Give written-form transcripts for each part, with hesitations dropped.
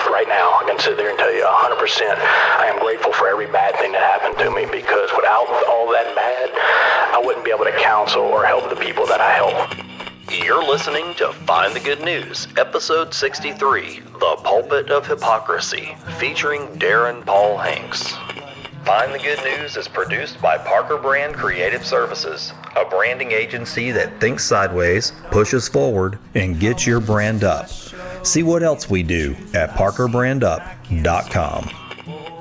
right now, I can sit there and tell you 100% I am grateful for every bad thing that happened to me, because without all that bad, I wouldn't be able to counsel or help the people that I help. You're listening to Find the Good News, Episode 63, The Pulpit of Hypocrisy, featuring Darren Paul Hanks. Find the Good News is produced by Parker Brand Creative Services, a branding agency that thinks sideways, pushes forward, and gets your brand up. See what else we do at parkerbrandup.com.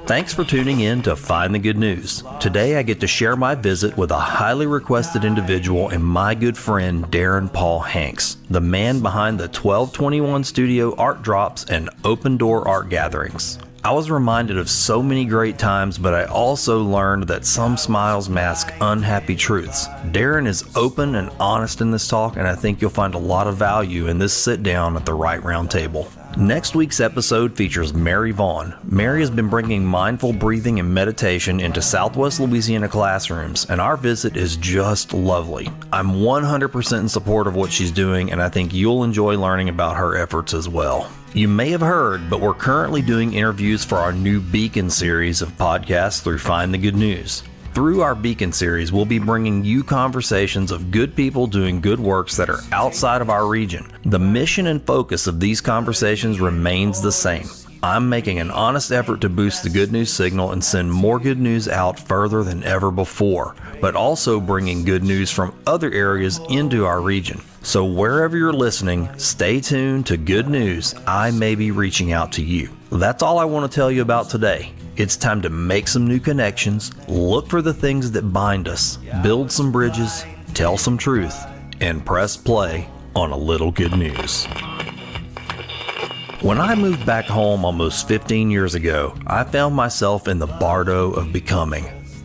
Thanks for tuning in to Find the Good News. Today I get to share my visit with a highly requested individual and my good friend Darren Paul Hanks, the man behind the 1221 Studio art drops and open door art gatherings. I was reminded of so many great times, but I also learned that some smiles mask unhappy truths. Darren is open and honest in this talk, and I think you'll find a lot of value in this sit down at the right round table. Next week's episode features Mary Vaughn. Mary has been bringing mindful breathing and meditation into Southwest Louisiana classrooms, and our visit is just lovely. I'm 100% in support of what she's doing, and I think you'll enjoy learning about her efforts as well. You may have heard, but we're currently doing interviews for our new Beacon series of podcasts through Find the Good News. Through our Beacon series, we'll be bringing you conversations of good people doing good works that are outside of our region. The mission and focus of these conversations remains the same. I'm making an honest effort to boost the good news signal and send more good news out further than ever before, but also bringing good news from other areas into our region. So wherever you're listening, stay tuned to good news. I may be reaching out to you. That's all I want to tell you about today. It's time to make some new connections, look for the things that bind us, build some bridges, tell some truth, and press play on a little good news. When I moved back home almost 15 years ago, I found myself in the Bardo of becoming.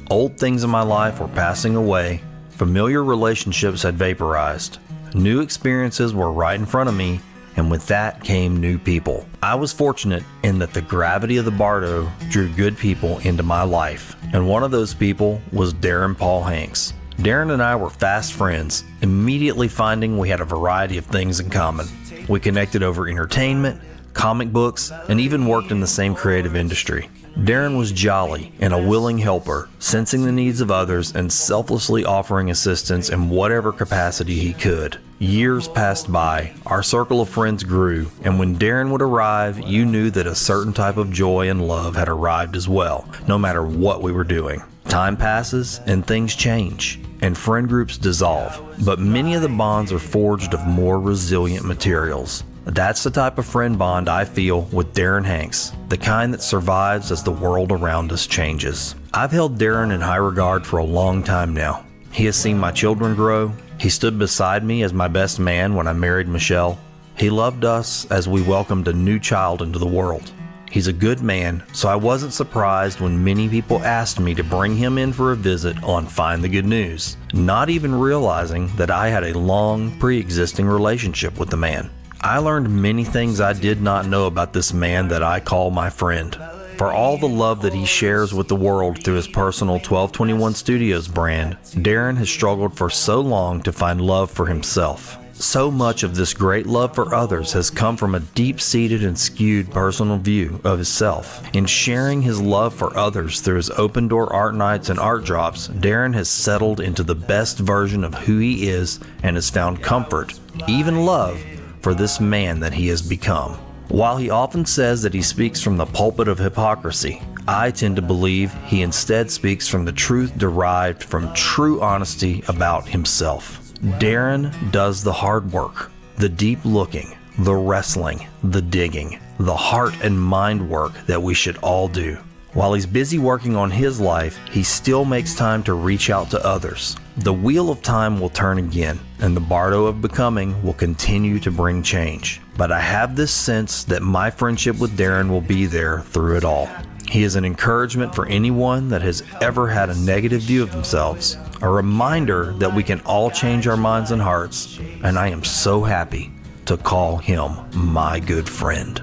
Old things in my life were passing away, familiar relationships had vaporized, new experiences were right in front of me, and with that came new people. I was fortunate in that the gravity of the Bardo drew good people into my life, and one of those people was Darren Paul Hanks. Darren and I were fast friends, immediately finding we had a variety of things in common. We connected over entertainment, comic books, and even worked in the same creative industry. Darren was jolly and a willing helper, sensing the needs of others and selflessly offering assistance in whatever capacity he could. Years passed by, our circle of friends grew, and when Darren would arrive, you knew that a certain type of joy and love had arrived as well, no matter what we were doing. Time passes and things change, and friend groups dissolve, but many of the bonds are forged of more resilient materials. That's the type of friend bond I feel with Darren Hanks, the kind that survives as the world around us changes. I've held Darren in high regard for a long time now. He has seen my children grow. He stood beside me as my best man when I married Michelle. He loved us as we welcomed a new child into the world. He's a good man, so I wasn't surprised when many people asked me to bring him in for a visit on Find the Good News, not even realizing that I had a long, pre-existing relationship with the man. I learned many things I did not know about this man that I call my friend. For all the love that he shares with the world through his personal 1221 Studios brand, Darren has struggled for so long to find love for himself. So much of this great love for others has come from a deep-seated and skewed personal view of himself. In sharing his love for others through his open door art nights and art drops, Darren has settled into the best version of who he is and has found comfort, even love, for this man that he has become. While he often says that he speaks from the pulpit of hypocrisy, I tend to believe he instead speaks from the truth derived from true honesty about himself. Darren does the hard work, the deep looking, the wrestling, the digging, the heart and mind work that we should all do. While he's busy working on his life, he still makes time to reach out to others. The wheel of time will turn again, and the Bardo of becoming will continue to bring change. But I have this sense that my friendship with Darren will be there through it all. He is an encouragement for anyone that has ever had a negative view of themselves, a reminder that we can all change our minds and hearts, and I am so happy to call him my good friend.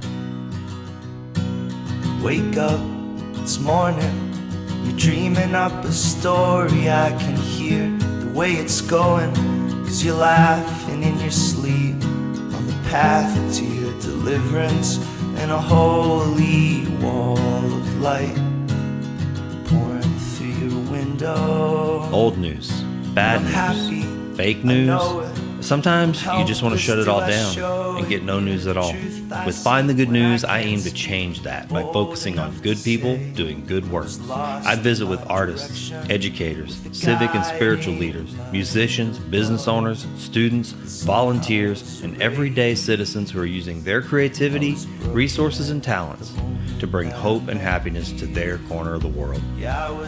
Wake up, it's morning. You're dreaming up a story. I can hear the way it's going, 'cause you're laughing in your sleep on the path to your deliverance. and a holy wall of light pouring through your window. Old news, bad news, fake news. Sometimes you just want to shut it all down and get no news at all. With Find the Good News, I aim to change that by focusing on good people doing good work. I visit with artists, educators, civic and spiritual leaders, musicians, business owners, students, volunteers, and everyday citizens who are using their creativity, resources, and talents to bring hope and happiness to their corner of the world.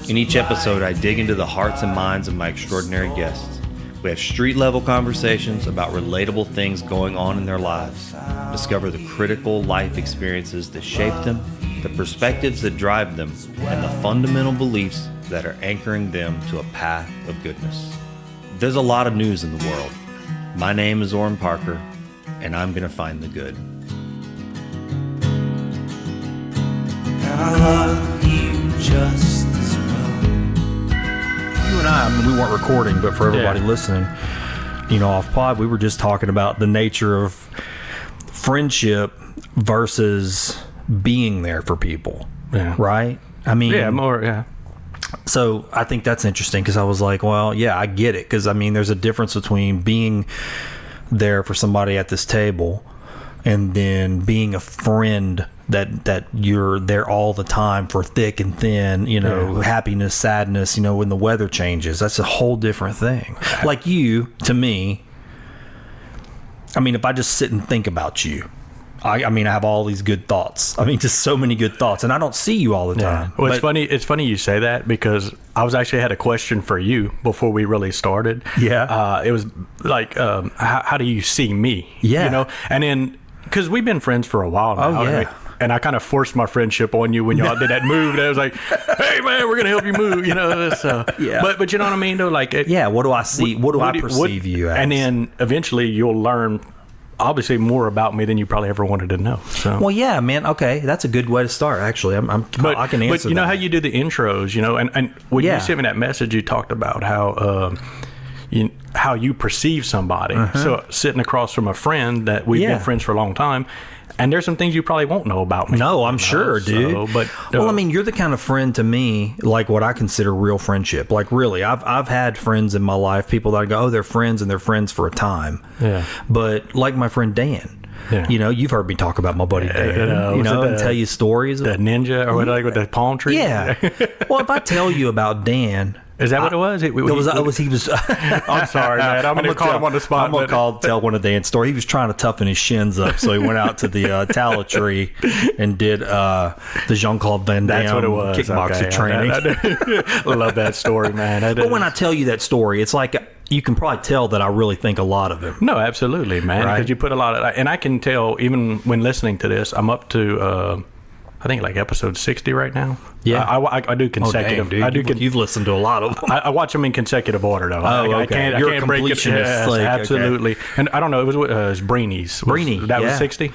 In each episode, I dig into the hearts and minds of my extraordinary guests. We have street-level conversations about relatable things going on in their lives. Discover the critical life experiences that shape them, the perspectives that drive them, and the fundamental beliefs that are anchoring them to a path of goodness. There's a lot of news in the world. My name is Oran Parker, and I'm going to find the good. And I love you just as well. You and I mean, we weren't recording, but for everybody listening, off pod, we were just talking about the nature of friendship versus being there for people. Yeah. Right? I mean, yeah. So I think that's interesting because I was like, well, yeah, I get it. Because I mean, there's a difference between being there for somebody at this table and then being a friend that you're there all the time for thick and thin, happiness, sadness, when the weather changes. That's a whole different thing. Like you, to me, I mean, if I just sit and think about you, I mean, I have all these good thoughts. I mean, just so many good thoughts, and I don't see you all the time. Well, it's funny you say that because I was actually had a question for you before we really started. Yeah. It was like, how do you see me? Yeah. And then, because we've been friends for a while now. Oh, yeah. Right? And I kind of forced my friendship on you when y'all did that move. And I was like, hey, man, we're going to help you move, So, yeah. But you know what I mean, though? Like, what do I see? What do I perceive you as? And then eventually you'll learn, obviously, more about me than you probably ever wanted to know. So. Well, yeah, man. Okay, that's a good way to start. Actually, I can answer. But you know how you do the intros, and when you sent me that message, you talked about how you perceive somebody. So sitting across from a friend that we've been friends for a long time. And there's some things you probably won't know about me. No, I'm sure, dude. Well, I mean, you're the kind of friend to me, like what I consider real friendship. Like, really, I've had friends in my life, people that I go, oh, they're friends, and they're friends for a time. Yeah. But like my friend Dan. Yeah. You've heard me talk about my buddy Dan. And tell you stories. The ninja or whatever, like with the palm tree. Yeah. Well, if I tell you about Dan. Is that what it was? He was. I'm sorry, man. I'm going to call him on the spot. I'm going to tell one of Dan's story. He was trying to toughen his shins up, so he went out to the tallow tree and did the Jean-Claude Van Damme kickboxer training. I love that story, man. But when I tell you that story, it's like you can probably tell that I really think a lot of him. No, absolutely, man. Because you put a lot of, and I can tell even when listening to this, I'm up to. I think like episode 60 right now. Yeah, I do consecutive. Oh, damn, dude. You've listened to a lot of them. I watch them in consecutive order though. Oh, okay. I can't break it. Yes, absolutely. Okay. And I don't know. It was Breeny's. Breeny. That was 60. Is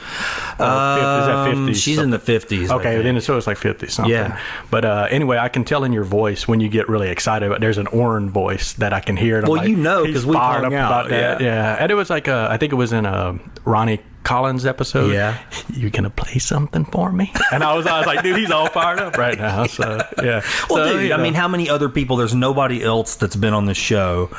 that 50? She's in the 50s. Okay, then so it's like 50 something. Yeah. But anyway, I can tell in your voice when you get really excited. But there's an Oran voice that I can hear. Well, because we hung out about that. Yeah. And it was like I think it was in Ronnie Collins episode. Yeah. You gonna play something for me? And I was like, dude, he's all fired up right now. So yeah. Well, dude, I mean, how many other people? There's nobody else that's been on this show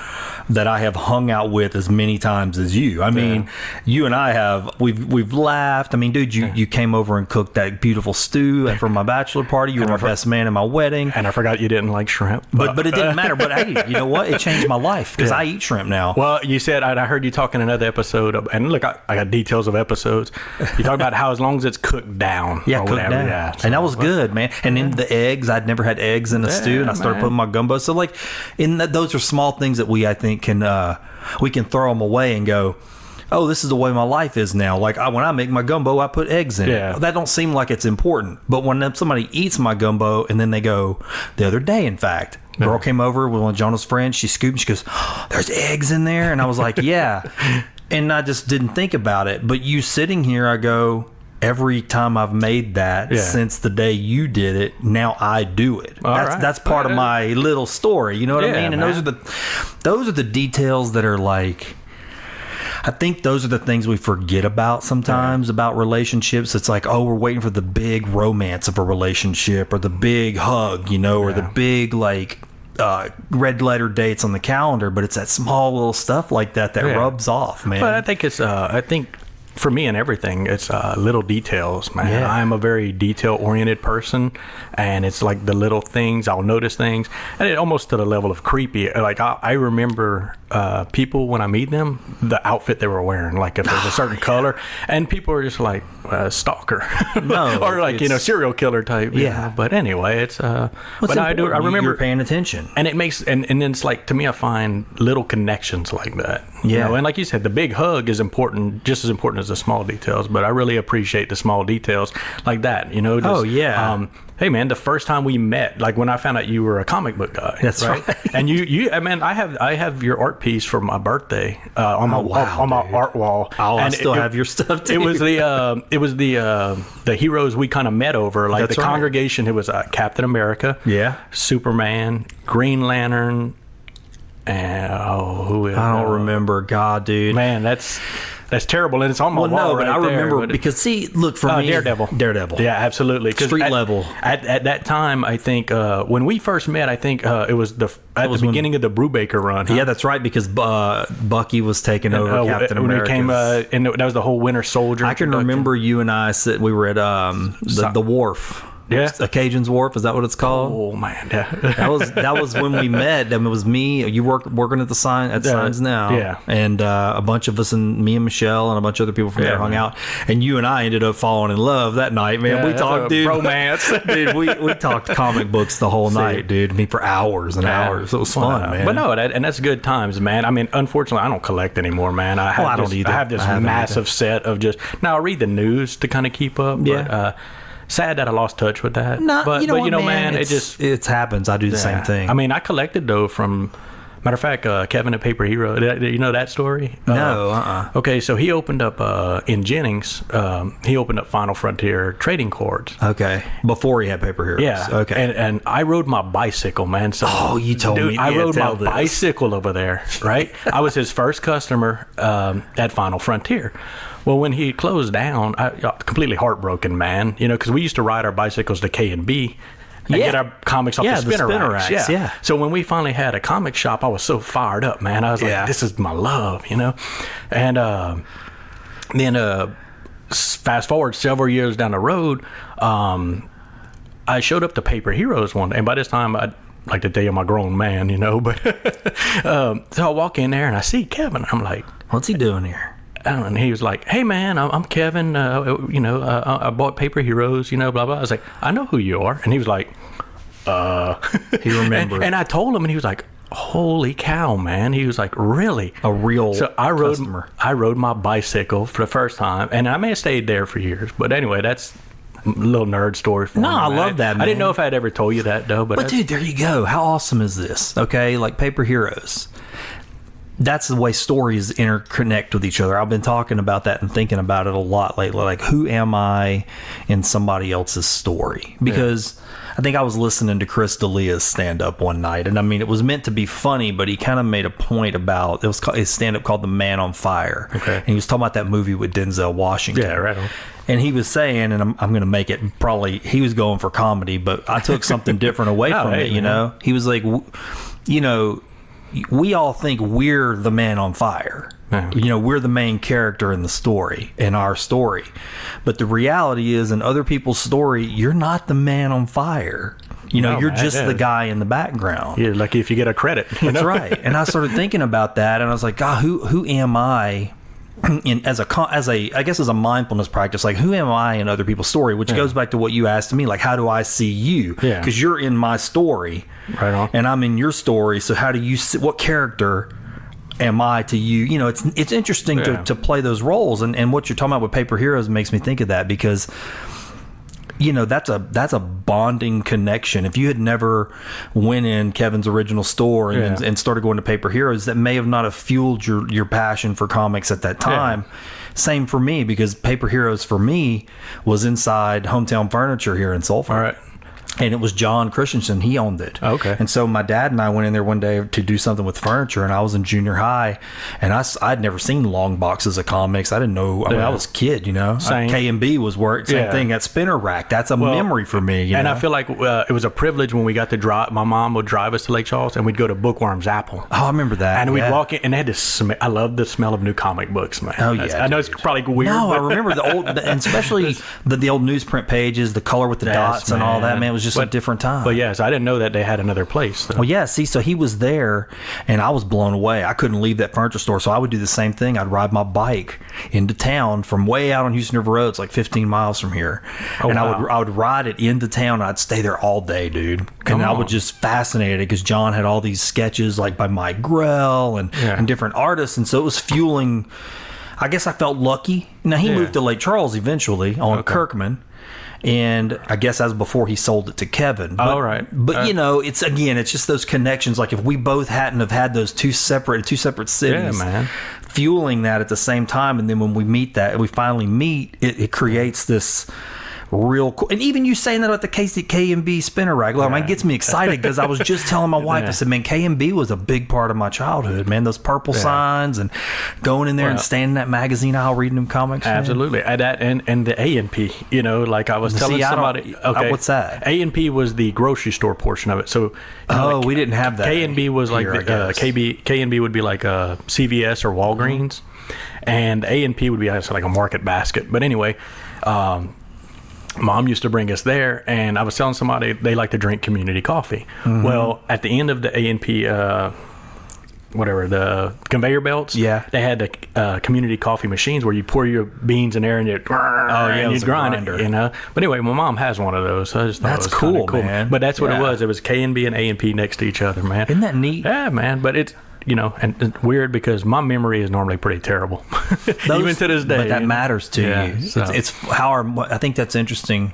that I have hung out with as many times as you. I mean, you and I have. We've laughed. I mean, dude, you came over and cooked that beautiful stew for my bachelor party. You were my best man at my wedding. And I forgot you didn't like shrimp. But it didn't matter. But hey, you know what? It changed my life because I eat shrimp now. Well, you said I heard you talk in another episode, and look, I got details of episodes. You talk about how as long as it's cooked down. Yeah, cooked down. Yeah, so, and that was good, man. And then the eggs, I'd never had eggs in a stew, and I started putting my gumbo. So like, those are small things that I think we can throw them away and go, oh, this is the way my life is now. Like when I make my gumbo, I put eggs in it. That don't seem like it's important. But when somebody eats my gumbo and then they go, the other day, in fact, girl came over with one of Jonah's friends. She scooped and she goes, oh, there's eggs in there. And I was like, yeah. And I just didn't think about it. But you sitting here, I go, every time I've made that since the day you did it, now I do it. That's part of my little story. You know what I mean? And those are the details that are like, I think those are the things we forget about sometimes about relationships. It's like, oh, we're waiting for the big romance of a relationship or the big hug, or the big like red letter dates on the calendar, but it's that small little stuff like that rubs off, man. But I think for me and everything, it's little details, man. Yeah. I'm a very detail-oriented person, and it's like the little things. I'll notice things, and it almost to the level of creepy. Like I remember people when I meet them, the outfit they were wearing, like if there's a certain color, and people are just like stalker, No, or like serial killer type. Yeah. But anyway, it's but I remember you're paying attention, and it makes and then it's like, to me, I find little connections like that. Yeah. And like you said, the big hug is important, just as important as the small details. But I really appreciate the small details like that. Hey man, the first time we met, like when I found out you were a comic book guy. That's right. And I have your art piece for my birthday on my art wall. Oh, I still have your stuff too. It was the heroes we kind of met over, like That's the right. congregation. It was Captain America, Superman, Green Lantern, and who? I don't remember. God, dude. Man, that's terrible, and it's on my wall. No, right but I there, remember because look, for me, Daredevil. Yeah, absolutely. Street level. At that time, I think when we first met, I think it was the beginning of the Brubaker run. Huh? Yeah, that's right, because Bucky was taking over Captain when America. He came, and that was the whole Winter Soldier. I can remember you and I we were at the wharf. Yeah, Occasion's Wharf, is that what it's called? Oh man, yeah. that was when we met. And it was me. You working at the Signs Now, yeah, and a bunch of us, and me and Michelle and a bunch of other people from there hung out. And you and I ended up falling in love that night, man. We talked, dude, romance, dude. We talked comic books the whole night, dude. I mean, for hours and hours. It was fun, man. But no, and that's good times, man. I mean, unfortunately, I don't collect anymore, man. I don't either. I have this massive set of just now. I read the news to kind of keep up. But, sad that I lost touch with that. But man, it happens. I do the same thing. I mean, I collected though from. Matter of fact, Kevin at Paper Hero. You know that story? No. Okay, so he opened up in Jennings. He opened up Final Frontier trading cards. Okay, before he had Paper Heroes. Yeah. Okay. And I rode my bicycle, man. So you told me. I rode my bicycle over there. Right. I was his first customer at Final Frontier. Well, when he closed down, I completely heartbroken, man. Because we used to ride our bicycles to K&B. And get our comics off the spinner racks. Yeah. So when we finally had a comic shop, I was so fired up, man. I was like, this is my love, And then fast forward several years down the road, I showed up to Paper Heroes one day. And by this time, I'd like to tell you I'm a grown man, But so I walk in there and I see Kevin. I'm like, what's he doing here? And he was like, hey man, I'm Kevin, I bought Paper Heroes, blah blah. I was like, I know who you are. And he was like, he remembered. and I told him, and he was like, holy cow, man. He was like, really? A real customer. I rode my bicycle for the first time, and I may have stayed there for years, but anyway, that's a little nerd story for me. I love that, man. I didn't know if I'd ever told you that though, but dude, there you go. How awesome is this? Okay, like Paper Heroes, that's the way stories interconnect with each other. I've been talking about that and thinking about it a lot lately. Like, who am I in somebody else's story? Because I think I was listening to Chris D'Elia's stand-up one night, and I mean, it was meant to be funny, but he kind of made a point about, it was his stand-up called The Man on Fire. Okay. And he was talking about that movie with Denzel Washington. Yeah, right on. And he was saying, and I'm going to make it probably, he was going for comedy, but I took something different away from it, He was like, we all think we're the man on fire. Yeah. We're the main character in the story, in our story. But the reality is, in other people's story, you're not the man on fire. You're just the guy in the background. You're lucky if you get a credit. That's right. And I started thinking about that, and I was like, God, who am I? As a mindfulness practice, like, who am I in other people's story, which goes back to what you asked me, like, how do I see you? Because you're in my story, right on, and I'm in your story. So how do you see, what character am I to you? It's interesting to play those roles, and what you're talking about with Paper Heroes makes me think of that, because that's a bonding connection. If you had never went in Kevin's original store and started going to Paper Heroes, that may have not have fueled your passion for comics at that time. Same for me, because Paper Heroes for me was inside Hometown Furniture here in Sulphur. All right. And it was John Christensen. He owned it. Okay. And so my dad and I went in there one day to do something with furniture, and I was in junior high, and I'd never seen long boxes of comics. I didn't know. I mean, I was a kid, you know. Same. K&B was same thing. That spinner rack. That's a memory for me. You know? I feel like it was a privilege when we got to drive. My mom would drive us to Lake Charles, and we'd go to Bookworm's Apple. Oh, I remember that. And we'd walk in, and they had this smell. I love the smell of new comic books, man. Oh, yeah. I know it's probably weird. No, I remember the old, and especially the old newsprint pages, the color with the dots and all that, man. It was just a different time. But yes, I didn't know that they had another place. So. Well, yeah, see, so he was there, and I was blown away. I couldn't leave that furniture store, so I would do the same thing. I'd ride my bike into town from way out on Houston River Road. It's like 15 miles from here. I would ride it into town, and I'd stay there all day, dude. And I was just fascinated because John had all these sketches like by Mike Grell and different artists, and so it was fueling. I guess I felt lucky. Now, he moved to Lake Charles eventually on Kirkman. And I guess that was before he sold it to Kevin. But, But you know, it's just those connections. Like if we both hadn't have had those two separate cities, fueling that at the same time, and then when we finally meet, it creates this real cool. And even you saying that about the K&B spinner rack, it gets me excited because I was just telling my wife, I said, man, K&B was a big part of my childhood, man. Those purple signs and going in there and standing in that magazine aisle reading them comics. Absolutely. That and the A&P, you know, like I was telling somebody. What's that? A&P was the grocery store portion of it. So we didn't have that. K&B was like K&B would be like a CVS or Walgreens, and A&P would be like a market basket. But anyway, Mom used to bring us there, and I was telling somebody they like to drink community coffee. Well, at the end of the A&P, the conveyor belts, they had the community coffee machines where you pour your beans in there and you grind it, you know. But anyway, my mom has one of those. So I just thought that's it was cool, cool, man. But that's what it was. It was K&B and A&P next to each other, man. Isn't that neat? Yeah, man. But it's, you know, and it's weird because my memory is normally pretty terrible, even to this day. But that matters to you. So. It's how I think that's interesting,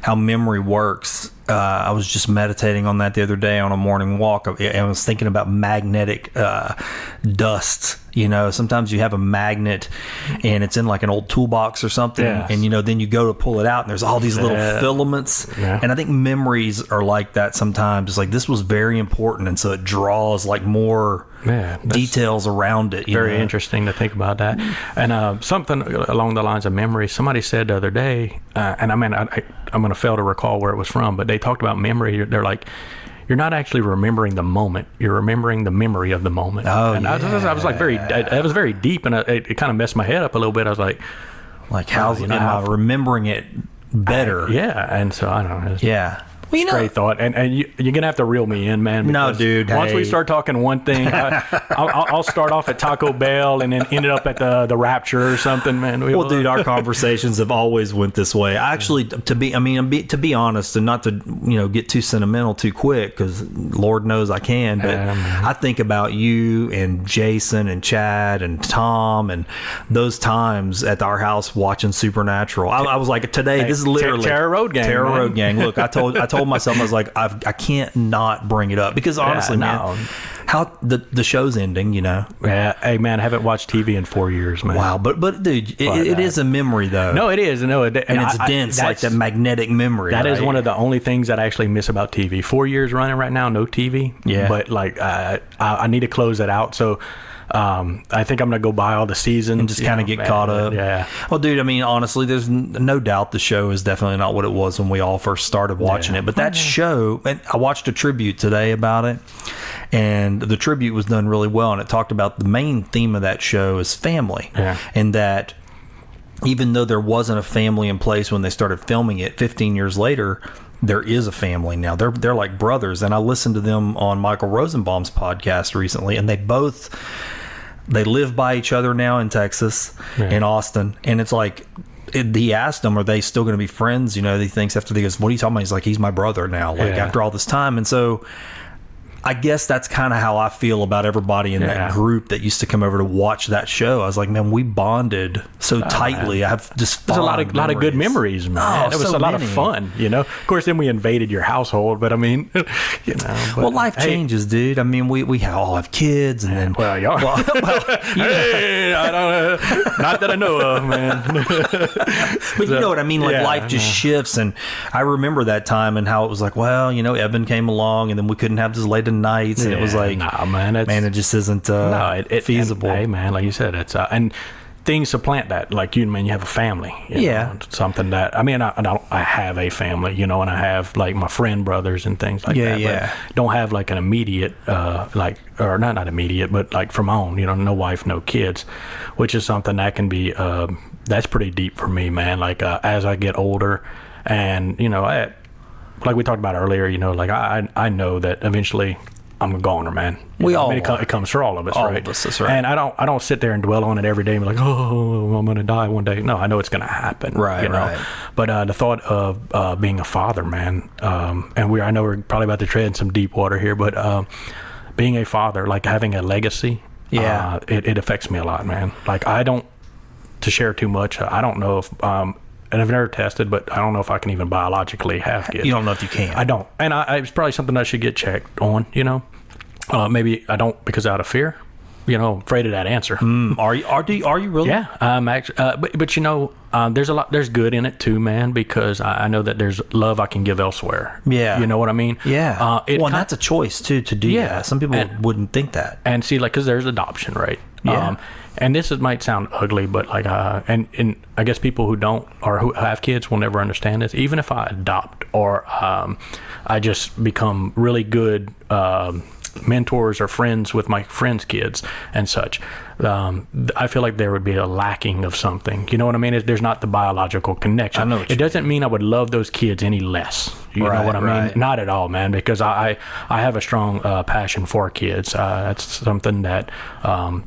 how memory works. I was just meditating on that the other day on a morning walk. I was thinking about magnetic dust. You know, sometimes you have a magnet and it's in like an old toolbox or something, and you know, then you go to pull it out and there's all these little filaments. And I think memories are like that sometimes. It's like this was very important, and so it draws like more details around it. Very interesting to think about that. And something along the lines of memory, somebody said the other day, and I mean, I'm going to fail to recall where it was from, but they talked about memory. They're like, you're not actually remembering the moment. You're remembering the memory of the moment. I was like that was very deep, and it kind of messed my head up a little bit. I was like how's am I remembering it better? And so I don't know. Well, straight thought, and you're gonna have to reel me in, man. No, dude. Once we start talking one thing, I'll start off at Taco Bell and then end it up at the Rapture or something, man. Dude, our conversations have always went this way. Actually, to be honest, and not to get too sentimental too quick, because Lord knows I can. But I think about you and Jason and Chad and Tom and those times at our house watching Supernatural. I was like, today, this is literally Terror Road Gang. Terror Road Gang. Look, I told myself, I was like, I can't not bring it up, because honestly, man, how the show's ending, you know. Hey, man, I haven't watched TV in 4 years, man. Wow, but dude, it is a memory though. No, it is. No, and it's dense, like that magnetic memory. That is one of the only things that I actually miss about TV. 4 years running right now, no TV. But like, I need to close that out. So. I think I'm gonna go buy all the seasons and just kind of get caught up. Well, dude, I mean, honestly, there's no doubt the show is definitely not what it was when we all first started watching it. But that show, and I watched a tribute today about it, and the tribute was done really well, and it talked about the main theme of that show is family, and that even though there wasn't a family in place when they started filming it, 15 years later, there is a family now. They're like brothers. And I listened to them on Michael Rosenbaum's podcast recently, and they live by each other now in Texas, in Austin. And it's like, he asked them, are they still going to be friends? You know, he thinks after he goes, what are you talking about? He's like, he's my brother now, like after all this time. And so I guess that's kind of how I feel about everybody in that group that used to come over to watch that show. I was like, man, we bonded so tightly. Man. I have just there's a lot of good memories, man. It was so a lot of fun, you know. Of course, then we invaded your household, but I mean, you know. But, well, life changes, dude. I mean, we all have kids, and then y'all. Hey, I don't, not that I know of, man. But you know what I mean? Like life just shifts, and I remember that time and how it was like, well, you know, Evan came along, and then we couldn't have this late nights, and it was like, nah, man, it just isn't feasible. Hey, man, like you said, it's and things supplant that. Like you have a family. You know, something that I have a family, you know, and I have like my friend brothers and things like that. But don't have like an immediate, or not immediate, but like from my own, you know, no wife, no kids, which is something that can be that's pretty deep for me, man. Like as I get older, and you know, like we talked about earlier, you know, like I know that eventually I'm a goner, man. It comes for all of us, right? All of us, that's right. And I don't sit there and dwell on it every day and be like, oh, I'm going to die one day. No, I know it's going to happen. Right, you know? right. But the thought of being a father, man, and I know we're probably about to tread in some deep water here, but being a father, like having a legacy, it affects me a lot, man. Like to share too much, I don't know if and I've never tested, but I don't know if I can even biologically have kids. You don't know if you can. I don't. And it's probably something I should get checked on, you know. Maybe I don't because out of fear, you know, afraid of that answer. Are you really? Yeah. Actually, but you know, there's good in it too, man, because I know that there's love I can give elsewhere. Yeah. You know what I mean? Yeah. That's a choice too, to do that. Some people wouldn't think that. And see, like, because there's adoption, right? Yeah. And this might sound ugly, but like, and I guess people who don't or who have kids will never understand this. Even if I adopt or I just become really good mentors or friends with my friends' kids and such, I feel like there would be a lacking of something. You know what I mean? There's not the biological connection. I know what it doesn't mean I would love those kids any less. You know what I mean? Not at all, man, because I have a strong passion for kids. That's something that,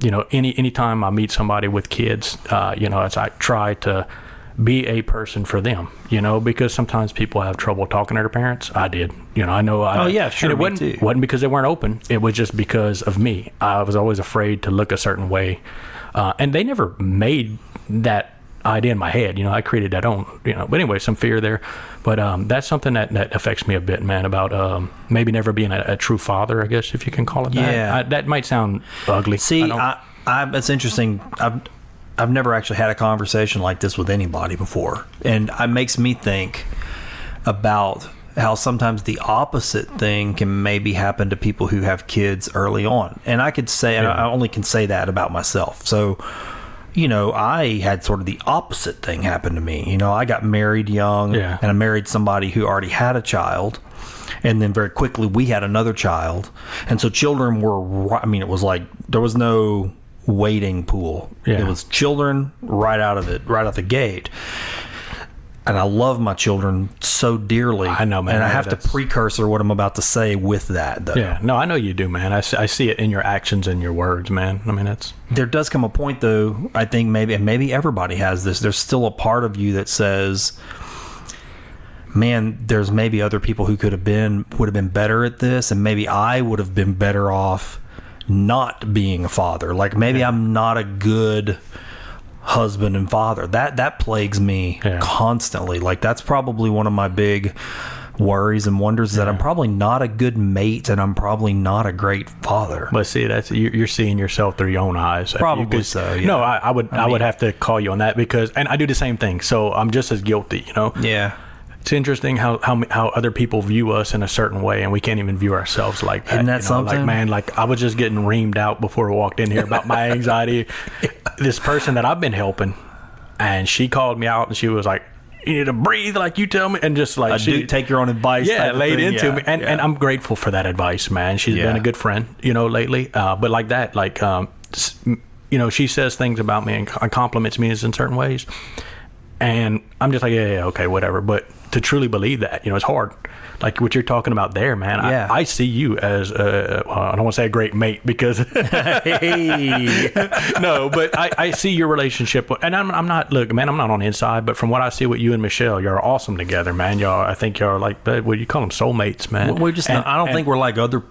you know, anytime I meet somebody with kids, you know, as I try to be a person for them, you know, because sometimes people have trouble talking to their parents. I did, you know, I know. Sure. And it wasn't because they weren't open. It was just because of me. I was always afraid to look a certain way. And they never made that idea in my head. You know, I created that own, you know, but anyway, some fear there. But that's something that affects me a bit, man, about maybe never being a true father, I guess, if you can call it that. Yeah. That might sound ugly. See, it's interesting. I've never actually had a conversation like this with anybody before. And it makes me think about how sometimes the opposite thing can maybe happen to people who have kids early on. And I could say, I only can say that about myself. So, you know, I had sort of the opposite thing happen to me. You know, I got married young, and I married somebody who already had a child. And then very quickly we had another child. And so children were, it was like there was no waiting pool. It was children right out the gate. And I love my children so dearly. I know, man. And I have to precursor what I'm about to say with that, though. Yeah, no, I know you do, man. I see it in your actions and your words, man. I mean, there does come a point, though, I think maybe everybody has this. There's still a part of you that says, man, there's maybe other people who would have been better at this, and maybe I would have been better off not being a father. Like maybe I'm not a good husband and father. That plagues me constantly. Like that's probably one of my big worries and wonders, that I'm probably not a good mate, and I'm probably not a great father. But see, that's you're seeing yourself through your own eyes. Probably so. Yeah. No, I would have to call you on that, because, and I do the same thing. So I'm just as guilty, you know. Yeah. It's interesting how other people view us in a certain way, and we can't even view ourselves like that. Isn't that something? Like, man, like I was just getting reamed out before I walked in here about my anxiety. This person that I've been helping, and she called me out, and she was like, "You need to breathe, like you tell me," and just like she take your own advice. Yeah, laid into me, and I'm grateful for that advice, man. She's been a good friend, you know, lately. But like that, like you know, she says things about me and compliments me in certain ways, and I'm just like, yeah, okay, whatever. But to truly believe that, you know, it's hard. Like what you're talking about there, man. Yeah. I see you as I don't want to say a great mate, because hey. No, but I see your relationship, and I'm not, look, man, I'm not on the inside, but from what I see with you and Michelle, you're awesome together, man. I think y'all are like, what do you call them, soulmates, man. We're just I don't think we're like other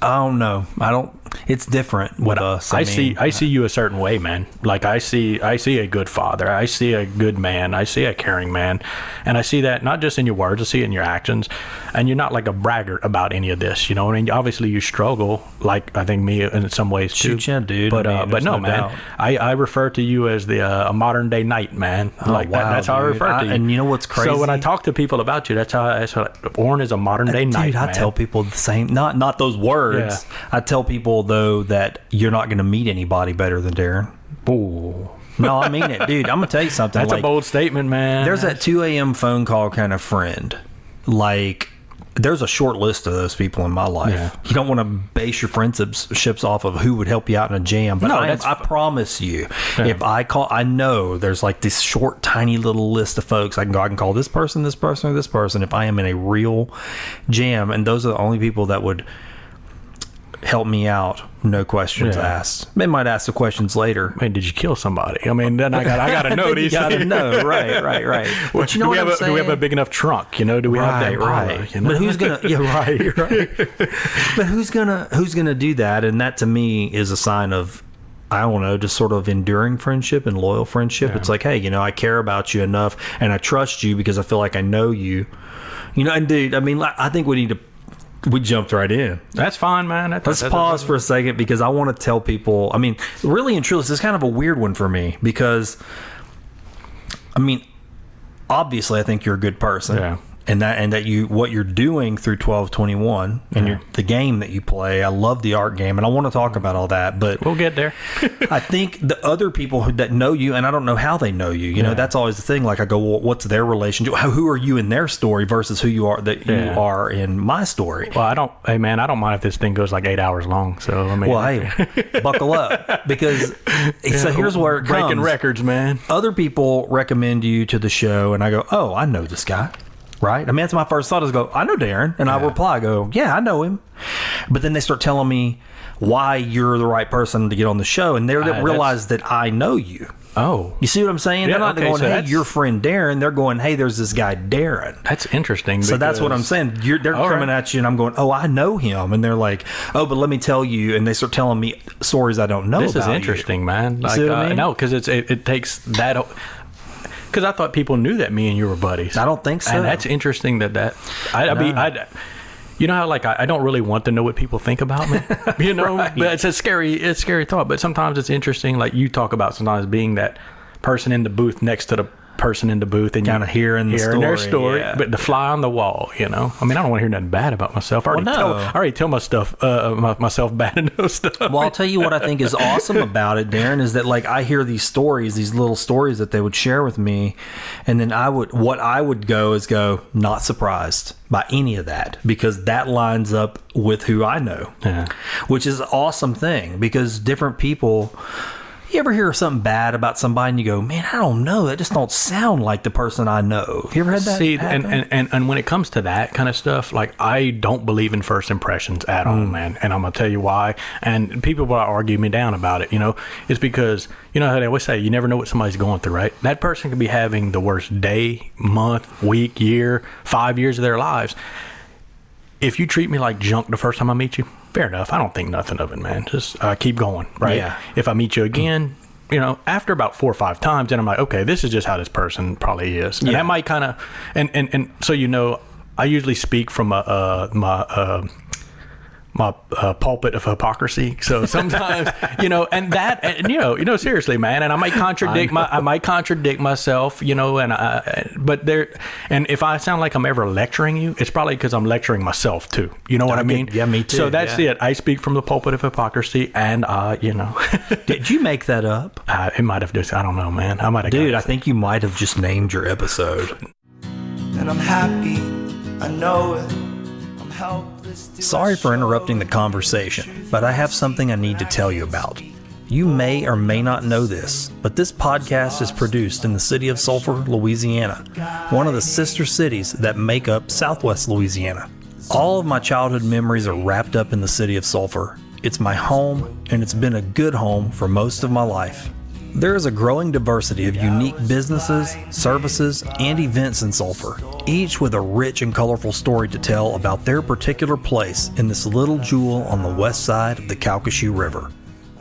I don't know. It's different with us. I see you a certain way, man. Like I see a good father. I see a good man. I see a caring man. And I see that not just in your words, I see it in your actions. And you're not like a braggart about any of this, you know. And obviously you struggle, like I think me in some ways too. Shoot, yeah, dude. But but no, man. I refer to you as a modern day knight, man. Like wow, that's how I refer to you. And you know what's crazy? So when I talk to people about you, that's how Oran is a modern day knight. Dude, I tell people the same. Not those words. Yeah. I tell people though that you're not going to meet anybody better than Darren. Ooh. No, I mean it, dude. I'm gonna tell you something. That's a bold statement, man. There's that 2 a.m. phone call kind of friend. Like, there's a short list of those people in my life. Yeah. You don't want to base your friendships off of who would help you out in a jam. But I promise you, if I know there's like this short, tiny little list of folks I can call this person, this person, or this person if I am in a real jam. And those are the only people that would help me out, no questions asked. They might ask the questions later. Man, did you kill somebody? I mean, then I got to know these. You got to know, right. But you know what I'm saying? Do we have a big enough trunk? You know, do we have that? Right. You know? But who's gonna? Yeah, right. But who's gonna do that? And that to me is a sign of, I don't know, just sort of enduring friendship and loyal friendship. Yeah. It's like, hey, you know, I care about you enough, and I trust you because I feel like I know you. You know, and dude, I mean, I think we jumped right in. That's fine, man. Let's pause for a second because I want to tell people, I mean, really and truly, this is kind of a weird one for me because, I mean, obviously I think you're a good person. Yeah. And that what you're doing through 1221 and the game that you play, I love the art game, and I want to talk about all that, but we'll get there. I think the other people that know you, and I don't know how they know you, you know, that's always the thing. Like I go, well, what's their relationship? Who are you in their story versus who you are you are in my story? Well, I don't mind if this thing goes like 8 hours long. So I mean, well, hey, buckle up because so here's where it comes. Breaking records, man. Other people recommend you to the show, and I go, oh, I know this guy. Right? I mean, that's my first thought is go, I know Darren. And I reply, I go, yeah, I know him. But then they start telling me why you're the right person to get on the show. And they realize that I know you. Oh. You see what I'm saying? They're not going, hey, your friend Darren. They're going, hey, there's this guy Darren. That's interesting. So that's what I'm saying. They're coming at you and I'm going, oh, I know him. And they're like, oh, but let me tell you. And they start telling me stories I don't know about. This is interesting, man. Like, see what I mean? No, because it takes that... Because I thought people knew that me and you were buddies. I don't think so. And that's interesting you know how like I don't really want to know what people think about me, you know. Right. But it's a scary thought. But sometimes it's interesting. Like you talk about sometimes being that person in the booth next to the person in the booth and kind of hearing their story, but the fly on the wall, you know. I mean, I don't want to hear nothing bad about myself. I already tell myself bad enough stuff. Well, I'll tell you what I think is awesome about it, Darren, is that like I hear these stories, these little stories that they would share with me, and then I would go not surprised by any of that because that lines up with who I know, which is an awesome thing because different people. You ever hear something bad about somebody and you go, man, I don't know. That just don't sound like the person I know. Have you ever had that? See, and when it comes to that kind of stuff, like I don't believe in first impressions at all, man. And I'm going to tell you why. And people will argue me down about it, you know. It's because, you know how they always say, you never know what somebody's going through, right? That person could be having the worst day, month, week, year, 5 years of their lives. If you treat me like junk the first time I meet you, fair enough. I don't think nothing of it, man. Just keep going, right? Yeah. If I meet you again, you know, after about 4 or 5 times, then I'm like, okay, this is just how this person probably is. And that might kind of, and so, you know, I usually speak from my pulpit of hypocrisy. So sometimes, you know, and you know, seriously, man. And I might contradict myself, you know. And if I sound like I'm ever lecturing you, it's probably because I'm lecturing myself too. You know what I mean? Yeah, me too. So that's it. I speak from the pulpit of hypocrisy, and you know. Did you make that up? It might have just. I don't know, man. I might have. Dude, I think you might have just named your episode. And I'm happy. I know it. I'm helpless. Sorry for interrupting the conversation, but I have something I need to tell you about. You may or may not know this, but this podcast is produced in the city of Sulphur, Louisiana, one of the sister cities that make up Southwest Louisiana. All of my childhood memories are wrapped up in the city of Sulphur. It's my home, and it's been a good home for most of my life. There is a growing diversity of unique businesses, services, and events in Sulphur, each with a rich and colorful story to tell about their particular place in this little jewel on the west side of the Calcasieu River.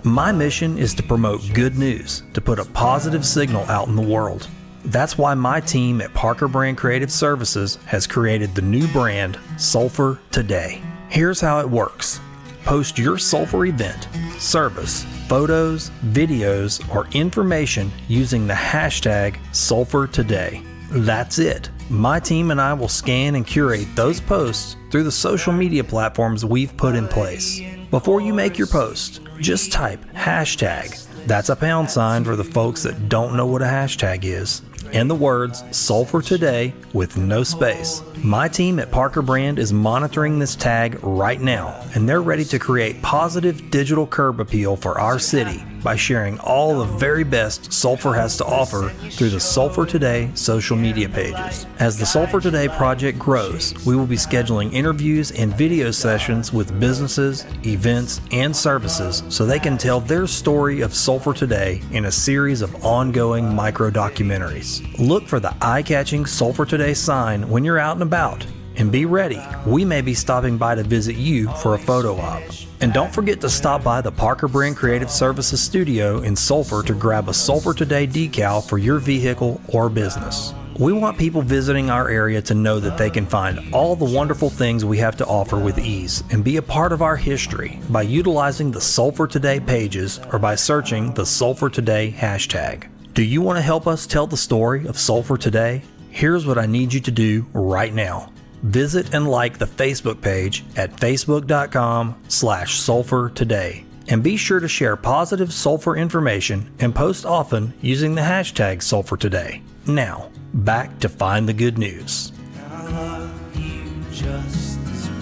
My mission is to promote good news, to put a positive signal out in the world. That's why my team at Parker Brand Creative Services has created the new brand, Sulphur Today. Here's how it works. Post your Sulphur event, service, photos, videos, or information using the hashtag Sulphur Today. That's it. My team and I will scan and curate those posts through the social media platforms we've put in place. Before you make your post, just type hashtag. That's a £sign for the folks that don't know what a hashtag is. And the words Sulphur Today with no space. My team at Parker Brand is monitoring this tag right now, and they're ready to create positive digital curb appeal for our city by sharing all the very best Sulphur has to offer through the Sulphur Today social media pages. As the Sulphur Today project grows, we will be scheduling interviews and video sessions with businesses, events, and services so they can tell their story of Sulphur Today in a series of ongoing micro-documentaries. Look for the eye-catching Sulphur Today sign when you're out and about. And be ready, we may be stopping by to visit you for a photo op. And don't forget to stop by the Parker Brand Creative Services studio in Sulphur to grab a Sulphur Today decal for your vehicle or business. We want people visiting our area to know that they can find all the wonderful things we have to offer with ease and be a part of our history by utilizing the Sulphur Today pages or by searching the Sulphur Today hashtag. Do you want to help us tell the story of Sulphur Today? Here's what I need you to do right now. Visit and like the Facebook page at facebook.com/Sulphur Today. And be sure to share positive Sulphur information and post often using the hashtag Sulphur Today. Now, back to Find the Good News. I love you just as well.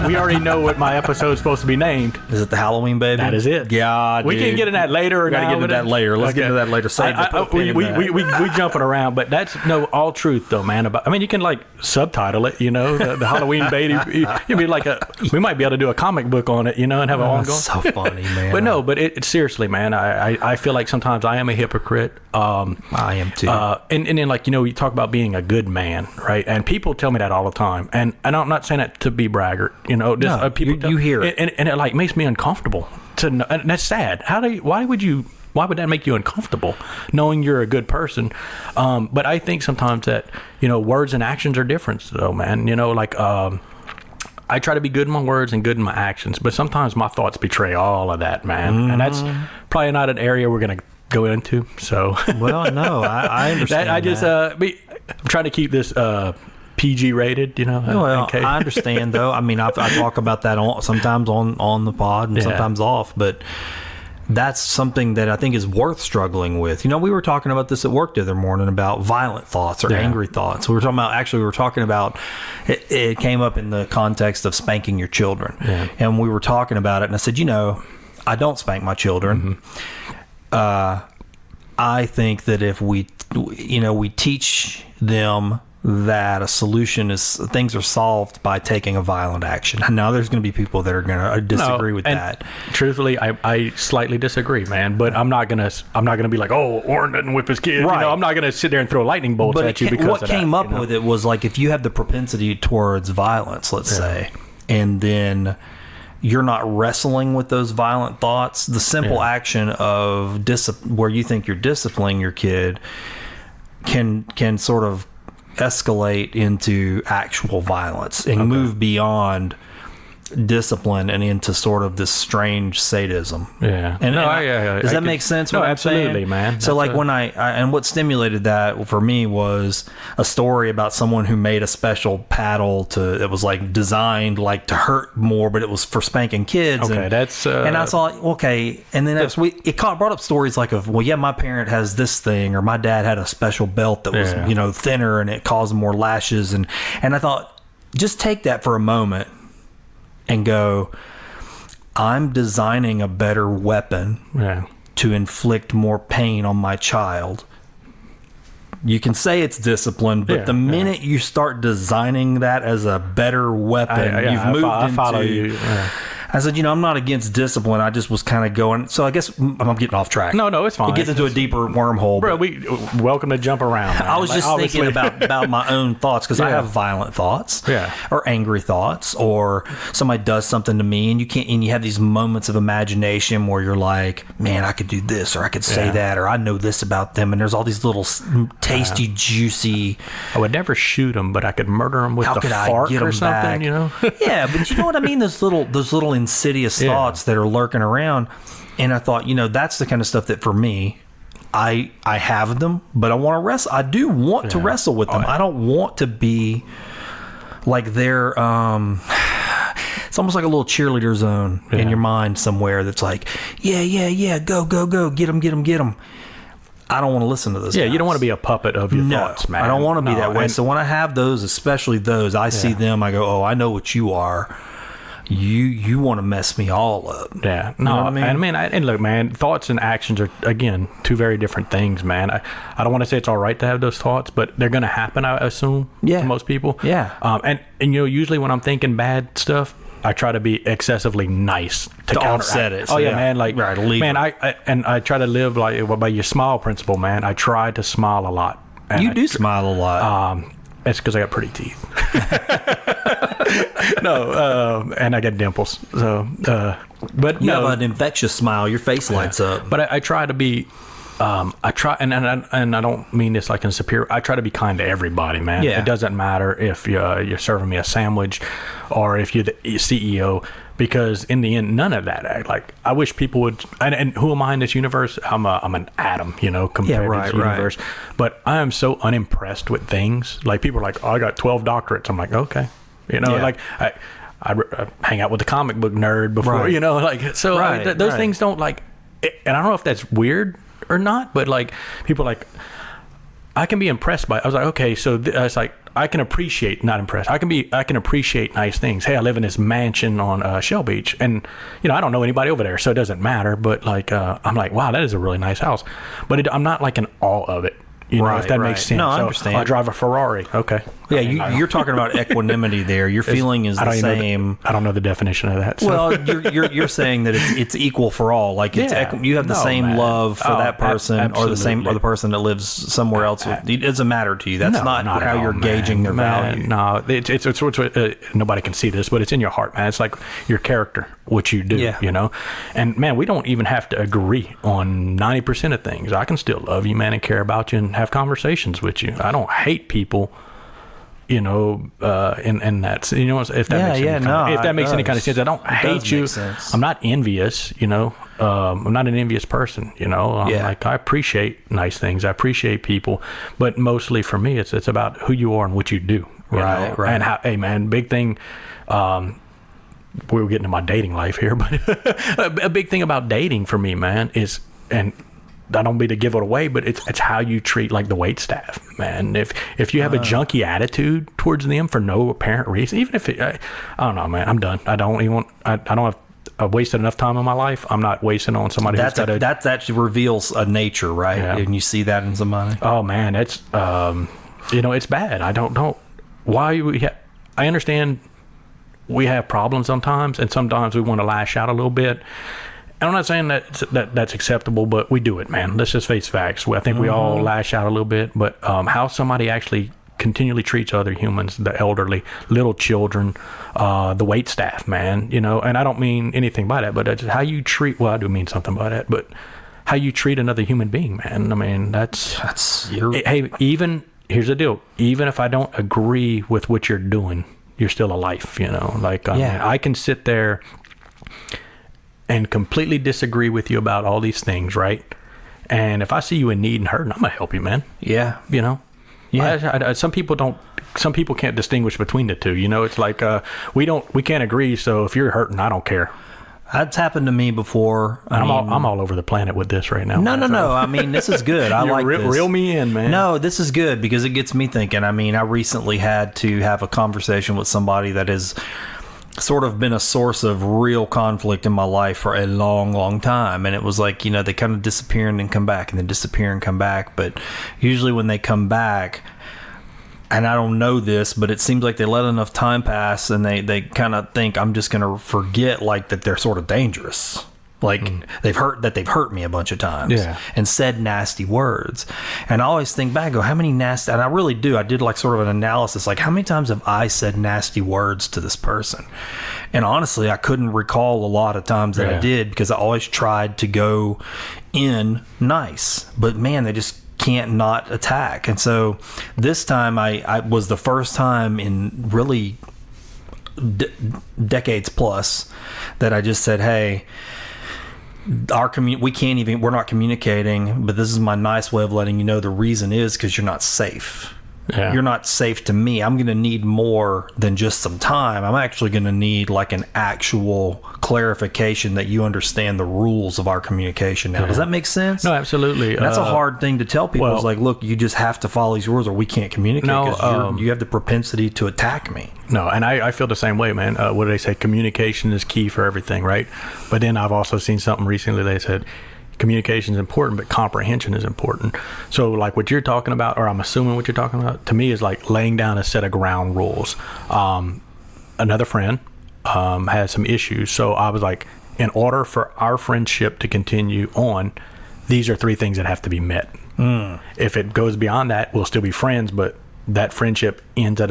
We already know what my episode's supposed to be named. Is it the Halloween baby? That is it. Yeah, we can get into that later. We got to get into that later. Let's get into that later. Save we jumping around, but that's all truth though, man. You can like subtitle it, the Halloween baby. You'd be like we might be able to do a comic book on it, and have it ongoing. So funny, man. But it's seriously, man. I feel like sometimes I am a hypocrite. I am too. And then you talk about being a good man, right? And people tell me that all the time, and I'm not saying that to be braggart, people you hear it, and it like makes me uncomfortable to know, and that's sad. Why would that make you uncomfortable knowing you're a good person? But I think sometimes that words and actions are different though, man. I try to be good in my words and good in my actions, but sometimes my thoughts betray all of that, man. And that's probably not an area we're going to go into. So, well, no, I understand. I'm trying to keep this PG rated, Well, okay. I understand though. I talk about that sometimes on the pod and sometimes off, but that's something that I think is worth struggling with. We were talking about this at work the other morning about violent thoughts or angry thoughts. We were talking about it came up in the context of spanking your children. Yeah. And we were talking about it, and I said, I don't spank my children. Mm-hmm. I think that if we teach them that a solution is things are solved by taking a violent action. Now there's going to be people that are going to disagree with that. Truthfully, I slightly disagree, man. But I'm not gonna be like, oh, Oran doesn't whip his kid. Right. I'm not gonna sit there and throw lightning bolts at you because what of came that, up with it was like if you have the propensity towards violence, let's say, and then you're not wrestling with those violent thoughts, the simple action of where you think you're disciplining your kid can sort of escalate into actual violence and move beyond discipline and into sort of this strange sadism. Yeah. And does that make sense? No, absolutely, man. So like when and what stimulated that for me was a story about someone who made a special paddle that was like designed like to hurt more, but it was for spanking kids. Okay, and I thought, okay, and then it brought up stories like my parent has this thing, or my dad had a special belt that was thinner and it caused more lashes, and I thought, just take that for a moment and go, I'm designing a better weapon to inflict more pain on my child. You can say it's discipline, but the minute you start designing that as a better weapon, you've moved into... I said, I'm not against discipline. I just was kind of going. So I guess I'm getting off track. No, it's fine. It gets into a deeper wormhole. Bro, we welcome to jump around. Man. I was just thinking about my own thoughts because I have violent thoughts, or angry thoughts, or somebody does something to me, and you have these moments of imagination where you're like, man, I could do this, or I could say that, or I know this about them, and there's all these little tasty, juicy. I would never shoot them, but I could murder them with the fart or something. Yeah, but you know what I mean? Those little insidious thoughts that are lurking around, and I thought, that's the kind of stuff that for me, I have them, but I want to wrestle. I do want to wrestle with them. I don't want to be like they're. It's almost like a little cheerleader zone in your mind somewhere that's like, yeah, go, get them. I don't want to listen to this. Yeah, you don't want to be a puppet of your thoughts, man. I don't want to be that way. So when I have those, especially those, I see them, I go, oh, I know what you are. You want to mess me all up. Yeah. No, I mean, and look, man, thoughts and actions are, again, two very different things, man. I don't want to say it's all right to have those thoughts, but they're going to happen, I assume, to most people. Yeah. And usually when I'm thinking bad stuff, I try to be excessively nice to offset it. So man, like, man, I try to live like by your smile principle, man. I try to smile a lot. You do smile a lot. It's because I got pretty teeth. And I got dimples. So, but you have an infectious smile. Your face lights up. But I try to be. I try, and I don't mean this like in superior. I try to be kind to everybody, man. Yeah. It doesn't matter if you're serving me a sandwich, or if you're the CEO, because in the end, none of that. Like, I wish people would. And who am I in this universe? I'm an atom, compared to this universe. But I am so unimpressed with things. Like, people are like, oh, I got 12 doctorates. I'm like, okay, like I hang out with the comic book nerd before, like so. Those things don't like. And I don't know if that's weird or not, but like, people like, I can be impressed by it. I was like, okay, so it's like, I can appreciate, not impressed, I can appreciate nice things. Hey, I live in this mansion on Shell Beach, and I don't know anybody over there, so it doesn't matter, but like, I'm like, wow, that is a really nice house, but I'm not like in awe of it, if that makes sense. No, I understand. I drive a Ferrari. Okay. Yeah, you're talking about equanimity there. Your feeling is the same. I don't know the definition of that. So. Well, you're saying that it's equal for all. Like, you have the same love for that person, or the person that lives somewhere else. It doesn't matter to you. That's not how you're gauging their value. No, it's nobody can see this, but it's in your heart, man. It's like your character, what you do. And man, we don't even have to agree on 90% of things. I can still love you, man, and care about you, and have conversations with you. I don't hate people. In that, if that makes any kind of sense. I don't hate you. I'm not envious, I'm not an envious person, like, I appreciate nice things. I appreciate people, but mostly for me, it's about who you are and what you do. Right. And how, hey man, big thing, we were getting to my dating life here, but a big thing about dating for me, man, is, and I don't mean to give it away, but it's how you treat like the wait staff, man. If you have a junky attitude towards them for no apparent reason, even if I don't know, man, I'm done. I don't have. I've wasted enough time in my life. I'm not wasting on somebody that actually reveals a nature, right? Yeah. And you see that in somebody. Oh man, it's it's bad. I don't know why I understand we have problems sometimes, and sometimes we want to lash out a little bit. I'm not saying that's acceptable, but we do it, man. Let's just face facts. I think we all lash out a little bit, but how somebody actually continually treats other humans, the elderly, little children, the wait staff, man, and I don't mean anything by that, but that's how you treat, well, I do mean something by that, but how you treat another human being, man. I mean, hey, here's the deal. Even if I don't agree with what you're doing, you're still a life, like, I mean, I can sit there and completely disagree with you about all these things, right? And if I see you in need and hurt, I'm gonna help you, man. Yeah. Yeah. Some people can't distinguish between the two. It's like we can't agree. So if you're hurting, I don't care. That's happened to me before. I'm all over the planet with this right now. No. I mean, this is good. I like this. Reel me in, man. No, this is good because it gets me thinking. I mean, I recently had to have a conversation with somebody that is sort of been a source of real conflict in my life for a long, long time. And it was like, they kind of disappear and then come back, and then disappear and come back. But usually when they come back, and I don't know this, but it seems like they let enough time pass and they kind of think I'm just going to forget like that they're sort of dangerous. Like they've hurt me a bunch of times and said nasty words. And I always think back, go, how many nasty, and I really do. I did like sort of an analysis, like how many times have I said nasty words to this person? And honestly, I couldn't recall a lot of times that I did, because I always tried to go in nice, but man, they just can't not attack. And so this time I was the first time in really decades plus that I just said, hey, we're not communicating, but this is my nice way of letting you know the reason is because you're not safe. You're not safe to me. I'm going to need more than just some time. I'm actually going to need like an actual clarification that you understand the rules of our communication now. Does that make sense? No, absolutely. And that's a hard thing to tell people. It's like, look, you just have to follow these rules or we can't communicate because you have the propensity to attack me. No, and I feel the same way, man. What do they say? Communication is key for everything, right? But then I've also seen something recently. They said communication is important, but comprehension is important. So like what you're talking about, or I'm assuming what you're talking about, to me is like laying down a set of ground rules. Another friend had some issues. So I was like, in order for our friendship to continue on, these are 3 things that have to be met. If it goes beyond that, we'll still be friends, but that friendship ends at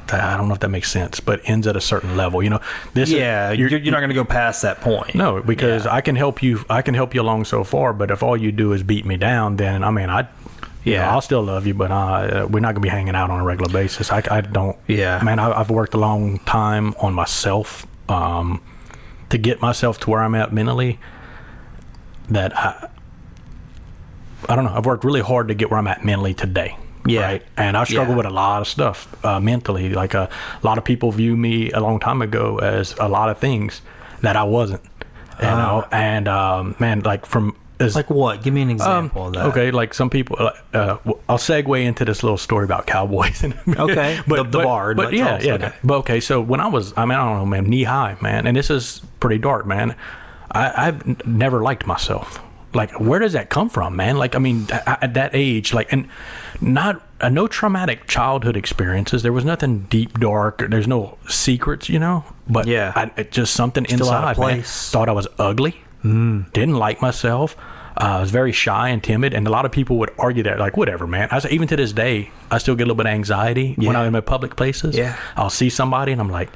I don't know if that makes sense, but ends at a certain level. You know, you're not going to go past that point. No, because I can help you along so far, but if all you do is beat me down, then I mean, I'll still love you, but we're not going to be hanging out on a regular basis. I don't. Yeah, man, I've worked a long time on myself to get myself to where I'm at mentally. That I don't know. I've worked really hard to get where I'm at mentally today. Yeah. Right? And I struggle with a lot of stuff mentally. Like a lot of people view me a long time ago as a lot of things that I wasn't. You know? And man, like like what? Give me an example of that. Okay, like some people. I'll segue into this little story about cowboys. Okay, but the bar. But yeah. Okay. But okay, so when I was, I don't know, man, knee high, man, and this is pretty dark, man. I've never liked myself. Like, where does that come from, man? Like, I mean, at that age, like, and no traumatic childhood experiences. There was nothing deep, dark. There's no secrets, you know. But just something still inside. Out of place. Man, thought I was ugly. Didn't like myself. I was very shy and timid, and a lot of people would argue that, like, whatever, man. I say, even to this day, I still get a little bit of anxiety when I'm in public places. Yeah, I'll see somebody, and I'm like,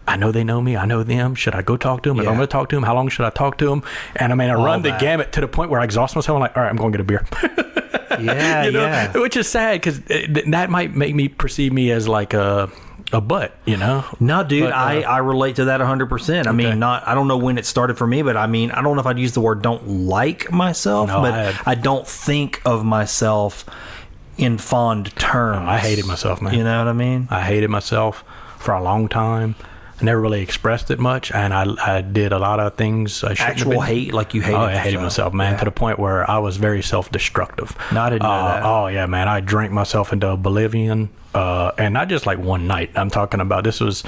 I know they know me. I know them. Should I go talk to them? If I'm going to talk to them, how long should I talk to them? And I mean, I run the gamut to the point where I exhaust myself. I'm like, all right, I'm going to get a beer. You know? Which is sad because that might make me perceive me as like a butt, you know? No, dude, but, I relate to that 100%. I mean, I don't know when it started for me, but I mean, I don't know if I'd use the word don't like myself, but I don't think of myself in fond terms. No, I hated myself, man. You know what I mean? I hated myself for a long time. I never really expressed it much, and I did a lot of things I shouldn't have been. Hate, like you hated yourself. I hated myself, man, to the point where I was very self-destructive. No, I didn't know that. Oh, yeah, man. I drank myself into oblivion, and not just like one night. I'm talking about this was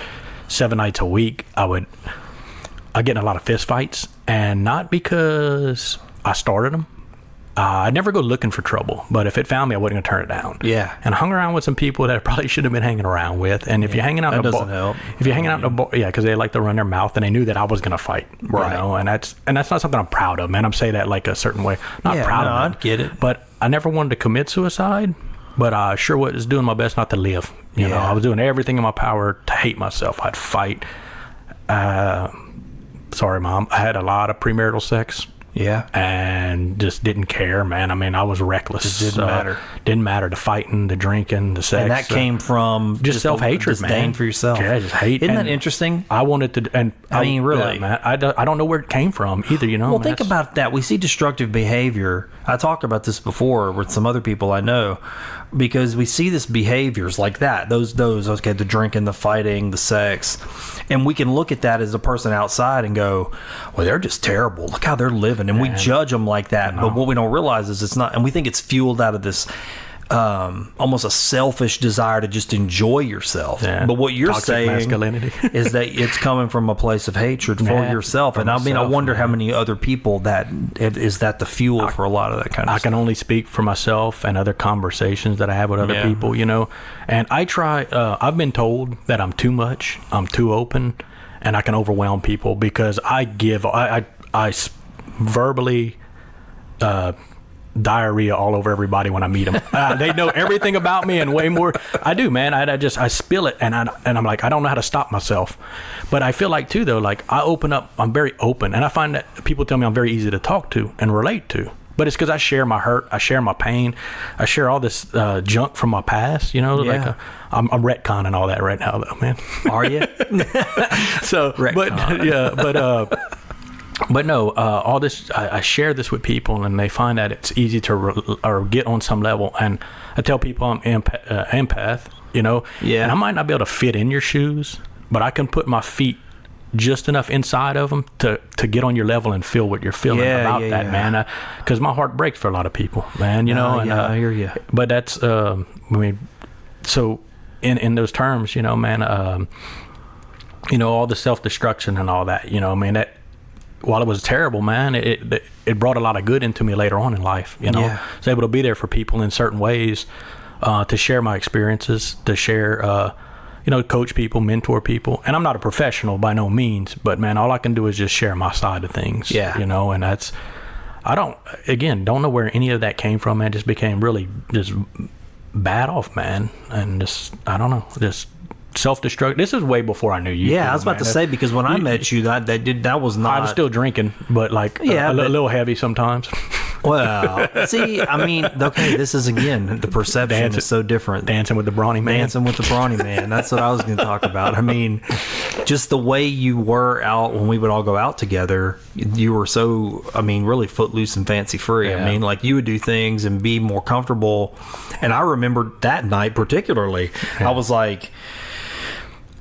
7 nights a week. I get in a lot of fist fights, and not because I started them. I'd never go looking for trouble, but if it found me, I wasn't going to turn it down. Yeah. And I hung around with some people that I probably should have been hanging around with. And if you're hanging out in a bar, if you're hanging out in a bar, because they like to run their mouth, and they knew that I was going to fight, right? You know? And that's not something I'm proud of, man. I'm saying that like a certain way. Not proud of it. I get it. But I never wanted to commit suicide, but I sure was doing my best not to live. You know, I was doing everything in my power to hate myself. I'd fight. Sorry, Mom. I had a lot of premarital sex. Yeah. And just didn't care, man. I mean, I was reckless. It didn't matter. Didn't matter. The fighting, the drinking, the sex. And that came from just self-hatred, man. Disdain for yourself. Yeah, just hate. Isn't that interesting? I wanted to, and I mean, really, man. I don't know where it came from either, you know? Well, think about that. We see destructive behavior. I talked about this before with some other people I know, because we see this behaviors like that. Those, okay, the drinking, the fighting, the sex. And we can look at that as a person outside and go, well, they're just terrible. Look how they're living. And we judge them like that. But what we don't realize is it's not, and we think it's fueled out of this almost a selfish desire to just enjoy yourself. Yeah. But what you're Toxic saying masculinity. is that it's coming from a place of hatred for yourself. And I mean, I wonder how many other people is that the fuel for a lot of that kind of stuff. I can only speak for myself and other conversations that I have with other people, you know. And I try, I've been told that I'm too much, I'm too open, and I can overwhelm people because I verbally diarrhea all over everybody when I meet them. They know everything about me and way more. I do, man. I spill it, and I'm like, I don't know how to stop myself. But I feel like too, though, like I open up. I'm very open, and I find that people tell me I'm very easy to talk to and relate to. But it's because I share my hurt, I share my pain, I share all this junk from my past. You know, like I'm retconning all that right now, though, man. Are you? So, But no, all this, I share this with people, and they find that it's easy to or get on some level. And I tell people I'm empath, you know. Yeah. And I might not be able to fit in your shoes, but I can put my feet just enough inside of them to get on your level and feel what you're feeling about that, man. Because my heart breaks for a lot of people, man, you know. And, I hear you. But that's, I mean, so in those terms, you know, man, you know, all the self-destruction and all that, you know, I mean, that, while it was terrible, man, it brought a lot of good into me later on in life. You know, I was able to be there for people in certain ways, to share my experiences, to share, you know, coach people, mentor people. And I'm not a professional by no means, but man, all I can do is just share my side of things. Yeah, you know, and that's, I don't know where any of that came from. Man, just became really just bad off, man, and just I don't know, just self-destruct. This is way before I knew you. Yeah, I was about to say, because when I met you, that was not. I was still drinking, but like a little heavy sometimes. Well, see, I mean, okay, this is again, the perception is so different. Dancing with the brawny man. Dancing with the brawny man. That's what I was going to talk about. I mean, just the way you were out when we would all go out together, you were so, I mean, really footloose and fancy free. Yeah. I mean, like you would do things and be more comfortable. And I remember that night particularly, I was like,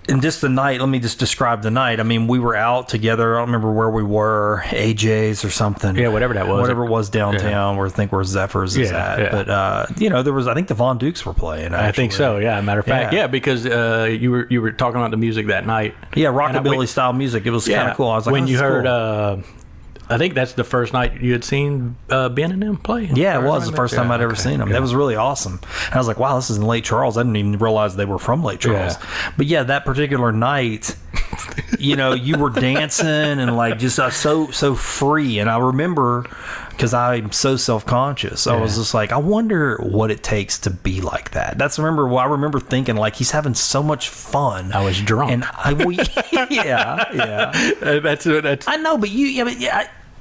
and just the night, let me just describe the night. I mean, we were out together. I don't remember where we were, AJ's or something. Yeah, whatever that was. Whatever it was downtown, where I think where Zephyrs is at. Yeah. But, you know, there was, I think the Von Dukes were playing, actually. I think so, yeah. Matter of fact, because you were talking about the music that night. Yeah, rockabilly style music. It was kind of cool. I was like, when you heard, cool. I think that's the first night you had seen Ben and them play. Yeah, it was the first time I'd ever seen them. That was really awesome. And I was like, wow, this is in Lake Charles. I didn't even realize they were from Lake Charles. Yeah. But yeah, that particular night, you know, you were dancing and like just so free. And I remember, because I'm so self-conscious, I was just like, I wonder what it takes to be like that. I remember thinking, like, he's having so much fun. I was drunk. And that's I know, but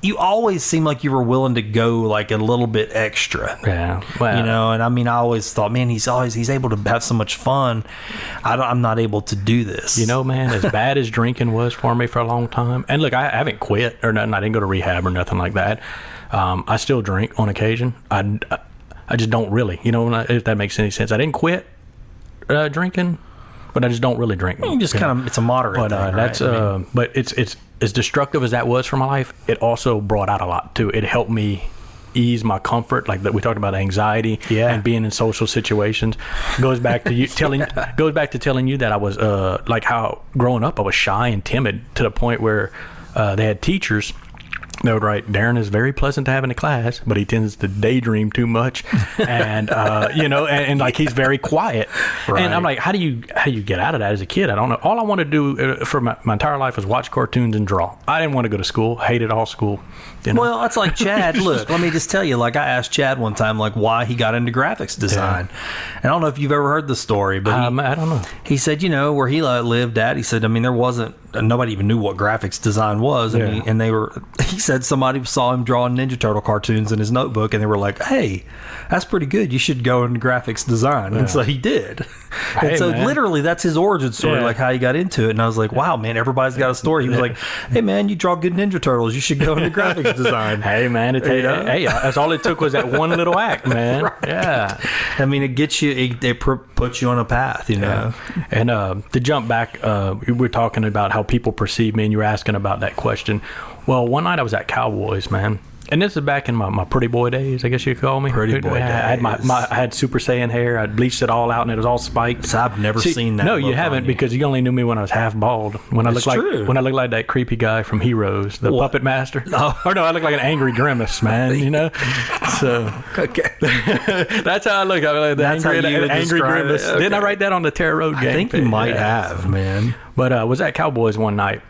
you always seem like you were willing to go like a little bit extra. Yeah. Well, you know, and I mean, I always thought, man, he's able to have so much fun. I'm not able to do this. You know, man, as bad as drinking was for me for a long time, and look, I haven't quit or nothing. I didn't go to rehab or nothing like that. I still drink on occasion. I just don't really, you know, if that makes any sense. I didn't quit drinking, but I just don't really drink. You just kind of, it's a moderate thing, right? That's, but it's as destructive as that was for my life, it also brought out a lot too. It helped me ease my comfort, like that we talked about anxiety and being in social situations. Goes back to you telling you that I was like how growing up I was shy and timid to the point where they had teachers. They would write, Darren is very pleasant to have in the class, but he tends to daydream too much, and you know, and like he's very quiet. Right. And I'm like, how do you get out of that as a kid? I don't know. All I want to do for my entire life was watch cartoons and draw. I didn't want to go to school. Hated all school. You know? Well, that's like Chad. Look, let me just tell you. Like I asked Chad one time, like why he got into graphics design. And I don't know if you've ever heard the story, but I don't know. He said, you know, where he lived at. He said, I mean, there wasn't. Nobody even knew what graphics design was, and they were. He said somebody saw him drawing Ninja Turtle cartoons in his notebook, and they were like, "Hey, that's pretty good. You should go into graphics design." And so he did. Hey, and so literally, that's his origin story, like how he got into it. And I was like, "Wow, man, everybody's got a story." He was like, "Hey, man, you draw good Ninja Turtles. You should go into graphics design." Hey, man, hey, that's all it took was that one little act, man. Right. Yeah, I mean, it gets you. It puts you on a path, you know. And to jump back, we were talking about how people perceive me, and you were asking about that question. Well, one night I was at Cowboys, man, And this is back in my pretty boy days, I guess you could call me. Pretty boy days. I had Super Saiyan hair. I bleached it all out, and it was all spiked. So I've never seen that. No, you haven't, because you only knew me when I was half bald. When I looked like that creepy guy from Heroes, the puppet master. Oh. Or no, I look like an angry grimace, man. You know. So Okay. that's how I look. I like the angry grimace. Okay. Didn't I write that on the Terror Road game? I think you might have, man. But was at Cowboys one night.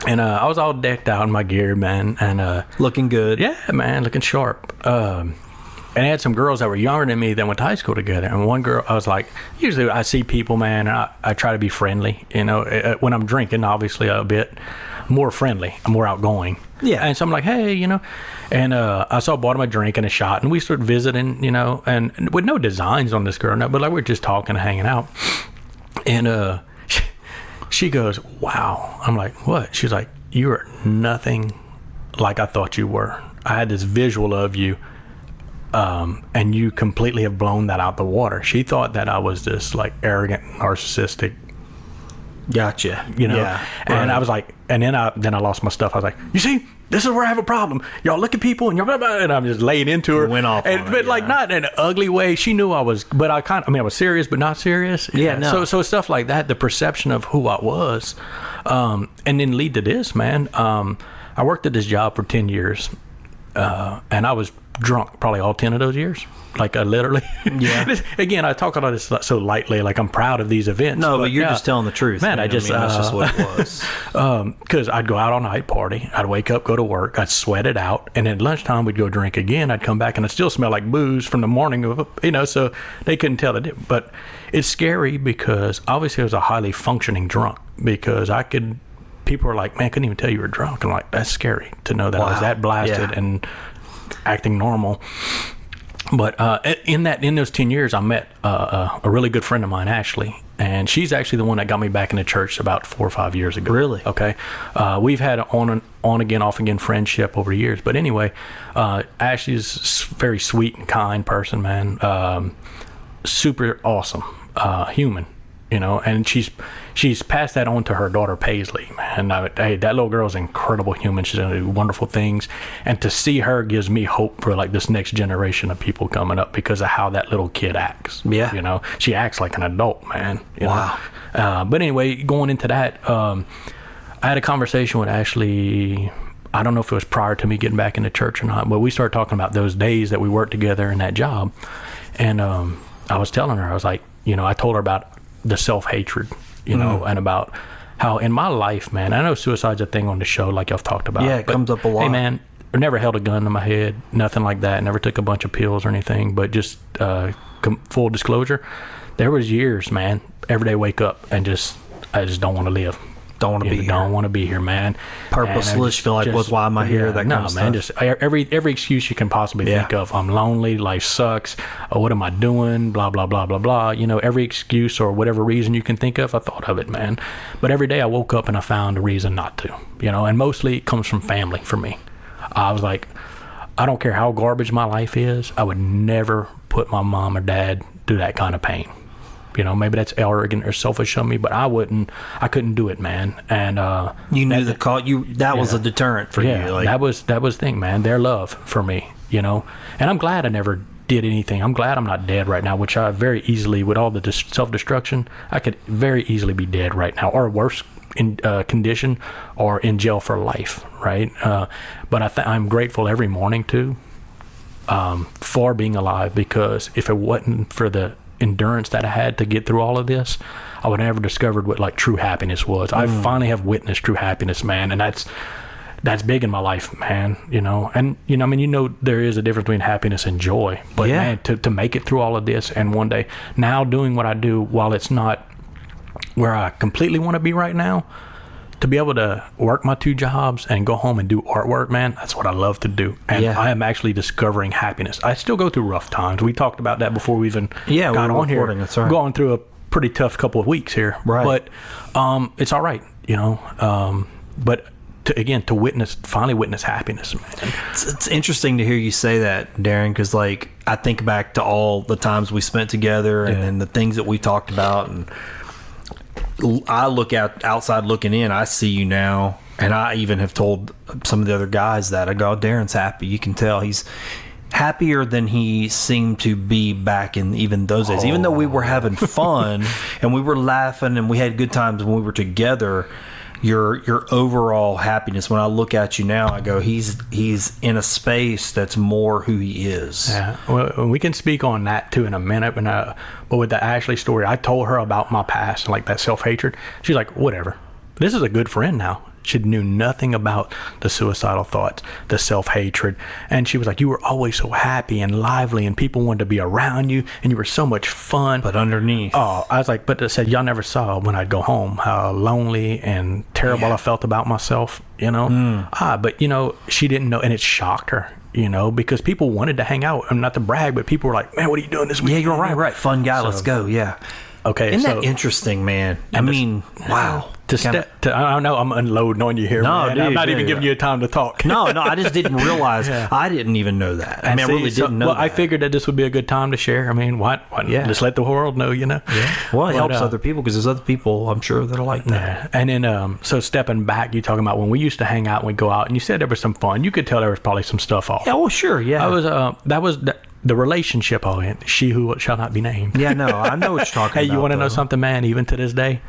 And I was all decked out in my gear, man, and Looking good. yeah, man, looking sharp. And I had some girls that were younger than me that went to high school together. And one girl, I was like, usually I see people, man, and I try to be friendly. You know, when I'm drinking, obviously a bit more friendly, I'm more outgoing. Yeah. And so I'm like, hey, you know, and I bought him a drink and a shot, and we started visiting, you know, and with no designs on this girl, but like we're just talking and hanging out, and she goes, wow. I'm like, what? She's like, you are nothing like I thought you were. I had this visual of you, and you completely have blown that out the water. She thought that I was this like arrogant, narcissistic. Gotcha. You know, Yeah, and right. I was like, and then I lost my stuff. I was like, you see, this is where I have a problem. Y'all look at people and you're blah, blah, and I'm just laying into her. Went off on her, but like yeah. not in an ugly way. She knew I was, but I was serious, but not serious. Yeah, no. So stuff like that, the perception of who I was, and then lead to this, man. I worked at this job for 10 years, and I was drunk probably all 10 of those years. Like literally. Yeah. Again, I talk about this so lightly, like I'm proud of these events. No, but you're yeah. just telling the truth. Man, I mean, that's just what it was. Because I'd go out all night, party. I'd wake up, go to work. I'd sweat it out. And at lunchtime, we'd go drink again. I'd come back, and it still smelled like booze from the morning of, you know, so they couldn't tell the difference. But it's scary because obviously I was a highly functioning drunk, because people were like, man, I couldn't even tell you were drunk. I'm like, that's scary to know that I was that blasted and acting normal. But in those 10 years, I met a really good friend of mine, Ashley, and she's actually the one that got me back into church about 4 or 5 years ago. Really? Okay. We've had an on again, off again friendship over years. But anyway, Ashley's a very sweet and kind person, man. Super awesome, human, you know, and she's passed that on to her daughter Paisley, man. Hey, that little girl's an incredible human. She's gonna do wonderful things, and to see her gives me hope for like this next generation of people coming up because of how that little kid acts. Yeah, you know, she acts like an adult, man. Wow. But anyway, going into that, I had a conversation with Ashley. I don't know if it was prior to me getting back into church or not, but we started talking about those days that we worked together in that job, and I was telling her, I was like, you know, I told her about the self-hatred, you know, and about how in my life, man, I know suicide's a thing on the show, like I've talked about. Yeah, it comes up a lot. Hey, man, I never held a gun to my head, nothing like that. Never took a bunch of pills or anything, but just full disclosure, there was years, man, every day wake up and I just don't want to live. Don't want to be here. Don't want to be here, man. Purposeless, feel like, why am I here? That kind of stuff. No, man, just every excuse you can possibly think of. I'm lonely, life sucks, what am I doing, blah, blah, blah, blah, blah. You know, every excuse or whatever reason you can think of, I thought of it, man. But every day I woke up and I found a reason not to, you know, and mostly it comes from family for me. I was like, I don't care how garbage my life is, I would never put my mom or dad through that kind of pain. You know, maybe that's arrogant or selfish of me, but I couldn't do it, man. And you knew the call. That was a deterrent for you. Like, that was the thing, man. Their love for me, you know. And I'm glad I never did anything. I'm glad I'm not dead right now, which I very easily, with all the self-destruction, I could very easily be dead right now, or worse in condition, or in jail for life, right? But I'm grateful every morning too for being alive, because if it wasn't for the endurance that I had to get through all of this, I would have never discovered what like true happiness was. I finally have witnessed true happiness, man, and that's big in my life, man. You know, and you know, I mean, you know, there is a difference between happiness and joy, but man, to make it through all of this, and one day now doing what I do, while it's not where I completely want to be right now, to be able to work my 2 jobs and go home and do artwork, man, that's what I love to do. And I am actually discovering happiness. I still go through rough times. We talked about that before we even got on here. That's right. Going through a pretty tough couple of weeks here. Right. But it's all right, you know. But to finally witness happiness, man. It's interesting to hear you say that, Darren, because like I think back to all the times we spent together and then the things that we talked about, and I look outside looking in. I see you now And I even have told some of the other guys that. I go, oh, Darren's happy. You can tell he's happier than he seemed to be back in even those days. Even though we were having fun and we were laughing and we had good times when we were together, your overall happiness, when I look at you now, I go, he's in a space that's more who he is. Yeah, well, we can speak on that too in a minute. But with the Ashley story, I told her about my past, like that self-hatred. She's like, whatever. This is a good friend now. She knew nothing about the suicidal thoughts, the self-hatred. And she was like, you were always so happy and lively and people wanted to be around you and you were so much fun. But underneath. Oh, I was like, but I said, y'all never saw when I'd go home how lonely and terrible I felt about myself, you know? But, you know, she didn't know, and it shocked her. You know, because people wanted to hang out. I'm not to brag, but people were like, man, what are you doing this week? Yeah, you're right. Fun guy, let's go. Yeah. Okay. Isn't that interesting, man? I mean, wow. I don't know, I'm unloading on you here, man. Dude, I'm not even giving you time to talk. No, I just didn't realize. I didn't even know that. I mean, I really didn't know that. I figured that this would be a good time to share. I mean, why just let the world know, you know? Yeah. Well, it helps other people because there's other people, I'm sure, that are like that. Yeah. And then, so stepping back, you talking about when we used to hang out and we'd go out, and you said there was some fun. You could tell there was probably some stuff off. Yeah, well, sure, yeah. That was the relationship all in. She who shall not be named. Yeah, no, I know what you're talking about. Hey, you want to know something, man? Even to this day,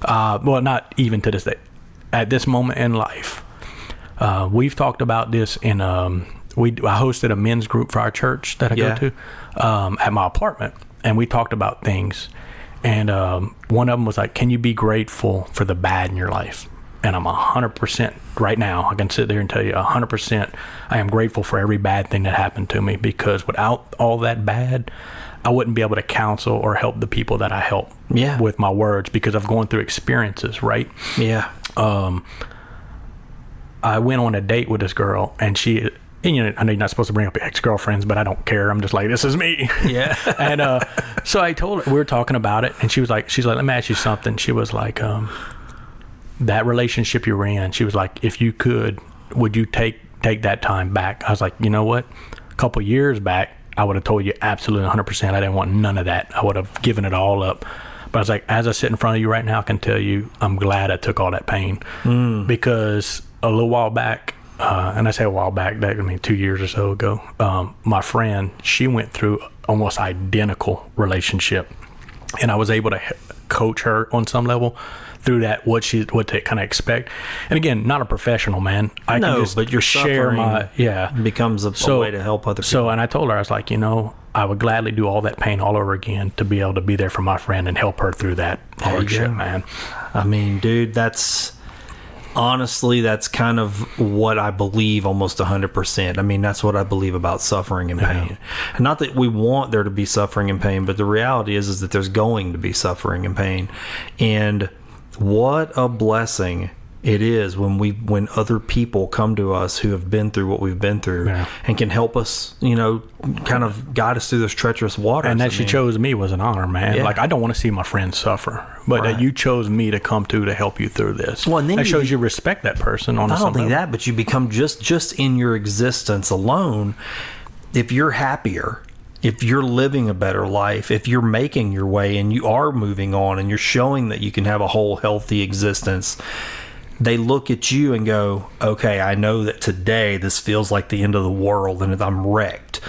well, not even to this day, at this moment in life, we've talked about this in I hosted a men's group for our church that I go to at my apartment, and we talked about things, and one of them was like, can you be grateful for the bad in your life? And I'm 100% right now, I can sit there and tell you 100% I am grateful for every bad thing that happened to me, because without all that bad, I wouldn't be able to counsel or help the people that I help with my words, because I've gone through experiences, right? Yeah. I went on a date with this girl, and she, and, you know, I know you're not supposed to bring up your ex-girlfriends, but I don't care. I'm just like, this is me. Yeah. And so I told her, we were talking about it, and she's like, let me ask you something. She was like, that relationship you were in, she was like, if you could, would you take that time back? I was like, you know what? A couple years back, I would have told you absolutely 100%. I didn't want none of that. I would have given it all up. But I was like, as I sit in front of you right now, I can tell you I'm glad I took all that pain. Because a little while back, and I say a while back, that I mean 2 years or so ago, my friend, she went through almost identical relationship, and I was able to coach her on some level through that, what to kind of expect. And again, not a professional, man. I can just but your share my becomes a way to help other people. So, and I told her, I was like, you know, I would gladly do all that pain all over again to be able to be there for my friend and help her through that hardship, man. I mean, dude, that's honestly, that's kind of what I believe almost 100%. I mean, that's what I believe about suffering and pain. And not that we want there to be suffering and pain, but the reality is that there's going to be suffering and pain. And what a blessing it is when other people come to us who have been through what we've been through and can help us, you know, kind of guide us through those treacherous waters. And that she chose me was an honor, man. Like, I don't want to see my friends suffer, but that you chose me to come to help you through this. Well, and then that shows you respect that person on some level. Not only that, but you become just in your existence alone, if you're happier, if you're living a better life, if you're making your way and you are moving on and you're showing that you can have a whole healthy existence, they look at you and go, okay, I know that today this feels like the end of the world and I'm wrecked,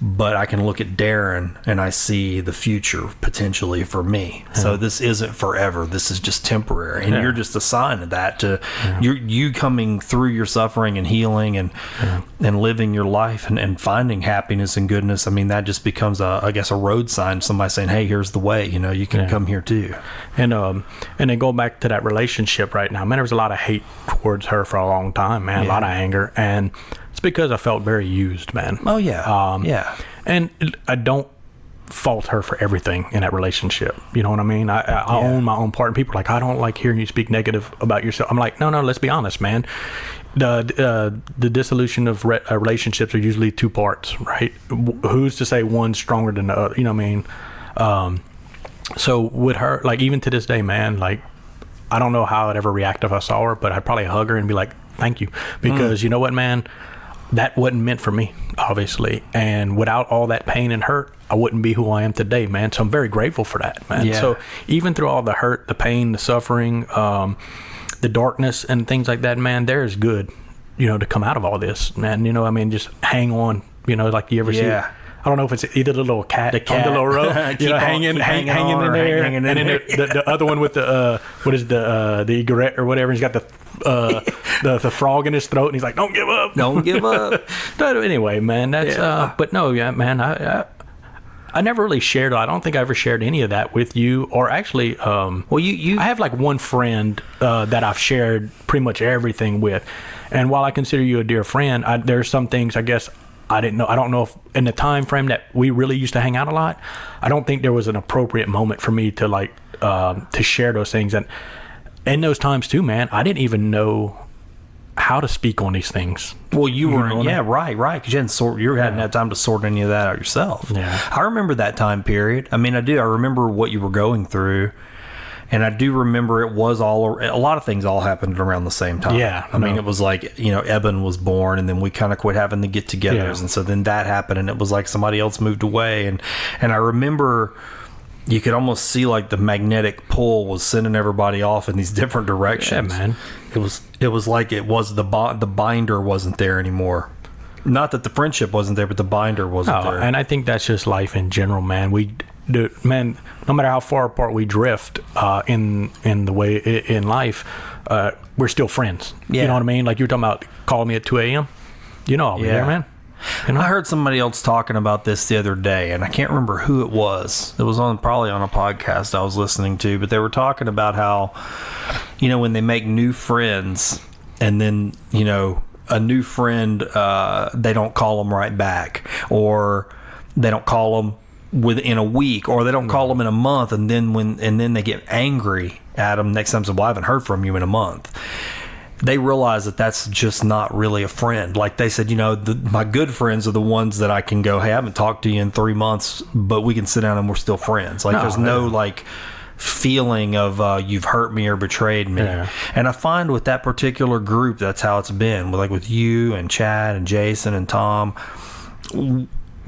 but I can look at Darren and I see the future potentially for me. So this isn't forever. This is just temporary. And you're just a sign of that to you coming through your suffering and healing and living your life and finding happiness and goodness. I mean, that just becomes I guess a road sign. Somebody saying, hey, here's the way, you know, you can come here too. And then go back to that relationship right now, man, there was a lot of hate towards her for a long time, man, a lot of anger. And it's because I felt very used, man. Oh, yeah. And I don't fault her for everything in that relationship. You know what I mean? I own my own part. And people are like, I don't like hearing you speak negative about yourself. I'm like, no, let's be honest, man. The dissolution of relationships are usually two parts, right? Who's to say one's stronger than the other? You know what I mean? So with her, like, even to this day, man, like, I don't know how I'd ever react if I saw her, but I'd probably hug her and be like, thank you. Because you know what, man? That wasn't meant for me, obviously. And without all that pain and hurt, I wouldn't be who I am today, man. So I'm very grateful for that, man. So even through all the hurt, the pain, the suffering, the darkness and things like that, man, there's good, to come out of all this, man. Just hang on, like you ever see. I don't know if it's either the little cat on the little rope, hanging in there, and then the other one with the what is the egret or whatever. He's got the frog in his throat, and he's like, "Don't give up, don't give up." But anyway, man, that's but no, man, I never really shared. I don't think I ever shared any of that with you, or actually, I have like one friend that I've shared pretty much everything with, and while I consider you a dear friend, there's some things I guess I didn't know. I don't know if in the time frame that we really used to hang out a lot, I don't think there was an appropriate moment for me to to share those things. And in those times too, man, I didn't even know how to speak on these things. Well, you were, right, because you hadn't had time to sort any of that out yourself. Yeah. I remember that time period. I mean, I do. I remember what you were going through. And I do remember a lot of things all happened around the same time. Yeah. I mean, it was like, Eben was born, and then we kind of quit having the get-togethers. Yeah. And so then that happened, and it was like somebody else moved away. And I remember you could almost see like the magnetic pull was sending everybody off in these different directions. Yeah, man. It was like it was the binder wasn't there anymore. Not that the friendship wasn't there, but the binder wasn't there. And I think that's just life in general, man. No matter how far apart we drift in the way in life, we're still friends. Yeah. You know what I mean? Like you were talking about calling me at 2 a.m. I'll be there, man. I heard somebody else talking about this the other day, and I can't remember who it was. It was probably on a podcast I was listening to, but they were talking about how, when they make new friends, and then, a new friend, they don't call them right back, or they don't call them within a week, or they don't call them in a month, and then they get angry at them next time. So, well, I haven't heard from you in a month. They realize that that's just not really a friend. Like they said, my good friends are the ones that I can go, hey, I haven't talked to you in 3 months, but we can sit down and we're still friends. Like there's no feeling of you've hurt me or betrayed me. Yeah. And I find with that particular group, that's how it's been. With you and Chad and Jason and Tom.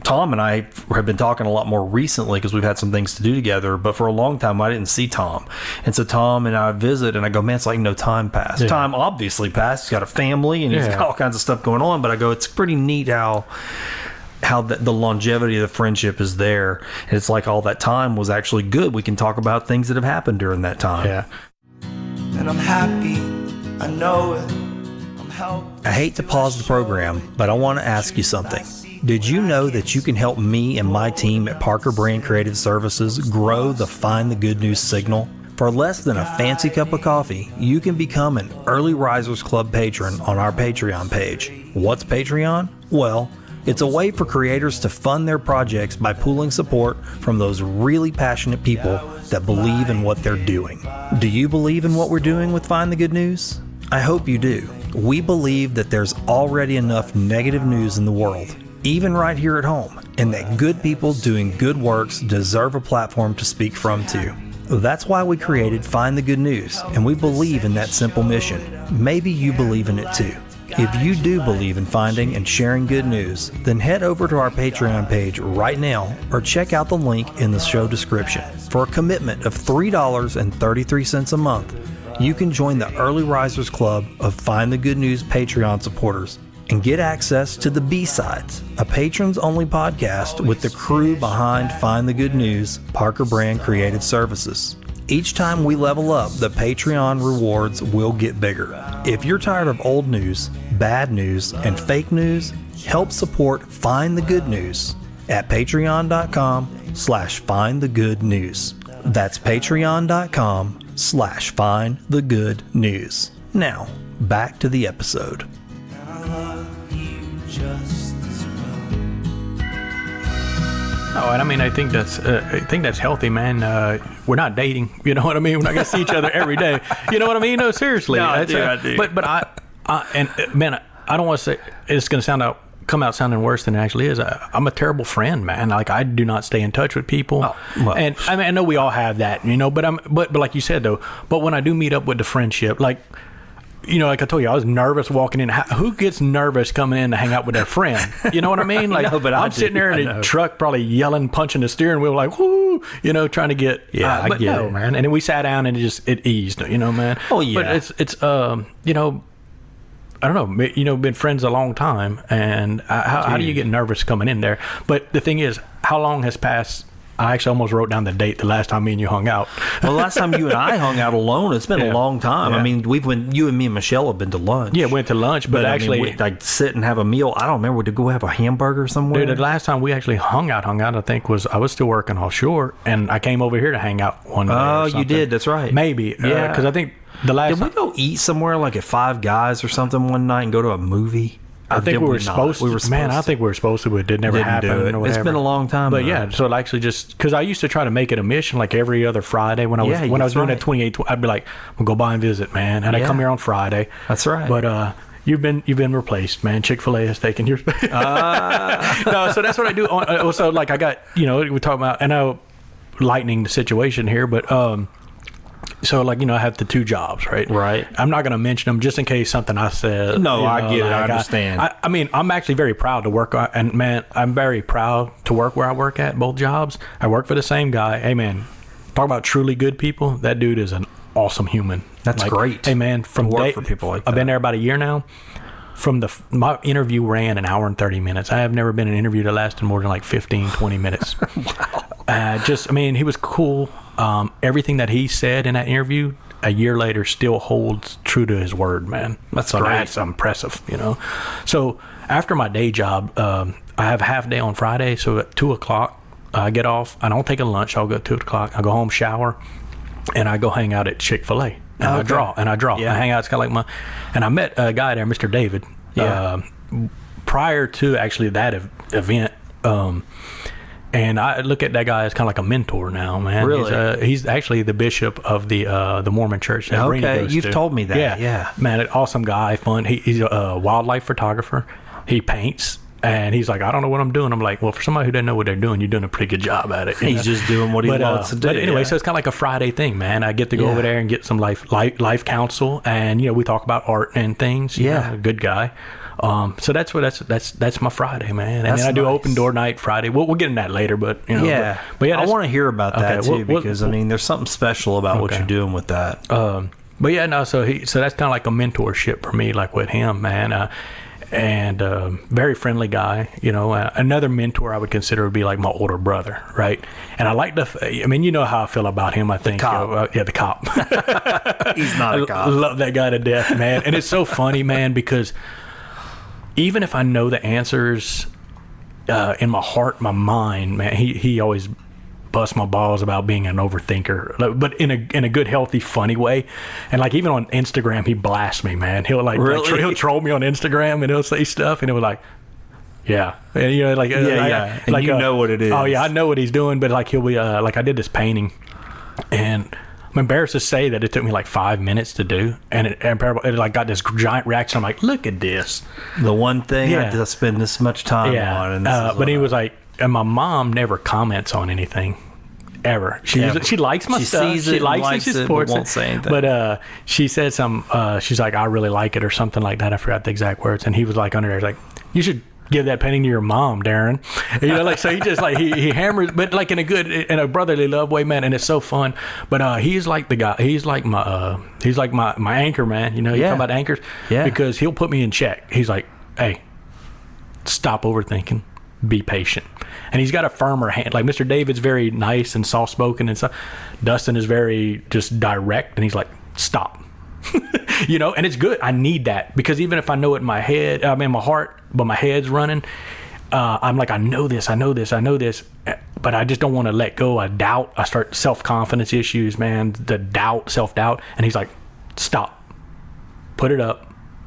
Tom and I have been talking a lot more recently because we've had some things to do together, but for a long time I didn't see Tom. And so Tom and I visit, and I go, man, it's like no time passed. Yeah. Time obviously passed. He's got a family and he's got all kinds of stuff going on, but I go, it's pretty neat how the longevity of the friendship is there. And it's like all that time was actually good. We can talk about things that have happened during that time. Yeah. And I'm happy, I know it. I'm helped. I hate to pause the program, but I want to ask you something. Did you know that you can help me and my team at Parker Brand Creative Services grow the Find the Good News signal? For less than a fancy cup of coffee, you can become an Early Risers Club patron on our Patreon page. What's Patreon? Well, it's a way for creators to fund their projects by pooling support from those really passionate people that believe in what they're doing. Do you believe in what we're doing with Find the Good News? I hope you do. We believe that there's already enough negative news in the world, even right here at home, and that good people doing good works deserve a platform to speak from too. That's why we created Find the Good News, and we believe in that simple mission. Maybe you believe in it too. If you do believe in finding and sharing good news, then head over to our Patreon page right now or check out the link in the show description. For a commitment of $3.33 a month, you can join the Early Risers Club of Find the Good News Patreon supporters and get access to the B-Sides, a patrons-only podcast with the crew behind Find the Good News, Parker Brand Creative Services. Each time we level up, the Patreon rewards will get bigger. If you're tired of old news, bad news, and fake news, help support Find the Good News at patreon.com/findthegoodnews. That's patreon.com/findthegoodnews. Now, back to the episode. Oh, and I mean, I think that's healthy, man. We're not dating, you know what I mean? We're not gonna see each other every day, you know what I mean? No, seriously. No, I do. But I don't want to say it's gonna come out sounding worse than it actually is. I'm a terrible friend, man. Like I do not stay in touch with people, and I mean, I know we all have that, but like you said though. But when I do meet up with the friendship, like I told you, I was nervous walking in. Who gets nervous coming in to hang out with their friend? You know what I mean? Like, no, but I'm sitting there in the truck, probably yelling, punching the steering wheel, like, whoo, woo, trying to get. I but get no, it, man. And then we sat down and it eased, man. Oh yeah. But it's I don't know, been friends a long time, and how do you get nervous coming in there? But the thing is, how long has passed? I actually almost wrote down the date the last time me and you hung out. Well, the last time you and I hung out alone, it's been a long time. Yeah. I mean, you and me and Michelle have been to lunch. Yeah, went to lunch, but actually, we, like sit and have a meal. I don't remember. Did we go have a hamburger somewhere? Dude, the last time we actually hung out, I think I was still working offshore, and I came over here to hang out one day. Oh, you did. That's right. Maybe. Yeah, because I think the last. Did we go eat somewhere like at Five Guys or something one night and go to a movie? I think we were supposed to. Man, I think we were supposed to, but it didn't happen. Do it. Or it's been a long time. But yeah, so I actually just because I used to try to make it a mission, like every other Friday when I was doing that 28, I'd be like, "We'll go by and visit, man," and I come here on Friday. That's right. But you've been replaced, man. Chick-fil-A has taken your. No, so that's what I do. So like I got we're talking about, and I lightening the situation here, but so like I have the two jobs, right? Right. I'm not going to mention them just in case something I said. No, I get it. I understand. I mean, I'm actually very proud to work, and man, I'm very proud to work where I work at both jobs. I work for the same guy. Hey, man, talk about truly good people. That dude is an awesome human. That's great. Hey, man, from work for people like that. I've been there about a year now. My interview ran an hour and 30 minutes. I have never been in an interview that lasted more than like 15, 20 minutes. Wow. He was cool. Everything that he said in that interview a year later still holds true to his word, man. That's great. That's impressive, So after my day job, I have a half day on Friday. So at 2:00, I get off. I don't take a lunch. I'll go at 2:00. I go home, shower, and I go hang out at Chick-fil-A. And I draw. Yeah. I hang out. It's kind of like and I met a guy there, Mr. David, prior to actually that event. And I look at that guy as kind of like a mentor now, man. Really? He's actually the bishop of the Mormon church that Brady goes you've to. told me that. Yeah. Man, an awesome guy, fun. He's a wildlife photographer. He paints. And he's like, I don't know what I'm doing. I'm like, well, for somebody who doesn't know what they're doing, you're doing a pretty good job at it. He's just doing what he wants to do. But anyway, so it's kind of like a Friday thing, man. I get to go over there and get some life counsel, and we talk about art and things. Yeah, good guy. So that's my Friday, man. And then I do open door night Friday. We'll get into that later, but But yeah, I want to hear about that too because I mean, there's something special about what you're doing with that. But yeah, no. So that's kind of like a mentorship for me, like with him, man. And very friendly guy, another mentor I would consider would be like my older brother, right? And I like how I feel about him. I think, the cop. He's not a cop. I love that guy to death, man. And it's so funny, man, because even if I know the answers in my heart, my mind, man, he always bust my balls about being an overthinker, but in a good, healthy, funny way. And like even on Instagram, he blasts me, man. He'll he'll troll me on Instagram and he'll say stuff and he'll be like, yeah, and and you know what it is. Oh yeah, I know what he's doing, but like he'll be like I did this painting, and I'm embarrassed to say that it took me like 5 minutes to do, and it like got this giant reaction. I'm like, look at this, the one thing I just spend this much time on. And but he was like, and my mom never comments on anything. Ever. She likes my stuff. She likes it. She supports it. Won't say anything. But she said she's like, I really like it or something like that. I forgot the exact words. And he was like under there, like, you should give that painting to your mom, Darren. So he just like he hammers, but like in a brotherly love way, man. And it's so fun. But he's like the guy. He's like my anchor, man. You talk about anchors, because he'll put me in check. He's like, hey, stop overthinking. Be patient. And he's got a firmer hand. Like Mr. David's very nice and soft spoken and stuff. Dustin is very just direct, and he's like, stop. And it's good. I need that, because even if I know it in my head, I'm in my heart, but my head's running, I'm like, I know this, but I just don't want to let go. I doubt. I start self-confidence issues, man, self-doubt. And he's like, stop, put it up.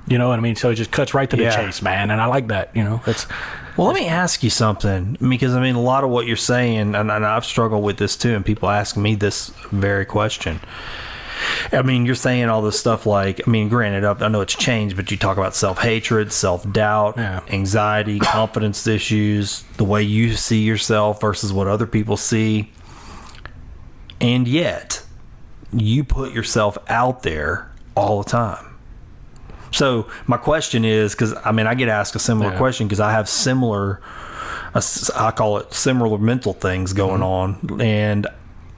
You know what I mean? So it just cuts right to the chase, man. And I like that, Well, let me ask you something, because I mean, a lot of what you're saying, and I've struggled with this too, and people ask me this very question. I mean, you're saying all this stuff like, I mean, granted, I know it's changed, but you talk about self-hatred, self-doubt, anxiety, confidence issues, the way you see yourself versus what other people see. And yet, you put yourself out there all the time. So my question is, because I mean, I get asked a similar question, because I have similar I call it similar mental things going on, and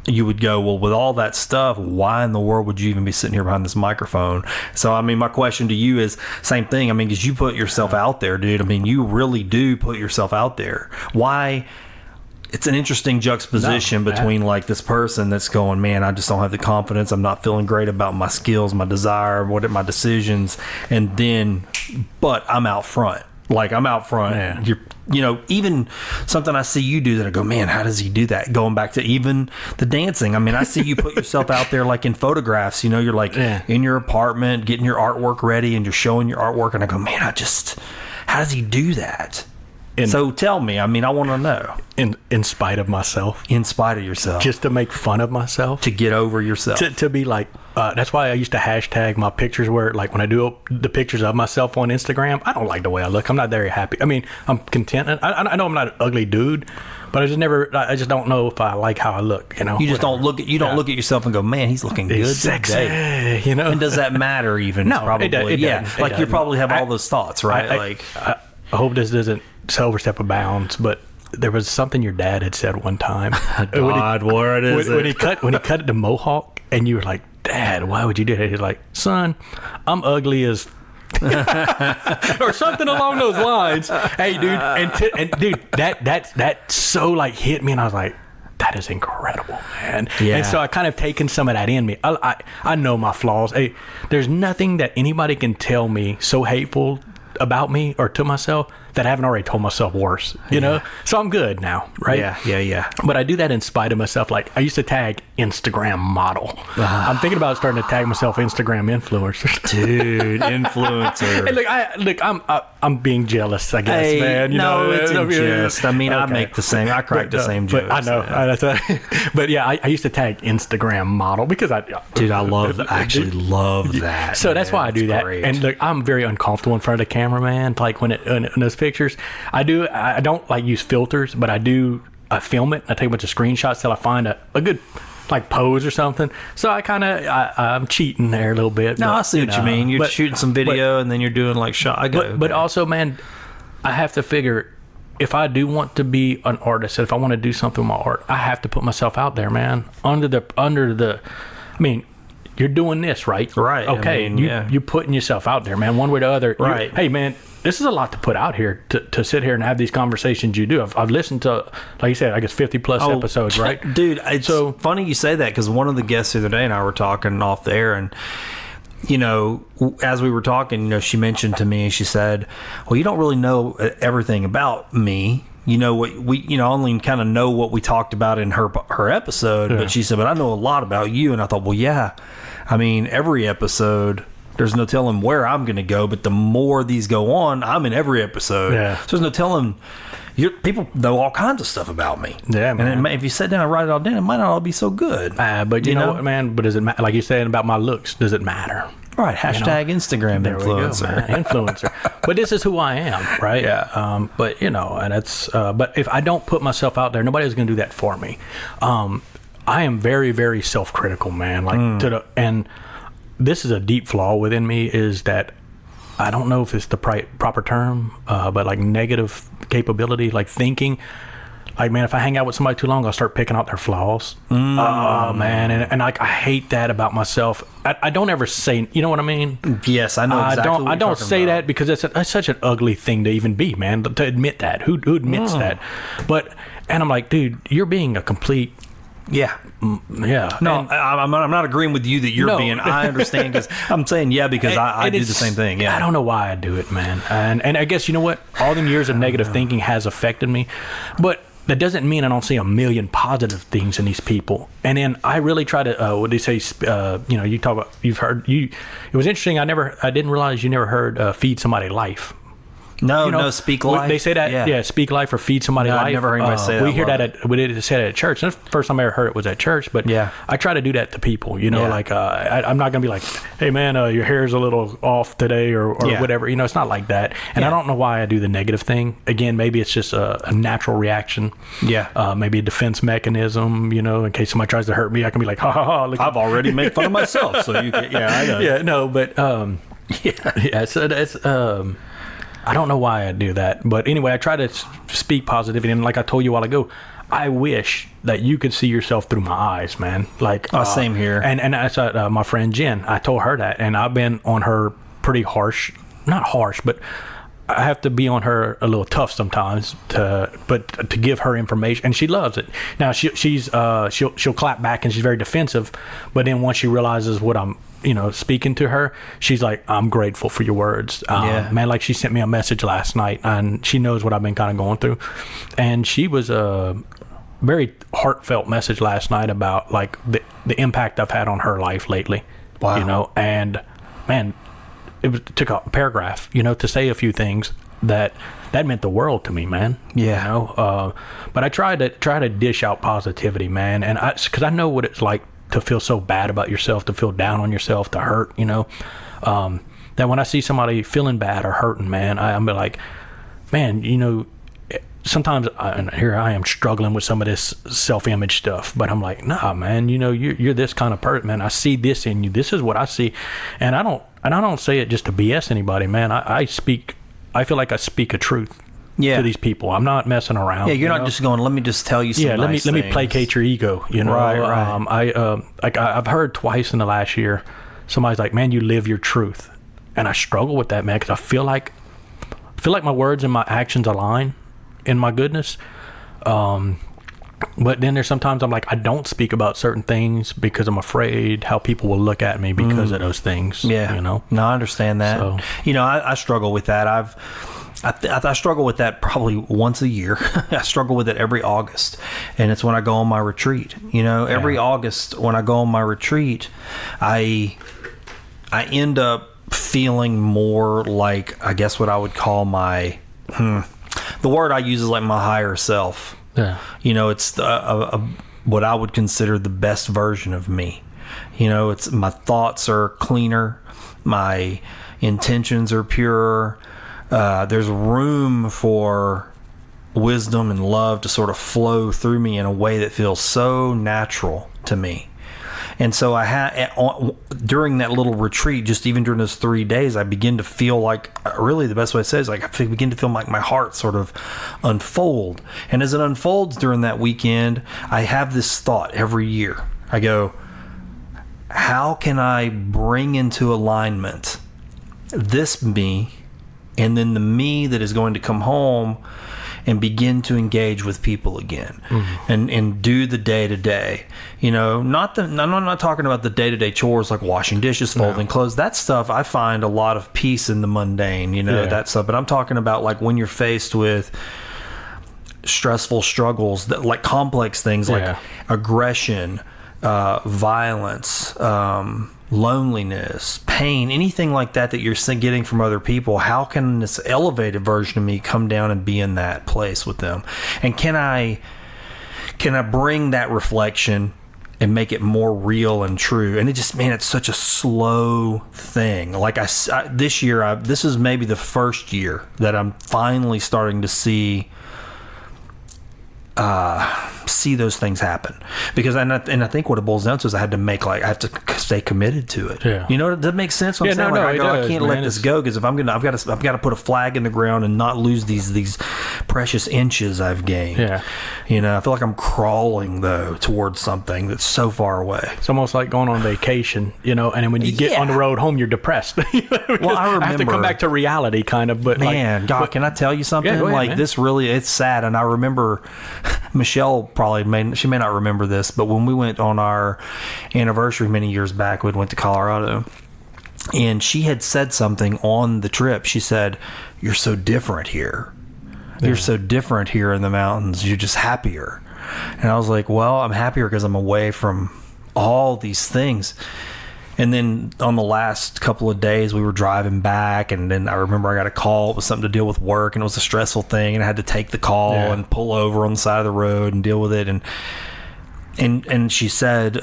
you would go, well, with all that stuff, why in the world would you even be sitting here behind this microphone? So, I mean, my question to you is same thing. I mean, because you put yourself out there, dude. I mean, you really do put yourself out there. Why? It's an interesting juxtaposition between like this person that's going, man, I just don't have the confidence. I'm not feeling great about my skills, my desire, what are my decisions, and then, but I'm out front. Like, I'm out front. Yeah. You know, even something I see you do that I go, man, how does he do that? Going back to even the dancing. I mean, I see you put yourself out there like in photographs, you know, you're like in your apartment, getting your artwork ready and you're showing your artwork. And I go, man, how does he do that? So tell me, I mean, I want to know. In spite of myself. In spite of yourself. Just to make fun of myself. To get over yourself. To be like, that's why I used to hashtag my pictures where, like, when I do the pictures of myself on Instagram, I don't like the way I look. I'm not very happy. I mean, I'm content. I know I'm not an ugly dude, but I just don't know if I like how I look, you know? You just don't look at yourself and go, man, he's looking good today. You know? And does that matter even? No, probably. It doesn't. Like, you probably have all those thoughts, right? I hope this doesn't overstep a bounds, but there was something your dad had said one time. God, what is it? When he cut it to mohawk, and you were like, Dad, why would you do that? He's like, son, I'm ugly as or something along those lines. Hey, dude, and dude, that so like hit me, and I was like, that is incredible, man. Yeah. And so I kind of taken some of that in me. I know my flaws. Hey, there's nothing that anybody can tell me so hateful about me or to myself that I haven't already told myself worse, you know? So I'm good now, right? Yeah. But I do that in spite of myself. Like, I used to tag Instagram model. I'm thinking about starting to tag myself Instagram influencer. Dude, influencer. And I'm being jealous, I guess, man. You know, it's in jest. I mean, okay. I crack the same jokes. But I know. But yeah, I used to tag Instagram model because I actually love that. So that's why I do that. Great. And look, I'm very uncomfortable in front of the camera, man. Like when in those pictures, I don't like use filters, but I film it. I take a bunch of screenshots till I find a good like pose or something. So I'm cheating there a little bit. No, I see what you mean. You're shooting some video and then you're doing like shot. But also, man, I have to figure, if I do want to be an artist, if I want to do something with my art, I have to put myself out there, man. Under the I mean, you're doing this, right? Right. Okay. I mean, you're putting yourself out there, man, one way or the other. Right. Hey, man, this is a lot to put out here to sit here and have these conversations you do. I've listened to, like you said, I guess 50 plus episodes, right? Dude, it's so funny you say that, because one of the guests the other day and I were talking off the air, and you know, as we were talking, you know, she mentioned to me, she said, well, you don't really know everything about me. You know what only kind of know what we talked about in her episode. Yeah. But she said, but I know a lot about you. And I thought, well, yeah, I mean, every episode, there's no telling where I'm going to go, but the more these go on, I'm in every episode. Yeah. So there's no telling. People know all kinds of stuff about me. Yeah, man. And if you sit down and write it all down, it might not all be so good. But you know what, man? But does it matter? Like you're saying about my looks, does it matter? Right. Hashtag Instagram there influencer. We go, influencer. But this is who I am, right? Yeah. But you know, and it's. But if I don't put myself out there, nobody's going to do that for me. I am very, very self-critical, man. Like and this is a deep flaw within me, is that I don't know if it's the proper term, but like negative capability, like thinking. Like, man, if I hang out with somebody too long, I'll start picking out their flaws. Oh, man. And like, I hate that about myself. I don't ever say, you know what I mean? Yes, I know exactly I don't say that because it's such an ugly thing to even be, man, to admit that. Who admits that? And I'm like, dude, you're being a complete... Yeah. Yeah. No, I'm not agreeing with you that you're being. I understand, because I'm saying because I do the same thing. Yeah. I don't know why I do it, man. And I guess, you know what? All them years of negative thinking has affected me. But that doesn't mean I don't see a million positive things in these people. And then I really try to, what do you say? You know, you talk about, it was interesting. I didn't realize you never heard feed somebody life. No, speak life. They say that, speak life or feed somebody life. I've never heard anybody say that. We hear that we did say that at church. That's the first time I ever heard it was at church. But I try to do that to people. You know, like I'm not gonna be like, hey man, your hair's a little off today or whatever. You know, it's not like that. And I don't know why I do the negative thing. Again, maybe it's just a natural reaction. Yeah. Maybe a defense mechanism. You know, in case somebody tries to hurt me, I can be like, ha ha ha. I've already made fun of myself, so you can. Yeah, I know. Yeah, no, but So that's I don't know why I do that, but anyway, I try to speak positivity, and like I told you a while ago, I wish that you could see yourself through my eyes, man. Like, same here. And that's my friend Jen. I told her that, and I've been on her pretty harsh, not harsh, but I have to be on her a little tough sometimes to give her information, and she loves it. Now she'll clap back, and she's very defensive, but then once she realizes what I'm speaking to her, she's like, I'm grateful for your words. Man, like she sent me a message last night, and she knows what I've been kind of going through, and she was a very heartfelt message last night about like the impact I've had on her life lately. Wow. And man, it took a paragraph, to say a few things that meant the world to me, man. Yeah. But I try to dish out positivity, man, and because I know what it's like to feel so bad about yourself, to feel down on yourself, to hurt, that when I see somebody feeling bad or hurting, man, I'm like, man, sometimes here I am struggling with some of this self-image stuff, but I'm like, nah, man, you're this kind of person, man. I see this in you. This is what I see, and I don't say it just to BS anybody, man. I feel like I speak a truth to these people. I'm not messing around. Yeah, you're not just going, let me just tell you some nice let me placate your ego, Right. I've heard twice in the last year, somebody's like, man, you live your truth. And I struggle with that, man, because I feel like my words and my actions align in my goodness. But then there's sometimes I'm like, I don't speak about certain things because I'm afraid how people will look at me because of those things. Yeah. No, I understand that. So, I struggle with that. I struggle with that probably once a year. I struggle with it every August, and it's when I go on my retreat. Every August when I go on my retreat, I end up feeling more like, I guess what I would call my the word I use is like my higher self. Yeah. It's what I would consider the best version of me. It's my thoughts are cleaner, my intentions are purer. There's room for wisdom and love to sort of flow through me in a way that feels so natural to me. And so I had during that little retreat, just even during those 3 days, I begin to feel like, really the best way to say it is like I begin to feel like my heart sort of unfold. And as it unfolds during that weekend, I have this thought every year. I go, how can I bring into alignment this me and then the me that is going to come home and begin to engage with people again, and do the day-to-day. I'm not talking about the day-to-day chores like washing dishes, folding clothes. That stuff, I find a lot of peace in the mundane, that stuff. But I'm talking about like when you're faced with stressful struggles, that like complex things like aggression, violence, loneliness, pain, anything like that you're getting from other people. How can this elevated version of me come down and be in that place with them? And can I bring that reflection and make it more real and true? And it's such a slow thing. Like this year, this is maybe the first year that I'm finally starting to see those things happen, because and I think what it boils down to is I have to stay committed to it. Does that make sense? What I'm saying? I can't let this go, because if I've got to put a flag in the ground and not lose these precious inches I've gained. I feel like I'm crawling though towards something that's so far away. It's almost like going on vacation, and then when you get on the road home, you're depressed. Well, I man, God, can I tell you something? Go ahead, man. This really, it's sad. And I remember Michelle she may not remember this, but when we went on our anniversary many years back, we went to Colorado, and she had said something on the trip. She said, "You're so different here. You're so different here in the mountains. You're just happier." And I was like, well, I'm happier because I'm away from all these things. And then on the last couple of days, we were driving back, and then I remember I got a call. It was something to deal with work, and it was a stressful thing, and I had to take the call and pull over on the side of the road and deal with it. And she said,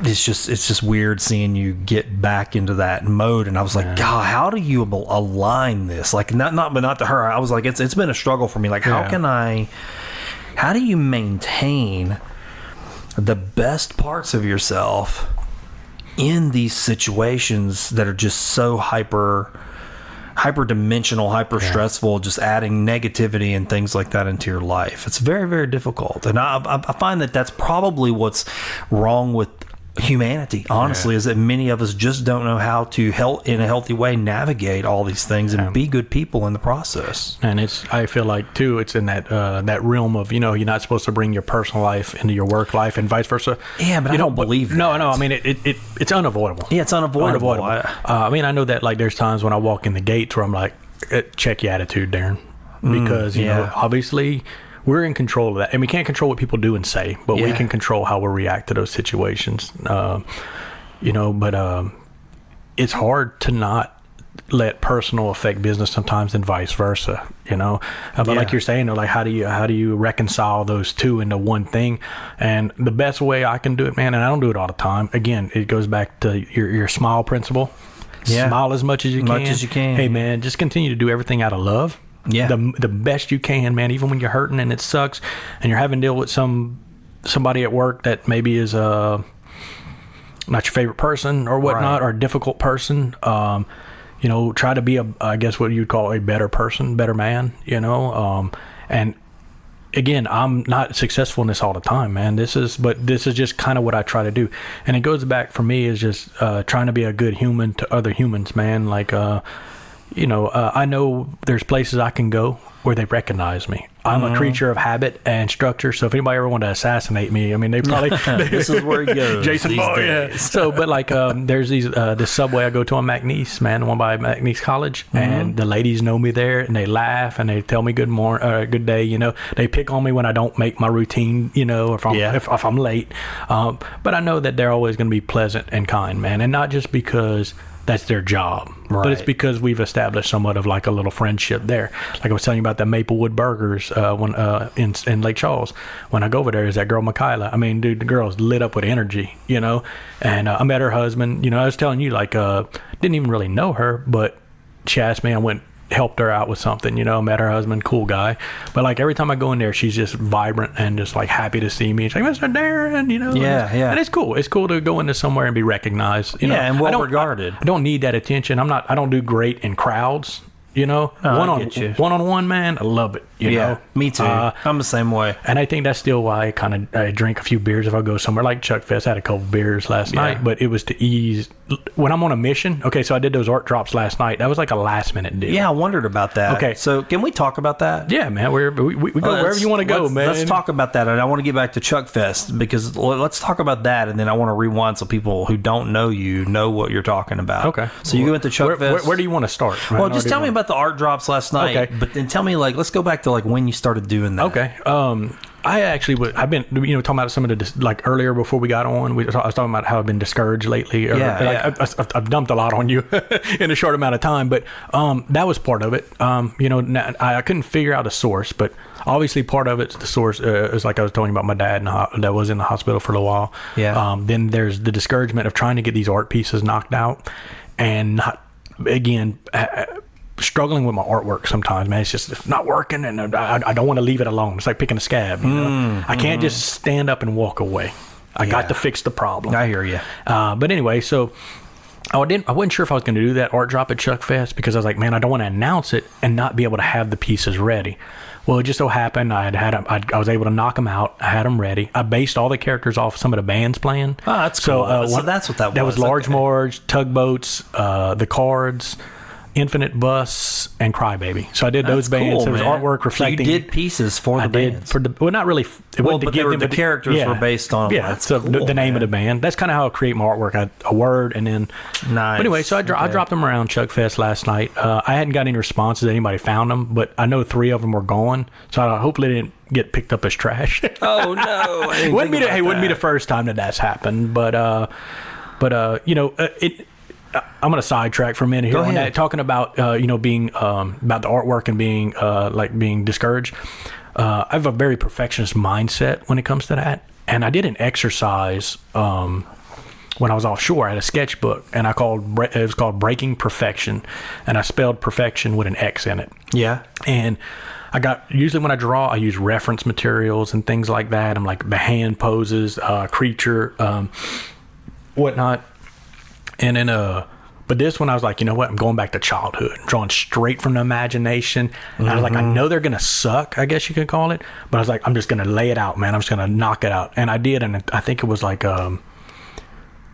it's just weird seeing you get back into that mode. And I was like, God, how do you align this? Like, not to her. I was like, it's been a struggle for me. Like, how do you maintain the best parts of yourself in these situations that are just so hyper hyper-dimensional, hyper-stressful, just adding negativity and things like that into your life. It's very, very difficult. And I find that that's probably what's wrong with humanity, honestly, is that many of us just don't know how to in a healthy way navigate all these things and be good people in the process. And I feel like too, it's in that realm of, you're not supposed to bring your personal life into your work life and vice versa. Yeah, but I don't believe that. No, I mean it's unavoidable. Yeah, it's unavoidable. I mean, I know that like there's times when I walk in the gates where I'm like, check your attitude, Darren, because you know, obviously we're in control of that, and we can't control what people do and say, but we can control how we react to those situations. But it's hard to not let personal affect business sometimes, and vice versa. But like you're saying, like how do you reconcile those two into one thing? And the best way I can do it, man, and I don't do it all the time. Again, it goes back to your smile principle. Yeah. Smile as much as you can. Hey, man, just continue to do everything out of love. Yeah, the best you can, man. Even when you're hurting and it sucks, and you're having to deal with somebody at work that maybe is not your favorite person or whatnot, or a difficult person. Try to be I guess what you'd call a better person, better man. And again, I'm not successful in this all the time, man. This is just kind of what I try to do, and it goes back for me is just trying to be a good human to other humans, man. Like. I know there's places I can go where they recognize me. I'm a creature of habit and structure, so if anybody ever wanted to assassinate me, I mean, they probably... This is where he goes. Jason Boy, yeah. So, but like, there's this subway I go to on McNeese, man, the one by McNeese College, and the ladies know me there, and they laugh, and they tell me good day, They pick on me when I don't make my routine, if I'm late. But I know that they're always going to be pleasant and kind, man, and not just because... that's their job, but it's because we've established somewhat of like a little friendship there. Like I was telling you about the Maplewood Burgers in Lake Charles. When I go over there, is that girl Michaela? I mean, dude, the girl's lit up with energy, And I met her husband. I was telling you, like, didn't even really know her, but she asked me. I helped her out with something, met her husband, cool guy. But like every time I go in there, she's just vibrant and just like happy to see me. She's like, Mr. Darren, Yeah. And it's cool. It's cool to go into somewhere and be recognized, and well regarded. I don't need that attention. I don't do great in crowds. One-on-one, man, I love it. You know? Me too. I'm the same way. And I think that's still why I drink a few beers if I go somewhere like Chuck Fest. I had a couple beers last night, but it was to ease when I'm on a mission. Okay, so I did those art drops last night. That was like a last minute deal. Yeah, I wondered about that. Okay, so can we talk about that? Yeah, man. We go wherever you want to go, man. Let's talk about that, and I want to get back to Chuck Fest because let's talk about that, and then I want to rewind so people who don't know you know what you're talking about. Okay. So you went to Chuck Fest. Where do you want to start? Right? Well, just tell me about the art drops last night. Okay. But then tell me, like, let's go back to like when you started doing that. Okay. I actually I've been talking about some of the like earlier before we got on. I was talking about how I've been discouraged lately. I've dumped a lot on you in a short amount of time, but that was part of it. I couldn't figure out a source, but obviously part of it's the source is like I was talking about my dad that was in the hospital for a little while. Yeah. Then there's the discouragement of trying to get these art pieces knocked out, and struggling with my artwork sometimes, man. It's just not working, and I don't want to leave it alone. It's like picking a scab. I can't just stand up and walk away. I got to fix the problem. I hear you. But anyway, so I wasn't sure if I was going to do that art drop at Chuck Fest because I was like, man, I don't want to announce it and not be able to have the pieces ready. Well, it just so happened I was able to knock them out. I had them ready. I based all the characters off some of the bands playing. Oh, that's cool. So that's what that was. That was Large Marge, Tugboats, The Cards, Infinite Bus, and Crybaby. So I did those bands. There was artwork reflecting. So you did pieces for the bands. Not really. The characters were based on. Yeah, that's so cool, the name of the band. That's kind of how I create my artwork. A word and then. Nice. But anyway, so I dropped them around Chuck Fest last night. I hadn't got any responses. Anybody found them, but I know 3 of them were gone. So I hopefully didn't get picked up as trash. Oh no! It wouldn't be the first time that's happened, but it. I'm going to sidetrack for a minute here on that, talking about being about the artwork and being being discouraged. I have a very perfectionist mindset when it comes to that, and I did an exercise when I was offshore. I had a sketchbook, and it was called Breaking Perfection, and I spelled perfection with an X in it. Yeah, and usually when I draw, I use reference materials and things like that. I'm like the hand poses, creature, whatnot. And then But this one, I was like, you know what? I'm going back to childhood, drawing straight from the imagination. And I was like, I know they're going to suck, I guess you could call it. But I was like, I'm just going to lay it out, man. I'm just going to knock it out. And I did. And I think it was like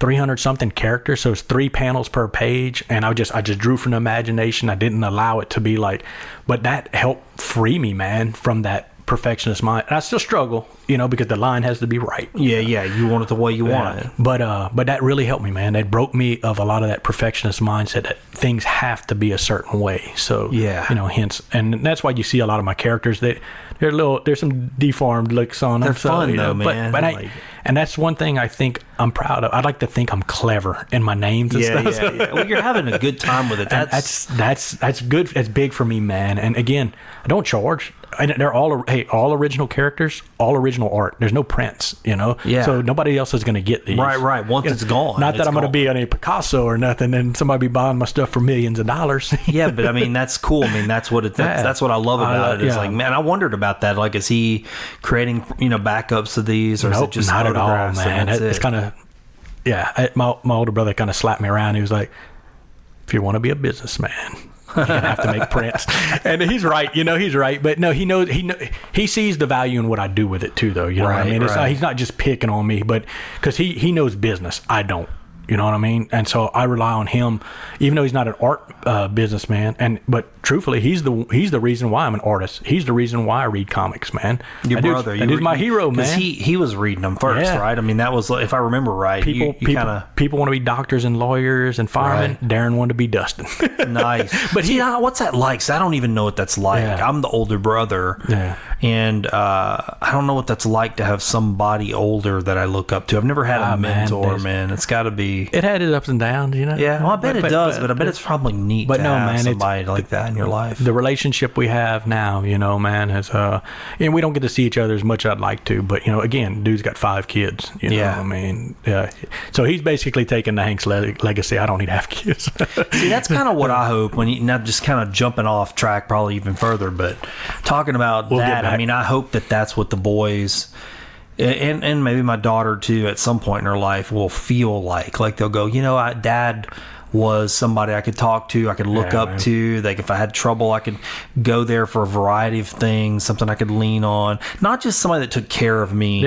300 something characters. So it's 3 panels per page. And I just drew from the imagination. I didn't allow it to be like, but that helped free me, man, from that perfectionist mind. And I still struggle, you know, because the line has to be right. Yeah, you want it the way you want it. But that really helped me, man. That broke me of a lot of that perfectionist mindset that things have to be a certain way. So yeah, you know, hence, and that's why you see a lot of my characters that there's some deformed looks on them. They're fun though, man. But and that's one thing I think I'm proud of. I'd like to think I'm clever in my names and stuff. Yeah. Well, you're having a good time with it. That's good. That's big for me, man. And again, I don't charge. And they're all original characters, all original art. There's no prints, you know. Yeah. So nobody else is going to get these. Right. Once it's gone. Not that I'm going to be any Picasso or nothing, and somebody be buying my stuff for millions of dollars. Yeah, but I mean that's cool. I mean that's what that's what I love about it. Is like, man, I wondered about that. Like, is he creating backups of these, or is it just not at all, man? It's kind of my older brother kind of slapped me around. He was like, if you want to be a businessman, you're gonna have to make prints. And he's right, you know, he's right. But no, he sees the value in what I do with it too, though. You know what I mean? He's not just picking on me, but because he knows business, I don't. You know what I mean? And so I rely on him, even though he's not an art businessman. But truthfully, he's the reason why I'm an artist. He's the reason why I read comics, man. Your brother, he's my hero, man. Because he was reading them first, right? I mean, that was, if I remember right. People want to be doctors and lawyers and firemen. Right. Darren wanted to be Dustin. Nice. But what's that like? 'Cause I don't even know what that's like. Yeah. I'm the older brother. Yeah. And I don't know what that's like to have somebody older that I look up to. I've never had a mentor, man. It's got to be. It had its ups and downs, you know. Yeah, well, I bet it does, but I bet it's probably neat to have somebody like that in your life. The relationship we have now, you know, man, is and we don't get to see each other as much as I'd like to, but you know, again, dude's got 5 kids. You know, I mean, so he's basically taking the Hanks legacy. I don't need to have kids. See, that's kind of what I hope. Not just kind of jumping off track, probably even further, but talking about that. I mean, I hope that's what the boys. And maybe my daughter too at some point in her life will feel like they'll go, you know, Dad was somebody I could talk to, I could look up to. Like if I had trouble, I could go there for a variety of things, something I could lean on. Not just somebody that took care of me,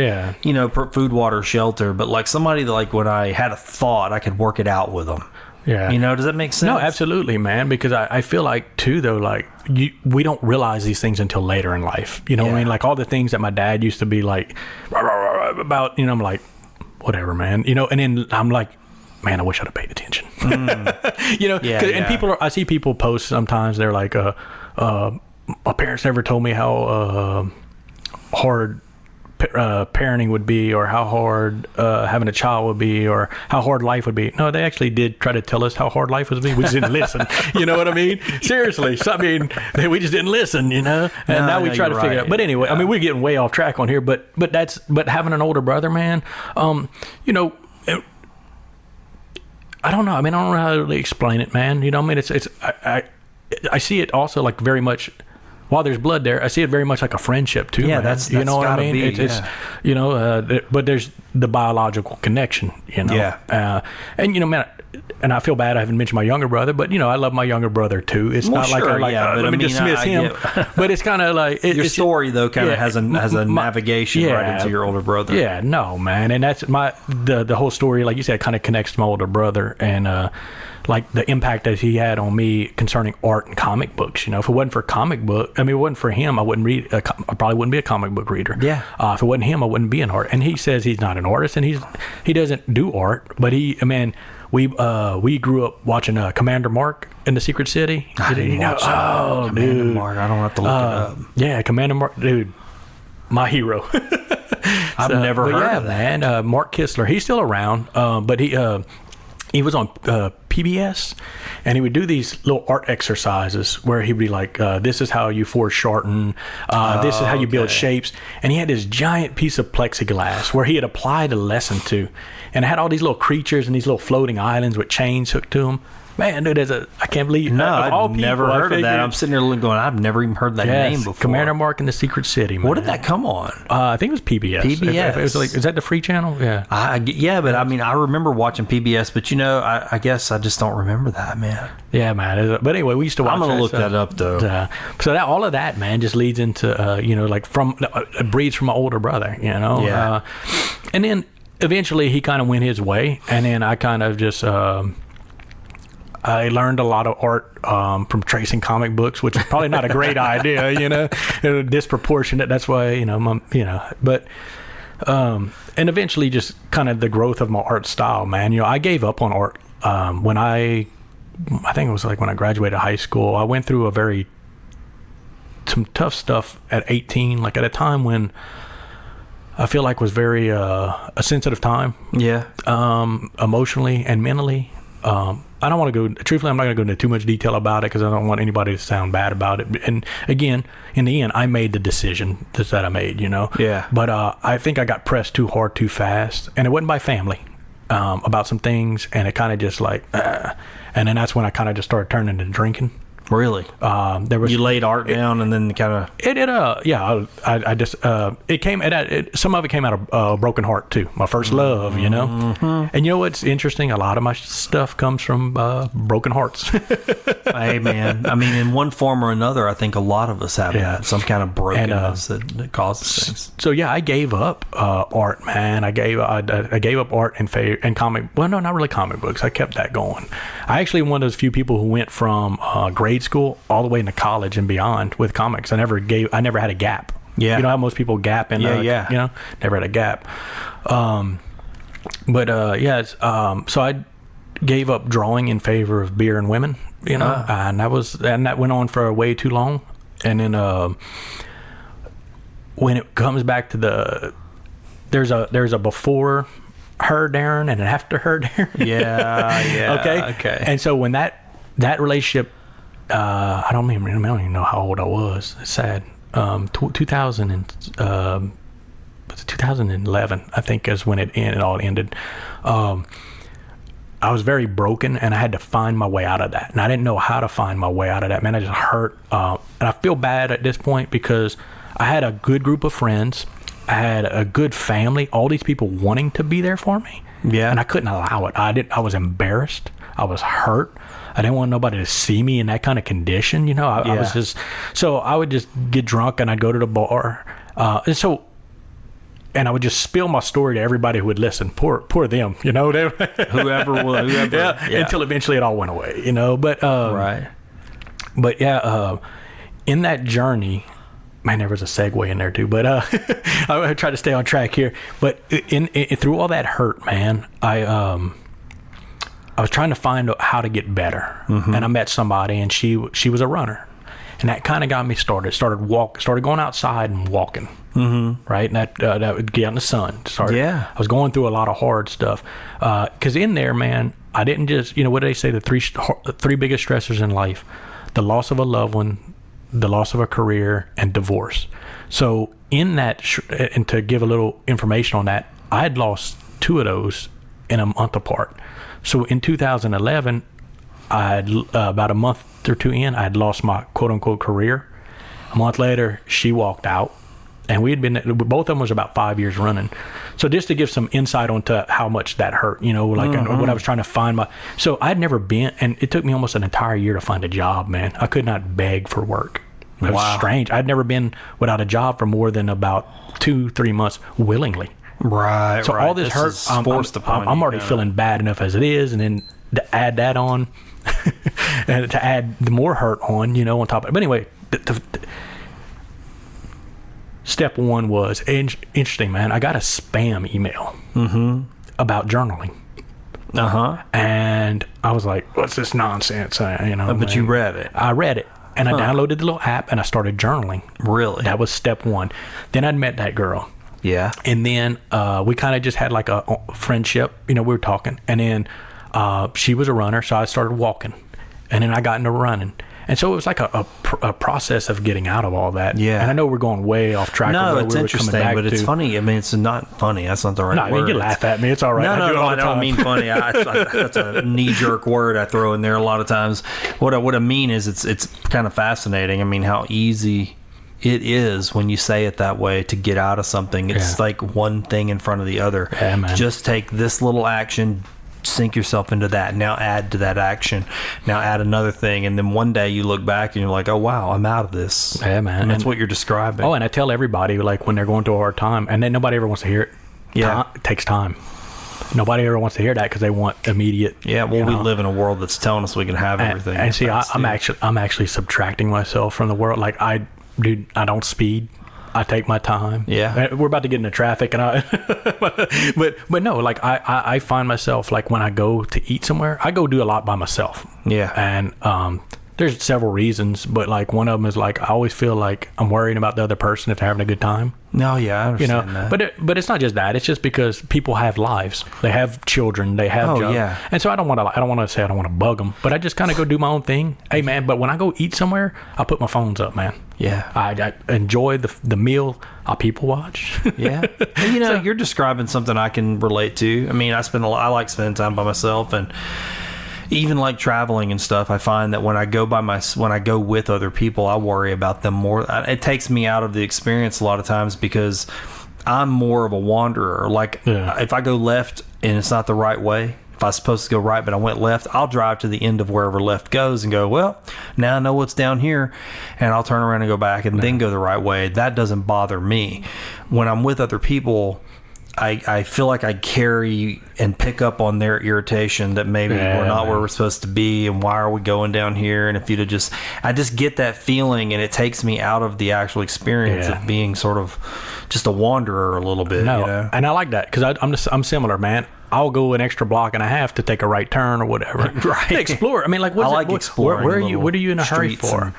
you know, food, water, shelter, but like somebody that, like, when I had a thought, I could work it out with them. Yeah. You know, does that make sense? No, absolutely, man. Because I feel like, too, though, like, we don't realize these things until later in life. You know what I mean? Like, all the things that my dad used to be like, about, you know, I'm like, whatever, man. You know, and then I'm like, man, I wish I'd have paid attention. You know? And I see people post sometimes, they're like, my parents never told me how hard parenting would be, or how hard having a child would be, or how hard life would be. No, they actually did try to tell us how hard life would be. We just didn't listen. You know what I mean? Seriously. So, I mean, we just didn't listen, you know? And now we try to figure it out. But anyway, I mean, we're getting way off track on here, but having an older brother, man, you know, I don't know. I mean, I don't know how to really explain it, man. You know what I mean? I see it also like very much. While there's blood there, I see it very much like a friendship too. Yeah, that's you know what I mean. It's you know, but there's the biological connection. You know. Yeah. And you know, man, and I feel bad I haven't mentioned my younger brother, but you know, I love my younger brother too. It's not like let me dismiss him, but it's kind of like your story though kind of has a navigation right into your older brother. Yeah, no, man, and that's the whole story. Like you said, kind of connects to my older brother and. Like the impact that he had on me concerning art and comic books. You know, if it wasn't for comic book, I mean, it wasn't for him, I wouldn't read. I probably wouldn't be a comic book reader. Yeah. If it wasn't him, I wouldn't be an art. And he says he's not an artist, and he doesn't do art. But we grew up watching Commander Mark in the Secret City. I didn't watch Commander Mark. I don't have to look it up. Yeah, Commander Mark, dude, my hero. I've never heard of that. Man, Mark Kistler, he's still around, but he was on PBS, and he would do these little art exercises where he'd be like, this is how you foreshorten, this is how you build shapes. And he had this giant piece of plexiglass where he had applied a lesson to, and it had all these little creatures and these little floating islands with chains hooked to them. Man, dude, I can't believe. No, I've never heard of that. I'm sitting there going, I've never even heard that name before. Commander Mark in the Secret City, man. What did that come on? I think it was PBS. PBS. It was like, is that the free channel? Yeah. Yeah, but I mean, I remember watching PBS, but you know, I guess I just don't remember that, man. Yeah, man. But anyway, we used to watch. I'm gonna look that up though. So that all of that, man, just leads into like from breeds from my older brother, Yeah. And then eventually he kind of went his way, and then I kind of just I learned a lot of art from tracing comic books, which is probably not a great idea, disproportionate. That's why but. And eventually just kind of the growth of my art style, man. I gave up on art when I think it was like when I graduated high school. I went through some tough stuff at 18, like at a time when I feel like was very a sensitive time. Yeah. Emotionally and mentally. I don't want to go, truthfully, I'm not going to go into too much detail about it because I don't want anybody to sound bad about it. And again, in the end, I made the decision that I made, Yeah. But I think I got pressed too hard, too fast. And it wasn't by family about some things. And it kind of just like, and then that's when I kind of just started turning to drinking. Really? There was you laid art down and then kind of I just it came some of it came out of a broken heart too, my first love, Mm-hmm. And what's interesting, a lot of my stuff comes from broken hearts. Hey man, I mean, in one form or another, I think a lot of us have that, some kind of brokenness that causes things. So yeah, I gave up art, man. I gave up art and comic. Well, no, not really comic books. I kept that going. I actually one of those few people who went from grade school all the way into college and beyond with comics. I never had a gap. Yeah. How most people gap in never had a gap. So I gave up drawing in favor of beer and women, and that went on for way too long. And then when it comes back to there's a before her Darren and an after her Darren. Yeah. Okay. And so when that relationship, I don't even know how old I was. It's sad. 2011, I think, is when it all ended. I was very broken, and I had to find my way out of that. And I didn't know how to find my way out of that. Man, I just hurt. And I feel bad at this point because I had a good group of friends. I had a good family. All these people wanting to be there for me. Yeah. And I couldn't allow it. I was embarrassed. I was hurt. I didn't want nobody to see me in that kind of condition. I was just, so I would just get drunk and I'd go to the bar. And I would just spill my story to everybody who would listen. Poor them, whoever. Until eventually it all went away, but, right. But in that journey, man, there was a segue in there too, but I try to stay on track here. But in through all that hurt, man, I was trying to find out how to get better, and I met somebody, and she was a runner, and that kind of got me started. Started going outside and walking, right, and that would get out in the sun. I was going through a lot of hard stuff, because in there, man, I didn't just, what do they say, the three biggest stressors in life: the loss of a loved one, the loss of a career, and divorce. So in that, and to give a little information on that, I had lost two of those in a month apart. So in 2011, I had about a month or two in, I had lost my quote unquote career. A month later, she walked out, and both of them was about 5 years running. So just to give some insight onto how much that hurt, and what I was trying to find so I'd never been, and it took me almost an entire year to find a job, man. I could not beg for work. It was strange. I'd never been without a job for more than about 2-3 months willingly. Right. So all this hurt, I'm already feeling bad enough as it is, and then to add that on, and to add the more hurt on, on top of it. But anyway, step one was interesting, man. I got a spam email about journaling. And I was like, "What's this nonsense?" But you read it. I read it, and I downloaded the little app, and I started journaling. Really? That was step one. Then I'd met that girl. Yeah. And then we kind of just had like a friendship. We were talking. And then she was a runner, so I started walking. And then I got into running. And so it was like a process of getting out of all that. Yeah. And I know we're going way off track. No, it's interesting, but it's funny. I mean, it's not funny. That's not the right word. No, you can laugh at me. It's all right. No, I don't mean funny. That's a knee-jerk word I throw in there a lot of times. What I mean is it's kind of fascinating. I mean, how easy it is when you say it that way to get out of something. It's like one thing in front of the other. Yeah, man. Just take this little action, sink yourself into that. Now add to that action. Now add another thing. And then one day you look back and you're like, oh, wow, I'm out of this. Yeah, man. And that's what you're describing. Oh, and I tell everybody, like, when they're going through a hard time, and then nobody ever wants to hear it. Yeah. It takes time. Nobody ever wants to hear that because they want immediate. Yeah, well, we live in a world that's telling us we can have everything. And see, I'm actually subtracting myself from the world. Like, I don't speed. I take my time. Yeah. We're about to get into traffic, and but no, like I find myself, like, when I go to eat somewhere, I go do a lot by myself. Yeah. And there's several reasons, but like one of them is like I always feel like I'm worrying about the other person if they're having a good time. No, yeah, I understand that. But it's not just that. It's just because people have lives. They have children. They have jobs. Yeah. And so I don't want to say I don't want to bug them, but I just kind of go do my own thing. Hey, man, but when I go eat somewhere, I put my phones up, man. Yeah. I enjoy the meal. I people watch. Yeah. And, you're describing something I can relate to. I mean, I like spending time by myself, and even like traveling and stuff. I find that when I go with other people, I worry about them more. It takes me out of the experience a lot of times because I'm more of a wanderer. Like, if I go left and it's not the right way, if I was supposed to go right but I went left, I'll drive to the end of wherever left goes and go, well, now I know what's down here, and I'll turn around and go back and then go the right way. That doesn't bother me. When I'm with other people, I feel like I carry and pick up on their irritation that maybe we're not where we're supposed to be, and why are we going down here? And if you'd have I just get that feeling, and it takes me out of the actual experience of being sort of just a wanderer a little bit. No, and I like that because I'm similar, man. I'll go an extra block and a half to take a right turn or whatever. Right. To explore. I mean, like, exploring. What are you in a hurry for?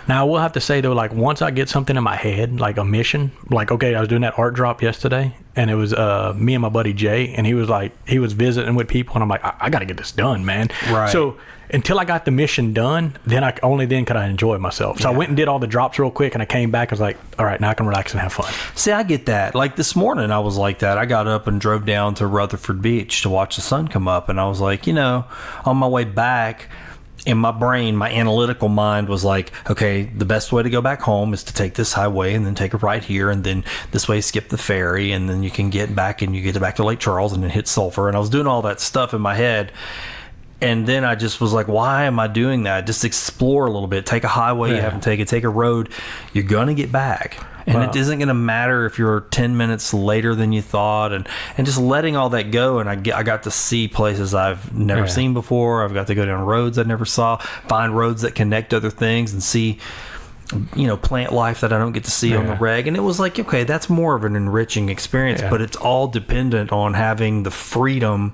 Now, I will have to say, though, like, once I get something in my head, like a mission, like, okay, I was doing that art drop yesterday, and it was me and my buddy Jay, and he was visiting with people, and I'm like, I got to get this done, man. Right. So until I got the mission done, then could I enjoy myself. So I went and did all the drops real quick, and I came back. I was like, all right, now I can relax and have fun. See, I get that. Like this morning, I was like that. I got up and drove down to Rutherford Beach to watch the sun come up, and I was like, on my way back, in my brain, my analytical mind was like, okay, the best way to go back home is to take this highway and then take a right here, and then this way skip the ferry, and then you can get back and you get back to Lake Charles and then hit Sulphur. And I was doing all that stuff in my head. And then I just was like, why am I doing that? Just explore a little bit. Take a highway you haven't taken. Take a road. You're going to get back. And it isn't going to matter if you're 10 minutes later than you thought. And just letting all that go. And I got to see places I've never seen before. I've got to go down roads I never saw. Find roads that connect other things and see, plant life that I don't get to see on the reg. And it was like, okay, that's more of an enriching experience. But it's all dependent on having the freedom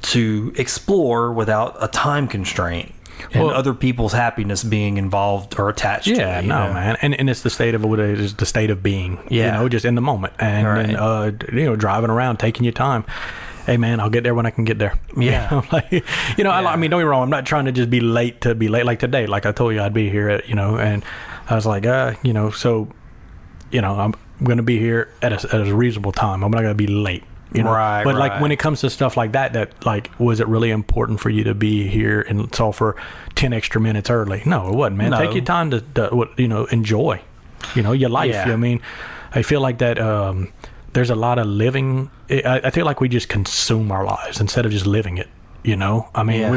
to explore without a time constraint and other people's happiness being involved or attached to it. Man. And it's the state of what it is, the state of being, just in the moment. And then, driving around, taking your time. Hey, man, I'll get there when I can get there. Yeah. I mean, don't get me wrong. I'm not trying to just be late like today. Like I told you, I'd be here at, and I was like, so, I'm going to be here at a reasonable time. I'm not going to be late. But like when it comes to stuff like that like, was it really important for you to be here in Sulphur 10 extra minutes early? No, it wasn't, man. No. Take your time to enjoy, your life. Yeah. I mean, I feel like that there's a lot of living. I feel like we just consume our lives instead of just living it. I mean,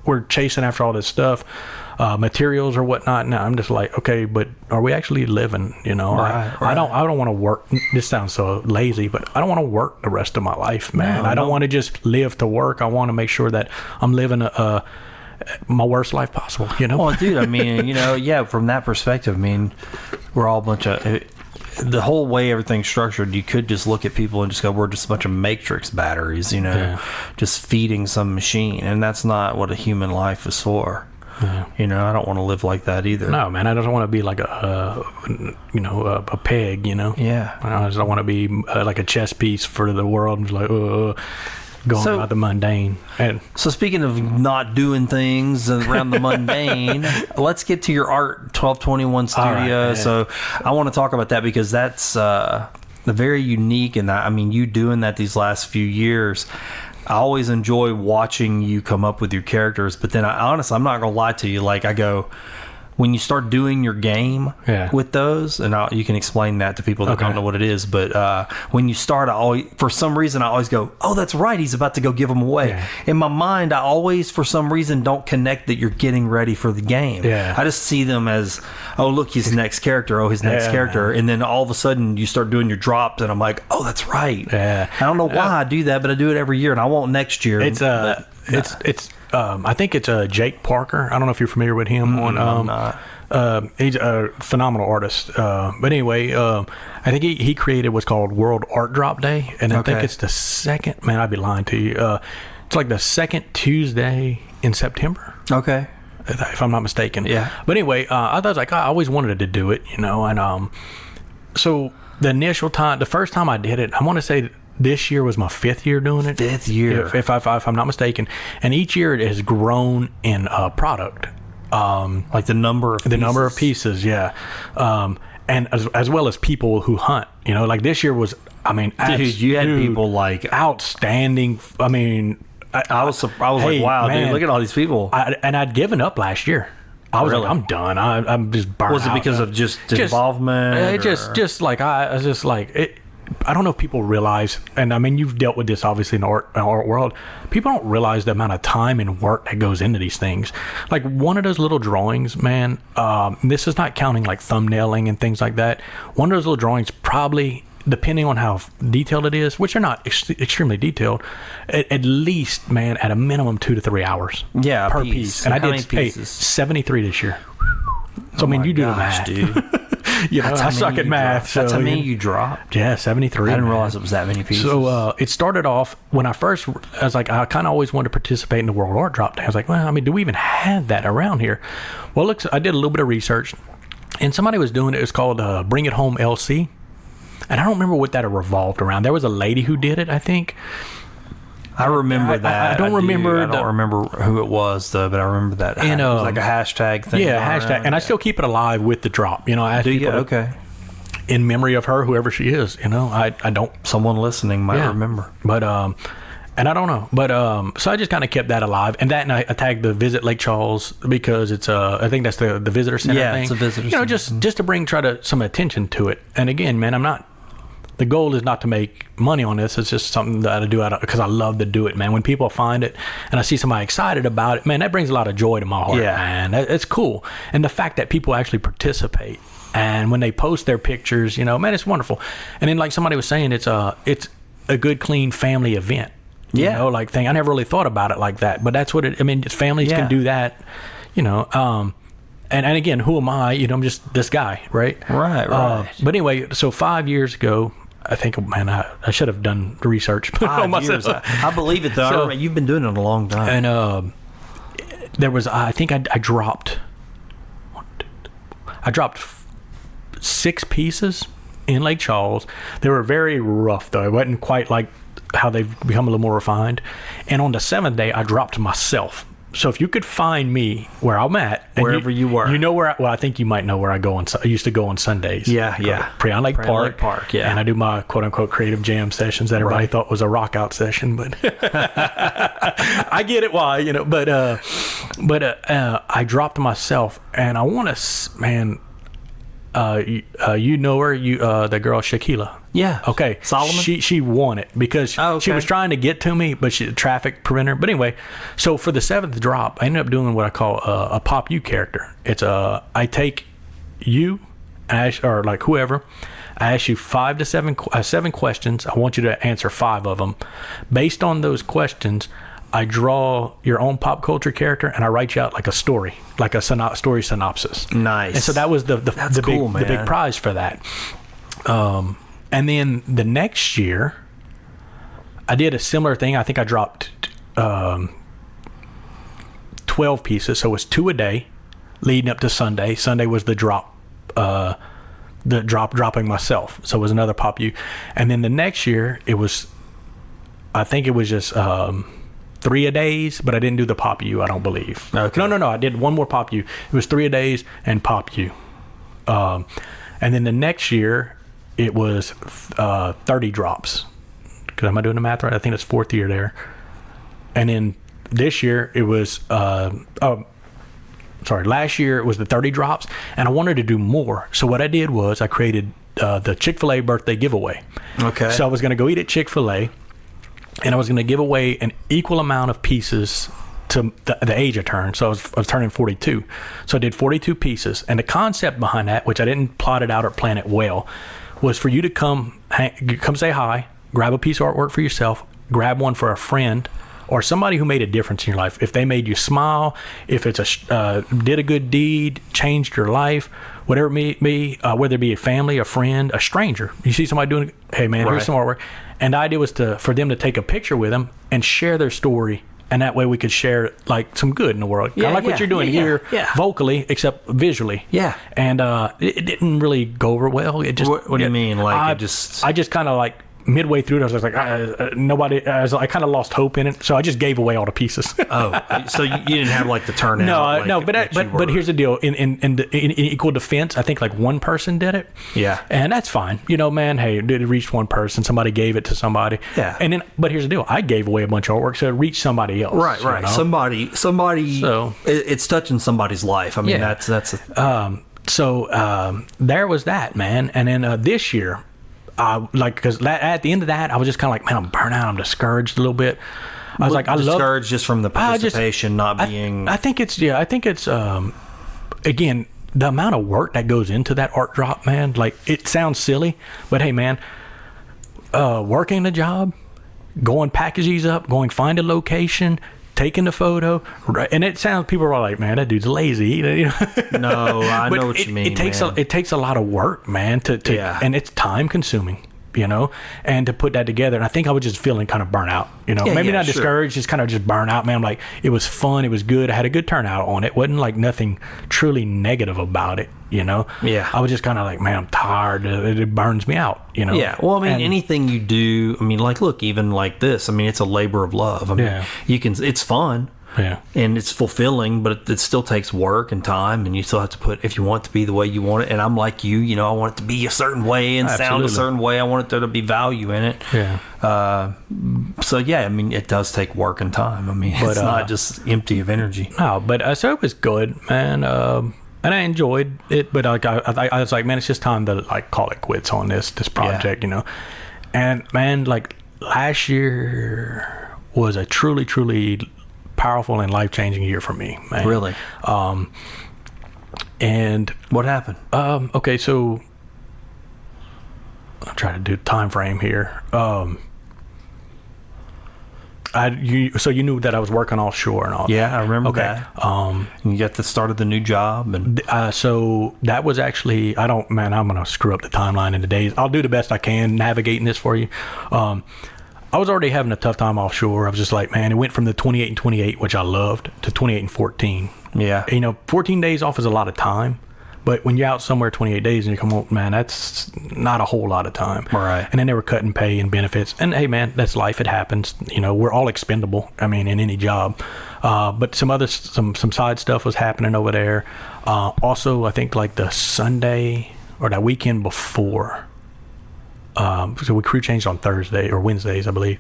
we're chasing after all this stuff, materials or whatnot. Now I'm just like, okay, but are we actually living? Right. I don't want to work. This sounds so lazy, but I don't want to work the rest of my life, man. I don't want to just live to work. I want to make sure that I'm living my worst life possible. Well, dude, I mean, from that perspective, I mean, we're all a bunch of. The whole way everything's structured, you could just look at people and just go, we're just a bunch of matrix batteries, just feeding some machine. And that's not what a human life is for. Yeah. I don't want to live like that either. No, man, I don't want to be like a peg, Yeah. I just don't want to be like a chess piece for the world and just like, going about the mundane. And so speaking of not doing things around the mundane, let's get to your art 1221 studio. Right, so I want to talk about that because that's very unique. And I mean, you doing that these last few years, I always enjoy watching you come up with your characters. But then I'm not going to lie to you. Like I go, when you start doing your game Yeah. with those, and you can explain that to people that Okay. don't know what it is, but when you start, for some reason, I always go, oh, that's right, he's about to go give them away. Yeah. In my mind, I always, for some reason, don't connect that you're getting ready for the game. Yeah. I just see them as, oh, look, his next character, character, and then all of a sudden, you start doing your drops, and I'm like, oh, that's right. Yeah. I don't know why I do that, but I do it every year, and I won't next year. It's I think it's Jake Parker. I don't know if you're familiar with him. I'm not. He's a phenomenal artist. But anyway, I think he created what's called World Art Drop Day, and I think Okay. it's the second. Man, I'd be lying to you. It's like the second Tuesday in September, Okay. if I'm not mistaken. Yeah. But anyway, I was like, I always wanted to do it, and so the first time I did it, I want to say this year was my 5th year doing it. 5th year. if I'm not mistaken. And each year it has grown in product. Like the number of pieces. Yeah. And as well as people who hunt, like this year was, Dude, you had people like outstanding. I mean, I was hey, like, wow, man, dude, look at all these people. I'd given up last year. I was Really? like, I'm done. I'm just burnt out. Was it because of just involvement? Just like I was just like it. I don't know if people realize, and I mean, you've dealt with this obviously in the art world. People don't realize the amount of time and work that goes into these things. Like one of those little drawings, man. This is not counting like thumbnailing and things like that. One of those little drawings, probably depending on how detailed it is, which are not extremely detailed, at least, man, at a minimum 2 to 3 hours. Yeah, per piece. And How I many did pieces? 73 this year. So I mean, you do the math, dude. I suck at math. That's so, how many you dropped. Yeah, 73. I didn't man. realize it was that many pieces. So it started off when I was like, I kind of always wanted to participate in the World Art Drop Day. I was like, well, I mean, do we even have that around here? Well, look, I did a little bit of research, and somebody was doing it. It was called Bring It Home LC, and I don't remember what that revolved around. There was a lady who did it, I think. I remember that. I don't remember. I don't remember who it was though, but I remember that. And, it was like a hashtag thing. Yeah, hashtag, and I still keep it alive with the drop. I ask Do you? people to- Okay. in memory of her, whoever she is. I don't. Someone listening might Yeah. remember. But and I don't know. But so I just kind of kept that alive, and I tagged the Visit Lake Charles because it's I think that's the visitor center Yeah, thing. it's a visitor center. just to bring some attention to it. And again, man, I'm not. The goal is not to make money on this. It's just something that I do because I love to do it, man. When people find it and I see somebody excited about it, man, that brings a lot of joy to my heart, Yeah. man. It's cool. And the fact that people actually participate, and when they post their pictures, man, it's wonderful. And then like somebody was saying, it's a good, clean family event. Yeah. Like thing. I never really thought about it like that, but that's what families Yeah. can do that, and again, who am I? I'm just this guy, right? Right. But anyway, so 5 years ago, I think, man, I should have done the research on 5 myself. years. I believe it though. So- You've been doing it a long time. And there was, I think I dropped 6 pieces in Lake Charles. They were very rough though. It wasn't quite like how they've become a little more refined. And on the 7th day, I dropped myself. So if you could find me where I'm at, and Wherever you were. you know where. I think you might know where I go on. I used to go on Sundays. Yeah. Preon Lake Preon Park. Lake Park, yeah. And I do my quote unquote creative jam sessions that everybody Right. thought was a rock out session, but I get it why, But I dropped myself, and I want to, man. You know her, the girl Shaquila. Yeah. Okay. Solomon? She won it because she okay. was trying to get to me, but traffic prevented her. But anyway, so for the 7th drop, I ended up doing what I call a pop you character. It's I take you, or like whoever. I ask you 5 to 7 questions. I want you to answer 5 of them. Based on those questions, I draw your own pop culture character, and I write you out like a story, like a story synopsis. Nice. And so that was the cool, the big man. prize for that. And then the next year, I did a similar thing. I think I dropped 12 pieces, so it was 2 a day, leading up to Sunday. Sunday was the drop. Dropping myself, so it was another pop you. And then the next year, it was, I think it was just 3 a days, but I didn't do the pop you, I don't believe. Okay. No, I did one more pop you. It was 3 a days and pop you. And then the next year, it was 30 drops. Because am I doing the math right? I think it's 4th year there. And then this year, it was last year it was the 30 drops, and I wanted to do more. So what I did was I created the Chick-fil-A birthday giveaway. Okay. So I was going to go eat at Chick-fil-A, and I was going to give away an equal amount of pieces to the age I turned. So I was turning 42. So I did 42 pieces. And the concept behind that, which I didn't plot it out or plan it well, was for you to come say hi, grab a piece of artwork for yourself, grab one for a friend, or somebody who made a difference in your life. If they made you smile, if it's did a good deed, changed your life, whatever it may be, whether it be a family, a friend, a stranger. You see somebody doing, hey man, here's some artwork. And the idea was for them to take a picture with them and share their story. And that way we could share like some good in the world. Kind of like what you're doing here vocally, except visually. Yeah. And it didn't really go over well. It just. What do you mean? Like I just kind of like midway through it, I was like, I kind of lost hope in it, so I just gave away all the pieces. So you didn't have like the turnout. But here's the deal. In equal defense, I think like one person did it. Yeah, and that's fine. You know, man. Hey, it reached one person. Somebody gave it to somebody. Yeah. And then, but here's the deal. I gave away a bunch of artwork, so it reached somebody else. Right. You know? Somebody. So it's touching somebody's life. I mean, that's. There was that, man. And then this year. Because at the end of that, I was just kind of like, man, I'm burnt out. I'm discouraged a little bit. I was like, I love discouraged just from the participation not being. I think it's again the amount of work that goes into that art drop, man. Like it sounds silly, but hey, man, working the job, going package these up, going find a location. Taking the photo, and it sounds people are like, man, that dude's lazy. You know? No, I know what you mean. It takes a lot of work, man, and it's time consuming, you know, and to put that together. And I think I was just feeling kind of burnt out, you know, maybe not discouraged, just kind of just burnt out, man. I'm like, it was fun, it was good, I had a good turnout on it. It wasn't like nothing truly negative about it, you know. Yeah, I was just kind of like, man, I'm tired. It burns me out, you know. Yeah, well, I mean, anything you do, I mean, like, look, even like this, I mean, it's a labor of love. I mean, it's fun. Yeah, and it's fulfilling, but it still takes work and time, and you still have to put, if you want it to be the way you want it. And I'm like you know, I want it to be a certain way and sound a certain way. I want there to be value in it. Yeah. So yeah, I mean, it does take work and time. I mean, it's not just empty of energy. No, but so it was good, man. And I enjoyed it, but like I was like, man, it's just time to like call it quits on this project, you know. And man, like last year was a truly, truly powerful and life-changing year for me, man. Really? And what happened? Okay, so I'm trying to do time frame here. So you knew that I was working offshore and all. Yeah, I remember that. And you got the start of the new job, and so that was actually I'm gonna screw up the timeline in the days. I'll do the best I can navigating this for you. I was already having a tough time offshore. I was just like, man, it went from the 28 and 28, which I loved, to 28 and 14. Yeah. You know, 14 days off is a lot of time, but when you're out somewhere 28 days and you come home, man, that's not a whole lot of time. Right. And then they were cutting pay and benefits. And hey, man, that's life. It happens. You know, we're all expendable. I mean, in any job. But some side stuff was happening over there. Also, I think like the Sunday or that weekend before. So we crew changed on Thursday or Wednesdays, I believe.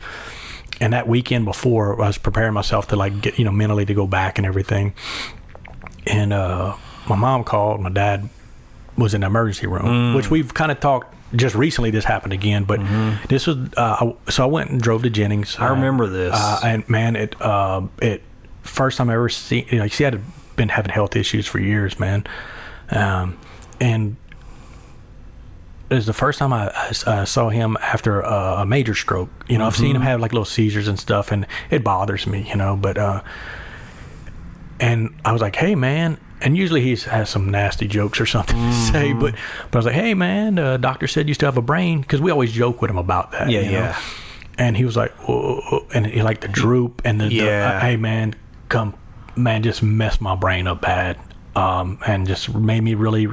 And that weekend before, I was preparing myself to like get, you know, mentally to go back and everything. And my mom called. My dad was in the emergency room, which we've kind of talked just recently. This happened again, but this was so I went and drove to Jennings. I remember this. And man, it first time I ever seen. You know, see, I'd been having health issues for years, man, and. It was the first time I saw him after a major stroke. You know, I've seen him have like little seizures and stuff, and it bothers me, you know. But and I was like, hey, man. And usually he has some nasty jokes or something to say, but I was like, hey, man, doctor said you still have a brain, because we always joke with him about that. Yeah, you know? And he was like, whoa, and he liked the droop and the hey, man, just messed my brain up bad, and just made me really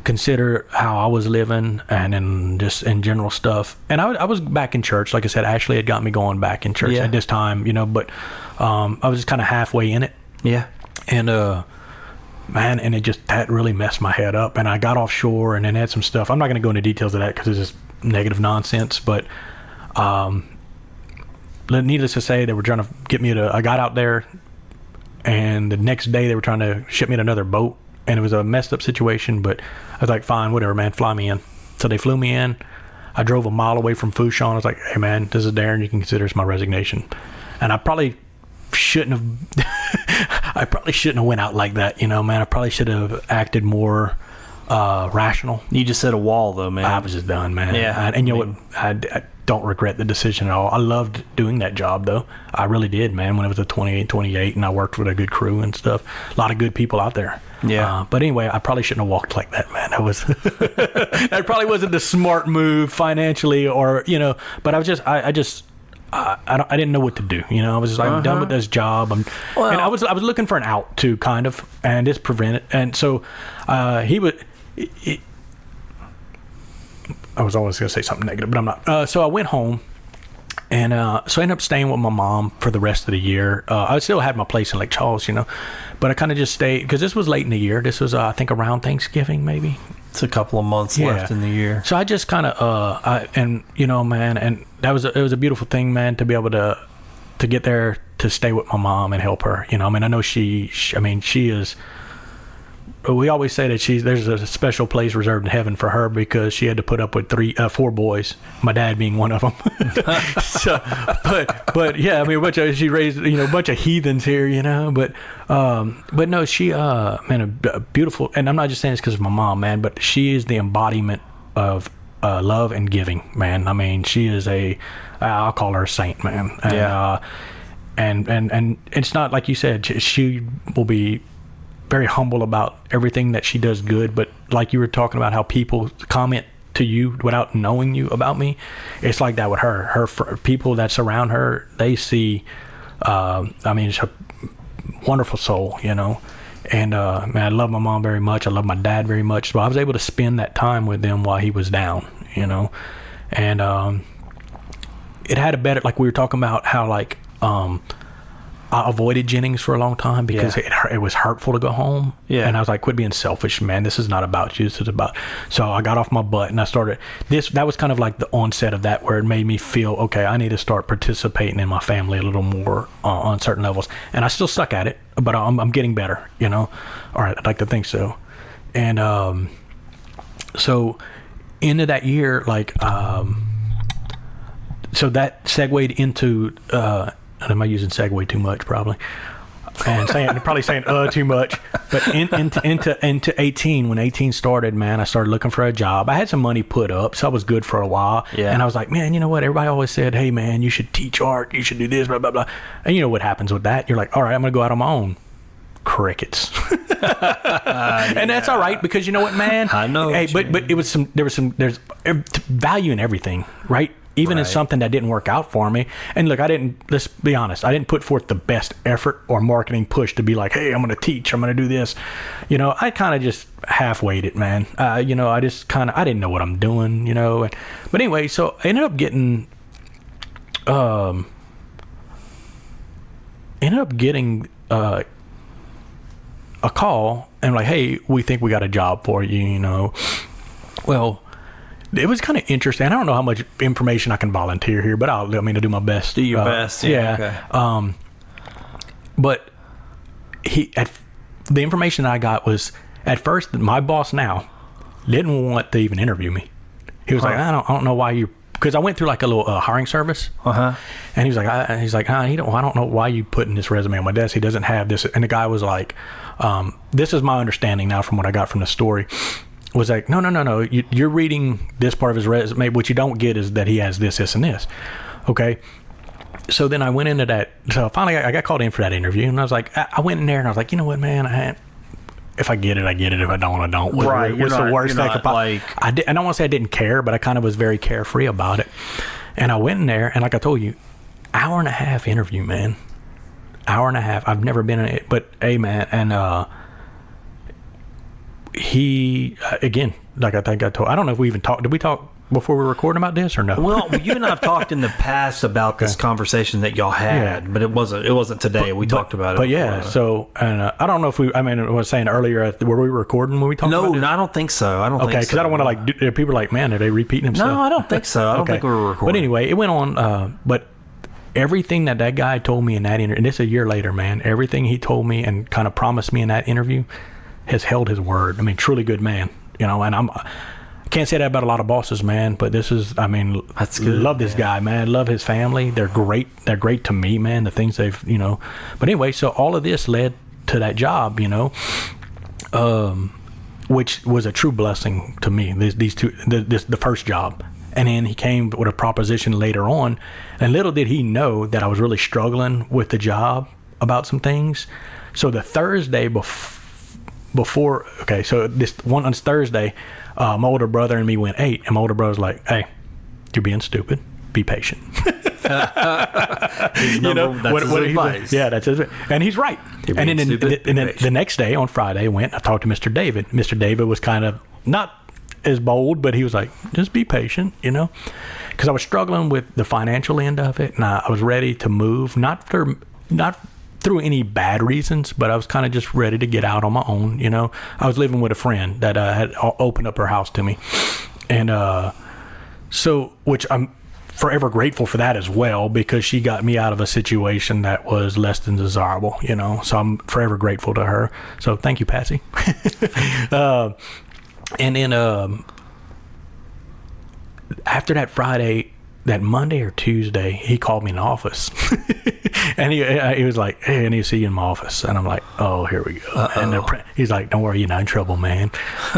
consider how I was living and then just in general stuff. And I was back in church. Like I said, Ashley had got me going back in church at this time, you know, but I was just kind of halfway in it. Yeah. And man, and that really messed my head up. And I got offshore and then had some stuff. I'm not going to go into details of that because it's just negative nonsense, but needless to say, they were trying to get me I got out there and the next day they were trying to ship me to another boat, and it was a messed up situation, but I was like, fine, whatever, man, fly me in. So they flew me in. I drove a mile away from Fouchon. I was like, hey, man, this is Darren. You can consider this my resignation. And I probably shouldn't have went out like that, man. I probably should have acted more rational. You just hit a wall, though, man. I was just done, man. Yeah. And you know what? I don't regret the decision at all. I loved doing that job, though. I really did, man, when it was a 28, and I worked with a good crew and stuff. A lot of good people out there. Yeah. But anyway, I probably shouldn't have walked like that, man. That probably wasn't the smart move financially, or, but I didn't know what to do. I was just like, I'm done with this job. And I was looking for an out too, kind of, and this prevented. And so I was always going to say something negative, but I'm not. So I went home, and so I ended up staying with my mom for the rest of the year. I still had my place in Lake Charles, but I kind of just stayed because this was late in the year. This was, I think, around Thanksgiving, maybe. It's a couple of months left in the year. So I just kind of, man, and it was a beautiful thing, man, to be able to get there, to stay with my mom and help her. I know she is. We always say that there's a special place reserved in heaven for her because she had to put up with 4 boys, my dad being one of them. So, but yeah, she raised a bunch of heathens here, but no, she man, a beautiful, and I'm not just saying this because of my mom, man, but she is the embodiment of love and giving, man. She is I'll call her a saint, man. And, and it's not like you said, she will be very humble about everything that she does good, but like you were talking about how people comment to you without knowing you about me, it's like that with her people that surround her. They see it's a wonderful soul, and man, I love my mom very much. I love my dad very much, so I was able to spend that time with them while he was down, and it had a better, like we were talking about how I avoided Jennings for a long time because it was hurtful to go home. Yeah. And I was like, quit being selfish, man. This is not about you. This is about... So I got off my butt and I started... That was kind of like the onset of that, where it made me feel, okay, I need to start participating in my family a little more on certain levels. And I still suck at it, but I'm getting better, Or I'd like to think so. And so into that year, so that segued into... am I using segue too much? Probably, and probably saying too much. But into 18, when 18 started, man, I started looking for a job. I had some money put up, so I was good for a while. Yeah. And I was like, man, you know what? Everybody always said, hey, man, you should teach art. You should do this, blah blah blah. And you know what happens with that? You're like, all right, I'm gonna go out on my own. Crickets. And that's all right, because you know what, man? I know. Hey, but there's value in everything, right? Even in something that didn't work out for me. And look, let's be honest, I didn't put forth the best effort or marketing push to be like, hey, I'm going to teach, I'm going to do this. I kind of just half-weighed it, man. I didn't know what I'm doing, But anyway, so I ended up getting a call and like, hey, we think we got a job for you, Well, it was kind of interesting. I don't know how much information I can volunteer here, but I'll do my best. Do your best. Yeah. Okay. But the information I got was, at first, my boss now didn't want to even interview me. He was like, I don't know why you, because I went through like a little hiring service. And he was like, I don't know why you putting this resume on my desk. He doesn't have this. And the guy was like, this is my understanding now from what I got from the story. Was like, no. You're reading this part of his resume. What you don't get is that he has this, and this. Okay. So then I went into that. So finally, I got called in for that interview, and I was like, I went in there, and I was like, you know what, man? If I get it, I get it. If I don't, I don't. Right. What's the worst that could possibly? I don't want to say I didn't care, but I kind of was very carefree about it. And I went in there, and like I told you, hour and a half interview, man. Hour and a half. I've never been in it, but hey, man, and he again, like I think I told, I don't know if we even talked. Did we talk before we were recording about this or no? Well, you and I have talked in the past about this conversation that y'all had, but it wasn't today. We talked about it. But yeah, so and I don't know if we. I was saying earlier, were we recording when we talked about this? No, I don't think so. I don't think so. Okay, because I don't want to people are like, man, are they repeating themselves? No, I don't think so. I don't think we were recording. But anyway, it went on. But everything that guy told me in that interview, and this is a year later, man, everything he told me and kind of promised me in that interview has held his word. I mean, truly good man, you know, and I can't say that about a lot of bosses, man, but this is, I mean, that's good. Love this guy, man. Love his family. They're great. They're great to me, man. The things they've, you know, but anyway, so all of this led to that job, you know, which was a true blessing to me. The first job. And then he came with a proposition later on, and little did he know that I was really struggling with the job about some things. So the Thursday before, okay, so this one on Thursday, my older brother and me went ate, and my older brother's like, "Hey, you're being stupid. Be patient." That's his advice. Yeah, that's his. And he's right. And then the next day on Friday, I went. I talked to Mr. David. Mr. David was kind of not as bold, but he was like, "Just be patient," you know, because I was struggling with the financial end of it, and I was ready to move, not through any bad reasons, but I was kind of just ready to get out on my own. You know, I was living with a friend that had opened up her house to me, and so which I'm forever grateful for that as well, because she got me out of a situation that was less than desirable. You know, so I'm forever grateful to her. So thank you, Patsy. And then after that Friday, that Monday or Tuesday, he called me in the office. And he was like, "Hey, I need to see you in my office." And I'm like, "Oh, here we go." And he's like, "Don't worry, you're not in trouble, man."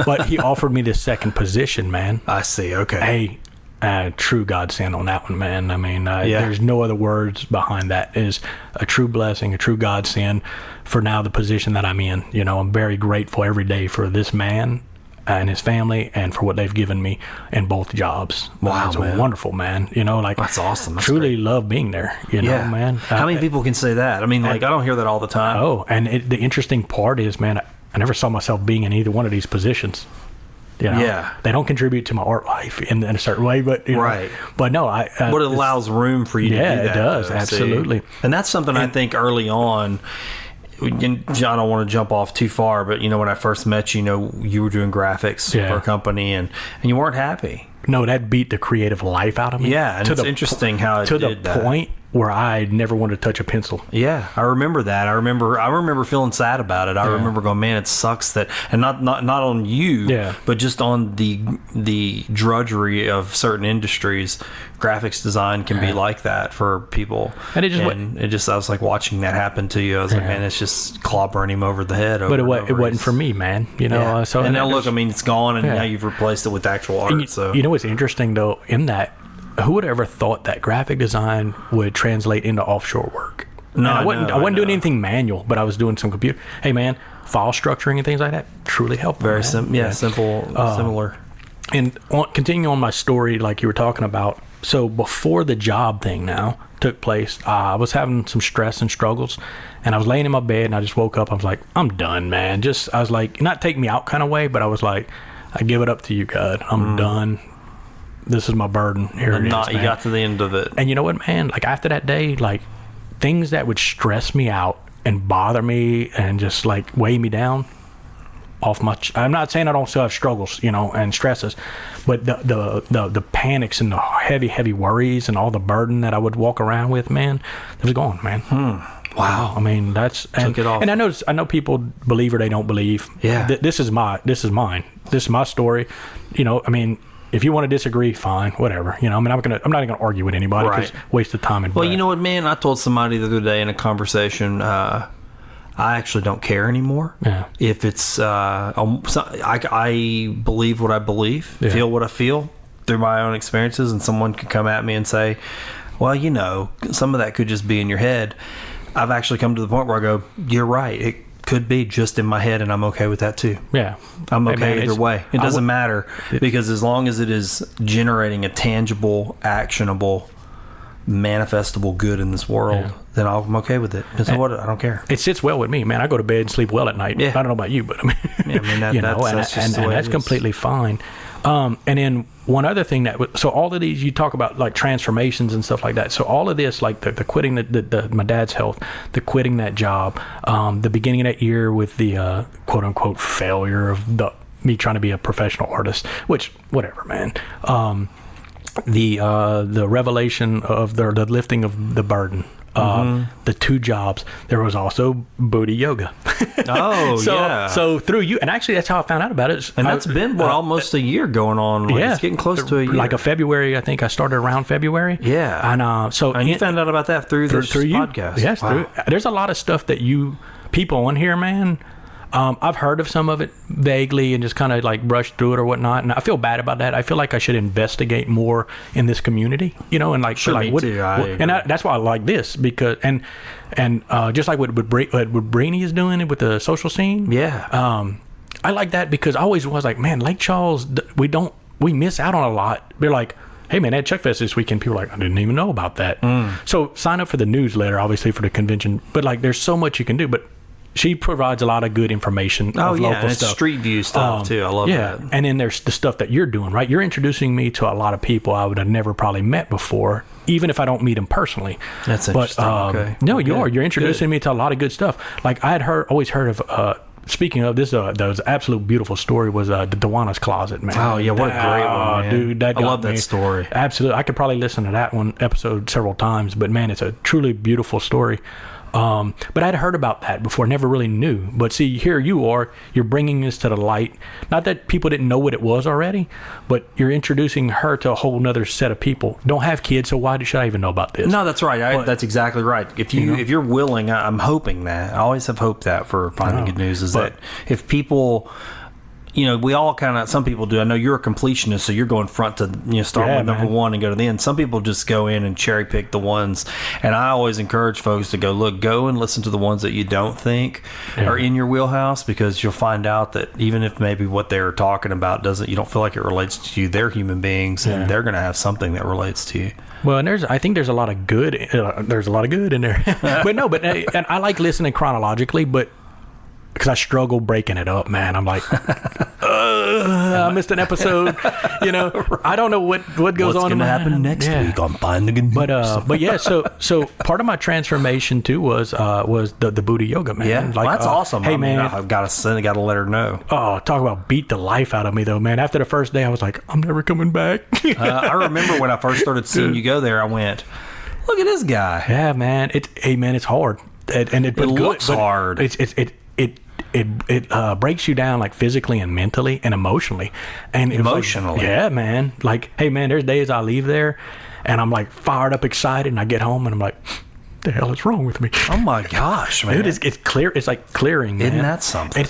But he offered me this second position, man. I see. Okay. Hey, true godsend on that one, man. I mean, there's no other words behind that. It is a true blessing, a true godsend for now the position that I'm in. You know, I'm very grateful every day for this man and his family, and for what they've given me in both jobs. Wow, it's man. Wonderful, man. You know, like, that's awesome. That's truly great. love being there. You know, man. How many people can say that? I mean, like, I don't hear that all the time. Oh, and the interesting part is, man, I never saw myself being in either one of these positions. You know, yeah, they don't contribute to my art life in a certain way, but you know, right. But no, but it allows room for you to do that. Yeah, it does, absolutely. See? And that's something I think early on. And I don't want to jump off too far, but you know, when I first met you, you know, you were doing graphics for a company, and you weren't happy. No, that beat the creative life out of me. Yeah, and it's interesting how it to did the point where I never wanted to touch a pencil. Yeah, I remember that. I remember feeling sad about it. I remember going, man, it sucks that, and not on you, but just on the drudgery of certain industries. Graphics design can be like that for people, and I was like watching that happen to you. I was like, man, it's just clobbering him over the head. But it wasn't for me, man. You know. So and now look, I mean, it's gone, and now you've replaced it with actual art. So you know what's interesting though, in that, who would ever thought that graphic design would translate into offshore work? No, I wasn't doing anything manual, but I was doing some computer. Hey, man, file structuring and things like that truly helped. Very simple, simple, similar. And continuing on my story, like you were talking about. So before the job thing now took place, I was having some stress and struggles, and I was laying in my bed, and I just woke up. I was like, I'm done, man. I was like, not take me out kind of way, but I was like, I give it up to you, God. I'm done. This is my burden. Here it is, man. You got to the end of it. And you know what, man? Like, after that day, like, things that would stress me out and bother me and just, like, weigh me down, I'm not saying I don't still have struggles, you know, and stresses, but the panics and the heavy worries and all the burden that I would walk around with, man, it was gone, man. Wow. I mean, took it off. And I know people believe or they don't believe. Yeah. This is mine. This is my story. You know, I mean, if you want to disagree, fine, whatever. You know, I mean, I'm not gonna argue with anybody because waste of time and breath. Well, you know what, man? I told somebody the other day in a conversation. I actually don't care anymore. Yeah. If it's, I believe what I believe, feel what I feel through my own experiences, and someone could come at me and say, well, you know, some of that could just be in your head. I've actually come to the point where I go, you're right. It could be just in my head, and I'm okay with that too. Yeah. I'm okay either way. It doesn't matter, because as long as it is generating a tangible, actionable, manifestable good in this world, then I'm okay with it. Because what, I don't care. It sits well with me, man. I go to bed and sleep well at night. Yeah. I don't know about you, but I mean, that's completely fine. And then one other thing so all of these, you talk about like transformations and stuff like that. So all of this, like the quitting my dad's health, the quitting that job, the beginning of that year with the quote unquote failure of me trying to be a professional artist, which whatever, man. the revelation of the lifting of the burden. The 2 jobs. There was also booty yoga. So through you, and actually that's how I found out about it. And that's been almost a year going on. It's getting close to a year. Like a February, I think I started around February. Yeah. And you found out about that through this podcast. Yes. Wow. There's a lot of stuff that people on here, man. I've heard of some of it vaguely and just kind of like brushed through it or whatnot, and I feel bad about that. I feel like I should investigate more in this community, and like, sure, like me too. and that's why I like this, because and just like what Brainy is doing with the social scene. Yeah. I like that because I always was like, man, Lake Charles, we miss out on a lot. They're like, hey man, at Chuck Fest this weekend, people are like, I didn't even know about that. So sign up for the newsletter, obviously, for the convention, but like there's so much you can do. But she provides a lot of good information of local and it's stuff. Street View stuff too. I love that. And then there's the stuff that you're doing, right? You're introducing me to a lot of people I would have never probably met before, even if I don't meet them personally. That's interesting. Okay. No, you're introducing me to a lot of good stuff. Like I had always heard of. Speaking of this, that was an absolute beautiful story was the Dewana's Closet, man. Oh yeah, what a great one, man. Dude. I love that story. Absolutely, I could probably listen to that one episode several times, but man, it's a truly beautiful story. But I'd heard about that before, never really knew. But see, here you are, you're bringing this to the light. Not that people didn't know what it was already, but you're introducing her to a whole nother set of people. Don't have kids, so why should I even know about this? No, that's right. That's exactly right. If you're willing, I'm hoping that. I always have hoped that for Finding Good News is that if people... we all kind of, some people do. I know you're a completionist, so you're going front to, start with number 1 and go to the end. Some people just go in and cherry pick the ones. And I always encourage folks to go and listen to the ones that you don't think are in your wheelhouse, because you'll find out that even if maybe what they're talking about you don't feel like it relates to you, they're human beings and they're going to have something that relates to you. Well, and I think there's a lot of good. There's a lot of good in there. And I like listening chronologically, but because I struggle breaking it up, man. I'm like, I missed an episode. I don't know what goes on. What's going to happen next week on Finding Good News? But yeah, so part of my transformation too was the booty yoga, man. Yeah, that's awesome. Hey, man, I've got to let her know. Oh, talk about beat the life out of me though, man. After the first day, I was like, I'm never coming back. I remember when I first started seeing you go there, I went, look at this guy. Yeah, man. It's hard, and it looks hard. It breaks you down like physically and mentally and emotionally. And emotionally, like, yeah, man. Like, hey, man, there's days I leave there, and I'm like fired up, excited, and I get home and I'm like, the hell is wrong with me? Oh my gosh, man! Dude, it's clear. It's like clearing. Isn't man. that something?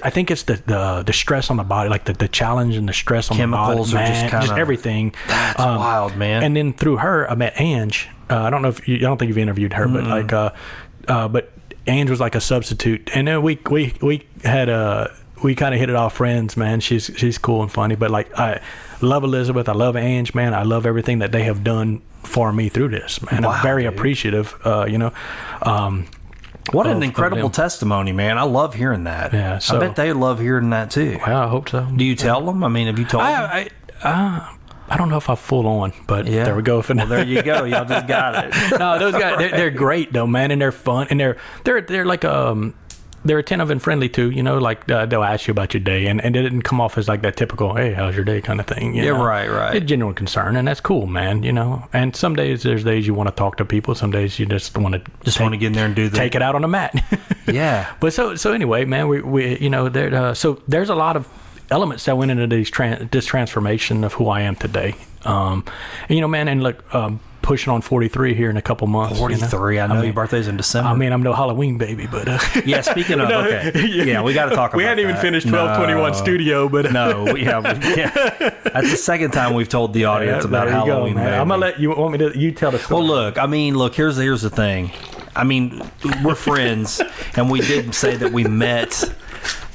I think it's the stress on the body, like the challenge and the stress on Chemicals the body. Chemicals are just everything. That's wild, man. And then through her, I met Ange. I don't think you've interviewed her, but but Ange was like a substitute, and then we kind of hit it off friends, man. She's cool and funny, but like I love Elizabeth, I love Ange, man. I love everything that they have done for me through this, man. Wow, I'm very dude. Appreciative, what an incredible testimony, man. I love hearing that. Yeah, so, I bet they love hearing that too. Well, I hope so. Do you tell them? I mean, have you told them? I don't know if I'm full on, but there we go. Well, there you go. Y'all just got it. No, those guys, they're great though, man, and they're fun, and they're like they're attentive and friendly too. Like they'll ask you about your day, and it didn't come off as like that typical "Hey, how's your day?" kind of thing. You know? Right. It's genuine concern, and that's cool, man. And some days there's days you want to talk to people. Some days you just want to get in there and take it out on the mat. Yeah. But so anyway, man, we so there's a lot of elements that went into this transformation of who I am today. Man, and look, pushing on 43 here in a couple months. 43, I know your birthday's in December. I mean, I'm no Halloween baby, but yeah. Speaking of, okay, yeah, we got to talk about. We hadn't even finished 1221 studio, but no, yeah. That's the second time we've told the audience about Halloween. Go, I'm gonna let you. Want me to? You tell the story. Well, look. Here's the thing. I mean, we're friends, and we did say that we met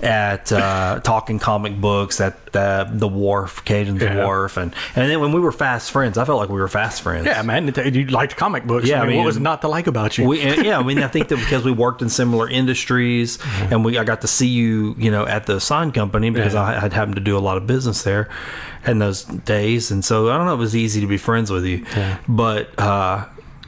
at Talking Comic Books at the Wharf, Cajun's Wharf, and then when we were fast friends, I felt like we were fast friends. Yeah, man, you liked comic books. Yeah, I mean, what was not to like about you? I think that because we worked in similar industries, and I got to see you, at the sign company because I had happened to do a lot of business there in those days, and so I don't know, it was easy to be friends with you, but.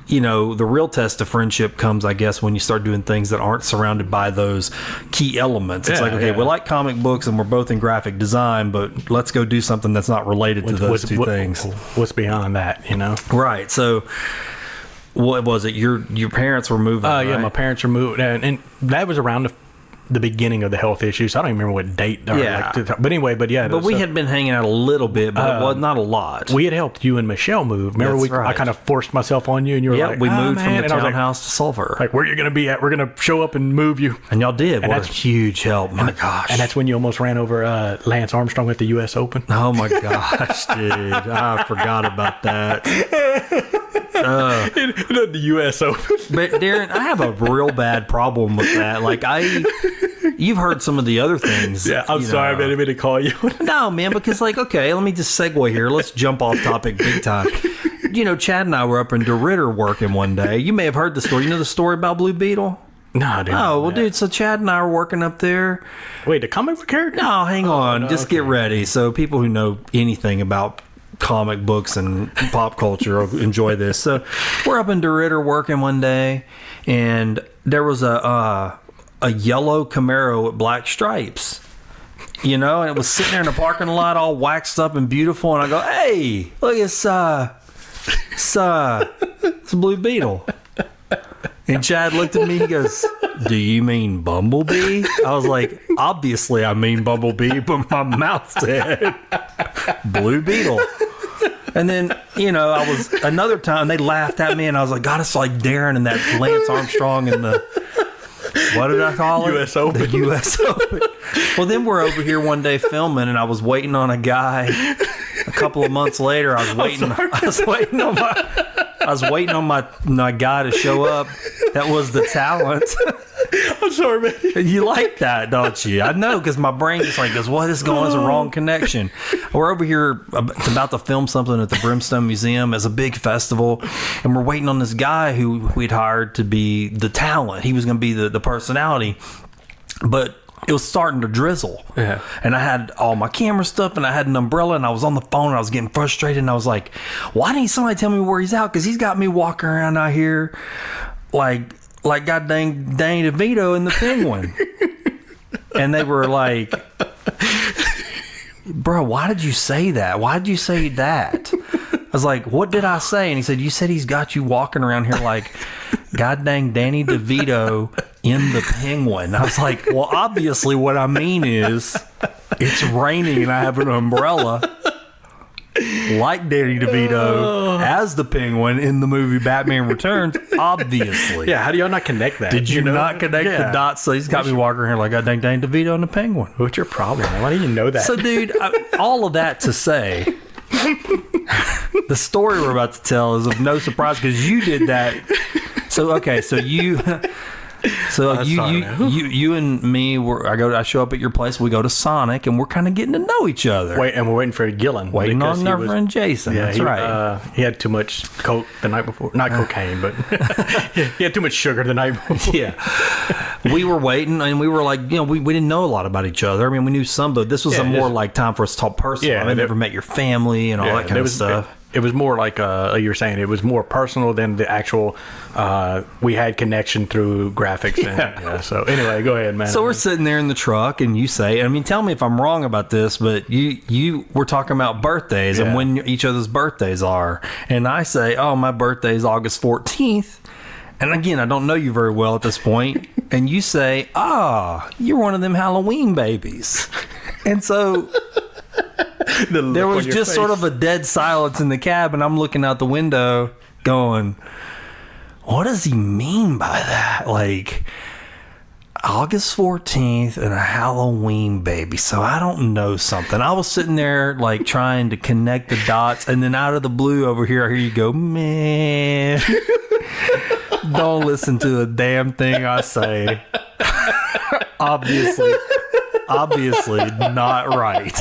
the real test of friendship comes, I guess, when you start doing things that aren't surrounded by those key elements. It's we like comic books and we're both in graphic design, but let's go do something that's not related to those two things. What's beyond that, Right. So what was it? Your parents were moving, yeah, right? my parents were moving, and that was around the beginning of the health issues. I don't even remember what date. But anyway, But we had been hanging out a little bit, but it was not a lot. We had helped you and Michelle move. Remember, I kind of forced myself on you, and you were like, we moved from the and I was townhouse to Sulphur. like, where are you going to be at? We're going to show up and move you. And y'all did. And What a that's huge help. My gosh. And that's when you almost ran over Lance Armstrong at the U.S. Open. Oh, my gosh, dude. I forgot about that. The U.S. Open. But, Darren, I have a real bad problem with that. Like, you've heard some of the other things. Yeah, I'm sorry, man. I didn't mean to call you. No, man, because, okay, let me just segue here. Let's jump off topic big time. Chad and I were up in DeRidder working one day. You may have heard the story. You know the story about Blue Beetle? No, I didn't. Oh, well, dude, so Chad and I were working up there. Wait, the comic book character? No, hang on. No, just get ready. So people who know anything about comic books and pop culture will enjoy this. So we're up in DeRidder working one day, and there was a yellow Camaro with black stripes, and it was sitting there in the parking lot all waxed up and beautiful, and I go, hey, look, it's Blue Beetle. And Chad looked at me, he goes, do you mean Bumblebee? I was like, obviously I mean Bumblebee, but my mouth said Blue Beetle. And then, I was another time, they laughed at me, and I was like, God, it's like Darren and that Lance Armstrong and the, what did I call it? U.S. Open. The U.S. Open. Well, then we're over here one day filming, and I was waiting on a guy. A couple of months later, I was waiting on my guy to show up. That was the talent. I'm sorry, man. You like that, don't you? I know, because my brain just goes, what is going on? It's a wrong connection. We're over here about to film something at the Brimstone Museum as a big festival, and we're waiting on this guy who we'd hired to be the talent. He was going to be the personality, but it was starting to drizzle. Yeah. And I had all my camera stuff, and I had an umbrella, and I was on the phone, and I was getting frustrated, and I was like, why didn't somebody tell me where he's out? Because he's got me walking around out here like God dang Danny DeVito in The Penguin. And they were like, bro, why did you say that? Why did you say that? I was like, what did I say? And he said, you said he's got you walking around here like God dang Danny DeVito in The Penguin. I was like, well, obviously what I mean is it's raining and I have an umbrella like Danny DeVito as the Penguin in the movie Batman Returns, obviously. Yeah, how do y'all not connect that? Did you not connect the dots? So he's got me walking around like God dang Danny DeVito and the Penguin. What's your problem, man? Why do you know that? So, dude, all of that to say, the story we're about to tell is of no surprise because you did that. So, okay, so you and me I show up at your place, we go to Sonic, and we're kind of getting to know each other. And we're waiting for Gillen. Waiting on our friend Jason. Yeah, that's right. He had too much coke the night before. Not cocaine, but he had too much sugar the night before. Yeah. We were waiting, and we were like, we didn't know a lot about each other. I mean, we knew some, but this was more like time for us to talk personal. I never met your family and all that kind of stuff. It was more like you were saying, it was more personal than the actual, we had connection through graphics. So anyway, go ahead, man. So we're sitting there in the truck, and you say, tell me if I'm wrong about this, but you were talking about birthdays and when each other's birthdays are. And I say, oh, my birthday is August 14th. And again, I don't know you very well at this point. And you say, you're one of them Halloween babies. And so there was just sort of a dead silence in the cab, and I'm looking out the window going, what does he mean by that? Like, August 14th and a Halloween baby. So I don't know something. I was sitting there like trying to connect the dots, and then out of the blue over here, I hear you go, man, don't listen to a damn thing I say. Obviously not right.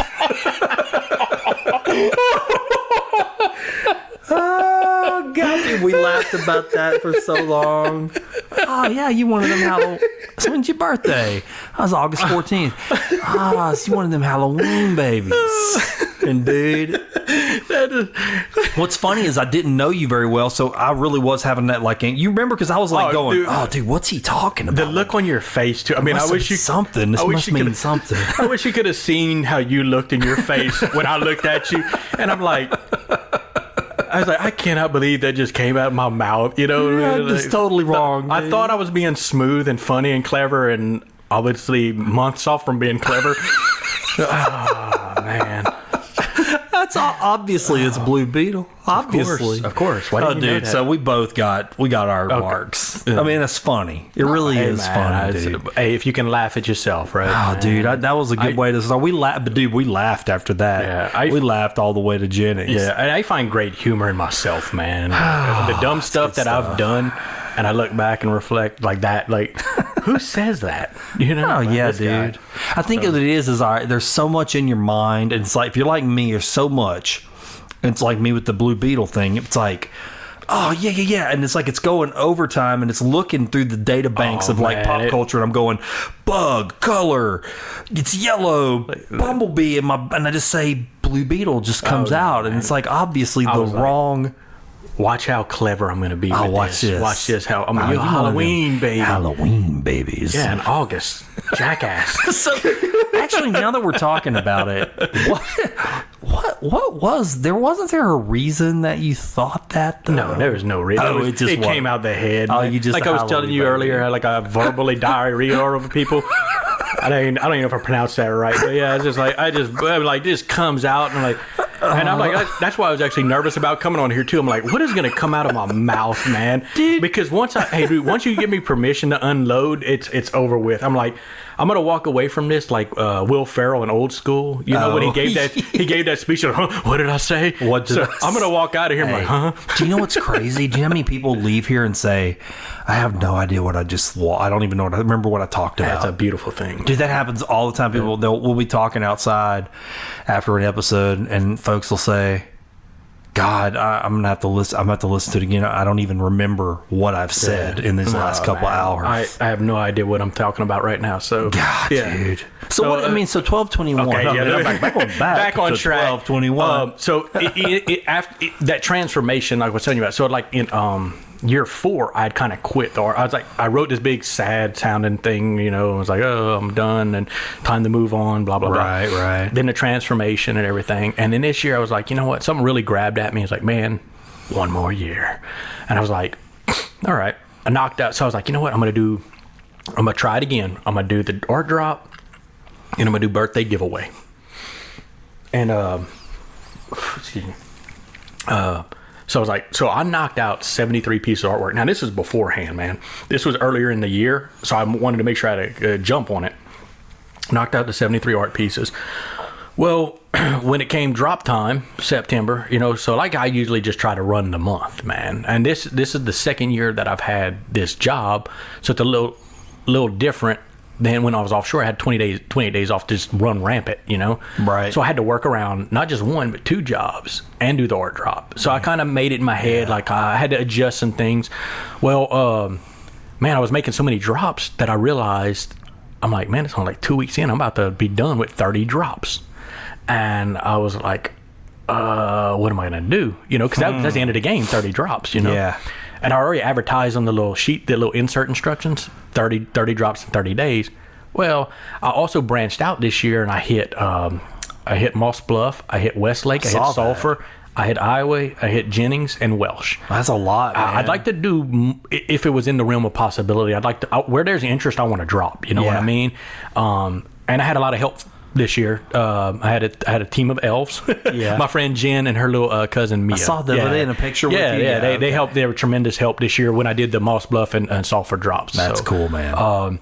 Oh, got me We laughed about that for so long. Oh, yeah, you wanted them Halloween. So when's your birthday? I was August 14th. Ah, so you wanted them Halloween babies. And dude, what's funny is I didn't know you very well, so I really was having that like. You remember because I was like dude, what's he talking about? The look on your face too. I mean, I wish you something. This must mean something. I wish you could have seen how you looked in your face when I looked at you, and I was like, I cannot believe that just came out of my mouth. You know, it's totally wrong. I thought I was being smooth and funny and clever, and obviously months off from being clever. Oh man. That's obviously it's Blue Beetle. Obviously, of course. Why didn't you know dude. that? So we got our marks. I mean, that's funny. It really is funny, dude. Hey, if you can laugh at yourself, right? Oh, dude, that was a good way to start. We laughed, but dude, we laughed after that. Yeah, we laughed all the way to Jennings. Yeah, and I find great humor in myself, man. The dumb stuff that I've done, and I look back and reflect like that. Like, who says that? You know? Oh yeah, dude. I think what it is there's so much in your mind, and it's like if you're like me, there's so much. It's like me with the Blue Beetle thing. It's like, oh yeah, and it's like it's going overtime, and it's looking through the data banks of like pop culture, and I'm going, bug, color, it's yellow, bumblebee, and I just say Blue Beetle just comes out, and it's like obviously the wrong. Watch how clever I'm going to be with watch this. Watch this. How I'm going to Halloween baby. Halloween babies. Yeah, in August. Jackass. So, actually, now that we're talking about it, what wasn't there a reason that you thought that? Though? No, there was no reason. Oh, it came out the head. Oh, you just like I was telling you earlier, like I verbally diarrhea over people. I don't even know if I pronounced that right, but yeah, it's just like this comes out, and I'm like, that's why I was actually nervous about coming on here too. I'm like, what is going to come out of my mouth, man? Dude. Because once you give me permission to unload, it's over with. I'm like, I'm gonna walk away from this like Will Ferrell in Old School. You know when he gave that speech of, what did I say? I'm gonna walk out of here. I'm like, huh? Do you know what's crazy? Do you know how many people leave here and say, I have no idea what I just I don't even know I remember what I talked about. That's a beautiful thing. Dude, that happens all the time. People we'll be talking outside after an episode, and folks will say, God, I'm gonna have to listen. I'm gonna have to listen to it again. I don't even remember what I've said in these last couple hours. I have no idea what I'm talking about right now. So, God, dude. So what? I mean, so 12/21. Okay, back on track. 12/21. So after that transformation, like I was telling you about. So like in year 4, I'd kind of quit. Or I was like, I wrote this big sad sounding thing. You know, I was like, oh, I'm done and time to move on. Blah blah blah. Right. Then the transformation and everything. And then this year, I was like, you know what? Something really grabbed at me. It's like, man, one more year. And I was like, all right. I knocked out. So I was like, you know what? I'm gonna try it again. I'm gonna do the art drop, and I'm gonna do birthday giveaway. And excuse me. So I was like, so I knocked out 73 pieces of artwork. Now this is beforehand, man. This was earlier in the year, so I wanted to make sure I had a jump on it. Knocked out the 73 art pieces. Well, when it came drop time, September, you know, so like I usually just try to run the month, man. And this is the second year that I've had this job, so it's a little different than when I was offshore. I had 28 days off to just run rampant, you know? Right. So I had to work around not just one, but 2 jobs and do the art drop. So I kind of made it in my head, like I had to adjust some things. Well, man, I was making so many drops that I realized, I'm like, man, it's only like 2 weeks in. I'm about to be done with 30 drops. And I was like, what am I going to do? You know, because that's the end of the game, 30 drops, you know? Yeah. And I already advertised on the little sheet, the little insert instructions, 30 drops in 30 days. Well, I also branched out this year, and I hit Moss Bluff, I hit Westlake, I hit Sulphur, I hit Iowa, I hit Jennings, and Welsh. That's a lot, man. I'd like to do, if it was in the realm of possibility, I'd like to, where there's interest, I want to drop. You know what I mean? And I had a lot of help this year. I had a team of elves. Yeah. My friend Jen and her little cousin Mia. I saw them. Were they in a picture with you? Yeah. They helped. They were tremendous help this year when I did the Moss Bluff and Sulphur drops. That's cool, man.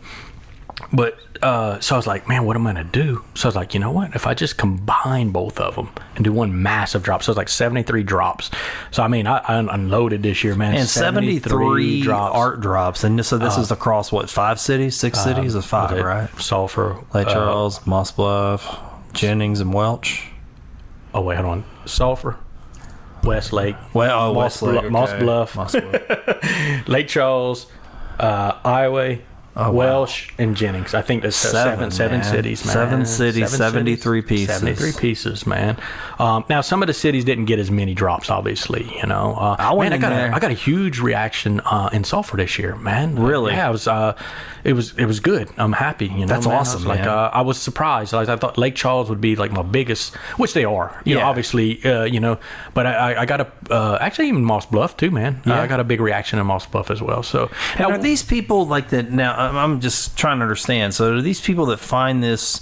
But so I was like, man, what am I going to do? So I was like, you know what? If I just combine both of them and do one massive drop. So it was like 73 drops. So, I mean, I unloaded this year, man. And 73 drops. art drops. And so this is across, what, 5 cities? 6 cities? It's 5, right? Sulphur. Lake Charles, Moss Bluff, Jennings, and Welch. Oh, wait, hold on. Sulphur. Westlake, Westlake, Moss Bluff, Lake Charles, Iowa, Welsh, and Jennings. I think there's seven cities, man. 7 cities, 73 pieces. 73 pieces, man. Now, some of the cities didn't get as many drops, obviously. I got a huge reaction in Sulphur this year, man. Really? Yeah, it was good. I'm happy. That's awesome, man. I was surprised. I thought Lake Charles would be like my biggest, which they are. You know, obviously. But I got actually even Moss Bluff too, man. I got a big reaction in Moss Bluff as well. So, and are these people like that? Now, I'm just trying to understand. So, are these people that find this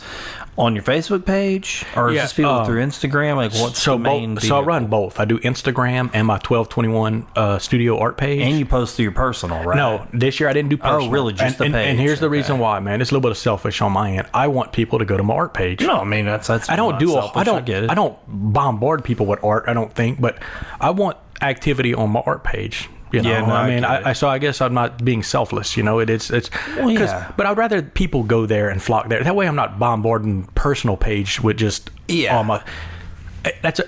on your Facebook page, or is this people through Instagram? Like, what's the main deal? So I run both. I do Instagram and my 1221 studio art page. And you post through your personal, right? No, this year I didn't do personal. Oh, really? Just the page. And here's the reason why, man. It's a little bit of selfish on my end. I want people to go to my art page. No, I mean that's I don't do selfish. I get it. I don't bombard people with art. I don't think, but I want activity on my art page. You know, I guess I'm not being selfless. You know, it's but I'd rather people go there and flock there. That way, I'm not bombarding personal page with just all my. That's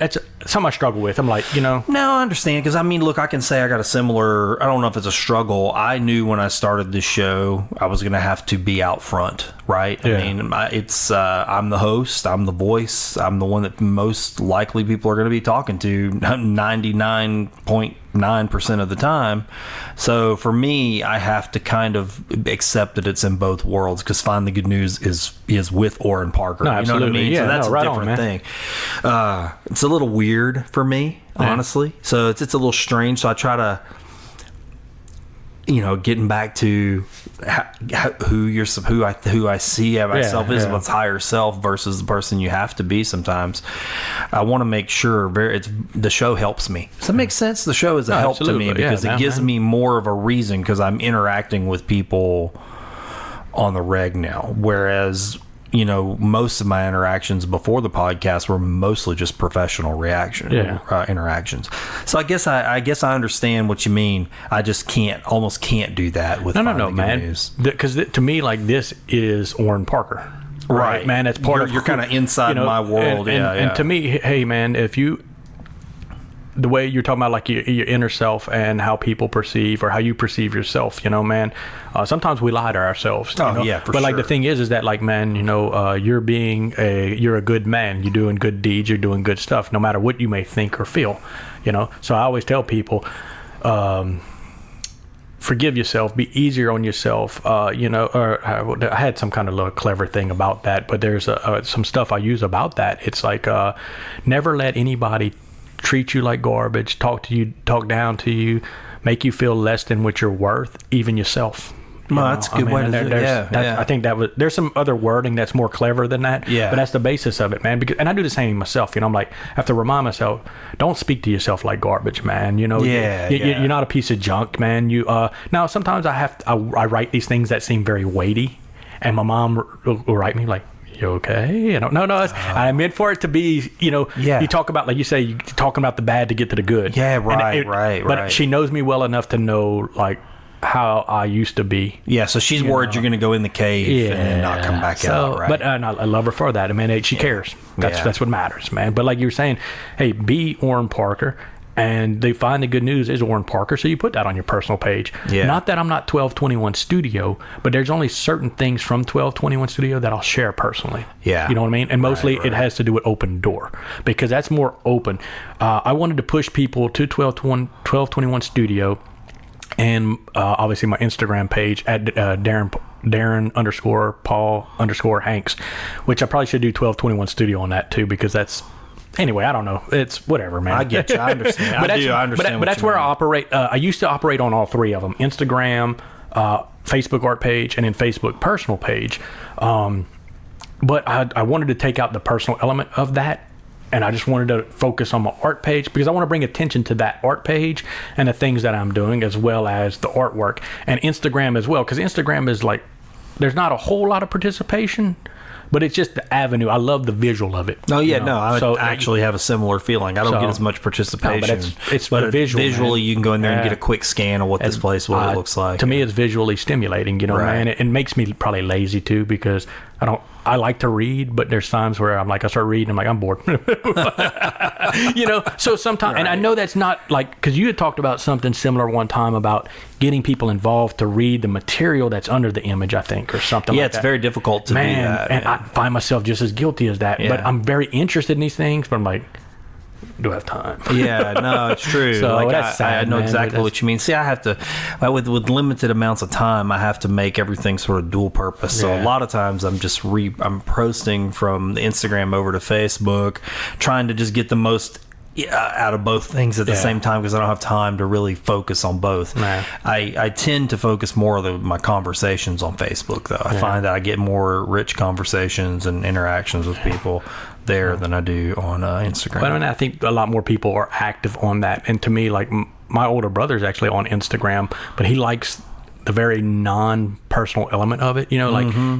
something I struggle with. I'm like, No, I understand, because I mean, look, I can say I got a similar. I don't know if it's a struggle. I knew when I started this show I was going to have to be out front, right? Yeah. I mean, it's I'm the host, I'm the voice, I'm the one that most likely people are going to be talking to 99.9% of the time. So for me, I have to kind of accept that it's in both worlds, because Find the Good News is with Oran Parker. No, you know what I mean? Yeah, so that's a different thing. It's a little weird for me, honestly. So it's a little strange. So I try to, getting back to who I see myself as my higher self versus the person you have to be. Sometimes I want to make sure the show helps me. Does that make sense? The show is a help to me because it gives me more of a reason, because I'm interacting with people on the reg now, whereas most of my interactions before the podcast were mostly just professional interactions. So I guess I understand what you mean. I just almost can't do that with no, man. Because to me, like, this is Oran Parker, right, man? It's part of you're kind of inside my world, and to me, hey, man, the way you're talking about, like, your inner self and how people perceive, or how you perceive yourself, man. Sometimes we lie to ourselves. But like, the thing is that, like, man, you're a good man. You're doing good deeds. You're doing good stuff, no matter what you may think or feel. So I always tell people, forgive yourself. Be easier on yourself. I had some kind of little clever thing about that, but there's some stuff I use about that. It's like, never let anybody treat you like garbage, talk down to you, make you feel less than what you're worth, even yourself. That's a good way to do it. I think there's some other wording that's more clever than that. Yeah. But that's the basis of it, man. And I do the same myself. I'm like, I have to remind myself, don't speak to yourself like garbage, man. You're not a piece of junk, man. Now sometimes I write these things that seem very weighty, and my mom will write me like, you okay? I meant for it to be, you talk about, like you say, you're talking about the bad to get to the good. Yeah, right. But she knows me well enough to know, like, how I used to be. Yeah, so she's worried you're going to go in the cave and then not come back out, right? But I love her for that. I mean, she cares. That's what matters, man. But like you were saying, hey, be Oran Parker. And they Find the Good News is Oran Parker, so you put that on your personal page. Yeah. Not that I'm not 1221 Studio, but there's only certain things from 1221 Studio that I'll share personally. Yeah. You know what I mean? And mostly it has to do with Open Door, because that's more open. I wanted to push people to 1221 Studio, and obviously my Instagram page at Darren Paul _Hanks, which I probably should do 1221 Studio on that too, because that's. Anyway, I don't know. It's whatever, man. I get you. I understand. I understand. But that's where I operate. I used to operate on all three of them: Instagram, Facebook art page, and then Facebook personal page. But I wanted to take out the personal element of that, and I just wanted to focus on my art page, because I want to bring attention to that art page and the things that I'm doing, as well as the artwork, and Instagram as well, because Instagram is like, there's not a whole lot of participation, but it's just the avenue. I love the visual of it. Oh, yeah, I actually have a similar feeling. I don't get as much participation. No, but it's visual, visually, man. You can go in there and get a quick scan of what this place, what it looks like. To me, it's visually stimulating, man. It makes me probably lazy, too, because I like to read, but there's times where I start reading, I'm like, I'm bored. So sometimes, and I know that's not because you had talked about something similar one time about getting people involved to read the material that's under the image, I think, or something like that. Yeah, it's very difficult to do that. And I find myself just as guilty as that. Yeah. But I'm very interested in these things, but I'm like, do I have time? Yeah, no, it's true. So that's sad, I know exactly what you mean. See, I have to, with limited amounts of time, I have to make everything sort of dual purpose. So a lot of times I'm just I'm posting from Instagram over to Facebook, trying to just get the most out of both things at the same time, because I don't have time to really focus on both. Nah. I tend to focus more of my conversations on Facebook, though. I find that I get more rich conversations and interactions with people there than I do on Instagram. But I think a lot more people are active on that. And to me, my older brother's actually on Instagram, but he likes the very non-personal element of it. He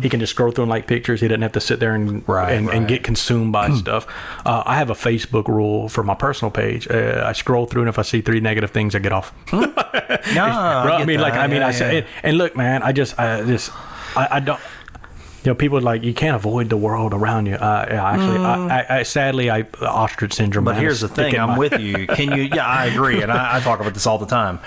can just scroll through and like pictures. He doesn't have to sit there and get consumed by stuff. I have a Facebook rule for my personal page. I scroll through, and if I see 3 negative things, I get off. And look, man, I don't. People are like, you can't avoid the world around you. Sadly, ostrich syndrome. But here's the thing, I'm with you. Can you? Yeah, I agree, and I talk about this all the time.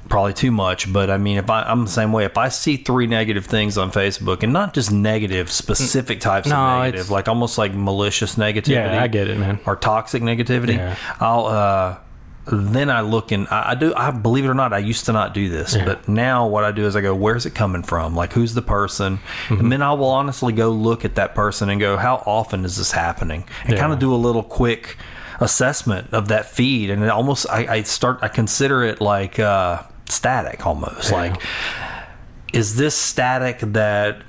Probably too much, but I mean, I'm the same way. If I see 3 negative things on Facebook, and not just negative, specific types of negative, like almost like malicious negativity. Yeah, I get it, man. Or toxic negativity. Yeah. Then I look and I believe it or not, I used to not do this, but now what I do is I go, where's it coming from? Like, who's the person? And then I will honestly go look at that person and go, how often is this happening? And kind of do a little quick assessment of that feed. And it almost, I consider it like static almost. Like, is this static that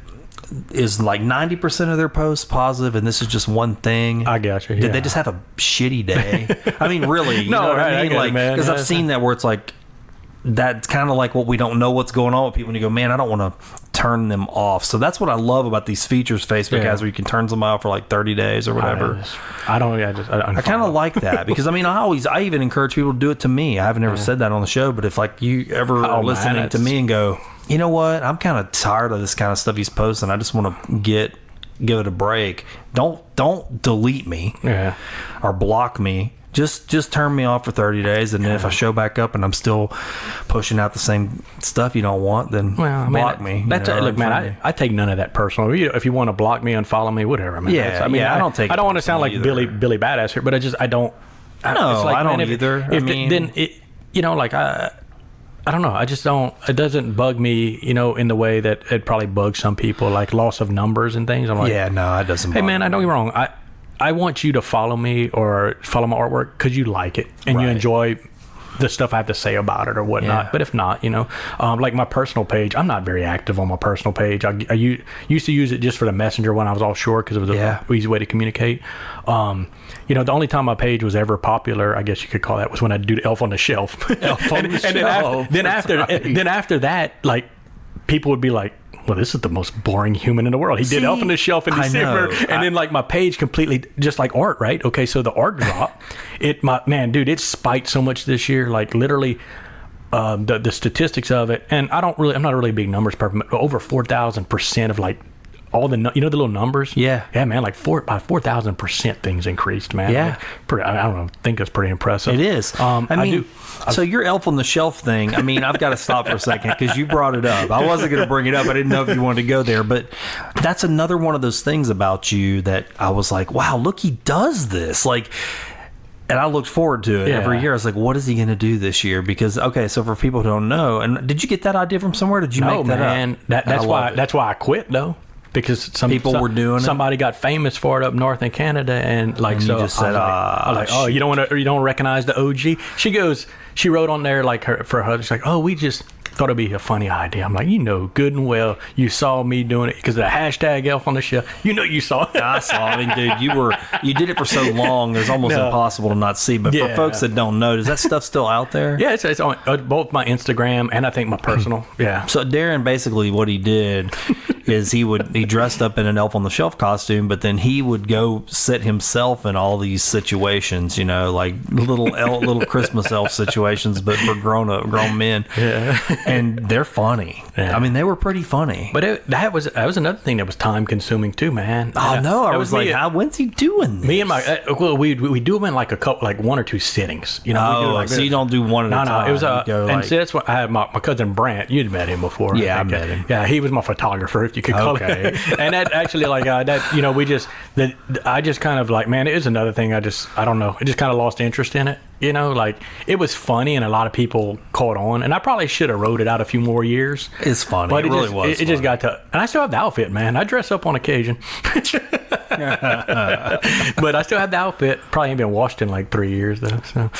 is like 90% of their posts positive, and this is just one thing? I got you. Did they just have a shitty day? I mean, really? You know what I mean? Like, because I've seen that where it's like, that's kind of like what we don't know what's going on with people, and you go, man, I don't want to turn them off. So that's what I love about these features Facebook has, where you can turn them off for like 30 days or whatever. I kind of like that, because I mean, I even encourage people to do it to me. I haven't ever said that on the show, but if like you ever are listening to me and go, you know what, I'm kind of tired of this kind of stuff he's posting, I just want to give it a break. Don't delete me or block me. Just turn me off for 30 days, and then if I show back up and I'm still pushing out the same stuff you don't want, then block me. Look, man, I take none of that personal. If you want to block me, unfollow me, whatever. Man. I don't take. I don't want to sound like either. Billy Badass here, but I don't. No, I don't either. I don't know. I just don't. It doesn't bug me, in the way that it probably bugs some people, like loss of numbers and things. I'm like, it doesn't. Hey, man, don't get me wrong. I want you to follow me or follow my artwork because you like it and you enjoy the stuff I have to say about it or whatnot. But if not, like my personal page, I'm not very active on my personal page. I used to use it just for the messenger when I was offshore, because it was an easy way to communicate. The only time my page was ever popular, I guess you could call that, was when I'd do the Elf on the Shelf. Then after that, like, people would be like, well, this is the most boring human in the world. He did Elf on the Shelf in December, and then like my page completely, just like art, right? Okay, so the art drop, it spiked so much this year, like literally. The statistics of it, and I'm not really a big numbers person, but over 4,000% of like all the the little numbers. Yeah, man, like by 4,000% things increased, man. Yeah, like, I don't know. I think that's pretty impressive. It is. So your Elf on the Shelf thing. I mean, I've got to stop for a second because you brought it up. I wasn't going to bring it up. I didn't know if you wanted to go there, but that's another one of those things about you that I was like, wow, look, he does this. Like. And I looked forward to it every year. I was like, what is he going to do this year? Because, so for people who don't know, and did you get that idea from somewhere? Did you make that up? That's why I quit, though. Because people were doing it. Somebody got famous for it up north in Canada, and like, and so you just said, you don't recognize the OG. She wrote on there like for her husband. She's like, we just thought it'd be a funny idea. I'm like, good and well, you saw me doing it because of the hashtag Elf on the Shelf. You saw it. I saw it. I mean, dude, you did it for so long. It's almost impossible to not see. But for folks that don't know, is that stuff still out there? Yeah, it's on both my Instagram and I think my personal. Yeah. So Darren, basically, what he did is he dressed up in an Elf on the Shelf costume, but then he would go sit himself in all these situations, you know, like little Christmas elf situations, but for grown men. Yeah. And they're funny. Yeah. I mean, they were pretty funny. But that was another thing that was time consuming too, man. Oh no, I was like, when's he doing this? Me and my we do them in like one or two sittings, you know. So you don't do one at a time. No, it was see, that's what I had my cousin Brant. You'd met him before. Yeah, I met him. Yeah, he was my photographer, if you could call it. And that actually, like that, you know, I just kind of like, man, it is another thing. I don't know. I just kind of lost interest in it. You know, like it was funny, and a lot of people caught on. And I probably should have wrote it out a few more years. It's funny. But it really was. It just got to, and I still have the outfit, man. I dress up on occasion. But I still have the outfit. Probably ain't been washed in like 3 years though. So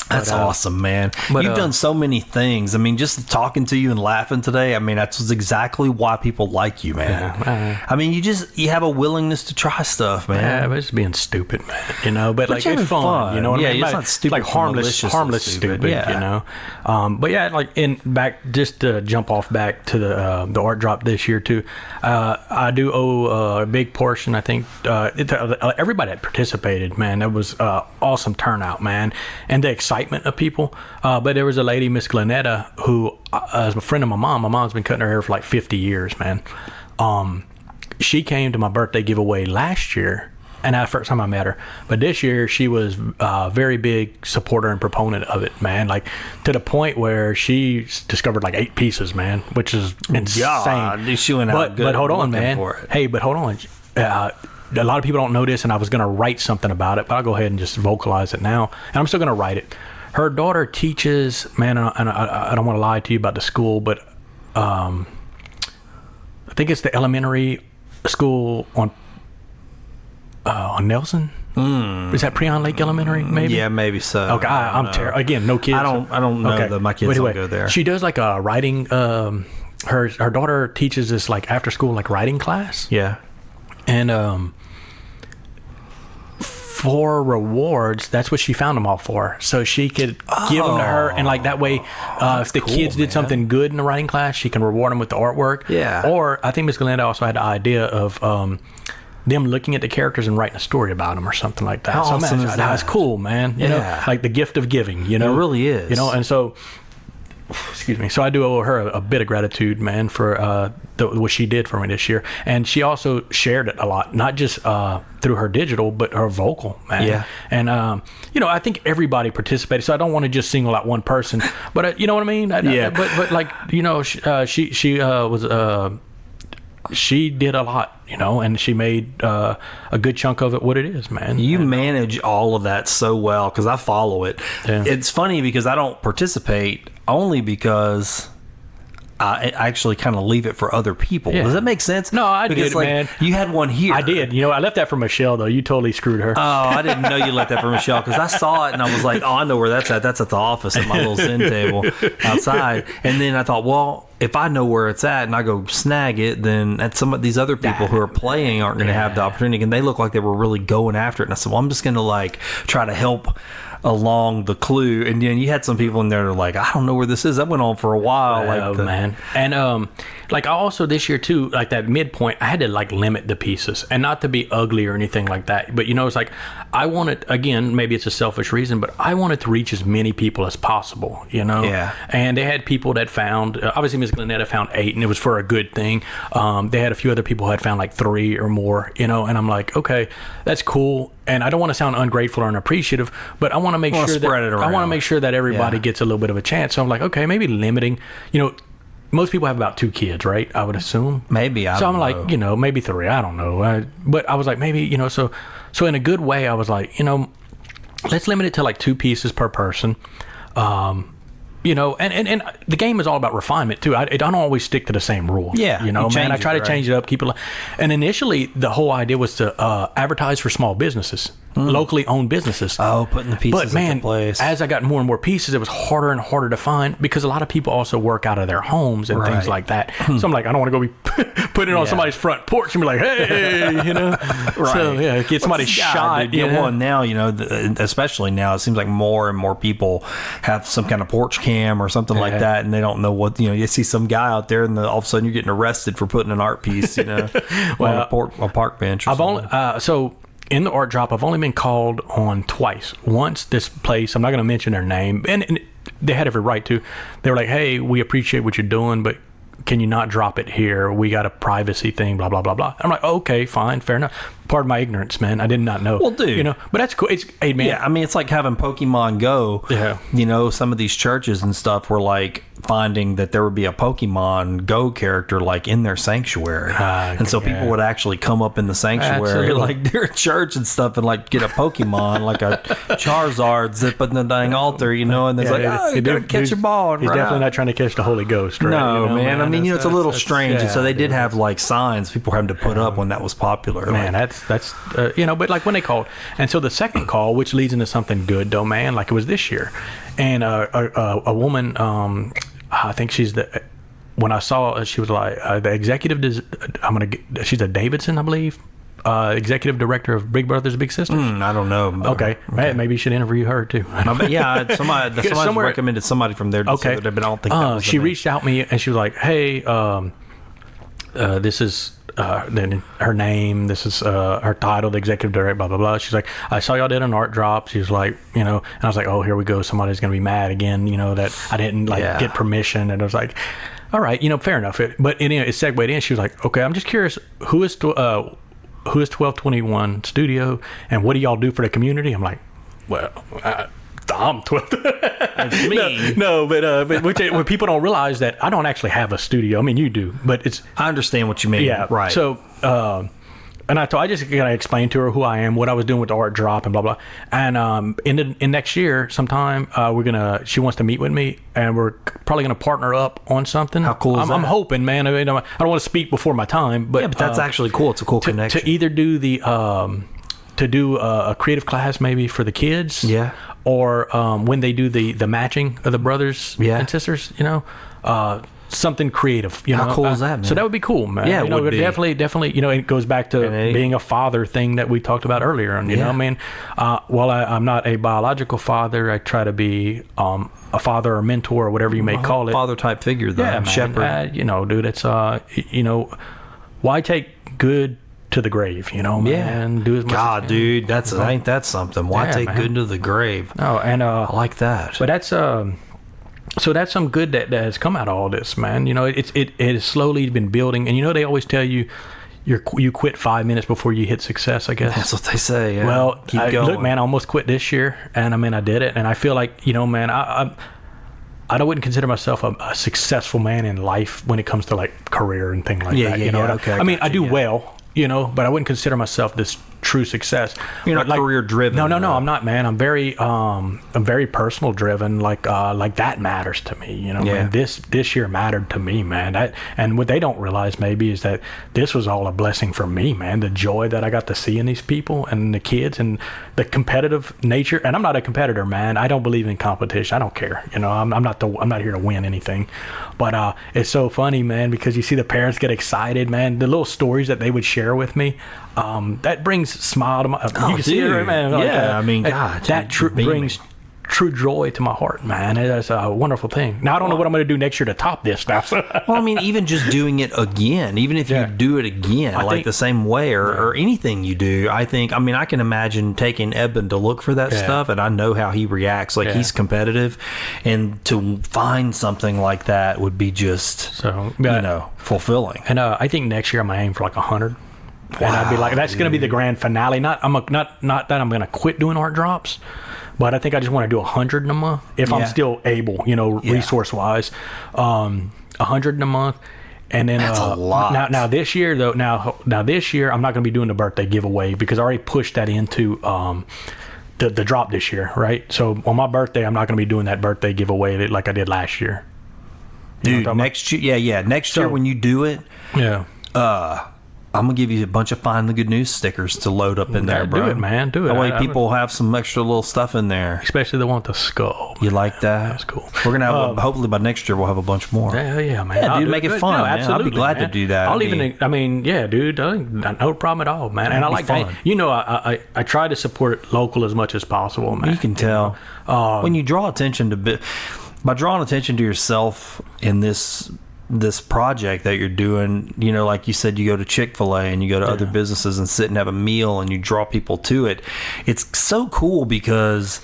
that's awesome, man. But, you've done so many things. I mean, just talking to you and laughing today, I mean, that's exactly why people like you, man. Yeah, I mean, you have a willingness to try stuff, man. Yeah, but it's being stupid, man. You know, but like it's fun. You know what I mean? It's not stupid. Like harmless stupid. Yeah. You know. But yeah, like just to jump off back to the art drop this year too. I do owe a big portion. I think everybody that participated, man, that was awesome turnout, man, and the excitement of people. But there was a lady, Miss Glenetta, who is a friend of my mom. My mom's been cutting her hair for like 50 years, man. She came to my birthday giveaway last year. And that's the first time I met her. But this year, she was a very big supporter and proponent of it, man. Like, to the point where she discovered like 8 pieces, man, which is insane. God, she went out good. But hold on, man. Hey, but hold on. A lot of people don't know this, and I was going to write something about it, but I'll go ahead and just vocalize it now. And I'm still going to write it. Her daughter teaches, man, and I don't want to lie to you about the school, but I think it's the elementary school on Nelson. Is that Preon Lake Elementary? Maybe. Yeah, maybe so. Okay, I'm terrible. Again, no kids. I don't know that my kids don't go there. She does like a writing. Her daughter teaches this like after school like writing class. Yeah, and for rewards, that's what she found them all for. So she could give them to her, and like that way, if the kids did something good in the writing class, she can reward them with the artwork. Yeah. Or I think Miss Glenda also had the idea of them looking at the characters and writing a story about them or something like that. How awesome is that? That's cool, man. You know, like the gift of giving, you know. It really is. You know, and so, excuse me. So I do owe her a bit of gratitude, man, for what she did for me this year. And she also shared it a lot, not just through her digital, but her vocal, man. Yeah. And, you know, I think everybody participated. So I don't want to just single out one person, but you know what I mean? But like, you know, she did a lot, you know, and she made a good chunk of it what it is, man. You manage all of that so well, because I follow it. Yeah. It's funny because I don't participate only because I actually kind of leave it for other people. Yeah. Does that make sense? No, I did, like, man. You had one here. I did. You know, I left that for Michelle, though. You totally screwed her. Oh, I didn't know you left that for Michelle, because I saw it and I was like, oh, I know where that's at. That's at the office at my little Zen table outside. And then I thought, well, if I know where it's at and I go snag it, then some of these other people who are playing aren't going to have the opportunity. And they look like they were really going after it. And I said, well, I'm just going to like try to help along the clue. And then you had some people in there that are like, I don't know where this is. That went on for a while. Man. And like I also this year too, like that midpoint, I had to like limit the pieces, and not to be ugly or anything like that. But you know, it's like I wanted, again, maybe it's a selfish reason, but I wanted to reach as many people as possible, you know? Yeah. And they had people that found, obviously Miss Glenetta found 8, and it was for a good thing. They had a few other people who had found like 3 or more, you know, and I'm like, okay, that's cool. And I don't want to sound ungrateful or unappreciative, but I want to make sure that everybody gets a little bit of a chance. So I'm like, okay, maybe limiting, you know, most people have about 2 kids, right? I would assume. Maybe. So I'm like, you know, maybe 3. I don't know. But I was like, maybe, you know, so in a good way, I was like, you know, let's limit it to like 2 pieces per person. You know, and the game is all about refinement too. I don't always stick to the same rule. Yeah, you know, man. I try to change it up, keep it. And initially, the whole idea was to advertise for small businesses, locally owned businesses. Oh, putting the pieces in place. As I got more and more pieces, it was harder and harder to find, because a lot of people also work out of their homes and things like that. So I'm like, I don't want to go be put it on somebody's front porch and be like, hey, Right. So yeah, get somebody shot. Get one now, especially now. It seems like more and more people have some kind of porch cam or something like that, and they don't know what. You see some guy out there, and all of a sudden you're getting arrested for putting an art piece, on a park bench. Or So in the art drop, I've only been called on twice. Once this place, I'm not going to mention their name, and they had every right to. They were like, "Hey, we appreciate what you're doing, but can you not drop it here? We got a privacy thing, blah, blah, blah, blah." I'm like, okay, fine, fair enough. Pardon my ignorance, man. I did not know. Well, dude. But that's cool. Hey, man. Yeah, I mean, it's like having Pokemon Go. Yeah. Some of these churches and stuff were like finding that there would be a Pokemon Go character like in their sanctuary. And so people would actually come up in the sanctuary, like their church and stuff, and like get a Pokemon, like a Charizard, zip in the dang altar, and it's you gotta catch a ball. And he's definitely not trying to catch the Holy Ghost, right? No, man. I mean, it's a little strange. And so they did have like signs people were having to put up when that was popular. Man, that's but like when they called, and so the second call, which leads into something good though, man, like it was this year, and a woman, I think she's when I saw, she was like the executive, she's a Davidson, I believe, executive director of Big Brothers Big Sisters. I don't know. Okay. Maybe you should interview her too. Somebody recommended somebody from there. Okay, but I don't think that was she reached out to me and she was like, "Hey, this is." Then her name, this is her title, the executive director, blah blah blah. She's like, I saw y'all did an art drop. She was like, and I was like, oh, here we go, somebody's gonna be mad again, that I didn't get permission. And I was like, all right, fair enough. But anyway, it segued in. She was like, okay, I'm just curious, who is 1221 Studio, and what do y'all do for the community? I'm like, well, I'm 12. It's me. No, but what people don't realize that I don't actually have a studio. I mean, you do, but I understand what you mean. Yeah, right. So, and I just gotta explain to her who I am, what I was doing with the art drop, and blah blah. And in next year, sometime she wants to meet with me, and we're probably gonna partner up on something. How cool is that? I'm hoping, man. I don't want to speak before my time, but that's actually cool. It's a cool connection. To either do a creative class maybe for the kids. Yeah. Or when they do the matching of the brothers and sisters, something creative. How cool is that, man? So that would be cool, man. Yeah, it would be. Definitely. It goes back to being a father thing that we talked about earlier. And I mean, while I'm not a biological father, I try to be a father or mentor or whatever you may call it. Father type figure, though. Yeah, shepherd. Dude, it's why take good to the grave, man. Yeah. Do as much God, dude, ain't that something? Why take good to the grave? Oh, and I like that. But that's so that's some good that has come out of all this, man. It has slowly been building, and they always tell you you quit 5 minutes before you hit success, I guess. That's what they say. Yeah. Well, keep going. Look, man, I almost quit this year, and I did it, and I feel like man, I wouldn't consider myself a successful man in life when it comes to like career and things like that. Okay. I do well. But I wouldn't consider myself this true success. You're not career driven. No, I'm not, man. I'm very personal driven. Like that matters to me. Man, this year mattered to me, man. And what they don't realize maybe is that this was all a blessing for me, man. The joy that I got to see in these people and the kids and the competitive nature. And I'm not a competitor, man. I don't believe in competition. I don't care. I'm not here to win anything. But it's so funny, man, because you see the parents get excited, man. The little stories that they would share with me, that brings a smile to my. You can see it, right, man. God, that brings true joy to my heart, man. That's a wonderful thing. Now I don't know what I'm going to do next year to top this stuff. Well, even just doing it again, even if you do it again, the same way or anything you do, I can imagine taking Eben to look for that stuff, and I know how he reacts. He's competitive, and to find something like that would be just fulfilling. And I think next year I'm going to aim for 100. Wow, and I'd be like, that's going to be the grand finale. Not that I'm going to quit doing art drops, but I think I just want to do 100 in a month if I'm still able, resource wise, 100 in a month. And then that's a lot. Now this year though, now this year I'm not going to be doing the birthday giveaway because I already pushed that into the drop this year, right? So on my birthday, I'm not going to be doing that birthday giveaway like I did last year. Dude, next year, next year when you do it, I'm gonna give you a bunch of Find the Good News stickers to load up in there, bro. Do it, man. Do it. That way people have some extra little stuff in there. Especially the one with the skull. You like that? That's cool. We're gonna have hopefully by next year we'll have a bunch more. Yeah, man. Yeah, dude, make it fun. No, man. absolutely, I'll be glad man. to do that. Dude, no problem at all, man. And I like fun. that. You know, I try to support local as much as possible, man. You can tell when you draw attention to by drawing attention to yourself in this project that you're doing, you know, like you said, you go to Chick-fil-A and you go to other businesses and sit and have a meal and you draw people to it. It's so cool because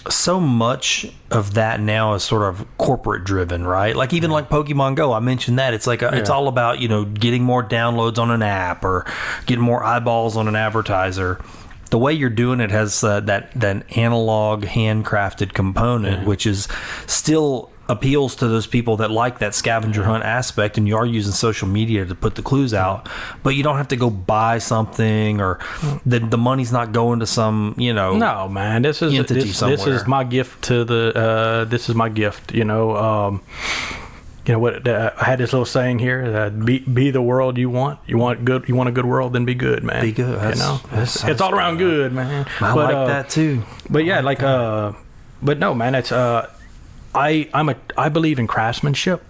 so much of that now is sort of corporate driven, right? Like even like Pokemon Go, I mentioned that it's like it's all about, you know, getting more downloads on an app or getting more eyeballs on an advertiser. The way you're doing it has that analog handcrafted component, which is still appeals to those people that like that scavenger hunt aspect, and you are using social media to put the clues out, but you don't have to go buy something, or the money's not going to some, you know, no, man, this is my gift to the this is my gift, you know. You know what? I had this little saying here: "Be the world you want. You want a good world, then be good, man. Be good. You know, it's all around good, man. I like that too. But yeah, like but no, man, it's I believe in craftsmanship.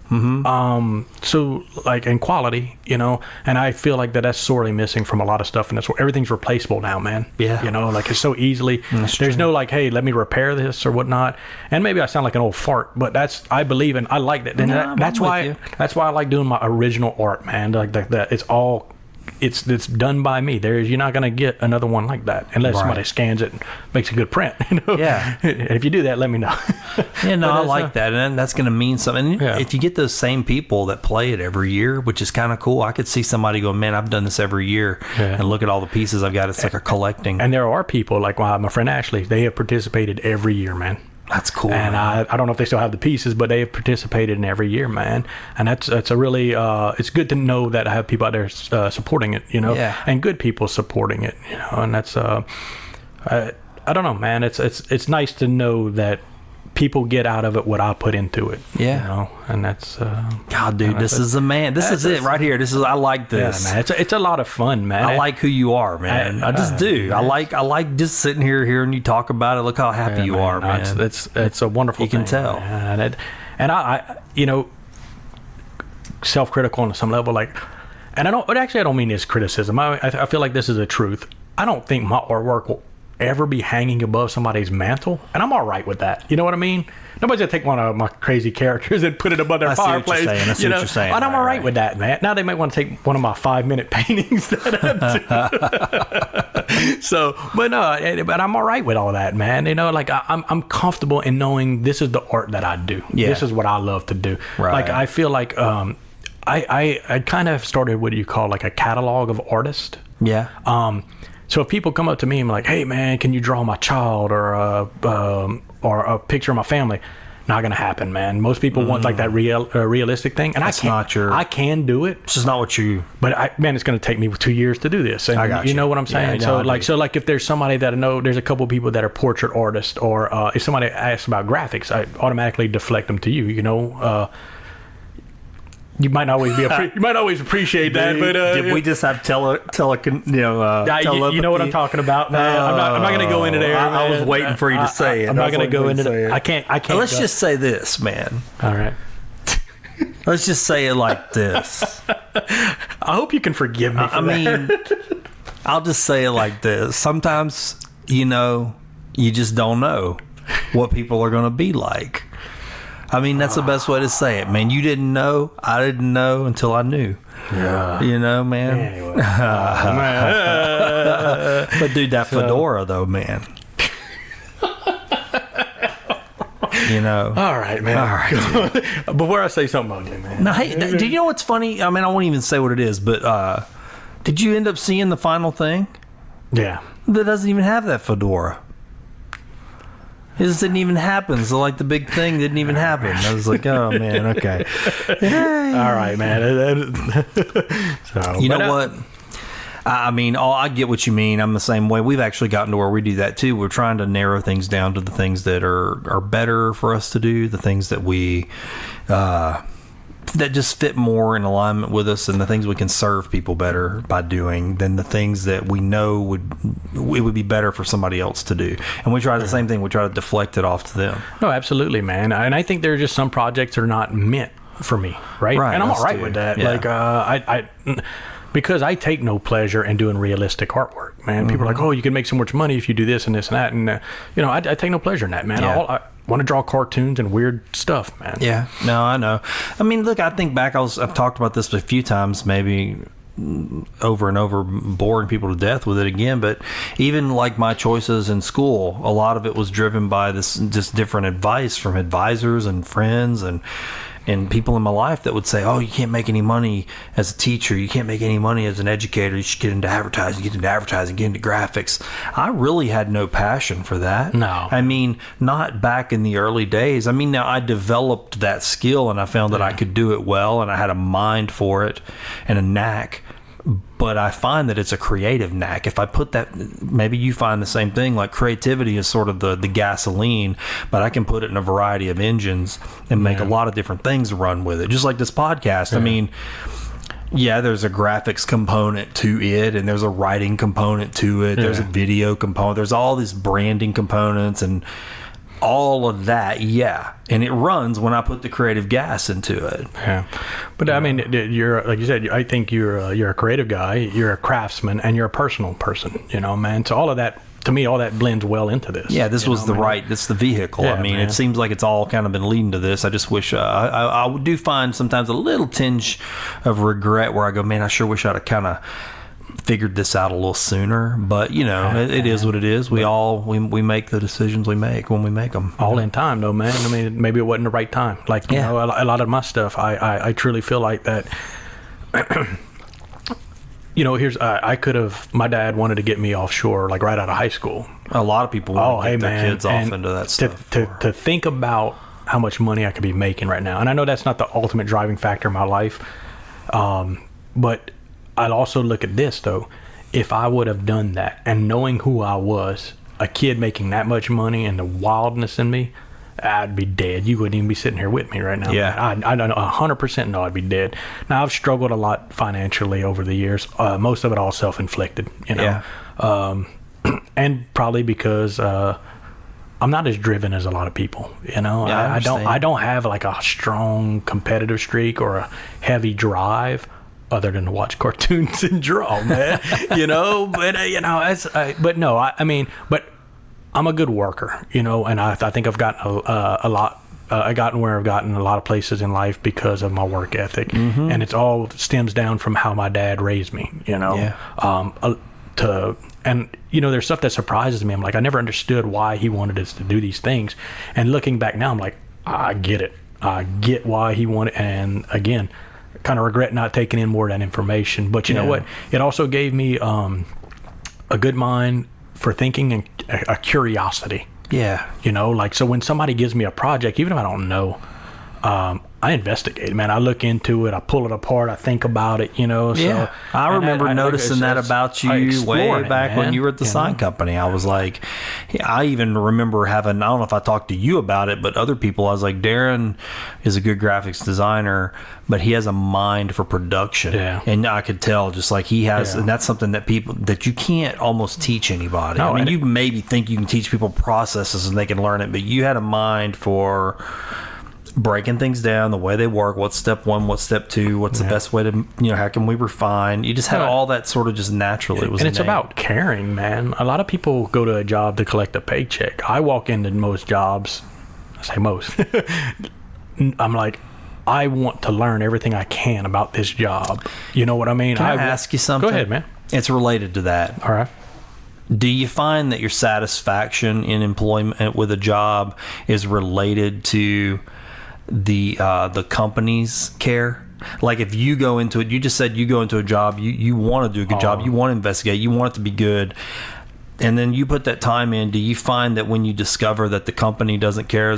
So like in quality, you know, and I feel like that's sorely missing from a lot of stuff, and that's where everything's replaceable now, man. Yeah. You know, like it's so easily. There's no like, hey, let me repair this or whatnot. And maybe I sound like an old fart, but I believe in. I like that. And that's why I like doing my original art, man. Like that. It's all. It's done by me. You're not gonna get another one like that unless somebody scans it and makes a good print. You know? Yeah. And if you do that, let me know. Yeah, no, I like that, and that's gonna mean something. Yeah. If you get those same people that play it every year, which is kind of cool, I could see somebody going, "Man, I've done this every year, and look at all the pieces I've got." It's like a collecting. And there are people like my friend Ashley. They have participated every year, man. That's cool. And I don't know if they still have the pieces, but they have participated in every year, man. And that's a really it's good to know that I have people out there supporting it, you know, and good people supporting it, you know. And that's I don't know, man. It's nice to know that people get out of it what I put into it. Yeah. You know, and that's God, dude, this is it right here. I like this. Yeah, man. It's a lot of fun, man. I like who you are, man. I just do. I like just sitting here hearing you talk about it. Look how happy you are, man. It's a wonderful thing. You can tell. Man. And I you know, self-critical on some level, like, and I don't mean this criticism. I feel like this is the truth. I don't think my artwork will ever be hanging above somebody's mantle, and I'm all right with that. You know what I mean? Nobody's gonna take one of my crazy characters and put it above their fireplace. I see what you're saying. And I'm all right with that, man. Now they might want to take one of my 5-minute paintings that I do. So, but I'm all right with all that, man. You know, like I'm comfortable in knowing this is the art that I do. Yeah. This is what I love to do. Right. Like I feel like I kind of started what you call like a catalog of artists. Yeah. So if people come up to me and be like, "Hey, man, can you draw my child or a picture of my family?" Not gonna happen, man. Most people want like that realistic thing, and I can do it. This is not what you. But it's gonna take me 2 years to do this. And I got you. You know what I'm saying? Yeah, so if there's somebody that I know, there's a couple people that are portrait artists, or if somebody asks about graphics, I automatically deflect them to you. You know. You might not always appreciate that, but did we just have you know what I'm talking about, man. I'm not going to go into there. I was waiting for you to say it. I'm not going to go into it. I can't. Let's just say this, man. All right. Let's just say it like this. I hope you can forgive me. I mean, I'll just say it like this. Sometimes, you know, you just don't know what people are going to be like. I mean, that's the best way to say it, man. You didn't know. I didn't know until I knew. Yeah. You know, man. Anyway. But dude, that fedora though, man. You know. All right, man. All right. Before I say something about you, man. Now, hey, do you know what's funny? I mean, I won't even say what it is, but did you end up seeing the final thing? Yeah. That doesn't even have that fedora. It just didn't even happen. So, like, the big thing didn't even happen. I was like, oh, man, okay. All right, man. You know what? I mean, I get what you mean. I'm the same way. We've actually gotten to where we do that, too. We're trying to narrow things down to the things that are better for us to do, the things that we that just fit more in alignment with us and the things we can serve people better by doing than the things that we know it would be better for somebody else to do. And we try the same thing. We try to deflect it off to them. No, absolutely, man. And I think there are just some projects that are not meant for me, right? And I'm all right with that. Yeah. Like, I because I take no pleasure in doing realistic artwork, man. People are like, oh, you can make so much money if you do this and this and that. And, I take no pleasure in that, man. Yeah. I want to draw cartoons and weird stuff, man. Yeah, no, I know. I mean, look, I think back, I've talked about this a few times, maybe over and over, boring people to death with it again, but even like my choices in school, a lot of it was driven by this just different advice from advisors and friends and people in my life that would say, oh, you can't make any money as a teacher, you can't make any money as an educator, you should get into advertising, get into graphics. I really had no passion for that. No. I mean, not back in the early days. I mean, now I developed that skill and I found that I could do it well and I had a mind for it and a knack. But I find that it's a creative knack. If I put that, maybe you find the same thing, like creativity is sort of the gasoline, but I can put it in a variety of engines and make a lot of different things run with it. Just like this podcast. Yeah. I mean, yeah, there's a graphics component to it and there's a writing component to it. Yeah. There's a video component. There's all these branding components and all of that, yeah, and it runs when I put the creative gas into it. Yeah, but I mean, you're like you said. I think you're a creative guy. You're a craftsman, and you're a personal person. Man. So all of that, to me, all that blends well into this. Yeah, this was This the vehicle. Yeah, I mean, man. It seems like it's all kind of been leading to this. I just wish I do find sometimes a little tinge of regret where I go, man, I sure wish I'd have kind of figured this out a little sooner, but it is what it is. We make the decisions we make when we make them. All in time, though, man. I mean, maybe it wasn't the right time. Like, a lot of my stuff, I truly feel like that. I could have. My dad wanted to get me offshore, like right out of high school. A lot of people want to get their kids off into that stuff. To think about how much money I could be making right now, and I know that's not the ultimate driving factor in my life, but I'd also look at this, though. If I would have done that and knowing who I was, a kid making that much money and the wildness in me, I'd be dead. You wouldn't even be sitting here with me right now. Yeah. I don't know, 100% know I'd be dead. Now, I've struggled a lot financially over the years. Most of it all self-inflicted, Yeah. And probably because I'm not as driven as a lot of people, Yeah, I don't have like a strong competitive streak or a heavy drive other than to watch cartoons and draw, man. But no, but I'm a good worker, and I think I've gotten a lot. I've gotten where I've gotten a lot of places in life because of my work ethic, and it's all stems down from how my dad raised me. Yeah. There's stuff that surprises me. I'm like, I never understood why he wanted us to do these things, and looking back now, I'm like, I get it. I get why he wanted, and again, kind of regret not taking in more of that information. But you know what? It also gave me a good mind for thinking and a curiosity. Yeah. So when somebody gives me a project, even if I don't know, I investigate, man. I look into it. I pull it apart. I think about it, Yeah. So, I remember noticing that about you way back when you were at the sign company. I was like, I even remember I don't know if I talked to you about it, but other people, I was like, Darren is a good graphics designer, but he has a mind for production. Yeah. And I could tell just like he has, and that's something that you can't almost teach anybody. No, I mean, you maybe think you can teach people processes and they can learn it, but you had a mind for breaking things down, the way they work, what's step one, what's step two, what's the best way to, how can we refine? You just had all that sort of just naturally. And it's about caring, man. A lot of people go to a job to collect a paycheck. I walk into most jobs, I say most, I'm like, I want to learn everything I can about this job. You know what I mean? Can I ask you something? Go ahead, man. It's related to that. All right. Do you find that your satisfaction in employment with a job is related to the company's care? Like if you go into it, you just said you go into a job, you want to do a good job, you want to investigate, you want it to be good, and then you put that time in. Do you find that when you discover that the company doesn't care,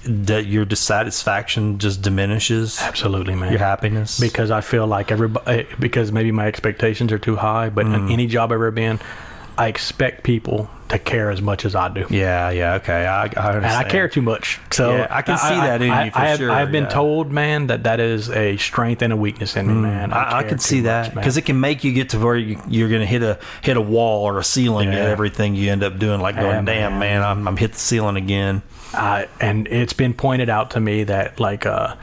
that your dissatisfaction just diminishes? Absolutely, man. Your happiness? Because I feel like because maybe my expectations are too high, but in any job I've ever been, I expect people to care as much as I do. Yeah, okay. I understand. And I care too much. So yeah, I can see that in you for sure. I've been told, man, that is a strength and a weakness in me, man. I can see that because it can make you get to where you're going to hit a wall or a ceiling at everything you end up doing, like going, damn, man, I'm hit the ceiling again. And it's been pointed out to me that, like, I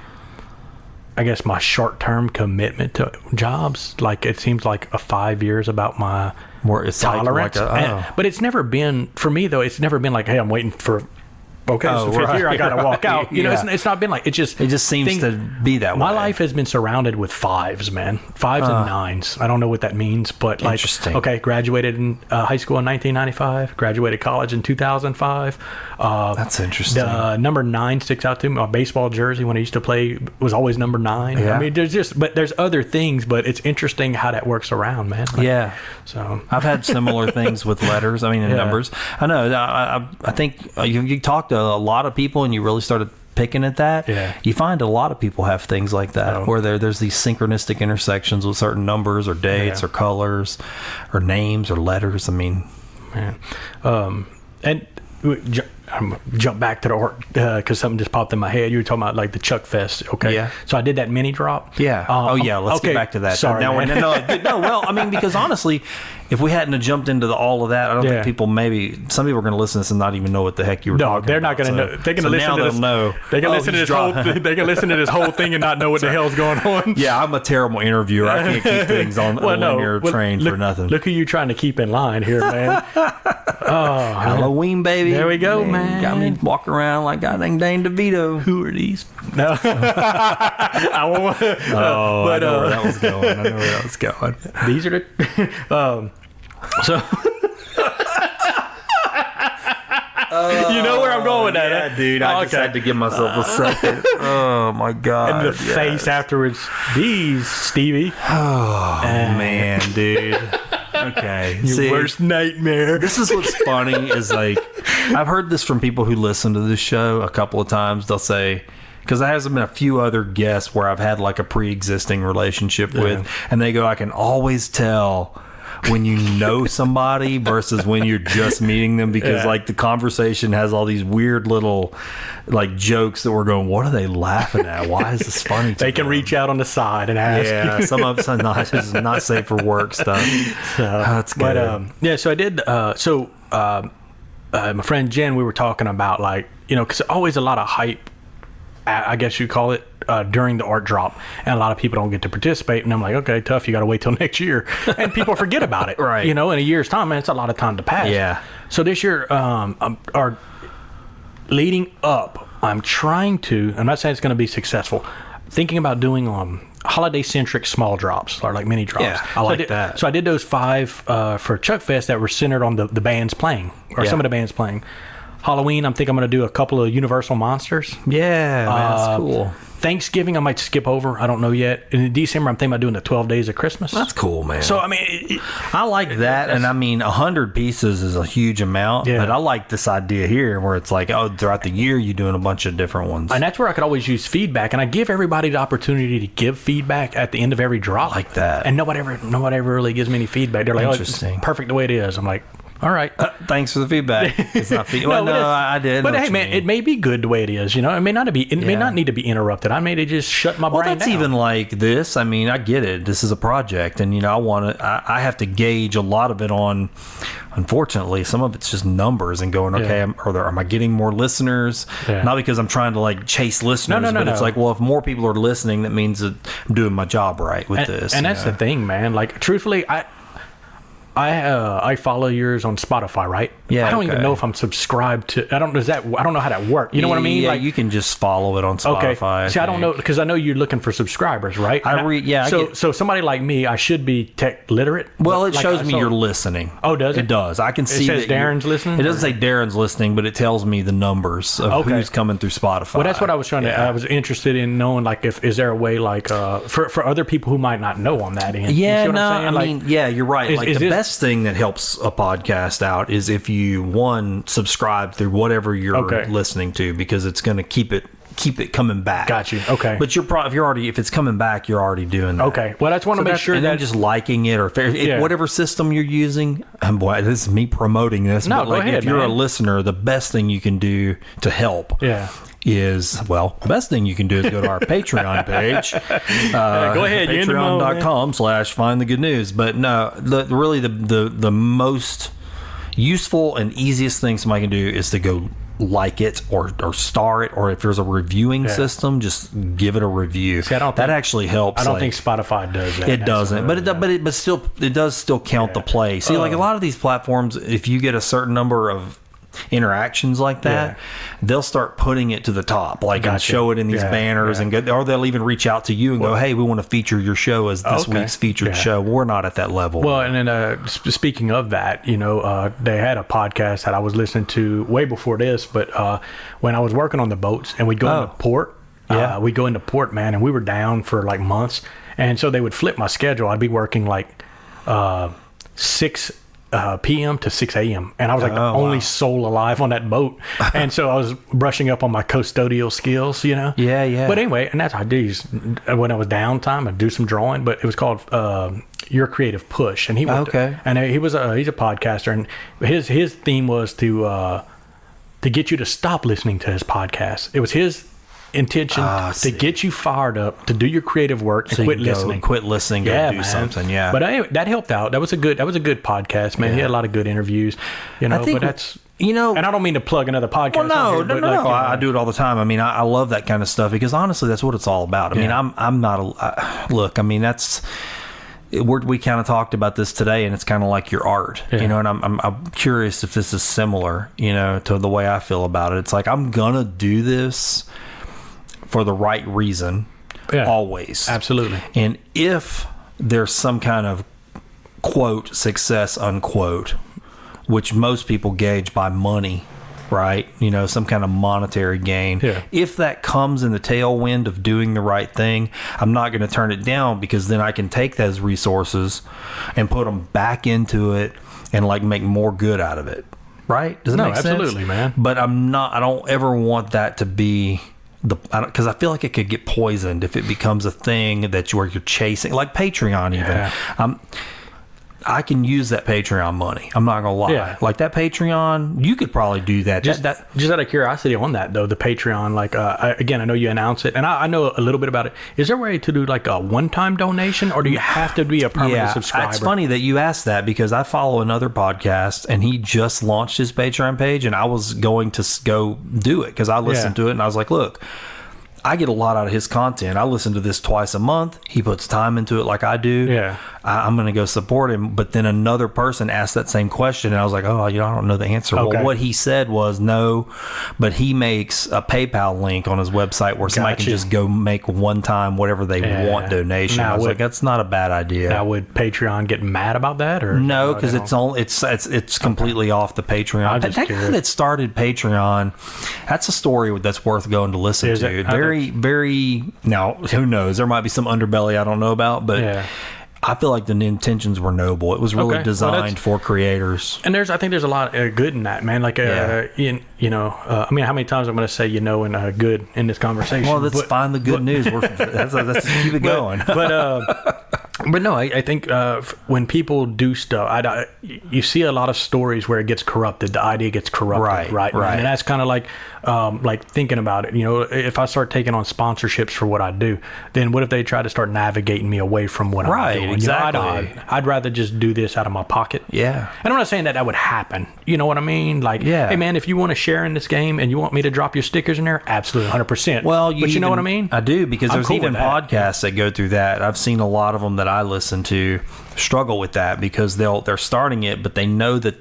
guess my short-term commitment to jobs, like, it seems like 5 years about my tolerance. But it's never been, for me, though, it's never been like, hey, I'm waiting for... Okay, so fifth year, I got to walk out. You know, it's not been like, it just seems to be that way. My life has been surrounded with fives, man. Fives and nines. I don't know what that means, but like, okay, graduated in high school in 1995, graduated college in 2005. That's interesting. The number 9 sticks out to me. My baseball jersey when I used to play was always number 9. Yeah. I mean, there's other things, but it's interesting how that works around, man. Like, yeah. So I've had similar things with letters. I mean, and numbers. I know. I think you talk to a lot of people and you really started picking at that. Yeah. You find a lot of people have things like that where there's these synchronistic intersections with certain numbers or dates or colors or names or letters. I mean, man. And I'm jump back to the art because something just popped in my head. You were talking about like the Chuck Fest, okay? Yeah. So I did that mini drop. Yeah. Let's get back to that. Sorry, no. Well, I mean, because honestly, if we hadn't have jumped into all of that, I don't think people some people are going to listen to this and not even know what the heck you were talking about. No, they're not going to know. They're going to listen to this. They'll know. They can listen to this whole. They can listen to this whole thing and not know what the hell's going on. Yeah, I'm a terrible interviewer. I can't keep things on a linear train for nothing. Look who you trying to keep in line here, man. Halloween, baby. There we go, man. Got me walking around like I think Dane DeVito. Who are these? No. I won't. I know where that was going. These are the. So. You know where I'm going with that, yeah, dude. I just had to give myself a second. Oh my god! And the face afterwards. These, Stevie. Oh man, dude. Okay. Your worst nightmare. This is what's funny is like I've heard this from people who listen to this show a couple of times. They'll say, because there hasn't been a few other guests where I've had like a pre-existing relationship with, and they go, I can always tell when you know somebody versus when you're just meeting them, because like the conversation has all these weird little like jokes that we're going, what are they laughing at? Why is this funny to They can them? Reach out on the side and ask. Yeah, some of it's not safe for work stuff. That's good. But so I did my friend Jen, we were talking about, like, you know, because always a lot of hype, I guess you call it, during the art drop, and a lot of people don't get to participate, and I'm like, okay, tough, you got to wait till next year, and people forget about it. Right. You know, in a year's time, man, it's a lot of time to pass. Yeah. So this year, our leading up, I'm trying to, I'm not saying it's going to be successful, thinking about doing holiday-centric small drops, or like mini drops. Yeah, I like that. So I did those 5 for Chuck Fest that were centered on the bands playing, or some of the bands playing. Halloween, I think I'm going to do a couple of Universal Monsters. Yeah, man, that's cool. Thanksgiving, I might skip over. I don't know yet. And in December, I'm thinking about doing the 12 Days of Christmas. That's cool, man. So, I mean... I like that. And I mean, 100 pieces is a huge amount. Yeah. But I like this idea here where it's like, throughout the year, you're doing a bunch of different ones. And that's where I could always use feedback. And I give everybody the opportunity to give feedback at the end of every drop. I like that. And nobody ever really gives me any feedback. They're like, interesting. It's perfect the way it is. I'm like... All right. Thanks for the feedback. It's not feedback. I did. But hey, man, it may be good the way it is. You know, it may not be. It may not need to be interrupted. I may just shut my brain down. Well, that's even like this. I mean, I get it. This is a project, and you know, I have to gauge a lot of it on. Unfortunately, some of it's just numbers and going, okay, am I getting more listeners? Yeah. Not because I'm trying to like chase listeners, but it's like, well, if more people are listening, that means that I'm doing my job right with this. And that's the thing, man. Like, truthfully, I follow yours on Spotify, right? Yeah. I don't even know if I'm subscribed to. I don't know how that works. You know what I mean? Yeah, like, you can just follow it on Spotify. Okay. See, I don't know, because I know you're looking for subscribers, right? So somebody like me, I should be tech literate. Well, it shows me you're listening. Oh, does it? It does. I can see it says Darren's listening. It doesn't say Darren's listening, but it tells me the numbers of who's coming through Spotify. Well, that's what I was trying to. I was interested in knowing, like, is there a way, like, for other people who might not know on that end. Yeah, you see what I'm saying? Yeah, you're right. Like, the best thing that helps a podcast out is if you subscribe through whatever you're listening to, because it's going to keep it keep it coming back. Got you. Okay. But if it's coming back, you're already doing that. Okay. Well, I just want to make sure and that then just liking it or whatever system you're using. And boy, this is me promoting this. No, but like, go ahead, if you're man. a listener, the best thing you can do to help. Yeah. Is the best thing you can do is go to our Patreon page. Go ahead, Patreon.com/find the good news. But no, the most useful and easiest thing somebody can do is to go like it or star it, or if there's a reviewing system, just give it a review. See, that actually helps. I don't think Spotify does that. It doesn't, but it does still count the play. See, like a lot of these platforms, if you get a certain number of interactions like that, they'll start putting it to the top, and show it in these banners, or they'll even reach out to you and go, "Hey, we want to feature your show as this week's featured show." We're not at that level. Well, and then speaking of that, they had a podcast that I was listening to way before this, but when I was working on the boats and we'd go into port, we'd go into port, man, and we were down for like months, and so they would flip my schedule. I'd be working like 6 p.m. to 6 a.m. And I was like the only soul alive on that boat. And so I was brushing up on my custodial skills, Yeah. But anyway, and that's how I do. When I was downtime, I'd do some drawing, but it was called Your Creative Push. And he was and he's a podcaster, and his theme was to get you to stop listening to his podcast. It was his intention to get you fired up to do your creative work and quit listening. Quit listening, go do something. Yeah. But anyway, that helped out. That was a good podcast, man. He had a lot of good interviews, but that's and I don't mean to plug another podcast. Well, no. I do it all the time. I mean, I love that kind of stuff because honestly, that's what it's all about. I mean, I'm not look, I mean, that's we kind of talked about this today, and it's kind of like your art, and I'm curious if this is similar, to the way I feel about it. It's like, I'm gonna do this for the right reason, always. Absolutely. And if there's some kind of quote success unquote, which most people gauge by money, right? Some kind of monetary gain. Yeah. If that comes in the tailwind of doing the right thing, I'm not going to turn it down, because then I can take those resources and put them back into it and make more good out of it. Right? Does it make sense? Absolutely, man. But I don't ever want that to be because I feel like it could get poisoned if it becomes a thing that you're chasing, like Patreon even. Yeah. I can use that Patreon money. I'm not gonna lie. Yeah. Like that Patreon, you could probably do that. Just out of curiosity on that though, the Patreon, again, I know you announce it, and I know a little bit about it. Is there a way to do like a one-time donation, or do you have to be a permanent subscriber? It's funny that you asked that, because I follow another podcast, and he just launched his Patreon page, and I was going to go do it because I listened to it, and I was like, look, I get a lot out of his content. I listen to this twice a month. He puts time into it like I do. Yeah. I'm going to go support him. But then another person asked that same question, and I was like, I don't know the answer. Okay. Well, what he said was no, but he makes a PayPal link on his website where somebody can just go make one time whatever they want donation. I was like, that's not a bad idea. Now, would Patreon get mad about that, or no? Because it's completely off the Patreon. That guy that started Patreon, that's a story that's worth going to listen to. Very. Now, who knows? There might be some underbelly I don't know about, but I feel like the intentions were noble. It was really designed for creators. And I think there's a lot of good in that, man. Like, I mean, how many times I'm going to say and good in this conversation? Well, let's find the good news. Let's keep it going. But no, I think when people do stuff, you see a lot of stories where it gets corrupted. The idea gets corrupted, right? And that's kind of like thinking about it. If I start taking on sponsorships for what I do, then what if they try to start navigating me away from what I'm doing? Exactly. I'd rather just do this out of my pocket. Yeah. And I'm not saying that would happen. You know what I mean? Like, hey, man, if you want to share in this game and you want me to drop your stickers in there, absolutely, 100%. Well, you know what I mean? I do, because there's even podcasts that go through that. I've seen a lot of them that I listen to struggle with that, because they're starting it, but they know that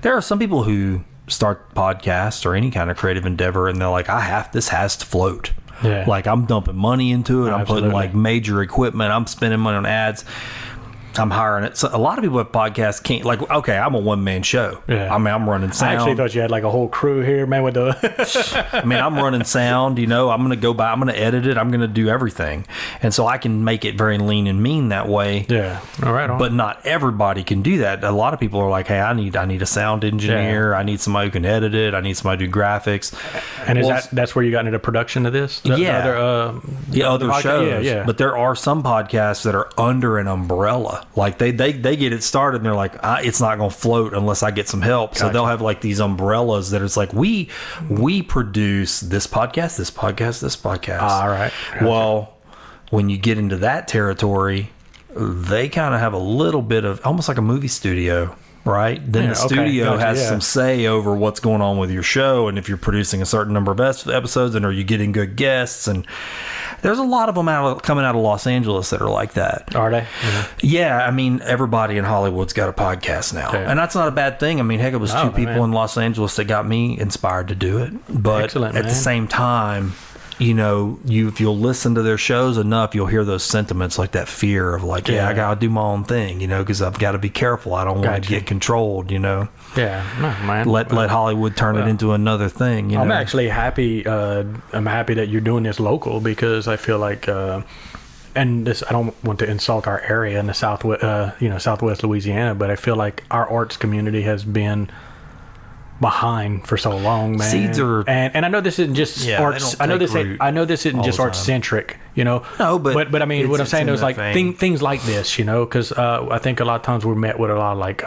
there are some people who start podcasts or any kind of creative endeavor, and they're like, this has to float. Like, I'm dumping money into it. I'm putting like major equipment. I'm spending money on ads. I'm hiring it. So a lot of people with podcasts can't, like, okay, I'm a one-man show. Yeah. I mean, I'm running sound. I actually thought you had like a whole crew here, man, with the... I mean, I'm running sound, I'm going to go by, I'm going to edit it, I'm going to do everything. And so I can make it very lean and mean that way. Yeah. All right. But not everybody can do that. A lot of people are like, hey, I need a sound engineer. I need somebody who can edit it. I need somebody to do graphics. And that's where you got into the production of this? Other shows. Yeah. But there are some podcasts that are under an umbrella. Like they get it started and they're like, it's not going to float unless I get some help. Gotcha. So they'll have like these umbrellas that it's like, we produce this podcast, this podcast, this podcast. All right. Gotcha. Well, when you get into that territory, they kind of have a little bit of almost like a movie studio. Right? Then the studio has some say over what's going on with your show, and if you're producing a certain number of episodes, and are you getting good guests? And there's a lot of them coming out of Los Angeles that are like that. Are they? Yeah, I mean, everybody in Hollywood's got a podcast now, and that's not a bad thing. I mean, heck, it was two people in Los Angeles that got me inspired to do it. But at the same time, if you'll listen to their shows enough, you'll hear those sentiments, like that fear of like, I gotta do my own thing, because I've got to be careful. I don't want to get controlled, Yeah, no, man. Let Hollywood turn it into another thing. I'm actually happy. I'm happy that you're doing this local, because I feel like, and this, I don't want to insult our area in the Southwest Louisiana, but I feel like our arts community has been behind for so long, man. Seeds are, and I know this isn't just arts. I know this isn't just art centric, No, but I mean, what I'm saying is like things like this, because I think a lot of times we're met with a lot of like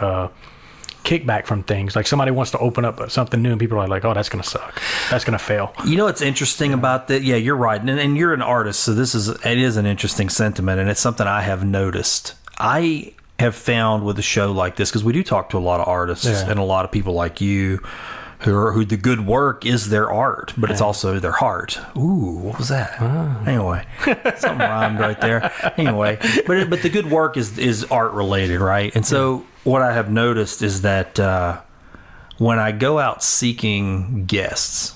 kickback from things. Like somebody wants to open up something new, and people are like, "Oh, that's gonna suck. That's gonna fail." What's interesting about that? Yeah, you're right, and you're an artist, so it is an interesting sentiment, and it's something I have noticed. I have found with a show like this, because we do talk to a lot of artists and a lot of people like you who the good work is their art, but it's also their heart. Ooh, what was that? Anyway, something rhymed right there. Anyway, but the good work is art related, right? And so what I have noticed is that when I go out seeking guests,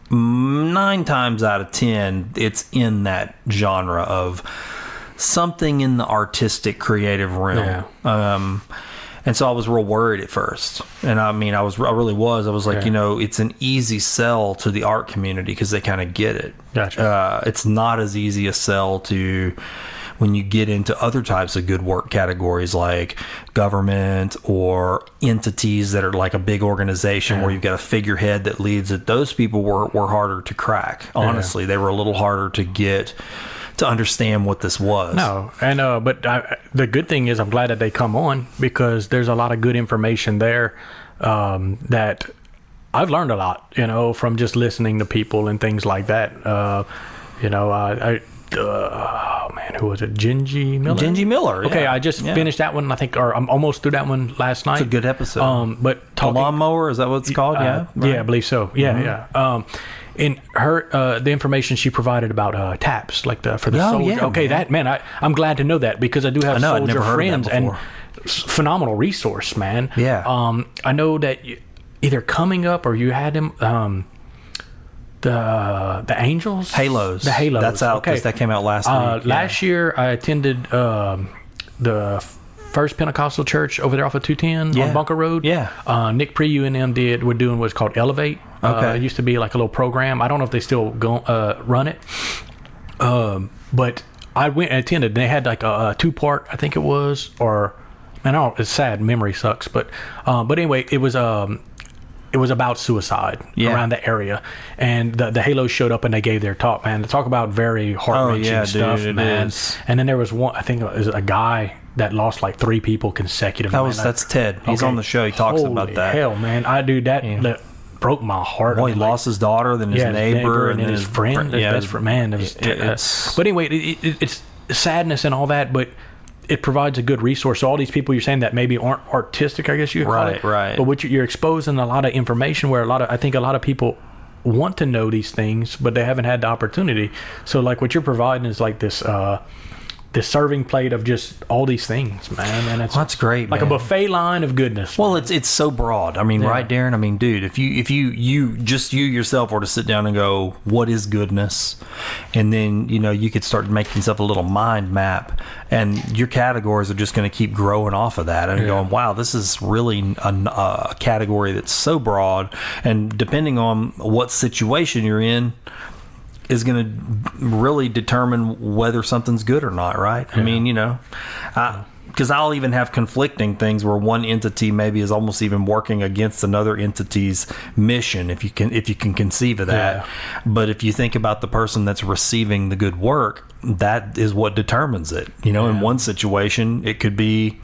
9 times out of 10, it's in that genre of something in the artistic creative realm. And so I was real worried at first, and I mean I really was like, it's an easy sell to the art community because they kind of get it. Gotcha. It's not as easy a sell to when you get into other types of good work categories like government or entities that are like a big organization where you've got a figurehead that leads it. Those people were harder to crack. Honestly, they were a little harder to get to understand what this was. No, and but the good thing is I'm glad that they come on, because there's a lot of good information there that I've learned a lot, from just listening to people and things like that. Who was it? Gingy Miller? Gingy Miller. Okay, I just finished that one, I think, or I'm almost through that one last night. It's a good episode. But the lawnmower, is that what it's called? Right. Yeah, I believe so. Yeah, yeah. In her, the information she provided about taps, like for the soldier. Yeah, okay, I'm glad to know that, because I do have soldier friends and phenomenal resource, man. Yeah. I know that either coming up or you had him. The Angels? Halos. The Halos. That's out. Okay. That came out last week. Last year, I attended the First Pentecostal Church over there off of 210 on Bunker Road. Yeah. Nick Preu and them were doing what's called Elevate. Okay. It used to be like a little program. I don't know if they still run it. But I went and attended. They had like a 2-part, I think it was, or, man, it's sad. Memory sucks. But anyway, it was about suicide around the area, and the Halos showed up and they gave their talk. Man, to talk about very heart-wrenching stuff, man. And then there was one, I think it was a guy that lost like 3 people consecutively. That's Ted. He's on the show. He talks about that. Hell, man, that broke my heart. Well, he lost his daughter, then his neighbor, and then his friend, his best friend. Man, but anyway, it's sadness and all that, but it provides a good resource. So all these people you're saying that maybe aren't artistic, I guess you could call it. Right. But you're exposing a lot of information where I think a lot of people want to know these things, but they haven't had the opportunity. So like what you're providing is like this this serving plate of just all these things, man. And it's that's great, like man. a buffet line of goodness. Well, it's so broad. I mean, right, Darren? I mean, dude, if you just you yourself were to sit down and go, what is goodness? And then, you could start making yourself a little mind map, and your categories are just going to keep growing off of that, and going, wow, this is really a category that's so broad, and depending on what situation you're in, is going to really determine whether something's good or not, right? I mean, because I'll even have conflicting things where one entity maybe is almost even working against another entity's mission, if you can conceive of that. Yeah. But if you think about the person that's receiving the good work, that is what determines it. In one situation, it could be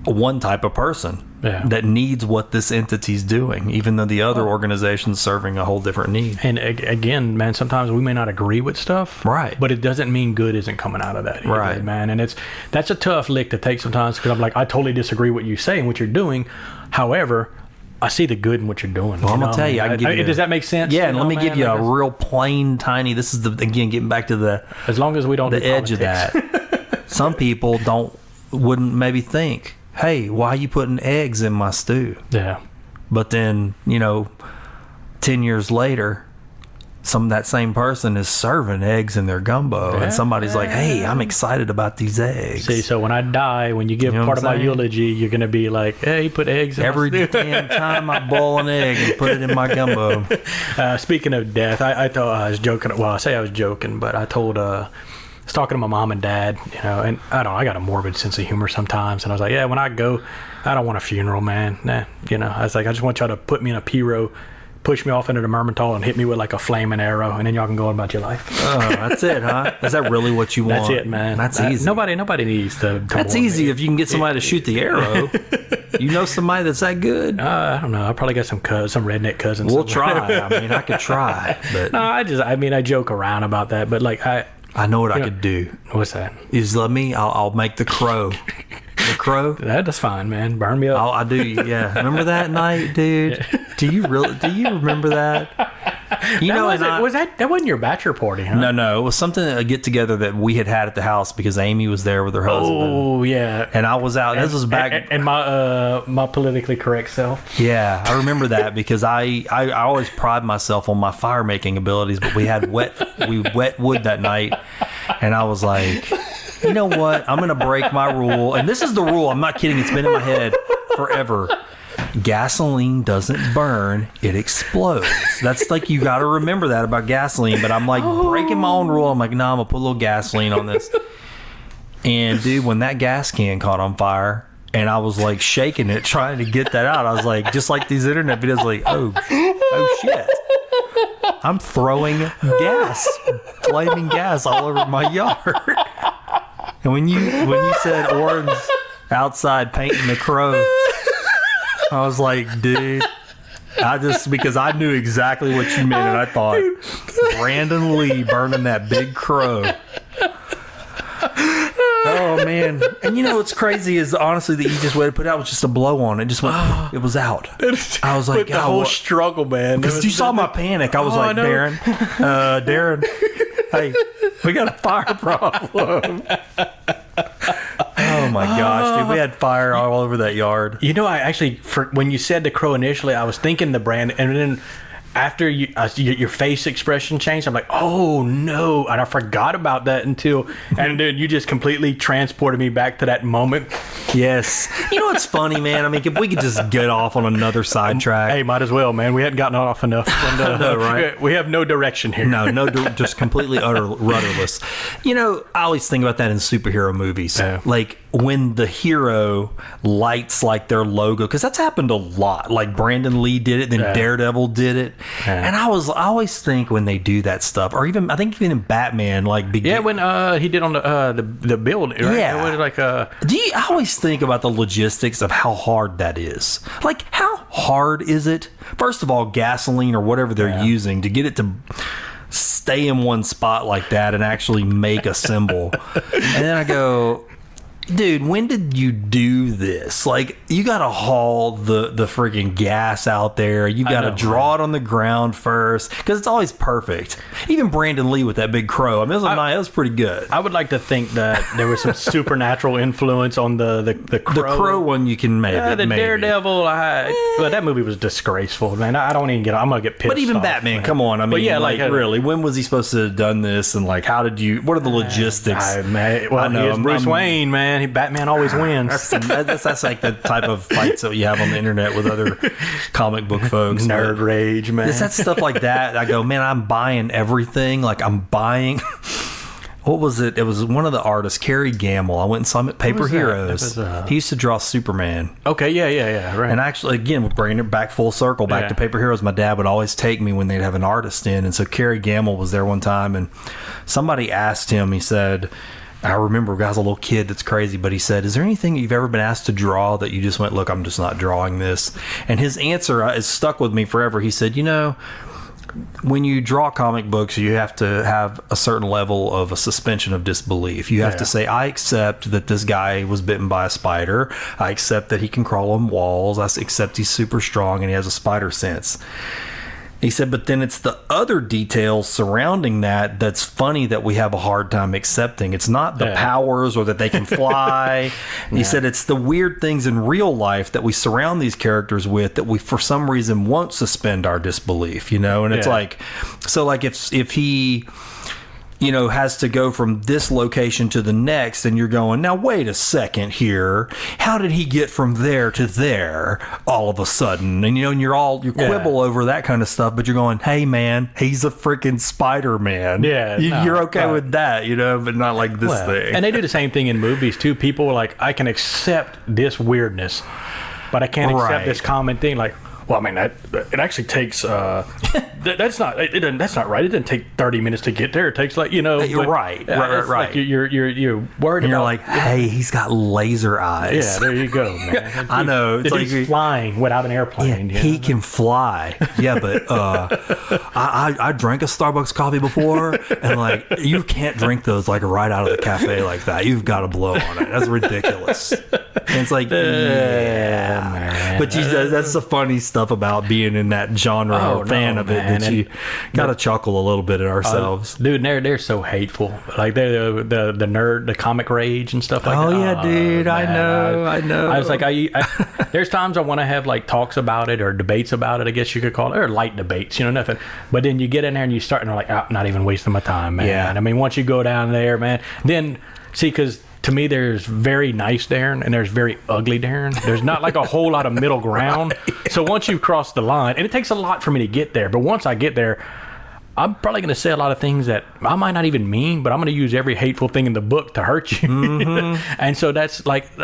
one type of person that needs what this entity's doing, even though the other organization's serving a whole different need. And again, man, sometimes we may not agree with stuff, right? But it doesn't mean good isn't coming out of that, either, right, man. And that's a tough lick to take sometimes, because I'm like, I totally disagree with what you say and what you're doing. However, I see the good in what you're doing. Well, I'm gonna tell you, I can give you. Does that make sense? Yeah, and let me give you a real plain, tiny. This is again getting back to the. As long as we don't the do edge politics. of that. Some people wouldn't maybe think, hey, why are you putting eggs in my stew? Yeah. But then, 10 years later, that same person is serving eggs in their gumbo, and somebody's like, hey, I'm excited about these eggs. See, so when I die, when you give part of my eulogy, you're going to be like, hey, put eggs in every my stew. damn time I boil an egg and put it in my gumbo. Speaking of death, I thought I was joking. Well, I say I was joking, but I was talking to my mom and dad, and I got a morbid sense of humor sometimes, and I was like, yeah, when I go, I don't want a funeral, man. Nah, I was like, I just want y'all to put me in a P-row, push me off into the Mermentol, and hit me with like a flaming arrow, and then y'all can go on about your life. Oh, that's it, huh? Is that really what you want? That's it, man. That's easy. Nobody needs to that's easy me. If you can get somebody to shoot the arrow. Somebody that's that good? I don't know. I probably got some redneck cousins. We'll try. I mean, I could try, but no, I joke around about that, but like I know what I could do. What's that? Is I'll make the crow. The crow? That's fine, man. Burn me up. I do, yeah. Remember that night, dude? Do you remember that? That wasn't your bachelor party, huh? No. It was something, a get together that we had at the house because Amy was there with her husband. Oh, yeah. And I was out. This was back. And my politically correct self. Yeah, I remember that because I always pride myself on my fire making abilities, but we wet wood that night, and I was like, you know what? I'm going to break my rule. And this is the rule. I'm not kidding. It's been in my head forever. Gasoline doesn't burn. It explodes. That's like, you got to remember that about gasoline. But I'm like breaking my own rule. I'm like, nah, I'm going to put a little gasoline on this. And dude, when that gas can caught on fire and I was like shaking it, trying to get that out, I was like, just like these internet videos, like, oh shit. I'm throwing flaming gas all over my yard. And when you said Oran's outside painting the crow, I was like, dude, because I knew exactly what you meant, and I thought, Brandon Lee burning that big crow. Oh man! And what's crazy is honestly that you just waited to put it out with just a blow on it. Just went, it was out. I was like, the whole struggle, man. Because you saw my panic. I was like, no. Darren, hey, we got a fire problem. Oh my gosh, dude, we had fire all over that yard. I actually, when you said the crow initially, I was thinking the brand, and then after your face expression changed, I'm like, oh no, and I forgot about that and then you just completely transported me back to that moment. Yes. What's funny, man? I mean, if we could just get off on another sidetrack. Hey, might as well, man. We hadn't gotten off enough. No, right? We have no direction here. No, just completely rudderless. I always think about that in superhero movies. Yeah. Like when the hero lights like their logo, because that's happened a lot. Like Brandon Lee did it, then Daredevil did it. Yeah. And I always think when they do that stuff, or even I think even in Batman, like when he did on the build, right? Yeah. I always think about the logistics of how hard that is. Like, how hard is it? First of all, gasoline or whatever they're using to get it to stay in one spot like that and actually make a symbol. And then I go, dude, when did you do this? Like, you got to haul the freaking gas out there. You got to draw it on the ground first, because it's always perfect. Even Brandon Lee with that big crow. I mean, it was pretty good. I would like to think that there was some supernatural influence on the crow. The crow one you can maybe. Daredevil. But that movie was disgraceful, man. I don't even get. I'm gonna get pissed. But even off, Batman, man. come on. I mean, but yeah, like really, when was he supposed to have done this? And like, how did you? What are the logistics? He's Bruce Wayne, man. Batman always wins. That's like the type of fights that you have on the internet with other comic book folks. Nerd rage, man. It's that stuff like that. I go, man, I'm buying everything. Like, I'm buying. What was it? It was one of the artists, Kerry Gamble. I went and saw him at Paper Heroes. He used to draw Superman. Okay, yeah, right. And actually, again, we're bringing it back full circle, back to Paper Heroes. My dad would always take me when they'd have an artist in. And so Kerry Gamble was there one time, and somebody asked him, he said, I remember, guy's a little kid that's crazy, but he said, is there anything you've ever been asked to draw that you just went, look, I'm just not drawing this? And his answer is stuck with me forever. He said, when you draw comic books, you have to have a certain level of a suspension of disbelief. You have to say, I accept that this guy was bitten by a spider. I accept that he can crawl on walls. I accept he's super strong and he has a spider sense. He said, but then it's the other details surrounding that's funny that we have a hard time accepting. It's not the powers or that they can fly. He said it's the weird things in real life that we surround these characters with that we, for some reason, won't suspend our disbelief, And it's like, so like if he... has to go from this location to the next, and you're going, now wait a second here, how did he get from there to there all of a sudden? And and you quibble over that kind of stuff, but you're going, hey man, he's a freaking Spider-Man. You're okay with that, but not like this thing. And they do the same thing in movies too. People are like, I can accept this weirdness, but I can't accept this common thing. Like, well, I mean, it actually takes. That's not right. It doesn't take 30 minutes to get there. It takes right. Right. Like you're worried and you're about. Like, hey, he's got laser eyes. Yeah, there you go, man. I know. It's like he's flying without an airplane. Yeah, he can fly. Yeah, but I drank a Starbucks coffee before, and like, you can't drink those like right out of the cafe like that. You've got to blow on it. That's ridiculous. And it's like, man. But that's the funny stuff about being in that genre or fan of it, that you gotta chuckle a little bit at ourselves. Dude, they're so hateful. Like they're the nerd, the comic rage and stuff like that. Oh yeah, dude, man, I know. I was like, there's times I want to have like talks about it or debates about it, I guess you could call it, or light debates, nothing. But then you get in there and you start and you're like, I'm not even wasting my time, man. Yeah. I mean, once you go down there, man, then see, because to me, there's very nice Darren and there's very ugly Darren. There's not like a whole lot of middle ground. So once you cross the line, and it takes a lot for me to get there, but once I get there, I'm probably going to say a lot of things that I might not even mean, but I'm going to use every hateful thing in the book to hurt you. Mm-hmm. And so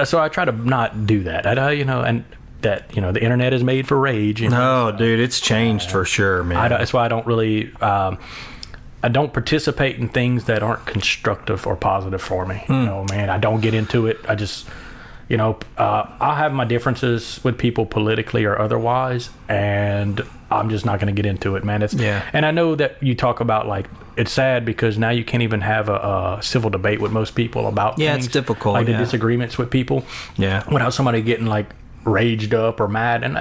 so I try to not do that. And that, the internet is made for rage. No, dude, it's changed for sure, man. That's why I don't really... I don't participate in things that aren't constructive or positive for me. Man, I don't get into it. I just, I have my differences with people politically or otherwise, and I'm just not going to get into it, man. And I know that you talk about, like, it's sad because now you can't even have a civil debate with most people about things. It's difficult. Like the disagreements with people. Yeah. Without somebody getting, like, raged up or mad, and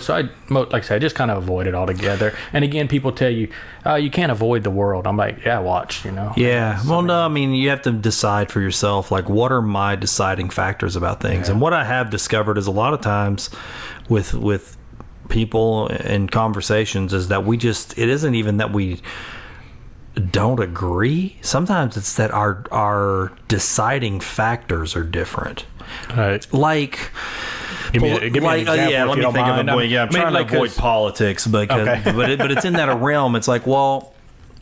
so I, like I said, I just kind of avoid it altogether. And again, people tell you you can't avoid the world. I'm like, watch. Yeah. Well, no, I mean, you have to decide for yourself, like, what are my deciding factors about things. And what I have discovered is a lot of times with people and conversations is that it isn't even that we don't agree. Sometimes it's that our deciding factors are different. Right. Like, give me an example. Let me think of a way. Yeah, I'm trying to avoid politics, but it's in that realm. It's like, well,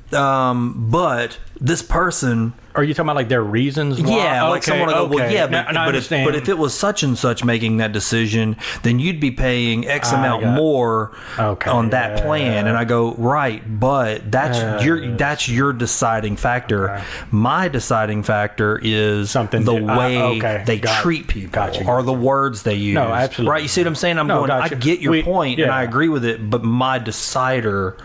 but this person Are you talking about like their reasons why? Yeah, like someone will go, well, yeah, but if it was such and such making that decision, then you'd be paying X amount more on that plan. And I go, right, but that's your deciding factor. Okay. My deciding factor is the way they treat people or the words they use. No, absolutely. Right, you see what I'm saying? I get your point, and I agree with it, but my decider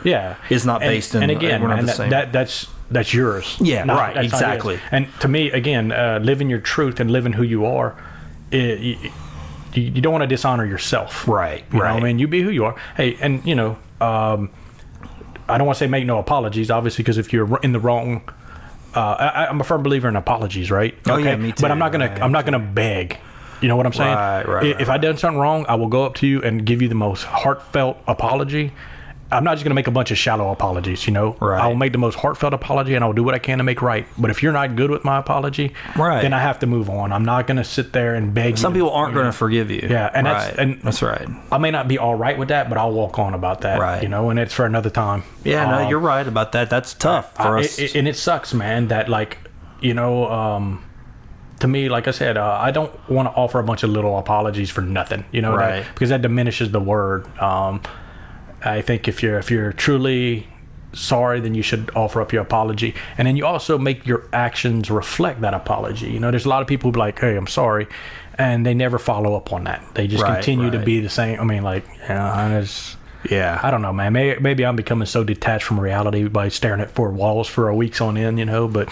is not based in. And again, we're not the same. that's yours. Yeah, No, right, that's not his. exactly. And to me, again, living your truth and living who you are, you don't want to dishonor yourself. Right, You know right. what I mean? You be who you are. Hey, and I don't want to say make no apologies, obviously, because if you're in the wrong, I'm a firm believer in apologies, right? Oh, yeah, me too. But I'm not gonna, Right. I'm not gonna beg. You know what I'm saying? Right, If I done something wrong, I will go up to you and give you the most heartfelt apology. I'm not just gonna make a bunch of shallow apologies. You know, Right. I'll make the most heartfelt apology, and I'll do what I can to make right. But if you're not good with my apology, Right. then I have to move on. I'm not gonna sit there and beg. Some you. people aren't going to forgive you. Yeah, and right. That's right. I may not be all right with that, but I'll walk on about that. Right. You know, and it's for another time. Yeah, no, you're right about that. That's tough for us. And it sucks, man, that like, you know, to me, like I said, I don't want to offer a bunch of little apologies for nothing, you know, Right. because that diminishes the word. I think if you're truly sorry, then you should offer up your apology, and then you also make your actions reflect that apology. You know, there's a lot of people who be like, "Hey, I'm sorry," and they never follow up on that. They just Right, continue to right. be the same. I mean, like, you know, and it's. Yeah. I don't know, man. Maybe I'm becoming so detached from reality by staring at four walls for a weeks on end, you know. But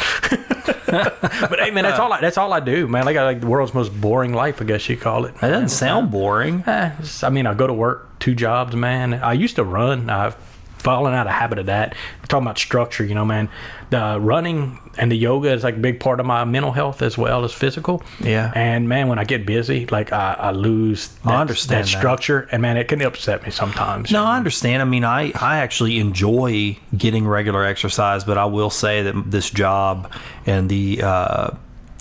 but hey, man, that's all I do, man. I got like the world's most boring life, I guess you call it. That doesn't sound boring. I mean, I go to work, 2 jobs, man. I used to run. I've fallen out of habit of that. We're talking about structure, you know, man. The running and the yoga is like a big part of my mental health as well as physical. Yeah. And man, when I get busy, like I lose that, I understand that that. structure, and man, it can upset me sometimes. No, I understand. I mean, I actually enjoy getting regular exercise, but I will say that this job and the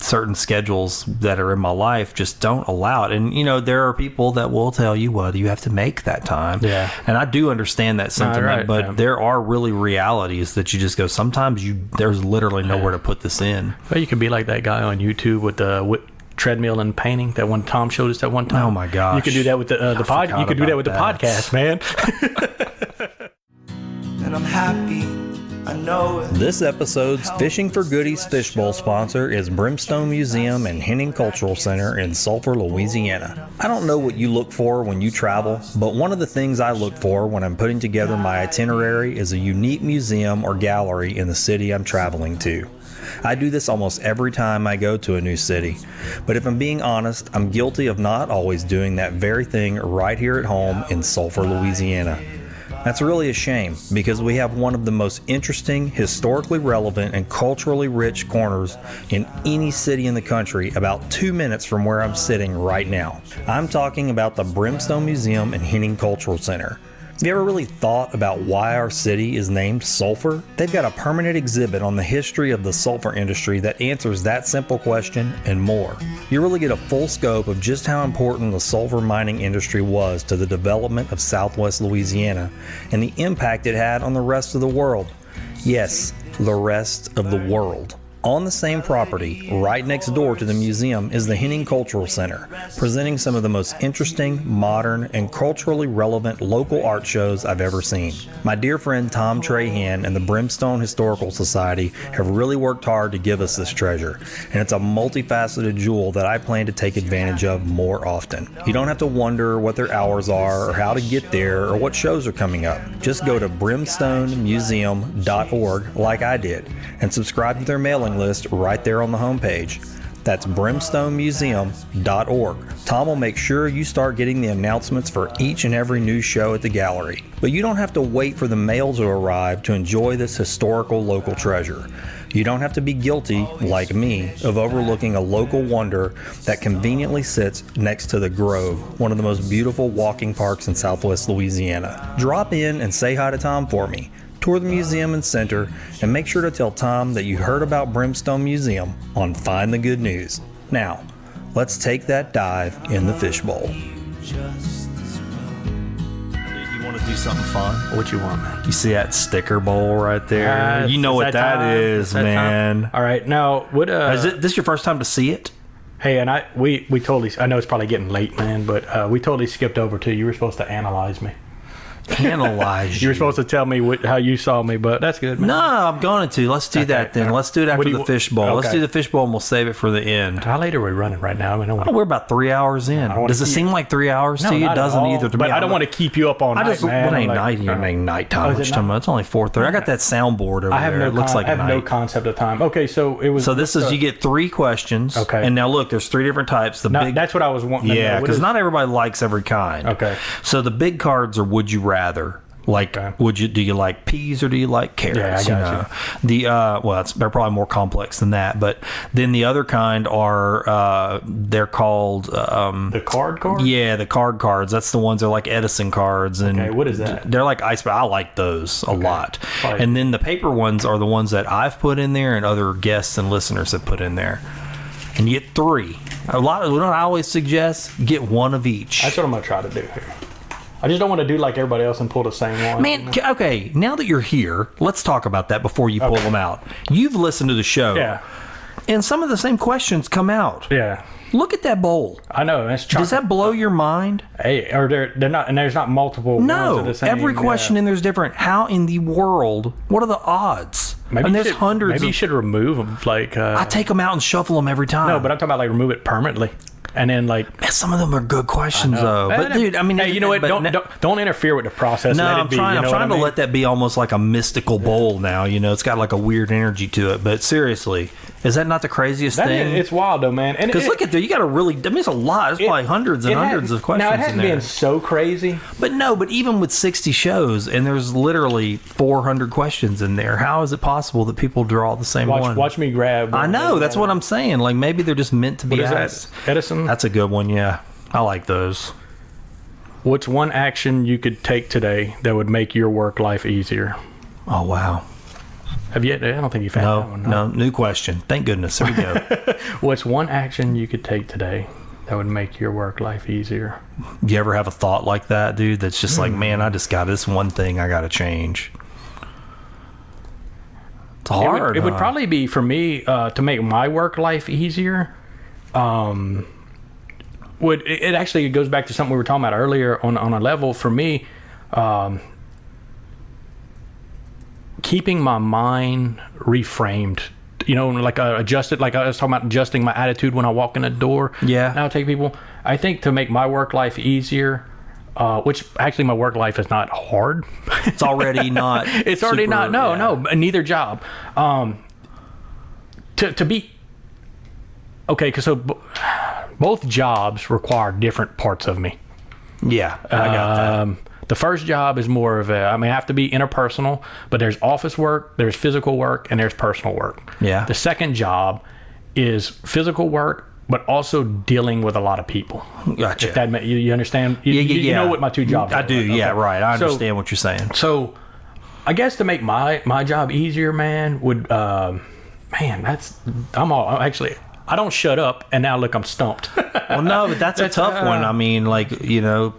certain schedules that are in my life just don't allow it. And, you know, there are people that will tell you, well, you have to make that time. Yeah. And I do understand that sentiment, right, but yeah. there are really realities that you just go, sometimes there's literally nowhere to put this in. Well, you could be like that guy on YouTube with the treadmill and painting that one Tom showed us that one time. Oh, my gosh. You could do that with the pod. You could do that with the about podcast, man. And I'm happy, I know it. This episode's Fishing for Goodies Fishbowl sponsor is Brimstone Museum and Henning Cultural Center in Sulphur, Louisiana. I don't know what you look for when you travel, but one of the things I look for when I'm putting together my itinerary is a unique museum or gallery in the city I'm traveling to. I do this almost every time I go to a new city, but if I'm being honest, I'm guilty of not always doing that very thing right here at home in Sulphur, Louisiana. That's really a shame, because we have one of the most interesting, historically relevant, and culturally rich corners in any city in the country about 2 minutes from where I'm sitting right now. I'm talking about the Brimstone Museum and Henning Cultural Center. Have you ever really thought about why our city is named Sulphur? They've got a permanent exhibit on the history of the sulfur industry that answers that simple question and more. You really get a full scope of just how important the sulfur mining industry was to the development of Southwest Louisiana and the impact it had on the rest of the world. Yes, the rest of the world. On the same property, right next door to the museum, is the Henning Cultural Center, presenting some of the most interesting, modern, and culturally relevant local art shows I've ever seen. My dear friend Tom Trahan and the Brimstone Historical Society have really worked hard to give us this treasure, and it's a multifaceted jewel that I plan to take advantage of more often. You don't have to wonder what their hours are, or how to get there, or what shows are coming up. Just go to brimstonemuseum.org like I did, and subscribe to their mailing list right there on the homepage. That's brimstonemuseum.org. Tom will make sure you start getting the announcements for each and every new show at the gallery. But you don't have to wait for the mail to arrive to enjoy this historical local treasure. You don't have to be guilty, like me, of overlooking a local wonder that conveniently sits next to the Grove, one of the most beautiful walking parks in Southwest Louisiana. Drop in and say hi to Tom for me. Tour the museum and center, and make sure to tell Tom that you heard about Brimstone Museum on Find the Good News. Now, let's take that dive in the fishbowl. You want to do something fun? What you want, man? You see that sticker bowl right there? You know what that is, man. All right, now what? Is this your first time to see it? Hey, and we totally. I know it's probably getting late, man, but we totally skipped over to you were supposed to analyze me. analyze you. You were supposed to tell me how you saw me, but that's good, man. No, I'm going to. Let's do that then. Let's do it after the fishbowl. Okay. Let's do the fishbowl and we'll save it for the end. How late are we running right now? I mean, We're about 3 hours in. Does it seem like 3 hours to you? It doesn't either to me. But I don't want to keep you up all night, man. It ain't night. You make nighttime. It's only 4:30. I got that soundboard over there. It looks like I have night. no concept of time. Okay, so it was. So this is you get 3 questions. Okay. And now look, there's 3 different types. That's what I was wanting. Yeah, because not everybody likes every kind. Okay. So the big cards are would you rather. Like, do you like peas or do you like carrots? Yeah, I got you. They're probably more complex than that. But then the other kind are, they're called... the card cards? Yeah, the card cards. That's the ones that are like Edison cards. And okay, what is that? They're like ice, but I like those a lot. And then the paper ones are the ones that I've put in there and other guests and listeners have put in there. And you get 3. What I always suggest, get 1 of each. That's what I'm going to try to do here. I just don't want to do like everybody else and pull the same one. Man, okay, now that you're here, let's talk about that before you pull them out. You've listened to the show. Yeah. And some of the same questions come out. Yeah. Look at that bowl. I know. That's chocolate. Does that blow your mind? Hey, or they're not, and there's not multiple ones of the same. Every question in there's different. How in the world? What are the odds? Maybe there's hundreds. Maybe you should remove them. Like I take them out and shuffle them every time. No, but I'm talking about like remove it permanently. And then, like, man, some of them are good questions, though. But dude, I mean, hey, you know what? Don't interfere with the process. No, I'm trying to let that be almost like a mystical bowl now. You know, it's got like a weird energy to it. But seriously, is that not the craziest thing? It's wild, though, man. Because look at there, you got to really. I mean, it's a lot. It's probably hundreds and hundreds of questions. Now, it hasn't been so crazy. But even with 60 shows, and there's literally 400 questions in there, how is it possible that people draw the same one? Watch me grab. I know. That's what I'm saying. Like maybe they're just meant to be asked. Edison? That's a good one. Yeah. I like those. What's one action you could take today that would make your work life easier? Oh, wow. Have you? I don't think you found that one. No, new question. Thank goodness. There we go. What's one action you could take today that would make your work life easier? Do you ever have a thought like that, dude? That's just like, man, I just got this one thing I got to change. It's hard. It would probably be for me to make my work life easier. It actually goes back to something we were talking about earlier on a level for me. Keeping my mind reframed, like adjusted, like I was talking about adjusting my attitude when I walk in the door. Yeah. Now I take people. I think to make my work life easier, which actually my work life is not hard. It's already not. It's already not. No, neither job. To be okay, because both jobs require different parts of me. Yeah, I got that. The first job is more of I have to be interpersonal, but there's office work, there's physical work, and there's personal work. Yeah. The second job is physical work, but also dealing with a lot of people. Gotcha. If that you understand? You know what my 2 jobs are. I do, yeah, right. I understand what you're saying. So, I guess to make my job easier, man, would, I don't shut up, and now look, I'm stumped. Well, no, but that's a tough one. I mean, like,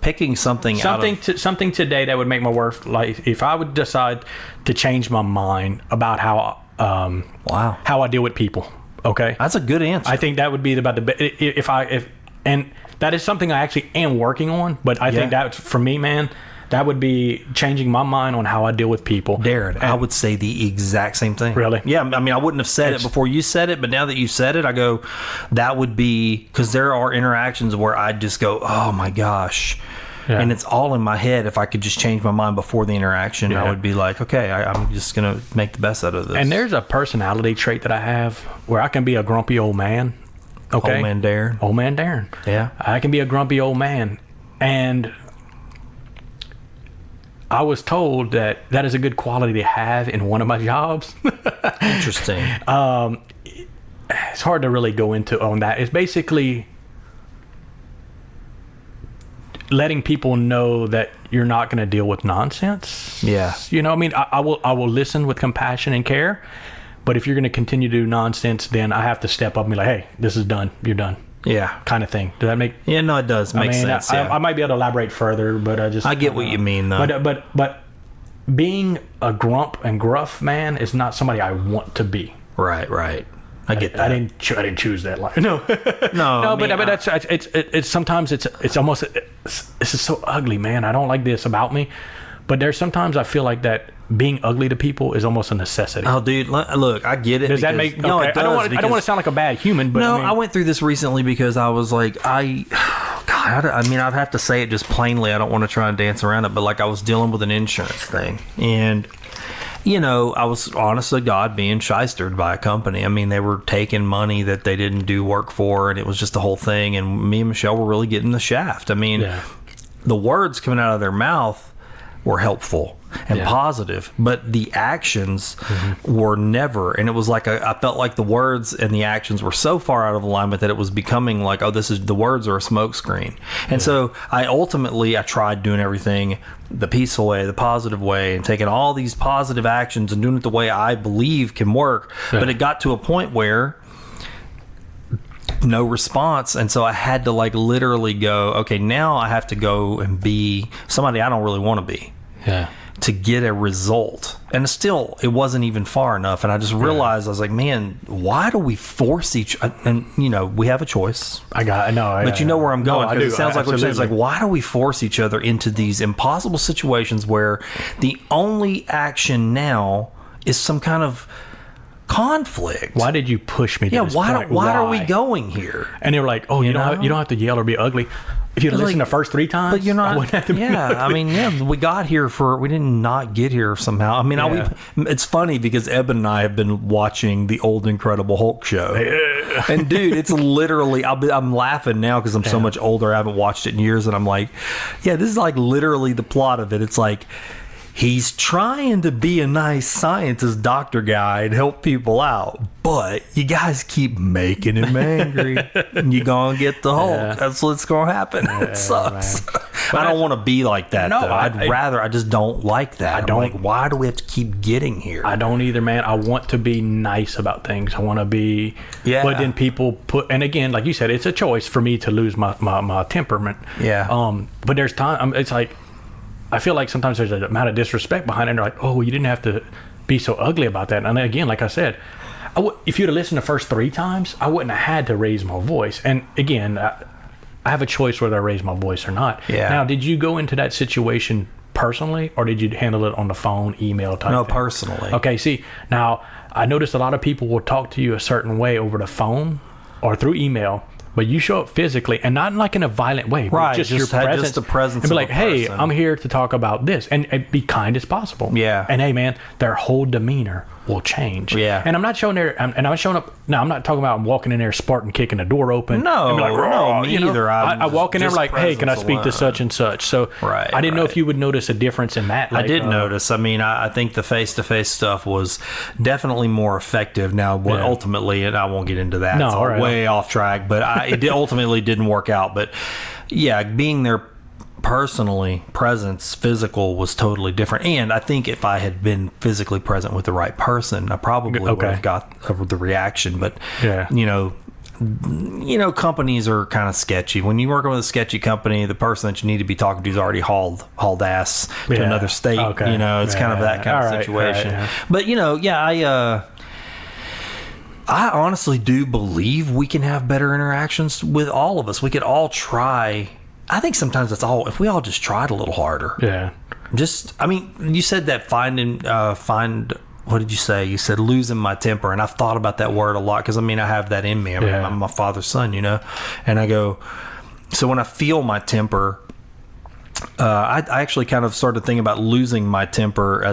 picking something today that would make my work life. If I would decide to change my mind about how I deal with people. Okay, that's a good answer. I think that would be about the and that is something I actually am working on. But I think that for me, man. That would be changing my mind on how I deal with people. Darren, I would say the exact same thing. Really? Yeah, I mean, I wouldn't have said it before you said it, but now that you said it, I go, that would be, because there are interactions where I just go, oh my gosh. Yeah. And it's all in my head. If I could just change my mind before the interaction, I would be like, okay, I'm just going to make the best out of this. And there's a personality trait that I have where I can be a grumpy old man. Okay? Old man Darren. Old man Darren. Yeah. I can be a grumpy old man. And I was told that is a good quality to have in one of my jobs. Interesting. It's hard to really go into on that. It's basically letting people know that you're not going to deal with nonsense. Yeah. I will listen with compassion and care. But if you're going to continue to do nonsense, then I have to step up and be like, hey, this is done. You're done. Yeah. Kind of thing. Does that make... Yeah, no, it does. Makes sense. I might be able to elaborate further, but I get what you mean, though. But being a grump and gruff man is not somebody I want to be. Right. I get that. I didn't choose that life. No. No, but that's it's sometimes it's almost it's so ugly, man. I don't like this about me. But there's sometimes I feel like that being ugly to people is almost a necessity. Oh, dude, look, I get it. Does that make? No, okay. it does. I don't want to sound like a bad human, but no, I mean, I went through this recently because I was like, God, I mean, I'd have to say it just plainly. I don't want to try and dance around it, but like I was dealing with an insurance thing, and I was honest to God being shystered by a company. I mean, they were taking money that they didn't do work for, and it was just the whole thing. And me and Michelle were really getting the shaft. I mean, the words coming out of their mouth were helpful and positive, but the actions were never. And it was like I felt like the words and the actions were so far out of alignment that it was becoming like, oh, the words are a smokescreen. And so I tried doing everything the peaceful way, the positive way, and taking all these positive actions and doing it the way I believe can work. But it got to a point where no response, and so I had to like literally go, okay, now I have to go and be somebody I don't really want to be. To get a result. And still, it wasn't even far enough. And I just realized, I was like, man, why do we force and we have a choice. But you know where I'm going. Because it sounds like what you're saying is like, why do we force each other into these impossible situations where the only action now is some kind of conflict? Why did you push me to this point? Why are we going here? And they were like, oh, you don't have to yell or be ugly. If you'd listened the first 3 times, but you're not. I wouldn't have to be ugly. I mean, we got here we did not get here somehow. I mean, it's funny because Eben and I have been watching the old Incredible Hulk show, and dude, it's literally. I'm laughing now because I'm so much older. I haven't watched it in years, and I'm like, this is like literally the plot of it. It's like, he's trying to be a nice scientist doctor guy and help people out, but you guys keep making him angry and you're going to get the Hulk. That's what's going to happen. It sucks. I don't want to be like that, though. I just don't like that. I'm like, why do we have to keep getting here? I don't either, man. I want to be nice about things. I want to be, but then people and again, like you said, it's a choice for me to lose my temperament. But there's time, it's like, I feel like sometimes there's an amount of disrespect behind it. And they're like, oh, you didn't have to be so ugly about that. And again, like I said, if you'd have listened the first 3 times, I wouldn't have had to raise my voice. And again, I have a choice whether I raise my voice or not. Now, did you go into that situation personally, or did you handle it on the phone, email type No, thing? personally. Okay, see, now, I noticed a lot of people will talk to you a certain way over the phone or through email, but you show up physically, and not like in a violent way, but just your presence. Just the presence, and be like, of a hey, person. I'm here to talk about this, and be kind as possible. And hey, man, their whole demeanor will change. And I'm not showing there, and I'm showing up. Now, I'm not talking about walking in there, Spartan kicking the door open. No, like, me either. I walk in there like, hey, can I speak to such and such? So I didn't know if you would notice a difference in that. Like, I did notice. I mean, I think the face-to-face stuff was definitely more effective. Now, ultimately, and I won't get into that. It's way off track, but it ultimately didn't work out. But being there personally, presence, physical, was totally different. And I think if I had been physically present with the right person, I probably would have got the reaction. But companies are kind of sketchy. When you work with a sketchy company, the person that you need to be talking to is already hauled ass to another state. It's kind of that kind of situation. But I honestly do believe we can have better interactions with all of us. We could all try. I think sometimes that's all. If we all just tried a little harder. You said that what did you say? You said losing my temper, and I've thought about that word a lot because I have that in me. I'm my father's son, and I go. So when I feel my temper, I actually kind of started thinking about losing my temper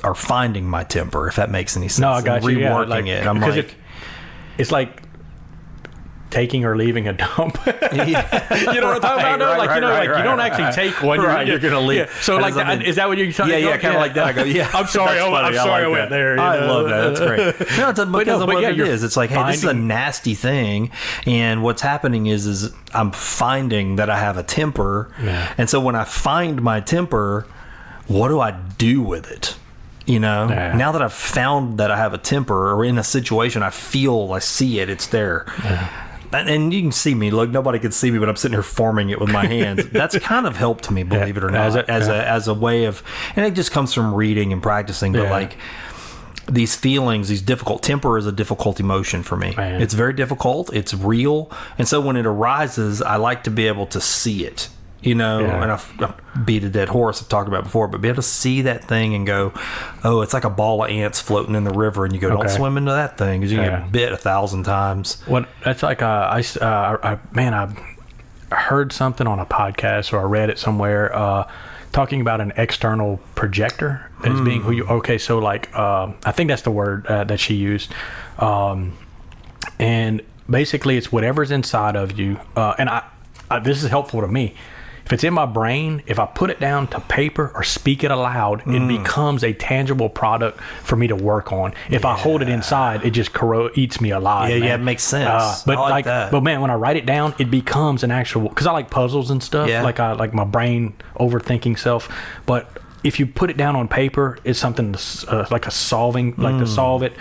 or finding my temper, if that makes any sense. No, I got you. Reworking it. I'm like, it's like taking or leaving a dump. You know what I'm talking about? You don't actually take one. You're going to leave. So is that what you're talking about? Kind of like that. I go, I'm sorry. I went there. I love that. That's great. No, it's because of what it is. It's like, hey, this is a nasty thing. And what's happening is I'm finding that I have a temper. And so when I find my temper, what do I do with it? Now that I've found that I have a temper, or in a situation, I see it, it's there. And you can see me. Look, nobody can see me, but I'm sitting here forming it with my hands. That's kind of helped me, believe it or not, as a way of, and it just comes from reading and practicing. But like these feelings, these difficult, temper is a difficult emotion for me. It's very difficult. It's real, and so when it arises, I like to be able to see it you know, and I've beat a dead horse I've talked about before, but be able to see that thing and go, oh, it's like a ball of ants floating in the river, and you go, don't swim into that thing because you get bit 1,000 times. Well, that's like I heard something on a podcast, or I read it somewhere, talking about an external projector as being who you. Okay, so like I think that's the word that she used, and basically it's whatever's inside of you, and I this is helpful to me. If it's in my brain, if I put it down to paper or speak it aloud, it becomes a tangible product for me to work on. If I hold it inside, it just eats me alive. Yeah, it makes sense. But I like that. But man, when I write it down, it becomes an actual. Because I like puzzles and stuff. Yeah. Like I like my brain overthinking self. But if you put it down on paper, it's something like a solving, like to solve it.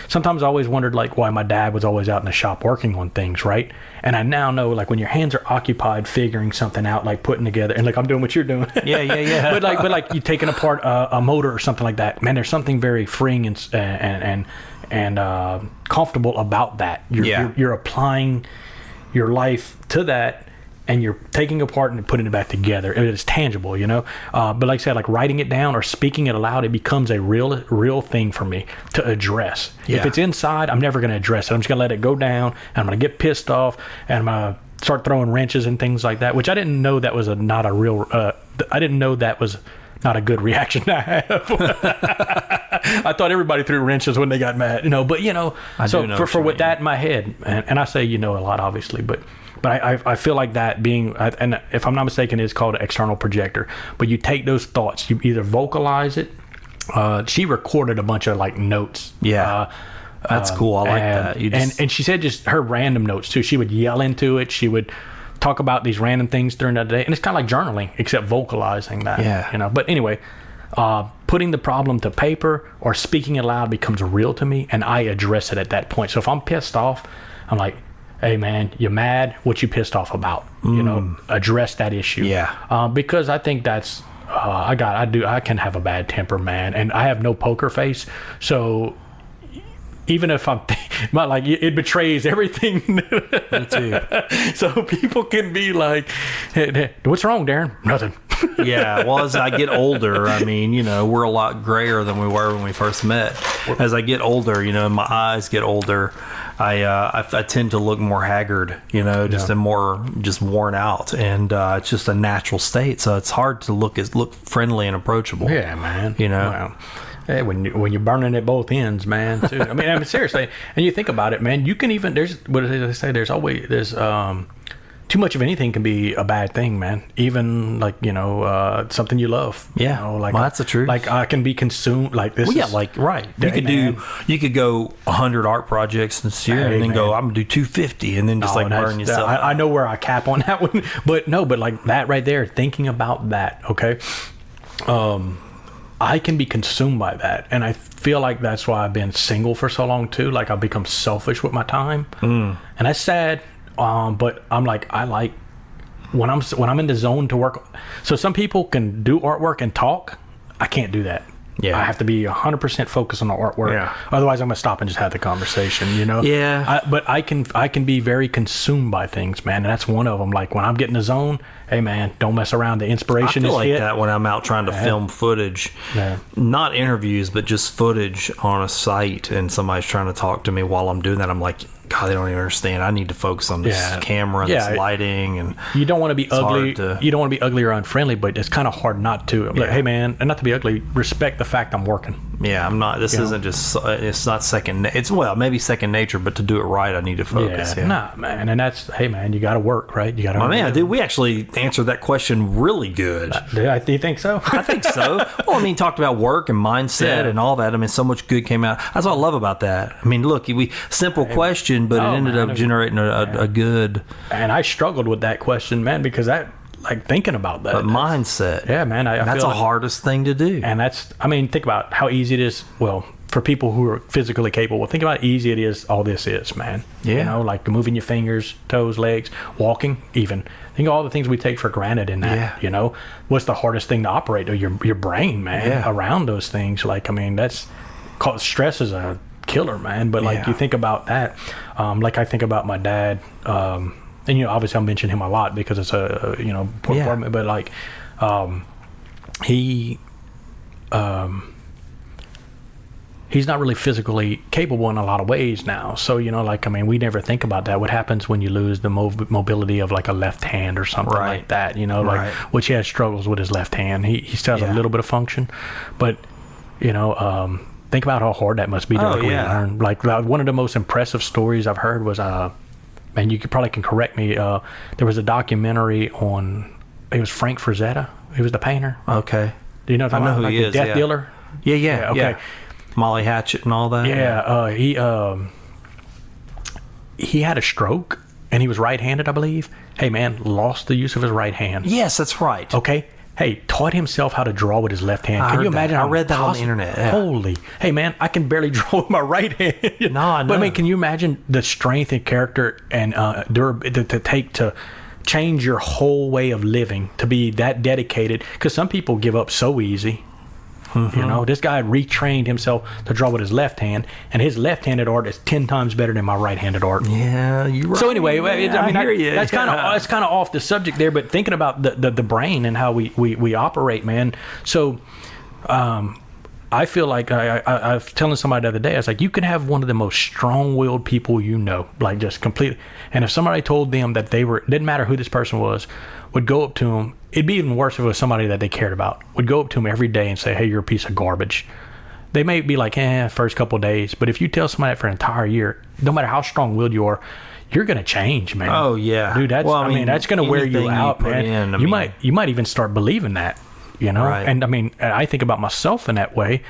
Sometimes I always wondered like why my dad was always out in the shop working on things, right? And I now know like when your hands are occupied figuring something out, like putting together, and like I'm doing what you're doing. Yeah. but like you taking apart a motor or something like that, man. There's something very freeing and comfortable about that. You're applying your life to that. And you're taking apart and putting it back together. It's tangible, you know. But like I said, like writing it down or speaking it aloud, it becomes a real thing for me to address. Yeah. If it's inside, I'm never going to address it. I'm just going to let it go down, and I'm going to get pissed off, and I'm going to start throwing wrenches and things like that. Which I didn't know that was not a real. I didn't know that was not a good reaction to have. I thought everybody threw wrenches when they got mad, you know. But you know, for with that in my head, and I say a lot, obviously, but I feel like that being, and if I'm not mistaken, it's called an external projector. But you take those thoughts, you either vocalize it. She recorded a bunch of like notes. Yeah, that's cool. I like that. And she said just her random notes too. She would yell into it. She would talk about these random things during the day, and it's kind of like journaling, except vocalizing that. Yeah. You know. But anyway, putting the problem to paper or speaking it loud becomes real to me, and I address it at that point. So if I'm pissed off, I'm like, hey man, you mad? What you pissed off about? You know, address that issue. Yeah. Because I think that's I can have a bad temper, man, and I have no poker face. So even if I'm like, it betrays everything. Me too. So people can be like, hey, what's wrong, Darren? Nothing. Yeah, well, as I get older, I mean, you know, we're a lot grayer than we were when we first met. As I get older, you know, and my eyes get older, I tend to look more haggard, you know, and more just worn out, and it's just a natural state. So it's hard to look friendly and approachable. Yeah, man. You know. Wow. Hey, when you're burning at both ends, man. Too. I mean, seriously. And you think about it, man. You can even what do they say? There's too much of anything can be a bad thing, man. Even like something you love. Yeah, you know, like that's the truth. Like I can be consumed like this. Well, yeah, like right. You could go 100 art projects this year, and then go, I'm gonna do 250, and then just burn yourself. I know where I cap on that one, but like that right there. Thinking about that, okay. I can be consumed by that, and I feel like that's why I've been single for so long too. Like I've become selfish with my time, and that's sad. But I'm like, I like when I'm in the zone to work. So some people can do artwork and talk. I can't do that. Yeah, I have to be 100% focused on the artwork. Yeah. Otherwise, I'm gonna stop and just have the conversation. You know. Yeah. But I can be very consumed by things, man, and that's one of them. Like when I'm getting the zone, hey man, don't mess around. The inspiration I feel is like hit. that when I'm out trying to film footage, not interviews, but just footage on a site, and somebody's trying to talk to me while I'm doing that. I'm like, God, they don't even understand. I need to focus on this camera and this lighting, and you don't want to be ugly. You don't want to be ugly or unfriendly, but it's kind of hard not to. Like, hey man, and not to be ugly. Respect the fact I'm working. Yeah, I'm not. This isn't just. It's not second. It's maybe second nature, but to do it right, I need to focus. Yeah, nah, man, and that's hey man, you got to work, right? You got to. My man, dude, we actually answered that question really good. Do you think so? I think so. Well, I mean, talked about work and mindset and all that. I mean, so much good came out. That's what I love about that. I mean, look, simple question, but it ended up generating a good. And I struggled with that question, man, because like thinking about that. But mindset. Yeah, man. That's the hardest thing to do. And think about how easy it is. Well, for people who are physically capable, think about how easy it is. All this is, man. Yeah. You know, like moving your fingers, toes, legs, walking, even. Think of all the things we take for granted in that. Yeah. You know, what's the hardest thing to operate? Your brain, man, around those things. Like, I mean, stress is a killer, man. But like you think about that, like I think about my dad. and you know, obviously I mention him a lot because it's a you know, important part of it, but like he's not really physically capable in a lot of ways now. So, you know, like, I mean, we never think about that. What happens when you lose the mobility of like a left hand or something like that, you know, like, which he has struggles with his left hand. He still has a little bit of function, but, you know, think about how hard that must be to learn. Like, one of the most impressive stories I've heard was, man, you probably can correct me. There was a documentary on, it was Frank Frazetta. He was the painter. Okay. Do you know? I know who like he is. Death Dealer. Yeah. Okay. Molly Hatchet and all that. He had a stroke and he was right-handed, I believe. Hey man, lost the use of his right hand. Yes, that's right. Okay. Hey, taught himself how to draw with his left hand. Can you imagine? I read that on the internet. Yeah. Holy, hey man, I can barely draw with my right hand. No, I know. But I mean, can you imagine the strength and character and to take to change your whole way of living, to be that dedicated? Because some people give up so easy. Mm-hmm. You know, this guy retrained himself to draw with his left hand, and his left-handed art is 10 times better than my right-handed art. Yeah, you're right. So anyway, I mean, that's kind of off the subject there, but thinking about the brain and how we operate, man. So, I feel like I was telling somebody the other day, I was like, you can have one of the most strong-willed people you know, like just completely. And if somebody told them that didn't matter who this person was, would go up to them, it'd be even worse if it was somebody that they cared about, would go up to them every day and say, hey, you're a piece of garbage. They may be like, first couple of days, but if you tell somebody that for an entire year, no matter how strong-willed you are, you're going to change, man. Oh, yeah. Dude, that's, I mean, that's going to wear you out, man. You might even start believing that, you know? Right. And I mean, I think about myself in that way.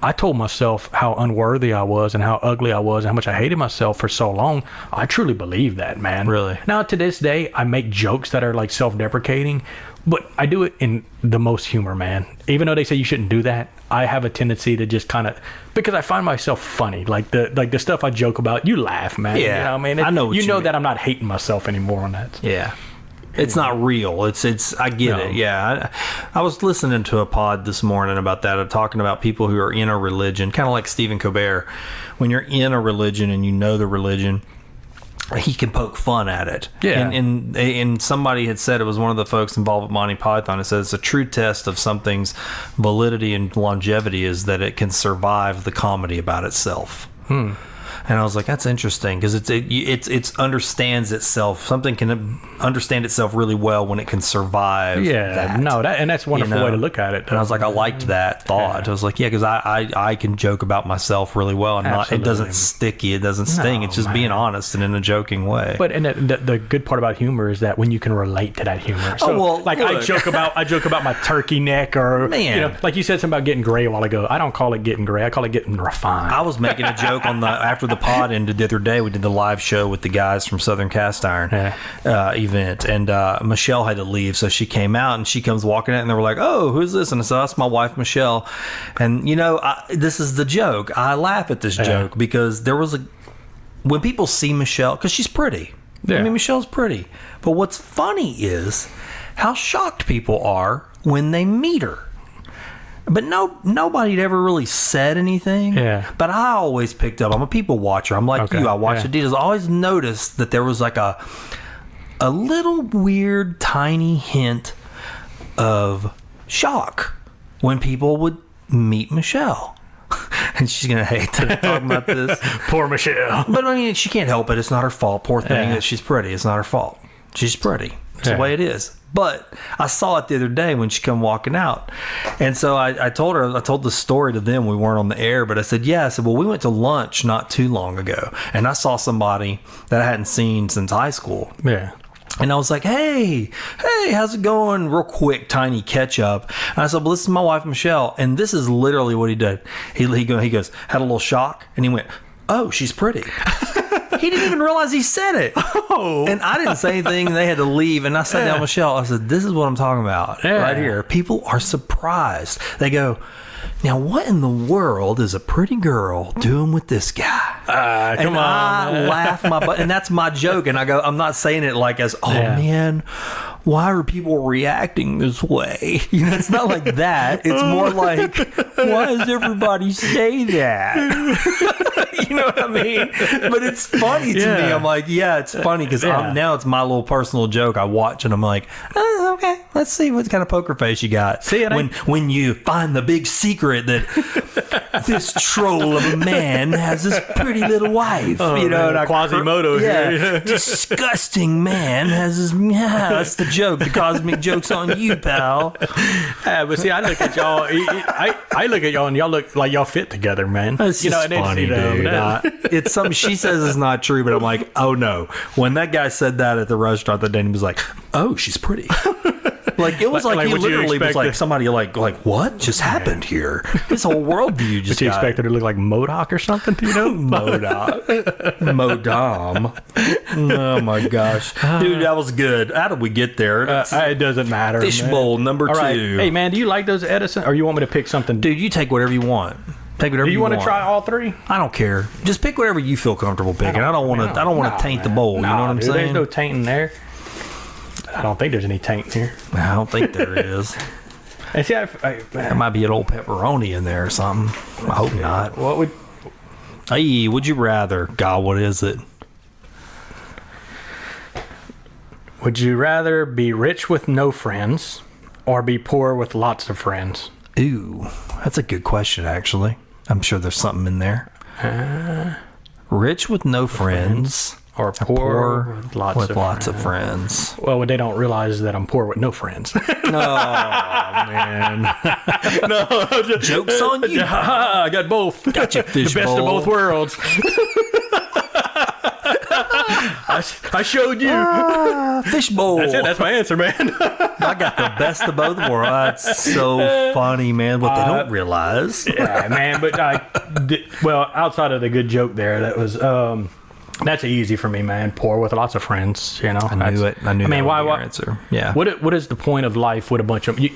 I told myself how unworthy I was and how ugly I was and how much I hated myself for so long. I truly believe that, man. Really? Now, to this day, I make jokes that are like self-deprecating, but I do it in the most humor, man. Even though they say you shouldn't do that, I have a tendency to just kind of, because I find myself funny. Like the stuff I joke about, you laugh, man. Yeah. You know, I mean, I know what you mean. that I'm not hating myself anymore on that. Yeah. It's not real. It's I get it. Yeah. I was listening to a pod this morning about that, talking about people who are in a religion, kind of like Stephen Colbert. When you're in a religion and you know the religion, he can poke fun at it. Yeah. And somebody had said, it was one of the folks involved with Monty Python, it says a true test of something's validity and longevity is that it can survive the comedy about itself. And I was like, that's interesting, because it understands itself. Something can understand itself really well when it can survive. Yeah, and that's a wonderful way to look at it. And I was like, I liked that thought. I was like, yeah, because I can joke about myself really well, and it doesn't sticky, it doesn't sting. It's just being honest and in a joking way. But and the good part about humor is that when you can relate to that humor. So, like I joke about my turkey neck, or you know, like you said something about getting gray a while ago. I don't call it getting gray. I call it getting refined. I was making a joke on after the pod ended the other day. We did the live show with the guys from Southern Cast Iron event, and Michelle had to leave, so she came out and she comes walking out, and they were like, "Oh, who's this?" And I said, "That's my wife, Michelle." And you know, this is the joke. I laugh at this joke because when people see Michelle, because she's pretty. I mean, Michelle's pretty, but what's funny is how shocked people are when they meet her. But nobody had ever really said anything. Yeah. But I always picked up. I'm a people watcher. I'm like you. I watch the details. I always noticed that there was like a little weird, tiny hint of shock when people would meet Michelle. And she's going to hate that I'm talking about this. Poor Michelle. But I mean, she can't help it. It's not her fault. Poor thing that she's pretty. It's not her fault. She's pretty. It's the way it is. But I saw it the other day when she come walking out. And so I told her, I told the story to them. We weren't on the air, but I said, well, we went to lunch not too long ago, and I saw somebody that I hadn't seen since high school. Yeah. And I was like, hey, how's it going? Real quick, tiny catch up. And I said, well, this is my wife, Michelle. And this is literally what he did. He goes, had a little shock, and he went, oh, she's pretty. He didn't even realize he said it. Oh. And I didn't say anything, and they had to leave. And I sat down with Michelle. I said, this is what I'm talking about right here. People are surprised. They go, now what in the world is a pretty girl doing with this guy? Come on. I laugh my butt. And that's my joke. And I go, I'm not saying it like as, man, why are people reacting this way? You know, it's not like that. It's more like, why does everybody say that? You know what I mean? But it's funny to me. I'm like, yeah, it's funny because now it's my little personal joke. I watch and I'm like, oh, okay, let's see what kind of poker face you got. See it when you find the big secret that this troll of a man has this pretty little wife. You know, and Quasimodo. Disgusting man has his. Yeah, that's the joke. The cosmic joke's on you, pal. But see, I look at y'all. I look at y'all, and y'all look like y'all fit together, man. That's just funny, dude. It's something she says is not true, but I'm like, oh no. When that guy said that at the restaurant that day, he was like, oh, she's pretty. Like it was like he literally was like somebody like what just happened here? This whole worldview just. Would you expect her to look like MODOK or something? You know, Modom. Oh my gosh, dude, that was good. How did we get there? It doesn't matter. Fishbowl number 2. Right. Hey man, do you like those Edison, or you want me to pick something? Dude, you take whatever you want. Take whatever you want. Do you want to try all 3? I don't care. Just pick whatever you feel comfortable picking. I don't want to taint the bowl. You know what I'm saying? There's no tainting there. I don't think there's any taint here. I don't think there is. And see, there might be an old pepperoni in there or something. I hope not. What would? Hey, would you rather? God, what is it? Would you rather be rich with no friends, or be poor with lots of friends? Ooh, that's a good question. Actually, I'm sure there's something in there. Rich with no friends. Or poor with lots of friends. Well, they don't realize that I'm poor with no friends. Oh, man. No. Joke's on you. I got both. Got you, fishbowl. The best of both worlds. I showed you. Fishbowl. That's it. That's my answer, man. I got the best of both worlds. That's so funny, man. What they don't realize. Yeah, man. But, outside of the good joke there, that was... that's easy for me, man. Poor with lots of friends, you know. I knew it. I mean, that would be your answer. Yeah. What is the point of life with a bunch of we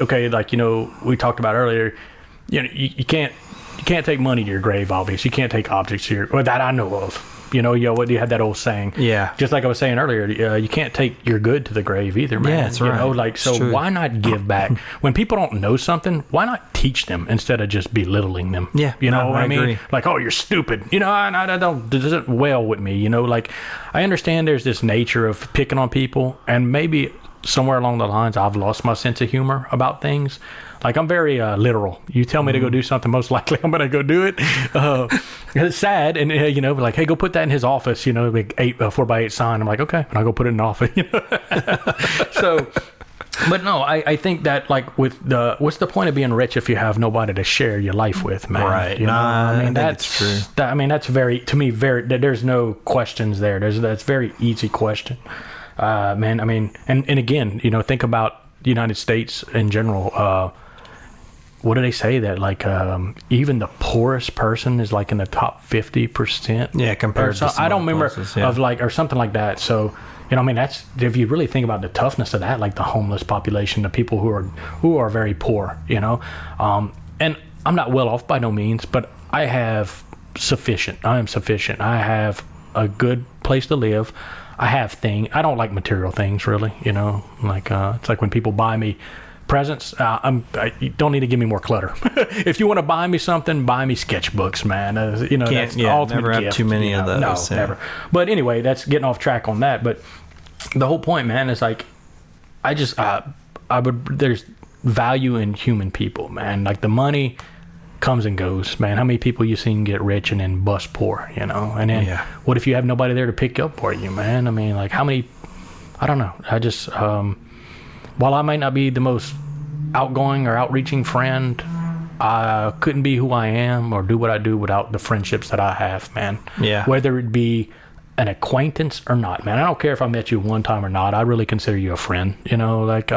talked about earlier. You know, you can't take money to your grave. Obviously, you can't take objects to your. Or that I know of. You had that old saying. Yeah. Just like I was saying earlier, you can't take your good to the grave either, man. Yeah, that's right. So why not give back? When people don't know something, why not teach them instead of just belittling them? Yeah. You know what I mean? Agree. Like, oh, you're stupid. You know, I don't, it doesn't well with me. You know, like, I understand there's this nature of picking on people, and maybe somewhere along the lines, I've lost my sense of humor about things. Like, I'm very literal. You tell me to go do something, most likely I'm going to go do it. It's sad. And, like, hey, go put that in his office, big 4x8 sign. I'm like, okay. And I'll go put it in the office. So, but no, I think that, like, what's the point of being rich if you have nobody to share your life with, man? Right. I mean, that's true. That's there's no questions there. That's very easy question. Man, I mean, and again, think about the United States in general. What do they say that like even the poorest person is like in the top 50%? Yeah, compared to some I don't remember places, yeah. of like or something like that. So I mean, that's if you really think about the toughness of that, like the homeless population, the people who are very poor, and I'm not well off by no means, but I have sufficient. I am sufficient. I have a good place to live. I have things. I don't like material things, really. Like it's like when people buy me presents. You don't need to give me more clutter. If you want to buy me something, buy me sketchbooks, man. That's the ultimate never have gift, too many of those. No, never. But anyway, that's getting off track on that. But the whole point, man, is like I just there's value in human people, man. Like the money comes and goes, man. How many people you seen get rich and then bust poor, And then what if you have nobody there to pick up for you, man? I mean, like how many? I don't know. I just while I might not be the most outgoing or outreaching friend, I couldn't be who I am or do what I do without the friendships that I have, man. Yeah. Whether it be an acquaintance or not, man. I don't care if I met you one time or not. I really consider you a friend. Like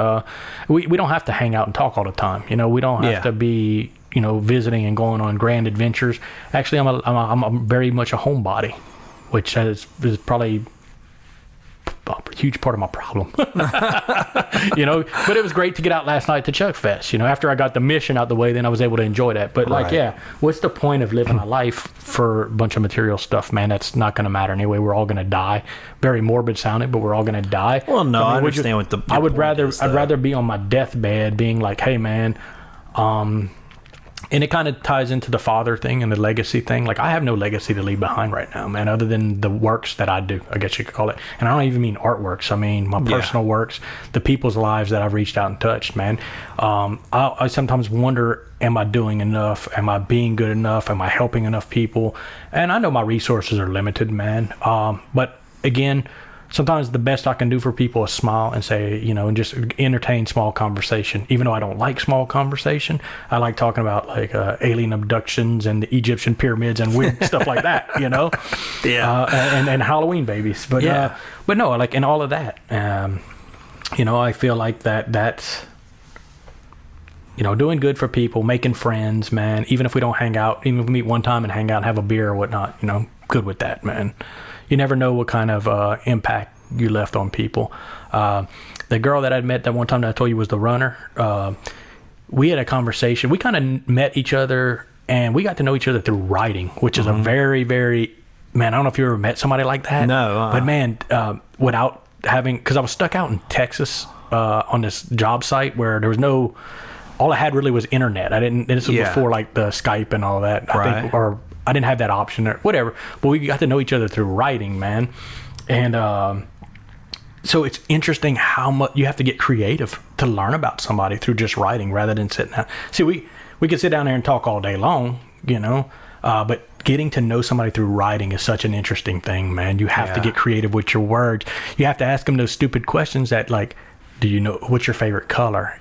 we don't have to hang out and talk all the time. We don't have to be visiting and going on grand adventures. Actually, I'm very much a homebody, which is probably a huge part of my problem. But it was great to get out last night to Chuck Fest. After I got the mission out the way, then I was able to enjoy that. But what's the point of living a life for a bunch of material stuff, man? That's not going to matter anyway. We're all going to die. Very morbid sounding, but we're all going to die. Well, no, I understand I'd rather be on my deathbed being like, hey, man, And it kind of ties into the father thing and the legacy thing. Like, I have no legacy to leave behind right now, man, other than the works that I do, I guess you could call it. And I don't even mean artworks. I mean my personal works, the people's lives that I've reached out and touched, man. I sometimes wonder, am I doing enough? Am I being good enough? Am I helping enough people? And I know my resources are limited, man. But again, sometimes the best I can do for people is smile and say, and just entertain small conversation. Even though I don't like small conversation, I like talking about like alien abductions and the Egyptian pyramids and weird stuff like that, Yeah. And Halloween babies. But but no, like in all of that, I feel like that's, doing good for people, making friends, man. Even if we don't hang out, even if we meet one time and hang out and have a beer or whatnot, good with that, man. You never know what kind of impact you left on people. The girl that I'd met that one time that I told you was the runner, we had a conversation. We kind of met each other, and we got to know each other through writing, which is a very, very, man, I don't know if you ever met somebody like that. No. But, man, without having, because I was stuck out in Texas on this job site where there was no, all I had really was internet. This was before, like, the Skype and all that, I think, or I didn't have that option or whatever, but we got to know each other through writing, man. And so it's interesting how much you have to get creative to learn about somebody through just writing rather than sitting down. See, we could sit down there and talk all day long, but getting to know somebody through writing is such an interesting thing, man. You have to get creative with your words. You have to ask them those stupid questions that, like, do you know what's your favorite color?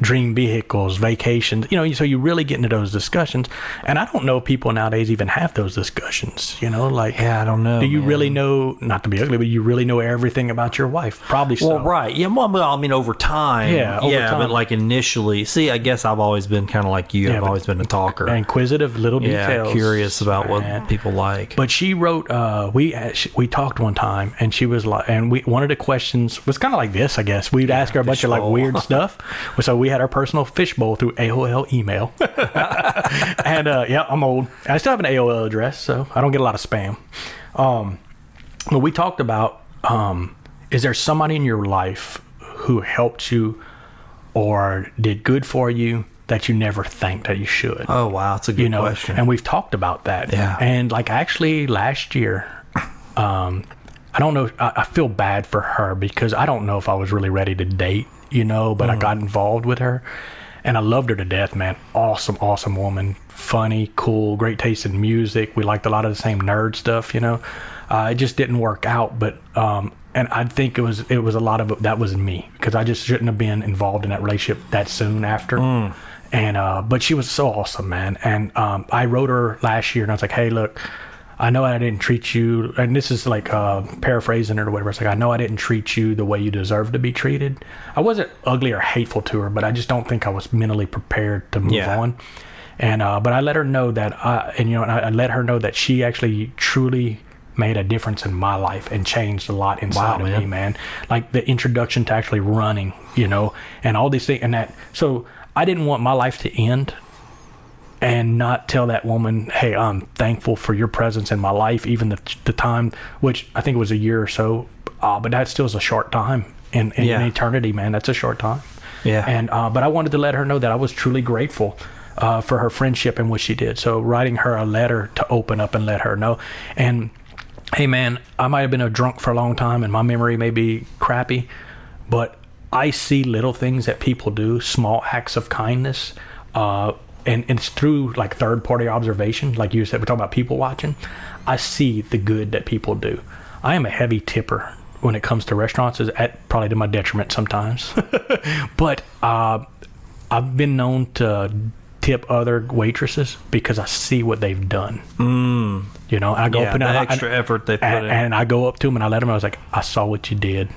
Dream vehicles, vacations. So you really get into those discussions, and I don't know if people nowadays even have those discussions. I don't know. Do you really know? Not to be ugly, but you really know everything about your wife? Probably so. Well, right. Yeah. Well, I mean, over time. Yeah. Over time. But like initially, see, I guess I've always been kind of like you. I've always been a talker, inquisitive, little details. Curious about what people like. But she wrote. We talked one time, and she was like, and one of the questions was kind of like this, I guess. We'd ask her a bunch of like weird stuff. So we had our personal fishbowl through AOL email. And I'm old. I still have an AOL address, so I don't get a lot of spam. But we talked about, is there somebody in your life who helped you or did good for you that you never thanked that you should? Oh, wow. That's a good question. And we've talked about that. Yeah. And like actually last year, I don't know. I feel bad for her because I don't know if I was really ready to date, but I got involved with her and I loved her to death, man. Awesome woman. Funny, cool, great taste in music. We liked a lot of the same nerd stuff, It just didn't work out. But, and I think it was a lot of it that was me because I just shouldn't have been involved in that relationship that soon after. And, but she was so awesome, man. And, I wrote her last year and I was like, hey, look, I know I didn't treat you, and this is like paraphrasing it or whatever. It's like, I know I didn't treat you the way you deserve to be treated. I wasn't ugly or hateful to her, but I just don't think I was mentally prepared to move on. And but I let her know that, I let her know that she actually truly made a difference in my life and changed a lot inside of me, man. Like the introduction to actually running, and all these things, and that. So I didn't want my life to end and not tell that woman, hey, I'm thankful for your presence in my life, even the time, which I think it was a year or so, but that still is a short time in eternity, man. That's a short time. Yeah. And but I wanted to let her know that I was truly grateful for her friendship and what she did. So writing her a letter to open up and let her know. And hey, man, I might have been a drunk for a long time and my memory may be crappy, but I see little things that people do, small acts of kindness, and it's through like third party observation. Like you said, we're talking about people watching. I see the good that people do. I am a heavy tipper when it comes to restaurants, probably to my detriment sometimes. But I've been known to tip other waitresses because I see what they've done. I go up and extra effort they put in. And I go up to them and I let them know, I was like, I saw what you did.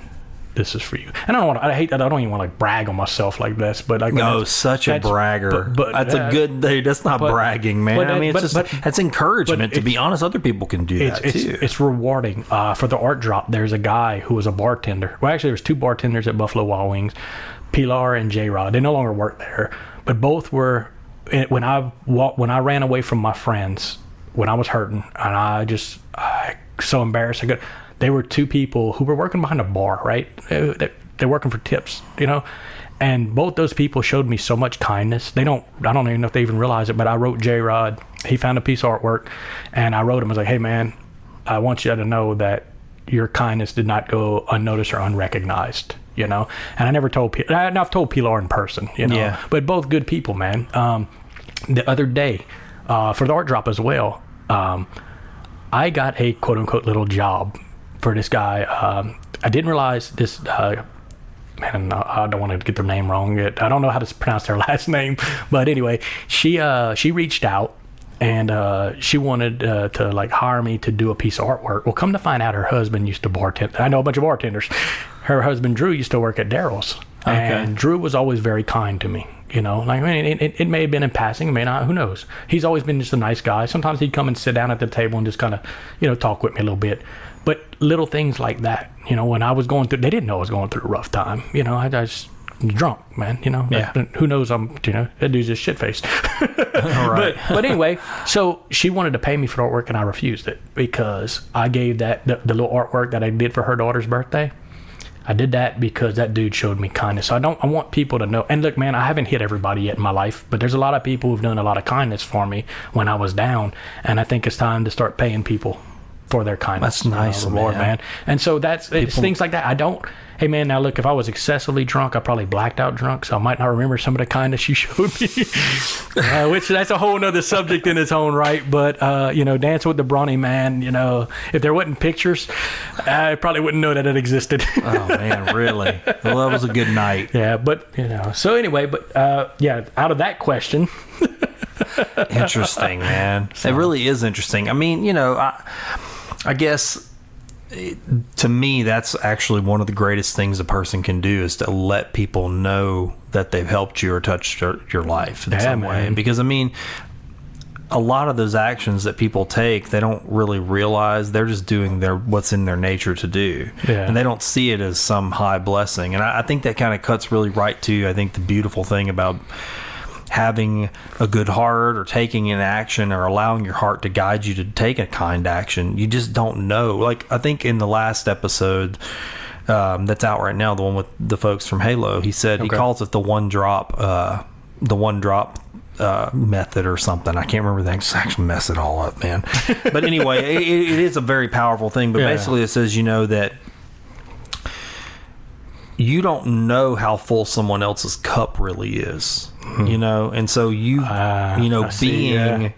This is for you. And I don't even want to like brag on myself like this, but like, no, such a bragger. But that's a good thing. That's not bragging, man. That's encouragement. To be honest, other people can do that too. It's rewarding. For the art drop, there's a guy who was a bartender. Well, actually, there's two bartenders at Buffalo Wild Wings, Pilar and J-Rod. They no longer work there, but both were. When I ran away from my friends when I was hurting, and I so embarrassed. They were two people who were working behind a bar, right? They they're working for tips, you know. And both those people showed me so much kindness. I don't even know if they even realize it, but I wrote J-Rod. He found a piece of artwork, and I wrote him. I was like, hey, man, I want you to know that your kindness did not go unnoticed or unrecognized, you know. And I never told people. I've told Pilar in person, you know. Yeah. But both good people, man. The other day, for the art drop as well, I got a quote-unquote little job for this guy. I didn't realize this... man, I don't want to get their name wrong. I don't know how to pronounce their last name, but anyway, she reached out and she wanted to like hire me to do a piece of artwork. Well, come to find out, her husband used to bartend. I know a bunch of bartenders. Her husband Drew used to work at Daryl's, and Drew was always very kind to me. You know, like, I mean, it may have been in passing, it may not. Who knows? He's always been just a nice guy. Sometimes he'd come and sit down at the table and just kind of, you know, talk with me a little bit. But little things like that, you know, when I was going through, they didn't know I was going through a rough time. You know, I just drunk, man, you know. Yeah. Who knows, you know, that dude's just shit-faced. All right. But anyway, so she wanted to pay me for artwork, and I refused it because I gave the little artwork that I did for her daughter's birthday. I did that because that dude showed me kindness. So I want people to know. And look, man, I haven't hit everybody yet in my life, but there's a lot of people who've done a lot of kindness for me when I was down. And I think it's time to start paying people for their kindness. That's nice, man. And so it's things like that. Hey, man, now look, if I was excessively drunk, I probably blacked out drunk, so I might not remember some of the kindness you showed me, which that's a whole nother subject in its own right. But, you know, Dance with the Brawny Man, you know, if there wasn't pictures, I probably wouldn't know that it existed. Oh, man, really? Well, that was a good night. Yeah, but, you know, so anyway, but, yeah, out of that question. Interesting, man. So. It really is interesting. I mean, you know, I guess... to me, that's actually one of the greatest things a person can do is to let people know that they've helped you or touched your life in some way. Because, I mean, a lot of those actions that people take, they don't really realize they're just doing what's in their nature to do. Yeah. And they don't see it as some high blessing. And I think that kind of cuts really right to, I think, the beautiful thing about having a good heart or taking an action or allowing your heart to guide you to take a kind action. You just don't know. Like, I think in the last episode that's out right now, the one with the folks from Halo, he said he calls it the one drop method or something. I can't remember the exact mess it all up, man. But anyway, it is a very powerful thing. But basically it says, you know, that you don't know how full someone else's cup really is, you know, and so you know,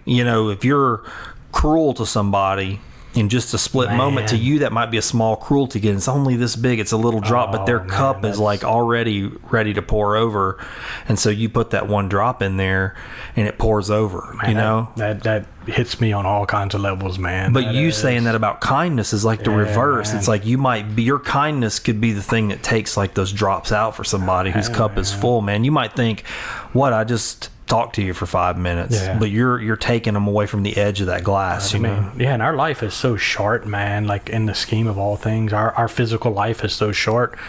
you know, if you're cruel to somebody in just a split moment, to you that might be a small cruelty. Again, it's only this big, it's a little drop, but their cup is like already ready to pour over, and so you put that one drop in there and it pours over. Man, you know, that hits me on all kinds of levels, man. But saying that about kindness is like the reverse. Man. It's like your kindness could be the thing that takes like those drops out for somebody whose cup is full, man. You might think, what, I just talk to you for 5 minutes, but you're taking them away from the edge of that glass. You know? Yeah, and our life is so short, man. Like, in the scheme of all things, our physical life is so short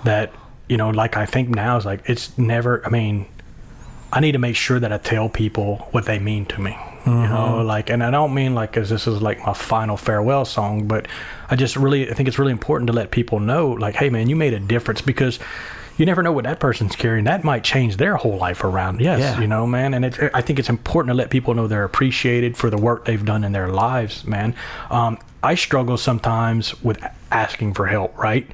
that, you know, like, I think now is like, it's never, I mean, I need to make sure that I tell people what they mean to me. You know, like, and I don't mean like as this is like my final farewell song, but I think it's really important to let people know, like, hey, man, you made a difference, because you never know what that person's carrying. That might change their whole life around. Yes, you know, man. And I think it's important to let people know they're appreciated for the work they've done in their lives, man. I struggle sometimes with asking for help, right?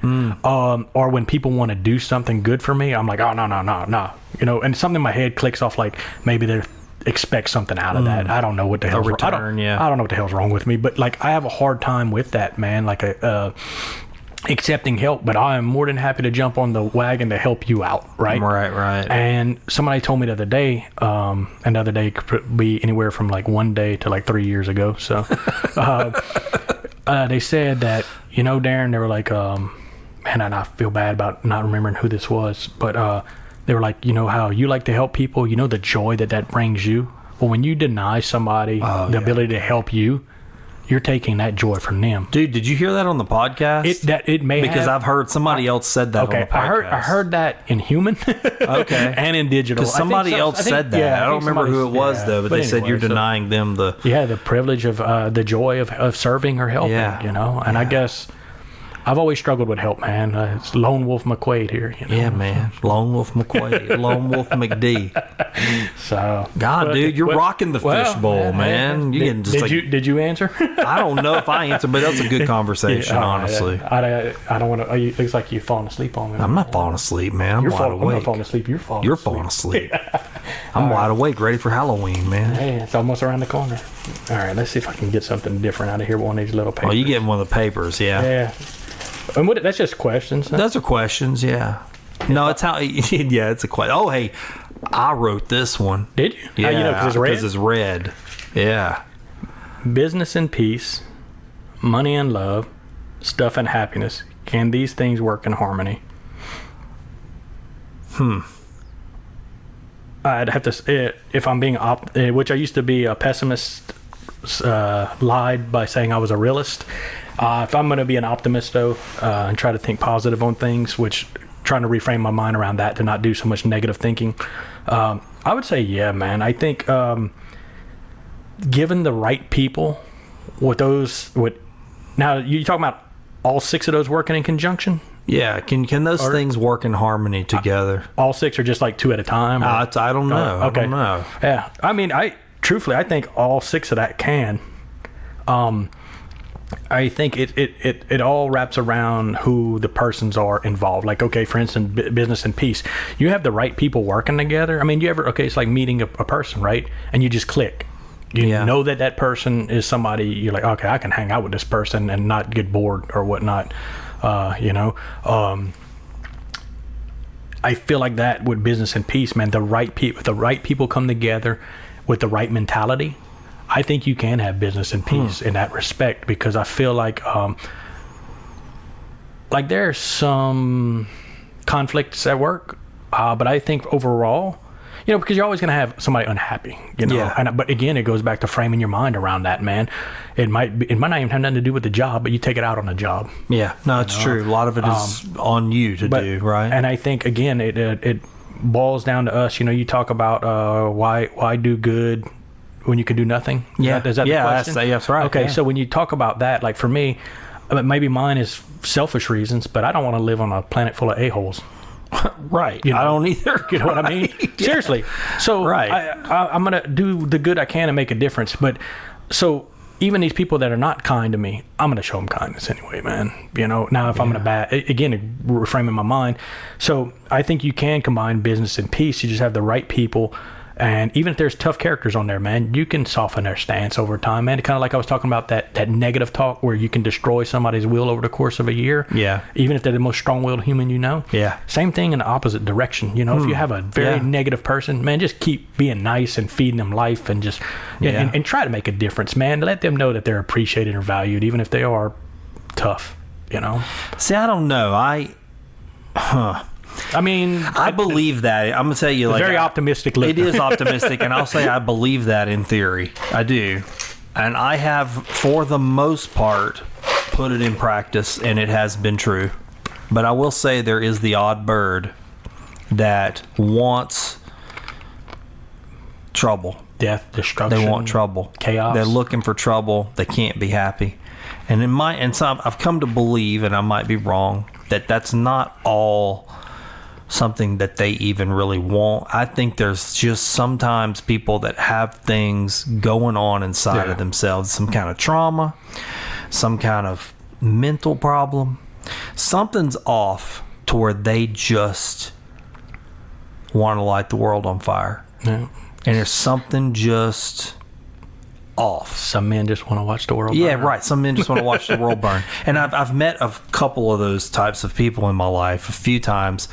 Or when people want to do something good for me, I'm like, oh, no. You know, and something in my head clicks off, like, maybe they expect something out of that. I don't know what the hell's wrong. I don't know what the hell's wrong with me, but like, I have a hard time with that, man. Like, accepting help, but I am more than happy to jump on the wagon to help you out, right? Right. And somebody told me the other day, and the other day could be anywhere from like 1 day to like 3 years ago. So they said that, you know, Darren, they were like, man, and I feel bad about not remembering who this was, but they were like, you know how you like to help people, you know the joy that brings you? Well, when you deny somebody the ability to help you, you're taking that joy from them. Dude, did you hear that on the podcast? It may because have, I've heard somebody else said that on the podcast. I heard that in human and in digital. Because somebody else said that. I don't remember who it was, though, but they anyway, said you're denying them the... Yeah, the privilege of the joy of serving or helping, you know? And I guess... I've always struggled with help, man. It's Lone Wolf McQuaid here. You know? Yeah, man. Lone Wolf McQuaid. Lone Wolf McD. So, Dude, you're rocking the fishbowl, man. You getting just did you answer? I don't know if I answered, but that's a good conversation, honestly. I don't want to. It looks like you're falling asleep on me. I'm not falling asleep, man. I'm wide awake. I'm not falling asleep. You're falling asleep. I'm wide awake, ready for Halloween, man. Hey, it's almost around the corner. All right, let's see if I can get something different out of here with one of these little papers. Well, you getting one of the papers, yeah. Yeah. And that's just questions. Huh? Those are questions, yeah. No, it's how. Yeah, it's a question. Oh, hey, I wrote this one. Did you? Yeah, How you know? Because it's red. Because it's red. Yeah. Business and peace, money and love, stuff and happiness. Can these things work in harmony? I'd have to, if I'm being which I used to be a pessimist, lied by saying I was a realist. If I'm going to be an optimist, though, and try to think positive on things, which trying to reframe my mind around that to not do so much negative thinking, I would say, yeah, man. I think given the right people, now you talking about all 6 of those working in conjunction? Yeah, can those things work in harmony together? All 6 are just like 2 at a time? I don't know. Okay. I don't know. Yeah, I mean, truthfully, I think all 6 of that can. I think it all wraps around who the persons are involved. Like, okay, for instance, business and peace. You have the right people working together. I mean, it's like meeting a person, right? And you just click. You know that person is somebody, you're like, okay, I can hang out with this person and not get bored or whatnot. I feel like that with business and peace, man. The right people come together with the right mentality. I think you can have business and peace in that respect, because I feel like there's some conflicts at work, but I think overall, because you're always going to have somebody unhappy, Yeah. But again, it goes back to framing your mind around that, man. It might not even have nothing to do with the job, but you take it out on the job. Yeah, no, it's true. A lot of it is on you to do, right? And I think, again, it boils down to us. You talk about why do good when you can do nothing. Yeah, is that the question? That's right. Okay, yeah. So when you talk about that, like for me, maybe mine is selfish reasons, but I don't want to live on a planet full of a-holes. Right. I don't either. You know what I mean? Yeah. Seriously. So right. I'm going to do the good I can and make a difference. But so even these people that are not kind to me, I'm going to show them kindness anyway, man. Now if I'm going to again, reframing my mind. So I think you can combine business and peace. You just have the right people. And even if there's tough characters on there, man, you can soften their stance over time, man. Kind of like I was talking about that negative talk where you can destroy somebody's will over the course of a year. Yeah. Even if they're the most strong-willed human Yeah. Same thing in the opposite direction. If you have a very negative person, man, just keep being nice and feeding them life and just and try to make a difference, man. Let them know that they're appreciated or valued, even if they are tough, See, I don't know. I mean, I believe that. I'm gonna tell you, like, very optimistic. It is optimistic, and I'll say I believe that in theory. I do, and I have, for the most part, put it in practice, and it has been true. But I will say there is the odd bird that wants trouble, death, destruction. They want trouble, chaos. They're looking for trouble. They can't be happy, and some I've come to believe, and I might be wrong, that that's not all something that they even really want. I think there's just sometimes people that have things going on inside of themselves, some kind of trauma, some kind of mental problem. Something's off to where they just want to light the world on fire. Yeah. And there's something just off. Some men just want to watch the world burn. Yeah, right. Some men just want to watch the world burn. And I've met a couple of those types of people in my life a few times,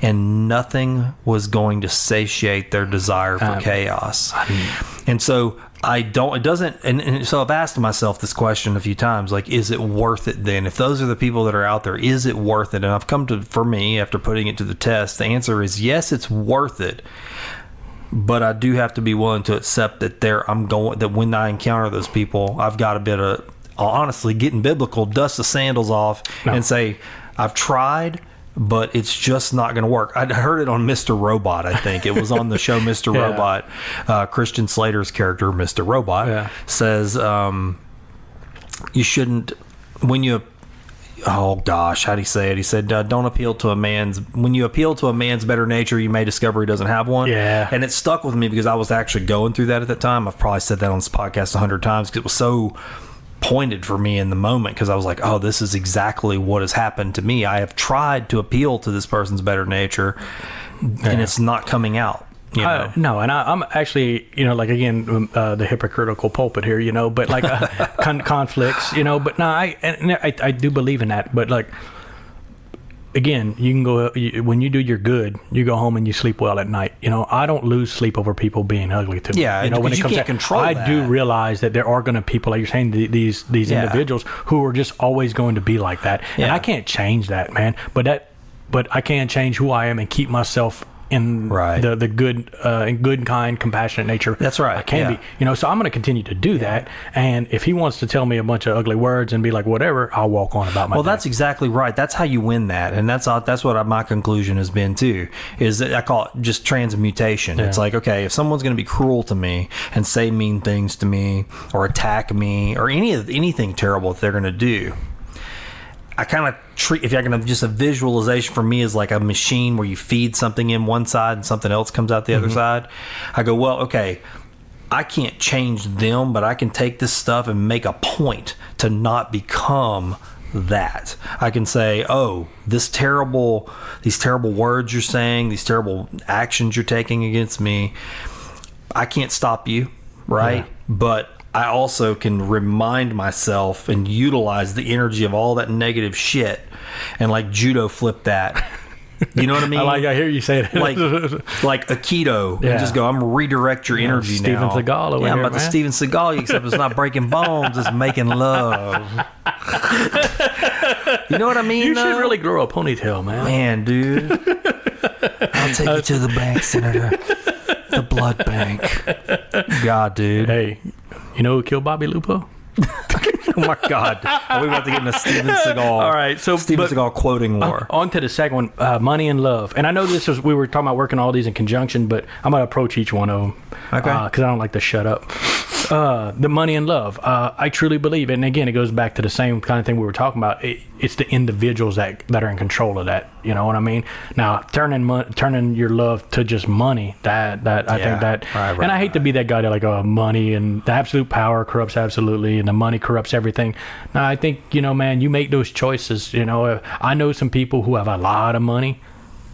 and nothing was going to satiate their desire for chaos. And so so I've asked myself this question a few times, like, is it worth it then? If those are the people that are out there, is it worth it? And I've come to, for me, after putting it to the test, the answer is yes, it's worth it. But I do have to be willing to accept that that when I encounter those people, I've got a bit of, honestly, getting biblical, dust the sandals off and say, I've tried, but it's just not going to work. I heard it on Mr. Robot, I think. It was on the show Mr. Robot. Christian Slater's character, Mr. Robot, says you shouldn't, when you oh gosh, how do you say it? He said, don't appeal to when you appeal to a man's better nature, you may discover he doesn't have one. Yeah. And it stuck with me because I was actually going through that at the time. I've probably said that on this podcast 100 times because it was so pointed for me in the moment, because I was like, oh, this is exactly what has happened to me. I have tried to appeal to this person's better nature, and it's not coming out. You know? No, and I'm actually, like, again, the hypocritical pulpit here, but like conflicts, but no, I do believe in that. But like, again, you can go, when you do your good, you go home and you sleep well at night. I don't lose sleep over people being ugly to me. Yeah, when it you comes can't control that. I do realize that there are going to people, like you're saying, these individuals who are just always going to be like that. Yeah. And I can't change that, man. But I can change who I am and keep myself in the good good, kind, compassionate nature. That's right. I can be. So I'm going to continue to do that. And if he wants to tell me a bunch of ugly words and be like, whatever, I'll walk on about my day. That's exactly right. That's how you win that. And that's what my conclusion has been too, is that I call it just transmutation. It's like, okay, if someone's going to be cruel to me and say mean things to me or attack me or anything terrible that they're going to do, I kind of treat, if you're going to, just a visualization for me is like a machine where you feed something in one side and something else comes out the other side. I go, well, okay, I can't change them, but I can take this stuff and make a point to not become that. I can say, oh, these terrible words you're saying, these terrible actions you're taking against me, I can't stop you, right? Yeah. But I also can remind myself and utilize the energy of all that negative shit and like judo flip that. You know what I mean? I hear you say it. like Aikido. And just go, I'm going to redirect your energy Steven now. Seagal over here, I'm about to Steven Seagal, except it's not breaking bones, it's making love. You know what I mean? You should really grow a ponytail, man. Man, dude. I'll take you to the bank, Senator. The blood bank. God, dude. Hey, you know who killed Bobby Lupo? Oh my God! Are we about to get into Steven Seagal? All right, so Steven Seagal quoting war. On to the second one, money and love. And I know we were talking about working all these in conjunction, but I'm gonna approach each one of them. Okay. Because I don't like to shut up. The money and love. I truly believe, and again, it goes back to the same kind of thing we were talking about. It's the individuals that are in control of that. You know what I mean? Now, turning your love to just money. I think that. Right, and I hate to be that guy that money and the absolute power corrupts absolutely, and the money corrupts everything. Now, I think man, you make those choices. I know some people who have a lot of money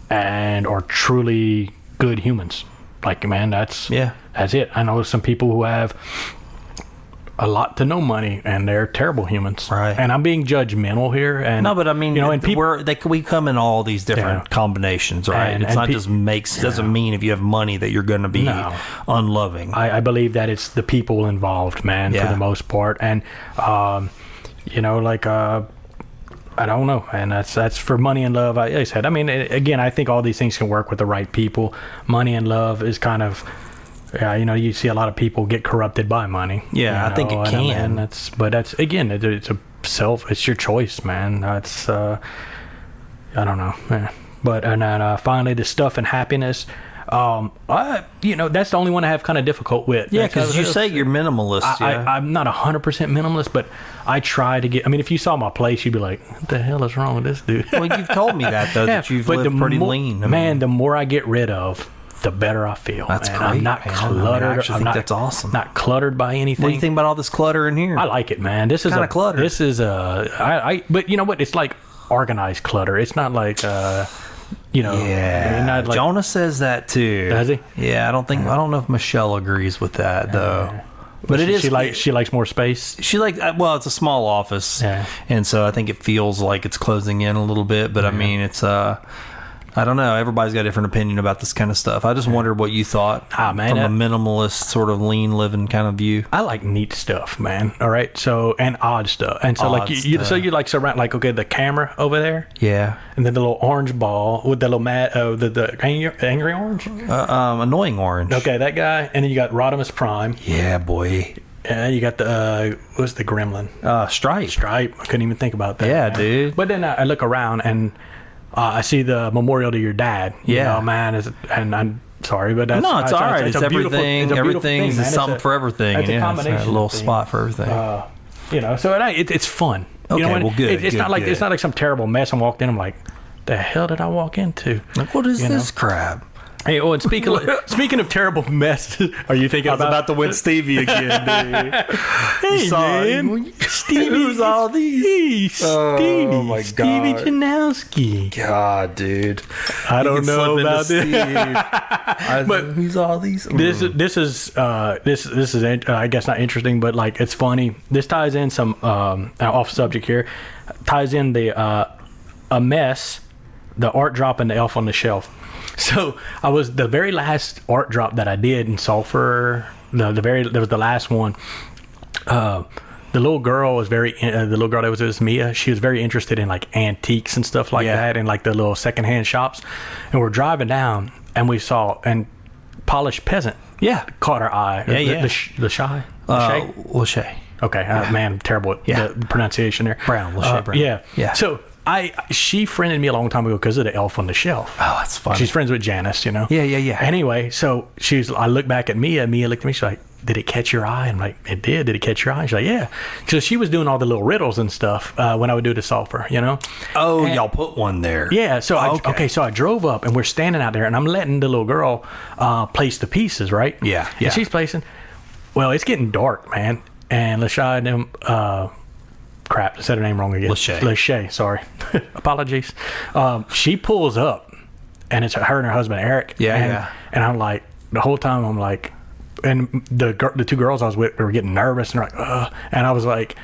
and are truly good humans. Like, man, that's it. I know some people who have a lot to no money and they're terrible humans. Right. And I'm being judgmental here. And no, but I mean, we come in all these different combinations, right? And, it's not just doesn't mean if you have money that you're going to be unloving. I believe that it's the people involved, man, for the most part. And, I don't know, and that's for money and love. Like I said, I mean, again, I think all these things can work with the right people. Money and love is kind of, you see a lot of people get corrupted by money. Yeah, I think it can. That's again, it's your choice, man. That's I don't know, man. But and then finally, the stuff and happiness. That's the only one I have kind of difficult with. Yeah, because you say you're minimalist. I'm not 100% minimalist, but I try to get. I mean, if you saw my place, you'd be like, "What the hell is wrong with this dude?" Well, you've told me that though, that you've lived pretty lean. The more I get rid of, the better I feel. That's great. I'm not cluttered. I actually think that's awesome. Not cluttered by anything. What do you think about all this clutter in here? I like it, man. This is kind of clutter. This is but you know what? It's like organized clutter. It's not like. Jonah says that too. Does he? Yeah, I don't know if Michelle agrees with that though. But she likes more space. It's a small office, and so I think it feels like it's closing in a little bit. But I mean, it's I don't know. Everybody's got a different opinion about this kind of stuff. I just wondered what you thought from a minimalist, sort of lean living kind of view. I like neat stuff, man. All right, so and odd stuff, and so you like surround the camera over there, and then the little orange ball with the little the angry orange, annoying orange. Okay, that guy, and then you got Rodimus Prime. Yeah, boy. You got the what's the gremlin? Stripe. I couldn't even think about that. Yeah, dude. But then I look around and. I see the memorial to your dad. Man. And I'm sorry, but that's... No, it's all right. It's everything. Everything's thing, something for everything. It's a combination. It's a little spot for everything. So it's fun. Okay, You know, well, good. It's good, not like good. it's not like some terrible mess. I walked in. I'm like, the hell did I walk into? Like, what is You this know? crap? Hey, oh, and speaking of terrible messes, are you thinking about to win Stevie again, dude. Hey, man, Stevie, who's all these? Stevie, Oh, my Stevie God. Janowski. God, dude. I don't know about this. But who's all these? This is I guess not interesting, but like it's funny. This ties in some off subject here. Ties in the a mess, the art drop, and the elf on the shelf. So I was the very last art drop that I did in Sulphur. There was the last one. The little girl was the little girl that was with Mia. She was very interested in like antiques and stuff like that, and like the little secondhand shops. And we're driving down, and we saw Polished Peasant. Yeah, Caught our eye. Yeah. The Shy. Lachey. Okay, man, terrible at the pronunciation there. Brown, Lachey Brown. Yeah. So she friended me a long time ago because of the elf on the shelf. Oh, that's funny. She's friends with Janice, you know. Yeah. Anyway, so I look back at Mia. Mia looked at me. She's like, "Did it catch your eye?" I'm like, "It did. Did it catch your eye?" She's like, "Yeah." So she was doing all the little riddles and stuff when I would do the sulfur, you know. Oh, y'all put one there. Yeah. So Okay. I drove up and we're standing out there and I'm letting the little girl place the pieces, right? Yeah. And she's placing. Well, it's getting dark, man. And Lachey and them, crap, I said her name wrong again. Lachey, sorry. Apologies. She pulls up, and it's her and her husband, Eric. Yeah. And I'm like, the whole time I'm like, and the two girls I was with were getting nervous, and they're like, ugh. And I was like,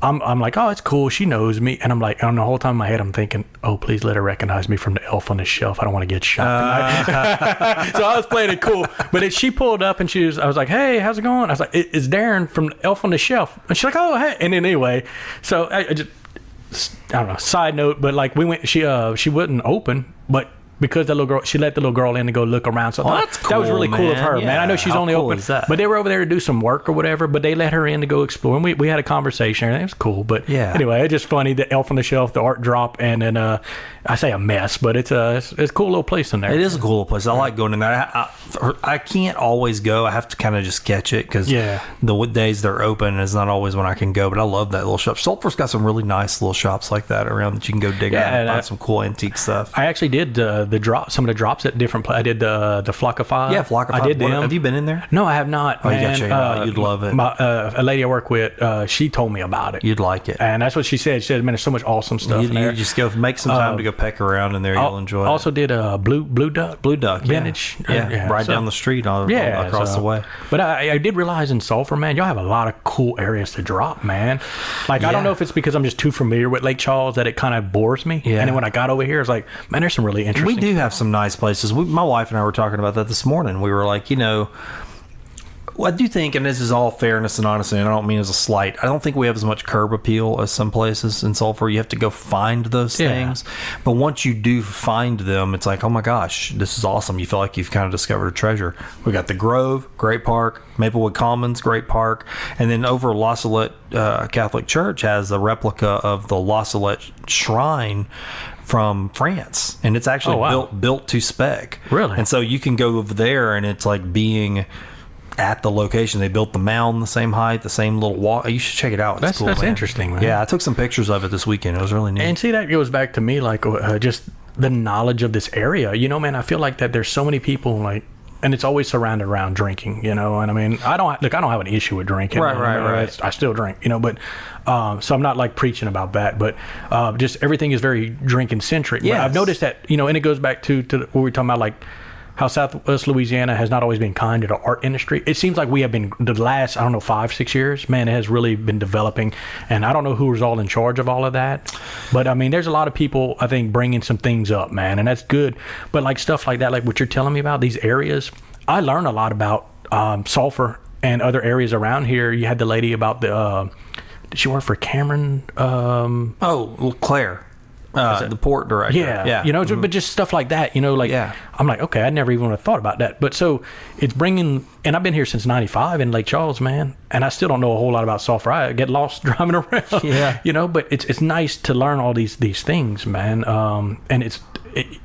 I'm like, oh, it's cool. She knows me. And I'm like, and the whole time in my head, I'm thinking, oh, please let her recognize me from the elf on the shelf. I don't want to get shot tonight. So I was playing it cool. But she pulled up and I was like, hey, how's it going? I was like, it's Darren from the elf on the shelf. And she's like, oh, hey. And then anyway, so I don't know, side note, but like we went, she wouldn't open, but because the little girl, she let the little girl in to go look around. So that's cool, that was really cool of her, man. I know she's How only cool open, is that? but they were over there to do some work or whatever. But they let her in to go explore, and we had a conversation. Everything was cool. But anyway, it's just funny. The elf on the shelf, the art drop, and then I say a mess, but it's a cool little place in there. It is a cool little place. I like going in there. I can't always go. I have to kind of just catch it because the days they're open is not always when I can go. But I love that little shop. Sulphur's got some really nice little shops like that around that you can go dig around and find some cool antique stuff. I actually did some of the drops at different places. I did the Flockify. Yeah, Flockify. I did them. Have you been in there? No, I have not. Oh, man. you got to check it out. You'd love it. A lady I work with, she told me about it. You'd like it. And that's what she said. She said, man, there's so much awesome stuff in there. You just go make some time to go peck around in there. You'll enjoy it. Also did a blue duck. Blue duck, vintage. Yeah, right down the street across the way. But I did realize in Sulphur, man, y'all have a lot of cool areas to drop, man. Like, I don't know if it's because I'm just too familiar with Lake Charles that it kind of bores me. Yeah. And then when I got over here, it's like, man, there's some really interesting. We do have some nice places. My wife and I were talking about that this morning. We were like, I do think, and this is all fairness and honesty, and I don't mean as a slight, I don't think we have as much curb appeal as some places in Sulphur. You have to go find those things. But once you do find them, it's like, oh my gosh, this is awesome. You feel like you've kind of discovered a treasure. We got the Grove, great park. Maplewood Commons, great park. And then over La Salette Catholic Church has a replica of the La Salette Shrine from France, and it's actually built to spec. Really? And so you can go over there, and it's like being at the location. They built the mound the same height, the same little walk. You should check it out. It's cool, that's man. Interesting, man. Yeah, I took some pictures of it this weekend. It was really neat. And see, that goes back to me, like just the knowledge of this area. Man, I feel like that there's so many people like. And it's always surrounded around drinking, And I mean, I don't have an issue with drinking. Right. I still drink, But so I'm not like preaching about that. But just everything is very drinking centric. Yes. But I've noticed that, and it goes back to what we were talking about, like how Southwest Louisiana has not always been kind to the art industry. It seems like we have been the last, 5-6 years, man, it has really been developing. And I don't know who's all in charge of all of that. But I mean, there's a lot of people, I think, bringing some things up, man, and that's good. But like stuff like that, like what you're telling me about these areas, I learned a lot about Sulphur and other areas around here. You had the lady about did she work for Cameron? Claire. The port director. Yeah. But just stuff like that, I'm like, okay, I never even would have thought about that. But so it's bringing, and I've been here since 95 in Lake Charles, man, and I still don't know a whole lot about Sulphur. I get lost driving around, but it's nice to learn all these things, man. And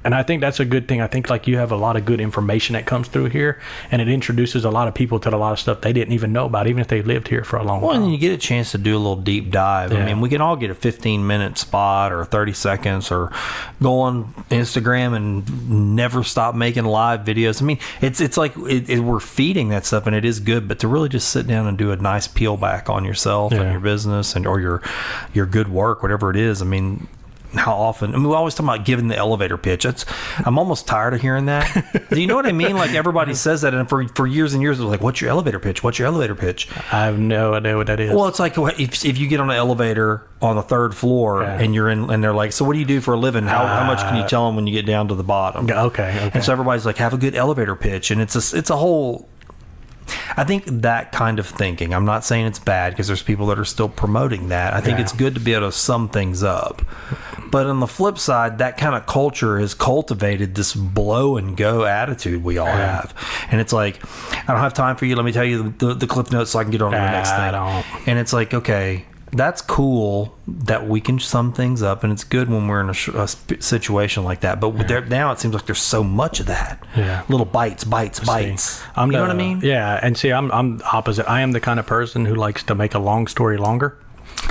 and I think that's a good thing. I think like you have a lot of good information that comes through here, and it introduces a lot of people to a lot of stuff they didn't even know about, even if they've lived here for a long time. And you get a chance to do a little deep dive. I mean, we can all get a 15-minute spot or 30 seconds, or go on Instagram and never stop making live videos. I mean, it's like we're feeding that stuff, and it is good. But to really just sit down and do a nice peel back on yourself and your business or your good work, whatever it is. I mean, how often? I mean, we always talk about giving the elevator pitch. I'm almost tired of hearing that. Do you know what I mean? Like, everybody says that, and for years and years, it was like, "What's your elevator pitch? What's your elevator pitch?" I have no idea what that is. Well, it's like if you get on an elevator on the third floor and you're in, and they're like, "So what do you do for a living? How much can you tell them when you get down to the bottom?" Okay. And so everybody's like, "Have a good elevator pitch," and it's a whole. I think that kind of thinking, I'm not saying it's bad, because there's people that are still promoting that. I think it's good to be able to sum things up. But on the flip side, that kind of culture has cultivated this blow and go attitude we all have. And it's like, I don't have time for you. Let me tell you the clip notes so I can get on to the next thing. And it's like, okay, that's cool that we can sum things up, and it's good when we're in a situation like that. But now it seems like there's so much of that. Little bites. You know what I mean? Yeah, and see, I'm opposite. I am the kind of person who likes to make a long story longer.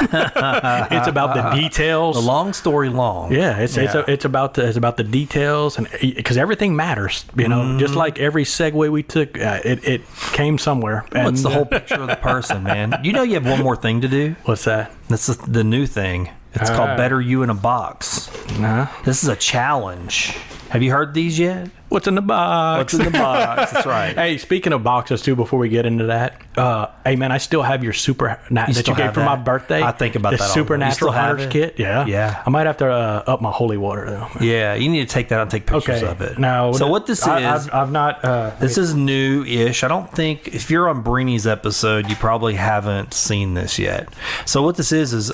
It's about the details. The long story long. Yeah, it's about the details, and because everything matters. You know, just like every segue we took, it came somewhere. Well, it's the whole picture of the person, man. You know, you have one more thing to do. What's that? That's the new thing. It's called Better You in a Box. This is a challenge. Have you heard these yet? What's in the box? That's right. Hey, speaking of boxes too, before we get into that, hey man, I still have your that you gave for my birthday. I think about that. Supernatural Hunters kit. Yeah. I might have to up my holy water though. Yeah, you need to take that out and take pictures of it. Now, so what this is, I've not. This is new-ish. I don't think, if you're on Breeny's episode, you probably haven't seen this yet. So what this is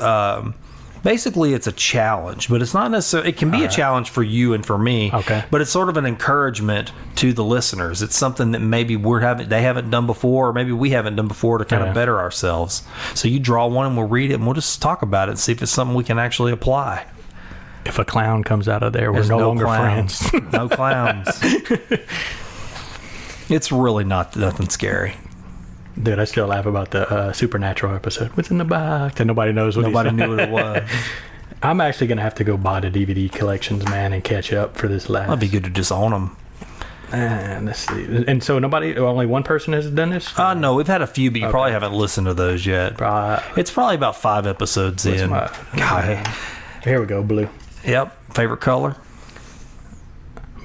basically, it's a challenge, but it's not necessarily. It can be a challenge for you and for me. Okay. But it's sort of an encouragement to the listeners. It's something that maybe they haven't done before, or maybe we haven't done before, to kind of better ourselves. So you draw one, and we'll read it, and we'll just talk about it and see if it's something we can actually apply. If a clown comes out of there, we're no longer friends. No clowns. It's really nothing scary. Dude, I still laugh about the Supernatural episode. What's in the box? And nobody knows what Nobody knew what it was. I'm actually going to have to go buy the DVD collections, man, and catch up for this last. That'd be good to just own them. And let's see. And so only one person has done this? No, we've had a few, but you probably haven't listened to those yet. It's probably about 5 episodes in. Here we go, blue. Yep. Favorite color?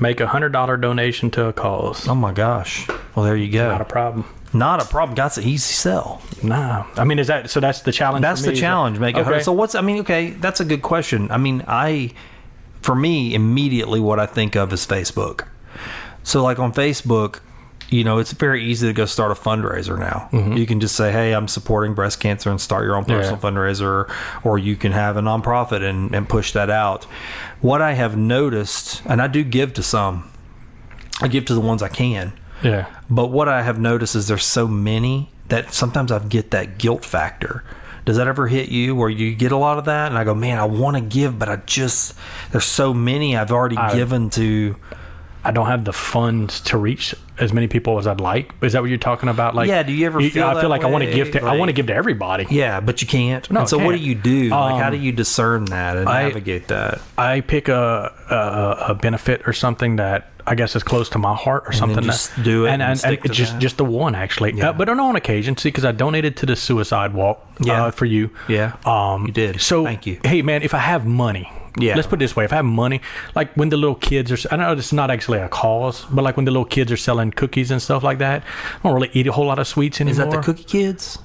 Make $100 donation to a cause. Oh my gosh. Well, there you go. Not a problem. Not a problem. Got to easy sell. Nah. I mean, that's the challenge. That's for me, the challenge. Make it hard. So okay, that's a good question. I mean, for me, immediately what I think of is Facebook. So like on Facebook, you know, it's very easy to go start a fundraiser now. Mm-hmm. You can just say, hey, I'm supporting breast cancer, and start your own personal fundraiser, or you can have a nonprofit and push that out. What I have noticed, and I do give to some, I give to the ones I can. Yeah. But what I have noticed is there's so many that sometimes I get that guilt factor. Does that ever hit you where you get a lot of that? And I go, man, I want to give, but there's so many I've already given to. I don't have the funds to reach as many people as I'd like. Is that what you're talking about? Like, yeah. Do you ever feel I feel like way? I want to give to. I want to give to everybody. Yeah, but you can't. No, and so can't. What do you do? Like, how do you discern that and navigate that? I pick a benefit or something that I guess is close to my heart, or something. Just do it, and stick to just the one actually. Yeah. But on occasion, see, because I donated to the suicide walk. For you. Yeah. You did. So thank you. Hey man, if I have money. Yeah. Let's put it this way. If I have money, like when the little kids are, I know it's not actually a cause, but like when the little kids are selling cookies and stuff like that, I don't really eat a whole lot of sweets anymore. Is that the cookie kids?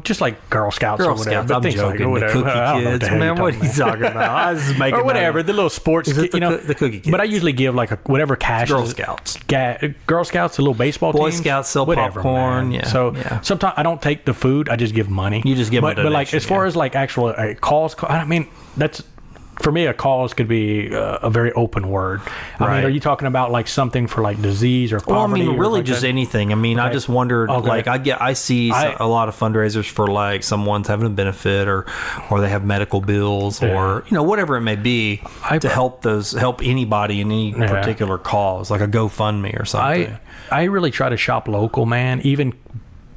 just like Girl Scouts or whatever. Scouts, I'm joking. Like, the cookie kids. Man, what are you talking about? I was just making or whatever. The little sports, the cookie kids. But I usually give like whatever cash. Girl Scouts. Girl Scouts, the little baseball Boy teams. Scouts sell popcorn. Yeah. So sometimes I don't take the food. I just give money. You just give them a donation. But like as far as like actual cause, I mean, for me, a cause could be a very open word. I mean, are you talking about like something for like disease or poverty? Well, I mean, really like just that? anything. I mean, I just wondered, like, I see a lot of fundraisers for like someone's having a benefit or they have medical bills or, you know, whatever it may be to help anybody in any particular cause, like a GoFundMe or something. I really try to shop local, man. Even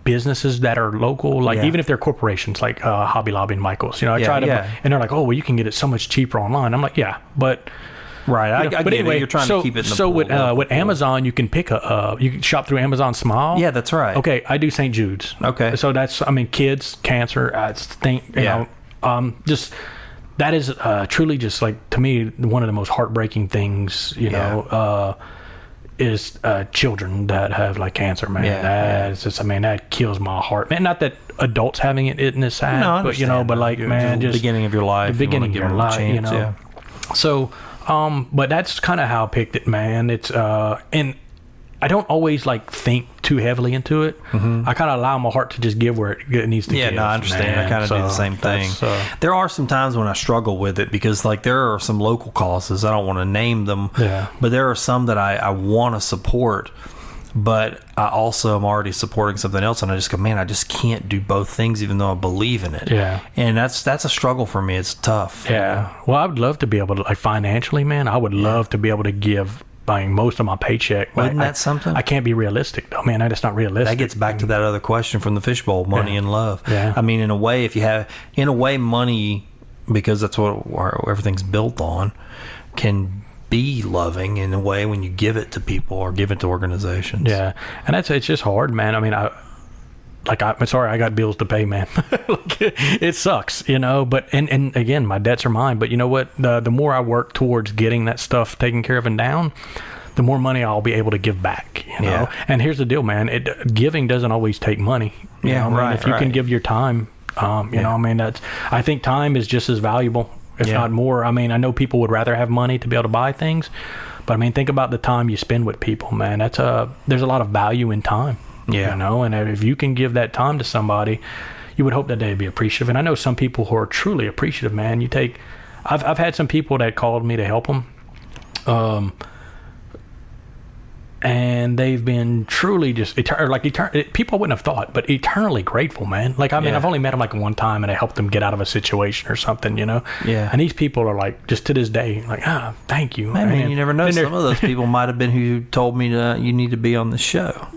businesses that are local, like even if they're corporations, like Hobby Lobby and Michael's, you know, I try to, and they're like, oh, well, you can get it so much cheaper online. I'm like, yeah, but right, you know, but anyway, you're trying to keep it in the pool. With Amazon, you can pick you can shop through Amazon Smile. Yeah, that's right. Okay, I do St. Jude's. Okay, so that's, I mean, kids, cancer, you know, just that is truly just like, to me, one of the most heartbreaking things, you know. Is children that have like cancer, man. That's just, I mean, that kills my heart, man. Not that adults having it isn't as sad, but you know, but like, man, just the beginning of your life, the beginning of your life, you know. So, but that's kind of how I picked it, man. It's and I don't always like think too heavily into it. I kind of allow my heart to just give where it needs to give. Yeah, no, I understand. Man. I kind of do the same thing. There are some times when I struggle with it because, like, there are some local causes. I don't want to name them, but there are some that I want to support, but I also am already supporting something else, and I just go, man, I just can't do both things, even though I believe in it. Yeah, and that's a struggle for me. It's tough. Yeah. You know? Well, I would love to be able to, like, financially, man. I would love to be able to give buying most of my paycheck. Isn't that something? I can't be realistic though, man. That's not realistic. That gets back to that other question from the fishbowl, money and love. Yeah. I mean, in a way, money, because that's what everything's built on, can be loving in a way when you give it to people or give it to organizations. Yeah. And it's just hard, man. I mean, I'm sorry, I got bills to pay, man. It sucks, you know, but, and again, my debts are mine, but you know what, the more I work towards getting that stuff taken care of and down, the more money I'll be able to give back, you know. And here's the deal, man, giving doesn't always take money. You know, right. If you can give your time, you know, I mean, I think time is just as valuable, if not more. I mean, I know people would rather have money to be able to buy things, but I mean, think about the time you spend with people, man. There's a lot of value in time. Yeah, you know, and if you can give that time to somebody, you would hope that they'd be appreciative. And I know some people who are truly appreciative, man. I've had some people that called me to help them, and they've been truly just people wouldn't have thought, but eternally grateful, man. Like, I mean, I've only met them like one time, and I helped them get out of a situation or something, you know. Yeah. And these people are like, just to this day, like, thank you. I mean, you never know. Some of those people might have been who told me you need to be on the show.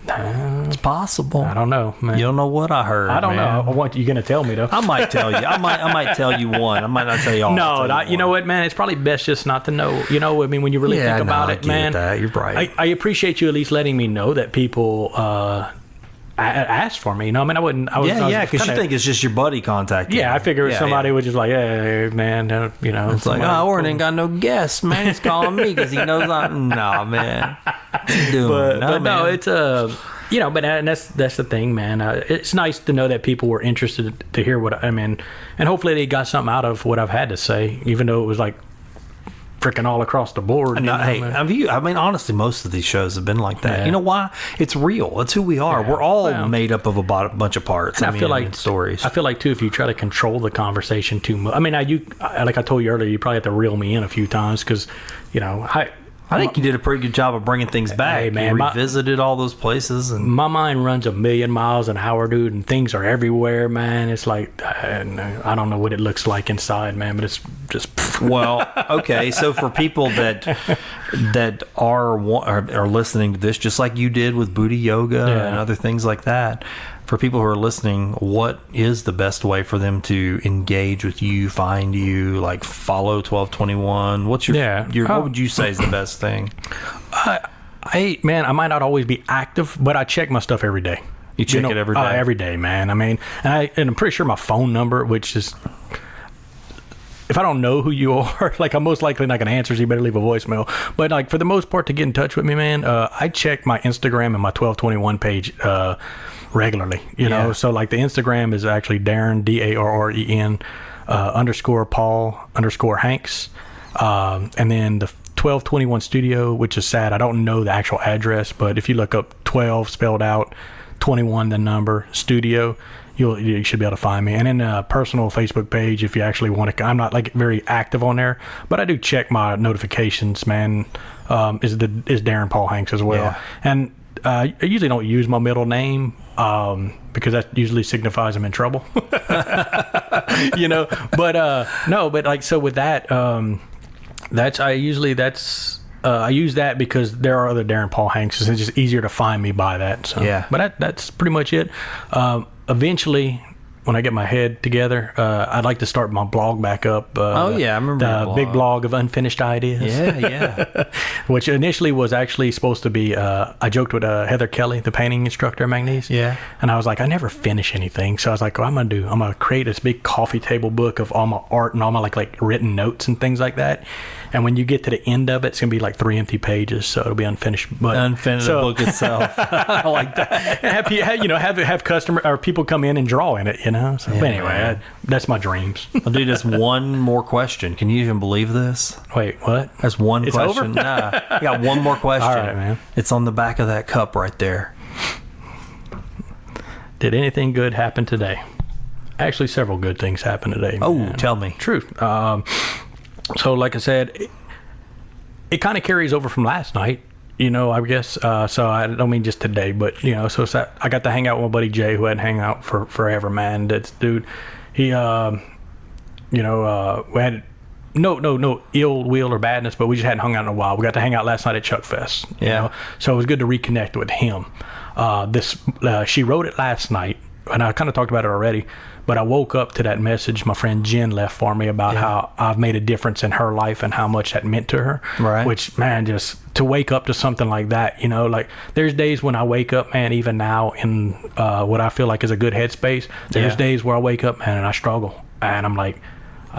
It's possible. I don't know, man. You don't know what I heard. I don't know. What you gonna tell me though? I might tell you. I might tell you one. I might not tell you all. No, you know what, man? It's probably best just not to know. You know, I mean, when you really think about it, man. That. You're right. I appreciate you at least letting me know that people asked for me. You know, I mean, I wouldn't. Because you think it's just your buddy contacting. Yeah, I figure somebody would just like, hey, man, you know. It's like, Oran ain't got no guests, man. He's calling me because he knows I'm. No, man. No, it's you know, but that's the thing, man. It's nice to know that people were interested to hear what I mean, and hopefully they got something out of what I've had to say, even though it was like freaking all across the board. I mean, honestly, most of these shows have been like that. You know why? It's real. It's who we are. We're all made up of a bunch of parts. And I feel like stories. I feel like too, if you try to control the conversation too much. I mean, like I told you earlier, you probably have to reel me in a few times because, you know, I think you did a pretty good job of bringing things back. Hey, man, you revisited all those places. And my mind runs 1,000,000 miles an hour, dude, and things are everywhere, man. It's like, I don't know what it looks like inside, man, but it's just... Well, okay, so for people that are listening to this, just like you did with Booty Yoga and other things like that, for people who are listening, what is the best way for them to engage with you, find you, like follow 1221? What's what would you say is the best thing? I might not always be active, but I check my stuff every day. You check it every day? Every day, man. I mean, and I'm pretty sure my phone number, which is... If I don't know who you are, like, I'm most likely not going to answer, so you better leave a voicemail. But, like, for the most part, to get in touch with me, man, I check my Instagram and my 1221 page regularly, you know? So, like, the Instagram is actually Darren, Darren, _ Paul _ Hanks. And then the 1221 Studio, which is sad. I don't know the actual address, but if you look up 12 spelled out, 21 the number studio. You should be able to find me. And then a personal Facebook page, if you actually want to. I'm not like very active on there, but I do check my notifications, man. Is Darren Paul Hanks as well. Yeah. And I usually don't use my middle name because that usually signifies I'm in trouble. You know, but no, but like, so with that, I use that because there are other Darren Paul Hanks. It's just easier to find me by that. So. Yeah. But that's pretty much it. Eventually, when I get my head together, I'd like to start my blog back up. Oh, yeah, I remember your the blog. big blog of unfinished ideas. Yeah. Which initially was actually supposed to be, I joked with Heather Kelly, the painting instructor at Magnesium. Yeah. And I was like, I never finish anything. So I was like, what I'm going to create this big coffee table book of all my art and all my like written notes and things like that. And when you get to the end of it, it's going to be like 3 empty pages. So it'll be unfinished. But Unfinished book itself. I like that. And have customer or people come in and draw in it, you know? So, Yeah, but anyway, man. that's my dreams. I'll do just one more question. Can you even believe this? Wait, what? That's one It's question. over? Nah, I got one more question. All right, man. It's on the back of that cup right there. Did anything good happen today? Actually, several good things happened today. Oh, man. tell me. Truth. So, like I said, it kind of carries over from last night, you know, I guess. So I don't mean just today, but, you know, so I got to hang out with my buddy Jay, who hadn't hung out for forever, man. That's dude. He, we had no ill will or badness, but we just hadn't hung out in a while. We got to hang out last night at Chuck Fest. You know? So it was good to reconnect with him. She wrote it last night, and I kind of talked about it already, but I woke up to that message my friend Jen left for me about how I've made a difference in her life and how much that meant to her. Right. Which, man, just to wake up to something like that, you know, like there's days when I wake up, man, even now in what I feel like is a good headspace. There's days where I wake up, man, and I struggle. And I'm like,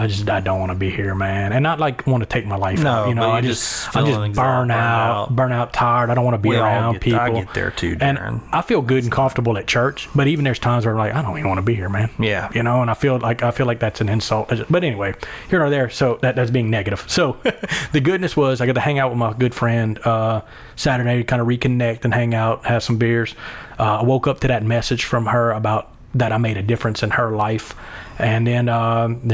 I don't want to be here, man, and not like want to take my life out. You know, I'm just burn out, tired. I don't want to be around people. I get there too, Darren. And I feel good and comfortable at church, but even there's times where I'm like, I don't even want to be here, man. Yeah. You know, and I feel like that's an insult. But anyway, here or there. So that's being negative. So the goodness was I got to hang out with my good friend Saturday, kind of reconnect and hang out, have some beers. I woke up to that message from her about that I made a difference in her life. And then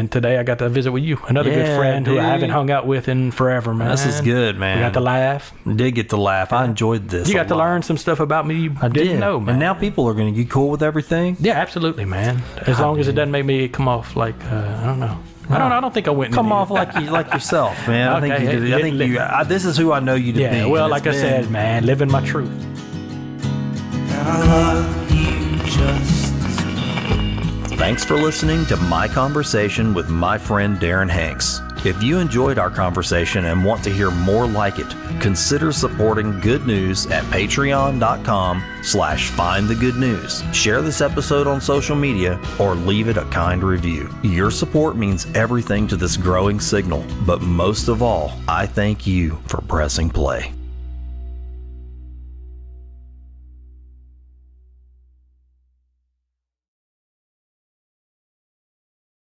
today I got to visit with you, another good friend who I haven't hung out with in forever, man. This is good, man. We got to laugh. Did get to laugh. I enjoyed this. You got to learn some stuff about me you didn't know, man. And now people are going to get cool with everything. Yeah, absolutely, man. As long as it doesn't make me come off like I don't know. I don't think I went. Come off like yourself, man. Okay. I think you did. I think you. This is who I know you to be. Yeah. Well, like I said, man, living my truth. And I love you just Thanks for listening to my conversation with my friend Darren Hanks. If you enjoyed our conversation and want to hear more like it, consider supporting Good News at patreon.com/findthegoodnews. Share this episode on social media or leave it a kind review. Your support means everything to this growing signal, but most of all, I thank you for pressing play.